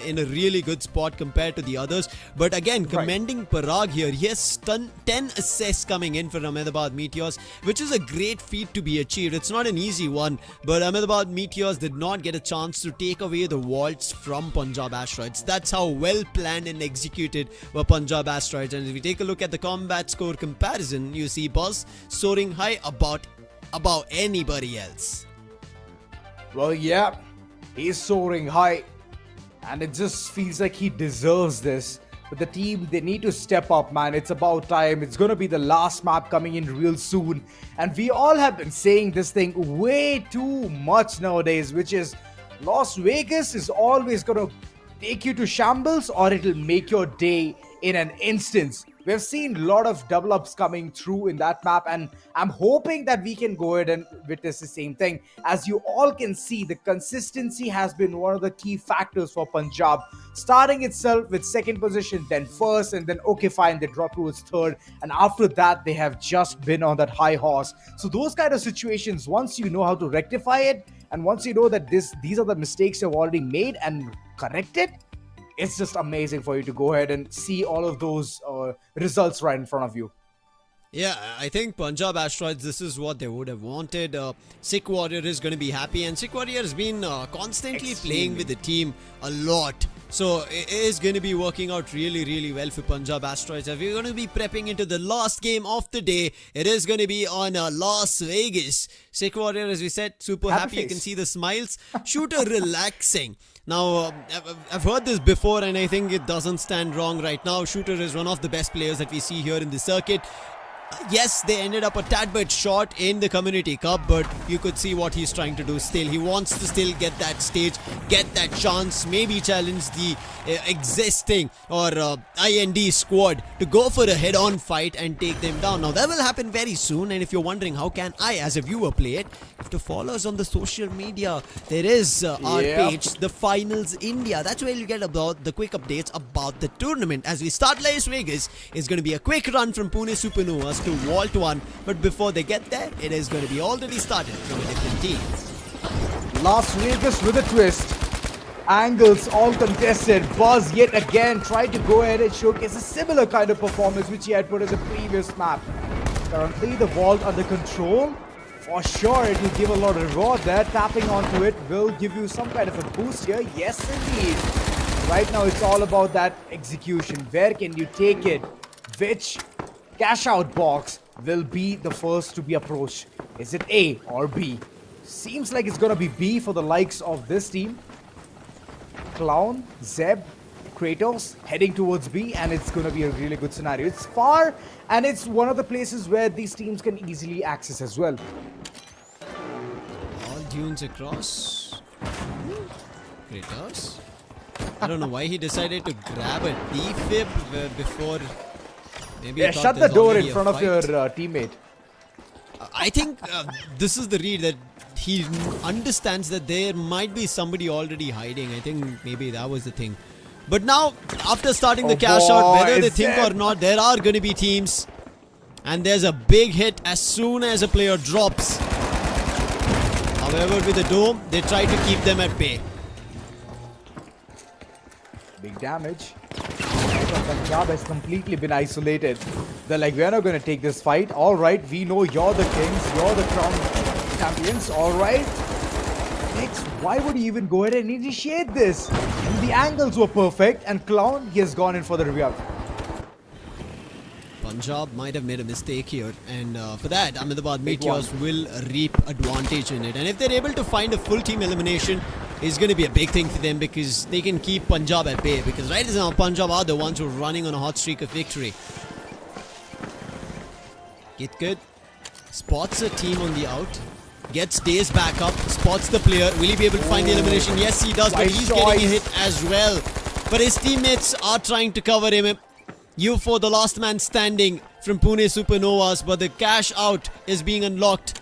in a really good spot compared to the others. But again, commending Parag here, he has 10 assists coming in for Ahmedabad Meteors, which is a great feat to be achieved. It's not an easy one, but Ahmedabad Meteors did not get a chance to take away the vaults from Punjab Asteroids. That's how well planned and executed were Punjab Asteroids. And if we take a look at the combat score comparison, you see Buzz soaring high above anybody else. Well, yeah, he's soaring high. And it just feels like he deserves this. But the team, they need to step up, man. It's about time. It's going to be the last map coming in real soon. And we all have been saying this thing way too much nowadays, which is Las Vegas is always going to take you to shambles, or it'll make your day in an instance. We've seen a lot of double ups coming through in that map, and I'm hoping that we can go ahead and witness the same thing. As you all can see, the consistency has been one of the key factors for Punjab. Starting itself with 2nd position, then 1st, and then okay fine, they drop towards 3rd, and after that they have just been on that high horse. So those kind of situations, once you know how to rectify it, and once you know that these are the mistakes you've already made and corrected, it's just amazing for you to go ahead and see all of those results right in front of you. Yeah, I think Punjab Asteroids, this is what they would have wanted. Sick Warrior is going to be happy, and Sick Warrior has been constantly playing with the team a lot. So it is going to be working out really, really well for Punjab Asteroids. If we're going to be prepping into the last game of the day, it is going to be on Las Vegas. Sick Warrior, as we said, super happy. You can see the smiles. Shooter relaxing. Now, I've heard this before, and I think it doesn't stand wrong right now. Shooter is one of the best players that we see here in the circuit. Yes, they ended up a tad bit short in the Community Cup, but you could see what he's trying to do still. He wants to still get that stage, get that chance, maybe challenge the existing or IND squad to go for a head-on fight and take them down. Now, that will happen very soon, and if you're wondering how can I, as a viewer, play it, you have to follow us on the social media. There is our page, The Finals India. That's where you get about the quick updates about the tournament. As we start Las Vegas, it's going to be a quick run from Pune Supernovas to Vault 1, but before they get there, it is going to be already started from a different team. Las Vegas with a twist. Angles all contested. Buzz yet again tried to go ahead and showcase a similar kind of performance which he had put in the previous map. Currently the Vault under control. For sure it will give a lot of reward there. Tapping onto it will give you some kind of a boost here. Yes indeed. Right now it's all about that execution. Where can you take it? Which cash out box will be the first to be approached? Is it A or B? Seems like it's gonna be B for the likes of this team. Clown, Zeb, Kratos heading towards B, and it's gonna be a really good scenario. It's far, and it's one of the places where these teams can easily access as well. All dunes across. Kratos. I don't know why he decided to grab a defib before. Maybe he thought shut the there's door already in a front of fight. your teammate. I think this is the read that he understands that there might be somebody already hiding. I think maybe that was the thing. But now, after starting the cash out, whether they think or not, there are going to be teams. And there's a big hit as soon as a player drops. However, with the dome, they try to keep them at bay. Big damage. Punjab has completely been isolated. They're like, we're not going to take this fight. Alright, we know you're the kings. You're the crown champions. Alright. Next, why would he even go ahead and initiate this? And the angles were perfect. And Clown, he has gone in for the revive. Punjab might have made a mistake here, and for that, Ahmedabad Meteors will reap advantage in it. And if they're able to find a full team elimination, it's going to be a big thing for them because they can keep Punjab at bay. Because right now, Punjab are the ones who are running on a hot streak of victory. Good. Spots a team on the out. Gets Days back up. Spots the player. Will he be able to find the elimination? Yes, he does, but he's getting a hit as well. But his teammates are trying to cover him. UFO, the last man standing from Pune Supernovas, but the cash out is being unlocked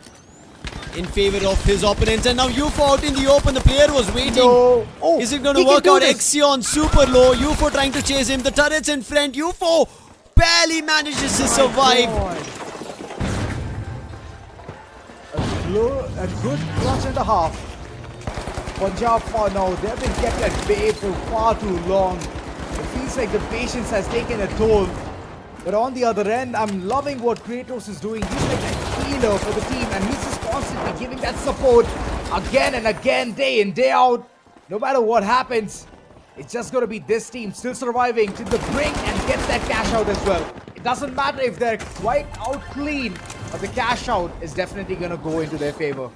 in favor of his opponents. And now UFO out in the open. The player was waiting. No. Oh, is it going to work out? Exion super low. UFO trying to chase him. The turret's in front. UFO barely manages to survive. A good clutch and a half. Punjab for now, they've been kept at bay for far too long. It feels like the patience has taken a toll. But on the other end, I'm loving what Kratos is doing. He's like a healer for the team, and he's just constantly giving that support again and again, day in, day out. No matter what happens, it's just going to be this team still surviving to the brink and gets that cash out as well. It doesn't matter if they're quite out clean, but the cash out is definitely going to go into their favor.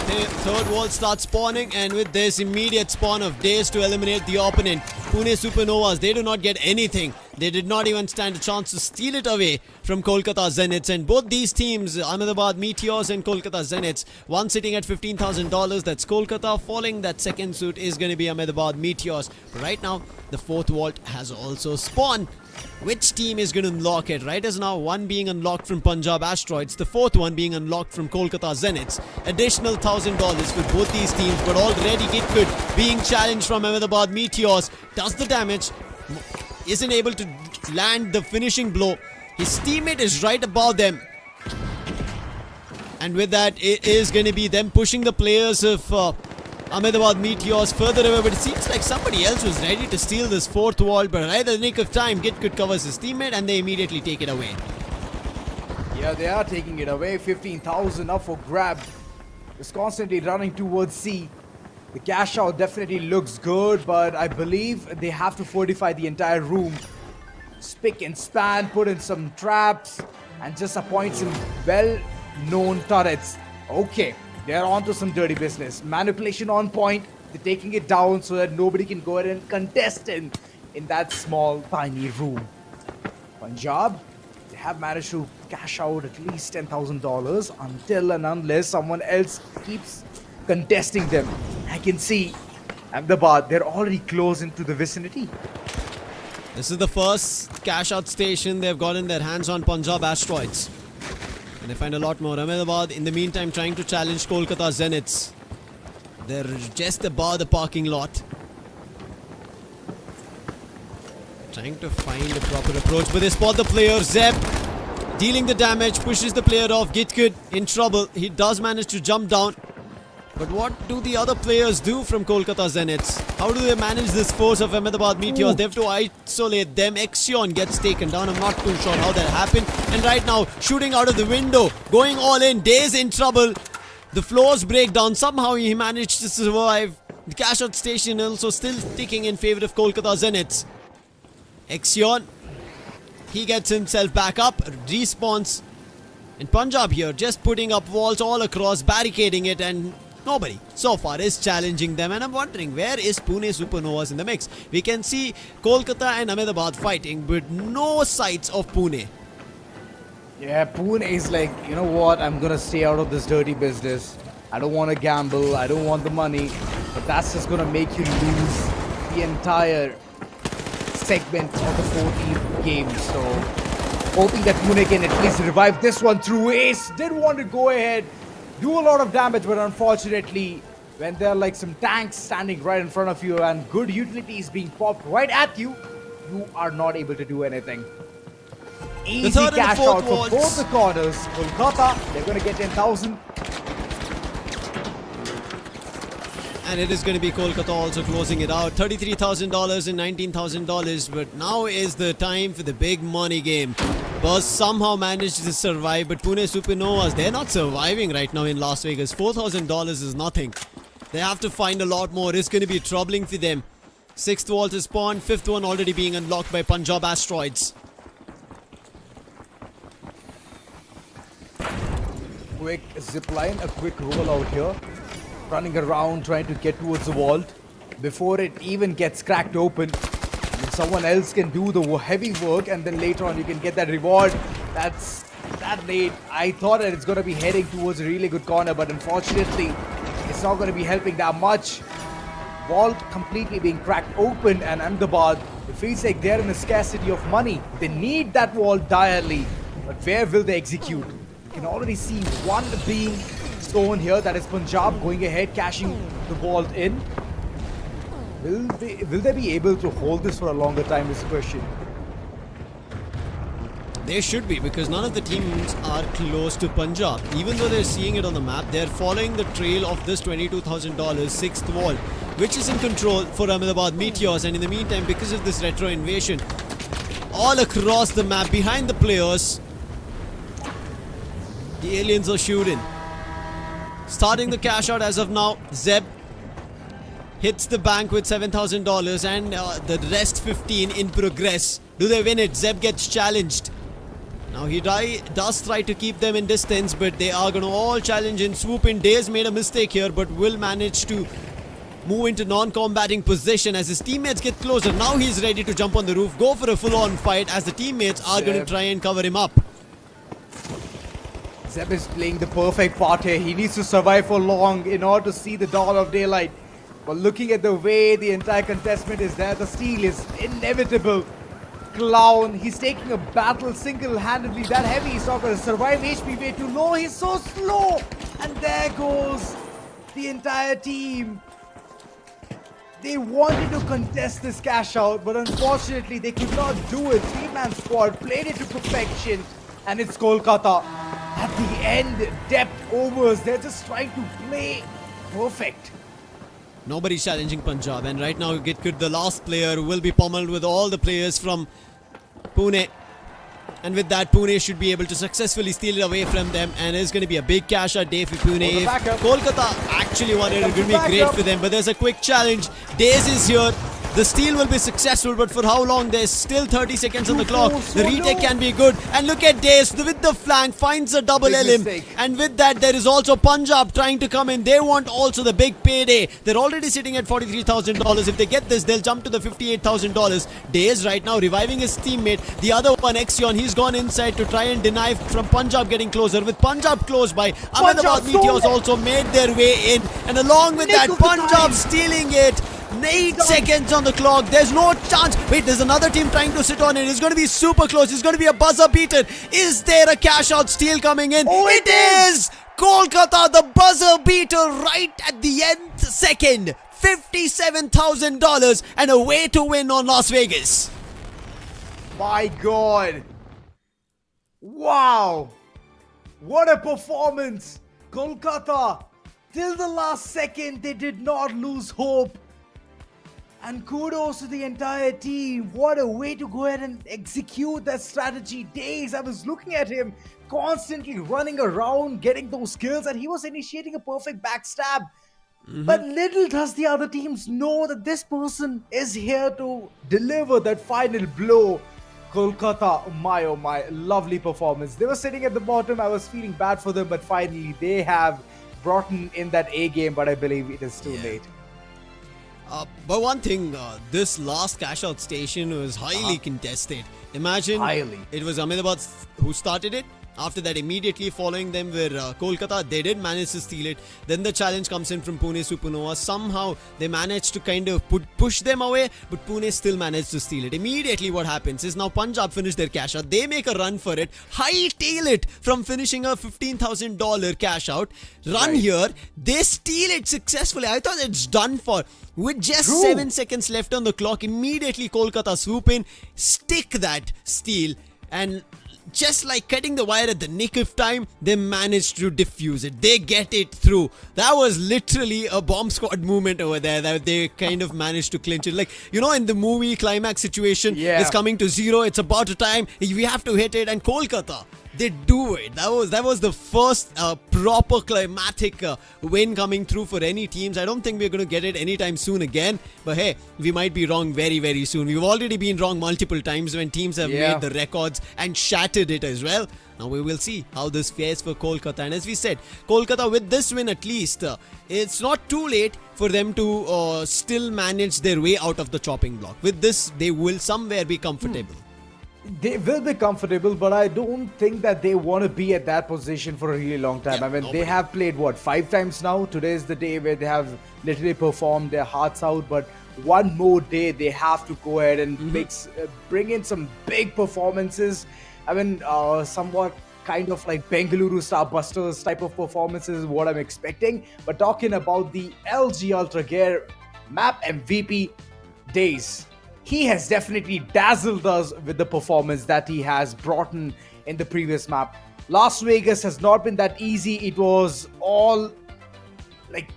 The third wall starts spawning, and with this immediate spawn of Days to eliminate the opponent, Pune Supernovas, they do not get anything. They did not even stand a chance to steal it away from Kolkata Zeniths. And both these teams, Ahmedabad Meteors and Kolkata Zeniths, one sitting at $15,000, that's Kolkata. Falling that second suit is going to be Ahmedabad Meteors. But right now, the fourth vault has also spawned. Which team is going to unlock it? Right as now, one being unlocked from Punjab Asteroids, the fourth one being unlocked from Kolkata Zeniths. Additional $1,000 for both these teams, but already Gitgood being challenged from Ahmedabad Meteors. Does the damage, isn't able to land the finishing blow. His teammate is right above them. And with that, it is going to be them pushing the players of Ahmedabad Meteors further away, but it seems like somebody else was ready to steal this fourth wall, but right at the nick of time, Gitgood covers his teammate and they immediately take it away. Yeah, they are taking it away. 15,000 up for grab. It's constantly running towards C. The cash out definitely looks good, but I believe they have to fortify the entire room. Spick and span, put in some traps, and just appoint some well-known turrets. Okay, they're on to some dirty business. Manipulation on point. They're taking it down so that nobody can go ahead and contest in that small, tiny room. Punjab, they have managed to cash out at least $10,000 until and unless someone else keeps contesting them. I can see Ahmedabad, they're already close into the vicinity. This is the first cash out station they've gotten their hands on Punjab Asteroids. And they find a lot more. Ahmedabad, in the meantime, trying to challenge Kolkata Zeniths. They're just above the parking lot. Trying to find a proper approach, but they spot the player. Zeb dealing the damage, pushes the player off. Gitkid in trouble. He does manage to jump down. But what do the other players do from Kolkata Zeniths? How do they manage this force of Ahmedabad Meteors? They have to isolate them. Exion gets taken down. I'm not too sure how that happened. And right now, shooting out of the window, going all in. Days in trouble. The floors break down. Somehow he managed to survive. The cash out station also still ticking in favor of Kolkata Zeniths. Exion, he gets himself back up, respawns. And Punjab here just putting up walls all across, barricading it, and nobody so far is challenging them. And I'm wondering, where is Pune Supernovas in the mix? We can see Kolkata and Ahmedabad fighting, but no sights of Pune. Yeah, Pune is like, you know what, I'm gonna stay out of this dirty business. I don't want to gamble, I don't want the money, but that's just gonna make you lose the entire segment of the 14th game. So hoping that Pune can at least revive this one through Ace. Did want to go ahead, do a lot of damage, but unfortunately when there are like some tanks standing right in front of you and good utilities being popped right at you, you are not able to do anything. Easy cash out for both the corners. Kolkata, they're going to get 10,000. And it is going to be Kolkata also closing it out. $33,000 and $19,000. But now is the time for the big money game. Buzz somehow managed to survive. But Pune Supernovas, they're not surviving right now in Las Vegas. $4,000 is nothing. They have to find a lot more. It's going to be troubling for them. Sixth vault is spawned. Fifth one already being unlocked by Punjab Asteroids. Quick zipline, a quick roll out here. Running around trying to get towards the vault before it even gets cracked open. And someone else can do the heavy work and then later on you can get that reward. That's that late. I thought that it's going to be heading towards a really good corner, but unfortunately it's not going to be helping that much. Vault completely being cracked open, and Ahmedabad, it feels like they're in a scarcity of money. They need that vault direly, but where will they execute? You can already see one being stolen here. That is Punjab going ahead, cashing the vault in. Will they be able to hold this for a longer time is the question. They should be, because none of the teams are close to Punjab. Even though they're seeing it on the map, they're following the trail of this $22,000 sixth vault, which is in control for Ahmedabad Meteors. And in the meantime, because of this retro invasion, all across the map behind the players, the aliens are shooting. Starting the cash out as of now, Zeb hits the bank with $7,000 and the rest 15 in progress. Do they win it? Zeb gets challenged. Now he does try to keep them in distance, but they are going to all challenge and swoop in. Days made a mistake here, but will manage to move into non-combating position as his teammates get closer. Now he's ready to jump on the roof, go for a full-on fight as the teammates are going to try and cover him up. Zeb is playing the perfect part here. He needs to survive for long in order to see the dawn of daylight. But looking at the way the entire contestment is there, the steal is inevitable. Clown, he's taking a battle single-handedly. That heavy, he's not going to survive. HP way too low. He's so slow. And there goes the entire team. They wanted to contest this cash out, but unfortunately they could not do it. Three-man squad played it to perfection. And it's Kolkata. At the end, depth overs. They're just trying to play perfect. Nobody's challenging Punjab, and right now Gitkid, the last player, will be pummeled with all the players from Pune. And with that, Pune should be able to successfully steal it away from them. And it's going to be a big cash out day for Pune. If Kolkata actually won it, it's going to be great for them. But there's a quick challenge. Days is here. The steal will be successful, but for how long? There's still 30 seconds on the clock. The retake can be good. And look at Days with the flank, finds a double elim. And with that, there is also Punjab trying to come in. They want also the big payday. They're already sitting at $43,000. If they get this, they'll jump to the $58,000. Days right now reviving his teammate. The other one, Exion, he's gone inside to try and deny from Punjab getting closer. With Punjab close by, Ahmedabad Meteors also made their way in. And along with that, Punjab stealing it. 8 seconds on the clock. There's no chance. Wait, there's another team trying to sit on it. It's going to be super close. It's going to be a buzzer beater. Is there a cash out steal coming in? It is! Kolkata, the buzzer beater right at the nth second. $57,000 and a way to win on Las Vegas. My God. Wow. What a performance. Kolkata, till the last second, they did not lose hope. And kudos to the entire team. What a way to go ahead and execute that strategy. Days, I was looking at him constantly running around, getting those kills, and he was initiating a perfect backstab. But little does the other teams know that this person is here to deliver that final blow. Kolkata, my oh my, lovely performance. They were sitting at the bottom. I was feeling bad for them, but finally they have brought in that A game, but I believe it is too late. But one thing, this last cash out station was highly contested. Imagine it was Ahmedabad who started it. After that, immediately following them were Kolkata. They did manage to steal it. Then the challenge comes in from Pune Supernovas. Somehow they managed to kind of push them away, but Pune still managed to steal it. Immediately what happens is now Punjab finish their cash out. They make a run for it, hightail it from finishing a $15,000 cash out. Run here, they steal it successfully. I thought it's done for. With just 7 seconds left on the clock, immediately Kolkata swoop in, stick that steal, and just like cutting the wire at the nick of time, they managed to defuse it. They get it through. That was literally a bomb squad movement over there that they kind of managed to clinch it. Like, you know, in the movie climax situation, it's coming to zero. It's about to time. We have to hit it. And Kolkata, they do it. That was the first proper climatic win coming through for any teams. I don't think we're going to get it anytime soon again. But hey, we might be wrong very, very soon. We've already been wrong multiple times when teams have made the records and shattered it as well. Now we will see how this fares for Kolkata. And as we said, Kolkata with this win at least, it's not too late for them to still manage their way out of the chopping block. With this, they will somewhere be comfortable. They will be comfortable, but I don't think that they want to be at that position for a really long time. I mean, they have played, 5 times now? Today is the day where they have literally performed their hearts out, but one more day they have to go ahead and bring in some big performances. I mean, somewhat kind of like Bengaluru Starbusters type of performances is what I'm expecting. But talking about the LG Ultragear map MVP Days, he has definitely dazzled us with the performance that he has brought in the previous map. Las Vegas has not been that easy. It was all like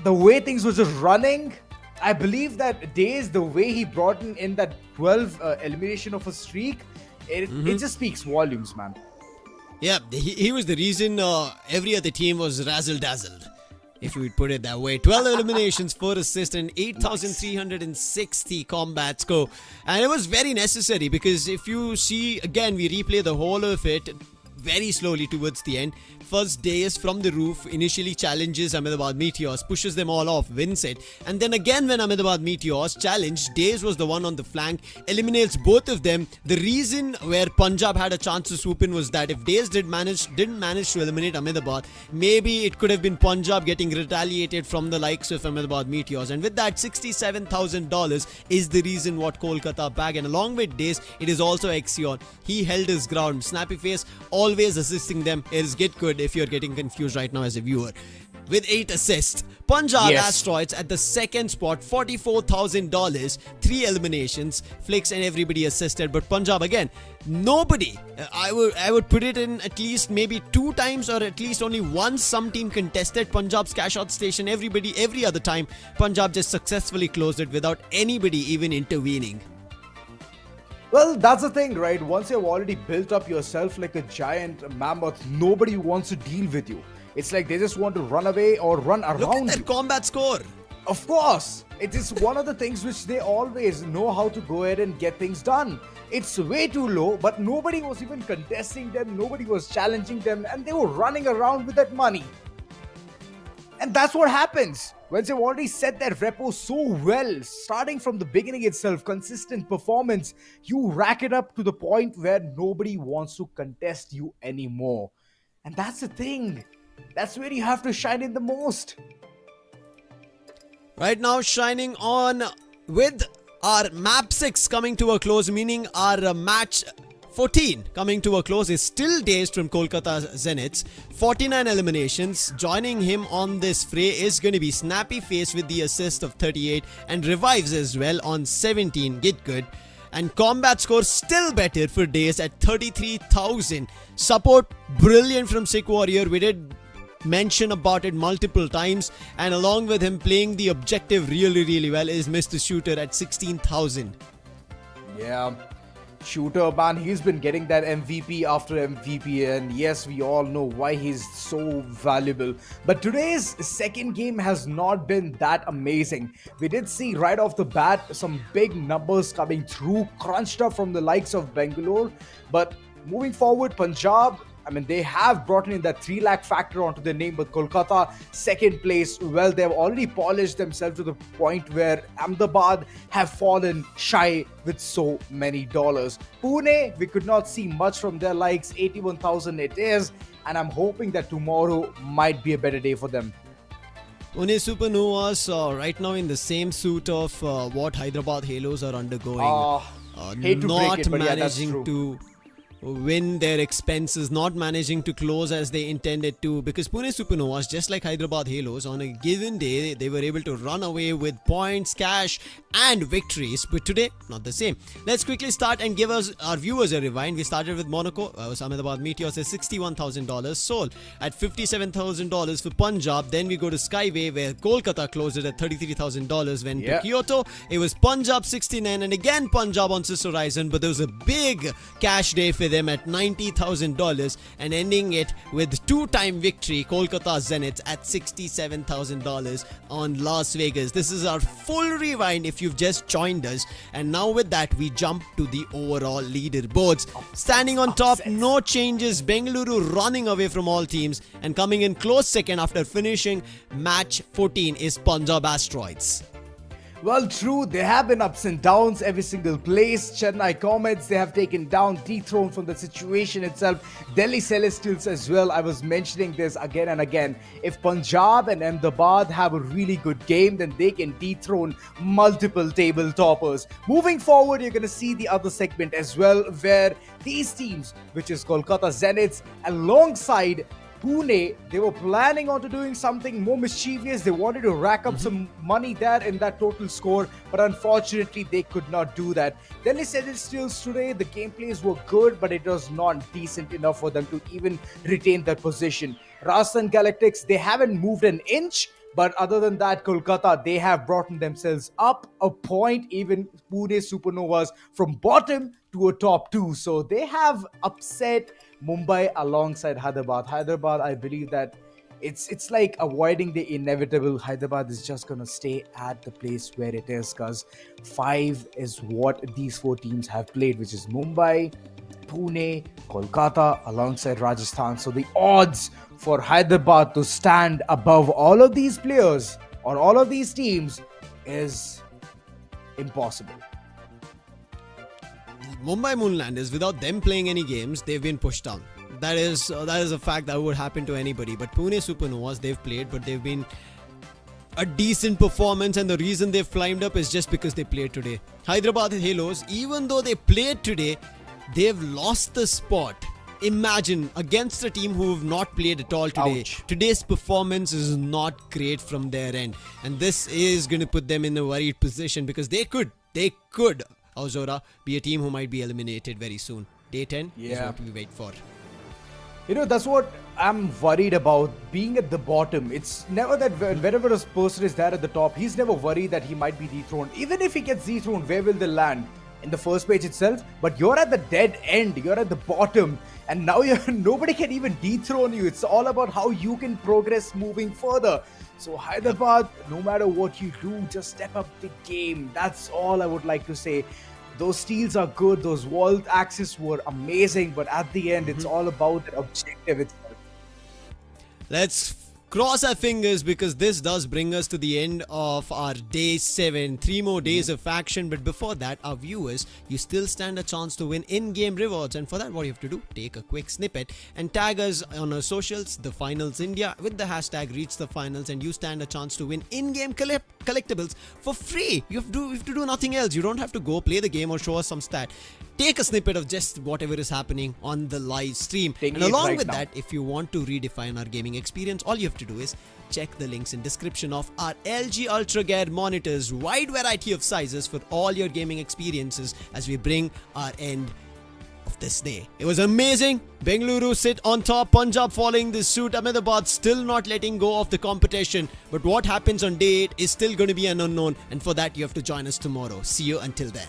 the way things were just running. I believe that Days, the way he brought in that 12 elimination of a streak, it just speaks volumes, man. Yeah, he was the reason every other team was razzle-dazzled, if you would put it that way. 12 eliminations, 4 assists, and 8,360 combat score. And it was very necessary because if you see, again, we replay the whole of it very slowly towards the end. First, Days from the roof initially challenges Ahmedabad Meteors, pushes them all off, wins it. And then again when Ahmedabad Meteors challenged, Days was the one on the flank, eliminates both of them. The reason where Punjab had a chance to swoop in was that if Days didn't manage to eliminate Ahmedabad, maybe it could have been Punjab getting retaliated from the likes of Ahmedabad Meteors. And with that, $67,000 is the reason what Kolkata bagged. And along with Days, it is also Exion. He held his ground. Snappy Face always assisting them. It is get good if you're getting confused right now as a viewer. With 8 assists, Punjab Asteroids at the second spot, $44,000, 3 eliminations, Flicks and everybody assisted. But Punjab again, nobody. I would put it in at least maybe 2 times or at least only once some team contested Punjab's cash out station. Every other time, Punjab just successfully closed it without anybody even intervening. Well, that's the thing, right? Once you've already built up yourself like a giant mammoth, nobody wants to deal with you. It's like they just want to run away or run Look at around that you. combat score. Of course, it is one of the things which they always know how to go ahead and get things done. It's way too low, but nobody was even contesting them, nobody was challenging them, and they were running around with that money. And that's what happens. Once you've already set that repo so well, starting from the beginning itself, consistent performance, you rack it up to the point where nobody wants to contest you anymore. And that's the thing. That's where you have to shine in the most. Right now, shining on with our map 6 coming to a close, meaning our match 14 coming to a close, is still dazed from Kolkata Zeniths. 49 eliminations. Joining him on this fray is going to be Snappy Face with the assist of 38 and revives as well on 17. Get good. And combat score still better for Daze at 33,000. Support brilliant from Sick Warrior. We did mention about it multiple times, and along with him playing the objective really well is Mr. Shooter at 16,000. Yeah, Shooter, man, he's been getting that MVP after MVP, and yes, we all know why he's so valuable. But today's second game has not been that amazing. We did see right off the bat some big numbers coming through, crunched up from the likes of Bengaluru. But moving forward, Punjab, I mean, they have brought in that 3 lakh factor onto their name, but Kolkata, second place, well, they've already polished themselves to the point where Ahmedabad have fallen shy with so many dollars. Pune, we could not see much from their likes, 81,000 it is, and I'm hoping that tomorrow might be a better day for them. Pune Supernovas right now in the same suit of what Hyderabad Halos are undergoing. Hate to Not break it, but yeah, that's managing true. to win their expenses, not managing to close as they intended to, because Pune Supernovas, just like Hyderabad Halos, on a given day they were able to run away with points, cash and victories, but today not the same. Let's quickly start and give us our viewers a rewind. We started with Monaco, Ahmedabad Meteors at $61,000, Seoul at $57,000 for Punjab. Then we go to Skyway, where Kolkata closed it at $33,000. Went to Kyoto, it was Punjab 69, and again Punjab on Sister Horizon, but there was a big cash day for them at $90,000, and ending it with two-time victory, Kolkata Zeniths at $67,000 on Las Vegas. This is our full rewind if you've just joined us, and now with that we jump to the overall leaderboards. Standing on top, no changes. Bengaluru running away from all teams, and coming in close second after finishing match 14 is Punjab Asteroids. Well, true, there have been ups and downs every single place. Chennai Comets, they have taken down, dethroned from the situation itself. Delhi Celestials as well. I was mentioning this again and again. If Punjab and Ahmedabad have a really good game, then they can dethrone multiple table toppers. Moving forward, you're going to see the other segment as well, where these teams, which is Kolkata Zeniths, alongside Pune, they were planning on to doing something more mischievous. They wanted to rack up some money there in that total score, but unfortunately they could not do that. Delhi Celestials today, the gameplays were good, but it was not decent enough for them to even retain that position. Rajasthan Galactics, they haven't moved an inch, but other than that, Kolkata, they have brought themselves up a point, even Pune Supernovas from bottom to a top 2. So they have upset Mumbai alongside Hyderabad. Hyderabad, I believe that it's like avoiding the inevitable. Hyderabad is just going to stay at the place where it is, because 5 is what these 4 teams have played, which is Mumbai, Pune, Kolkata alongside Rajasthan. So the odds for Hyderabad to stand above all of these players or all of these teams is impossible. Mumbai Moonlanders, without them playing any games, they've been pushed down. That is a fact that would happen to anybody. But Pune Supernovas, they've played, but they've been a decent performance, and the reason they've climbed up is just because they played today. Hyderabad Halos, even though they played today, they've lost the spot. Imagine against a team who have not played at all today. Ouch. Today's performance is not great from their end, and this is going to put them in a worried position, because they could, Auzora, be a team who might be eliminated very soon. Day 10 is what we wait for. You know, that's what I'm worried about, being at the bottom. It's never that wherever a person is there at the top, he's never worried that he might be dethroned. Even if he gets dethroned, where will they land? in the first page itself, but you're at the dead end, you're at the bottom, and now you're nobody can even dethrone you. It's all about how you can progress moving further. So Hyderabad, no matter what you do, just step up the game. That's all I would like to say. Those steals are good, those wall axes were amazing, but at the end, it's all about the objective itself. Let's cross our fingers because this does bring us to the end of our day 7. 3 more days of action, but before that, our viewers, you still stand a chance to win in-game rewards, and for that, what you have to do, take a quick snippet and tag us on our socials, The Finals India, with the hashtag Reach the Finals, and you stand a chance to win in-game collectibles for free. You have to do nothing else. You don't have to go play the game or show us some stat. Take a snippet of just whatever is happening on the live stream. And along with that, if you want to redefine our gaming experience, all you have to do is check the links in description of our LG Ultragear monitors. Wide variety of sizes for all your gaming experiences as we bring our end of this day. It was amazing. Bengaluru sit on top, Punjab following this suit, Ahmedabad still not letting go of the competition. But what happens on day 8 is still going to be an unknown, and for that you have to join us tomorrow. See you until then.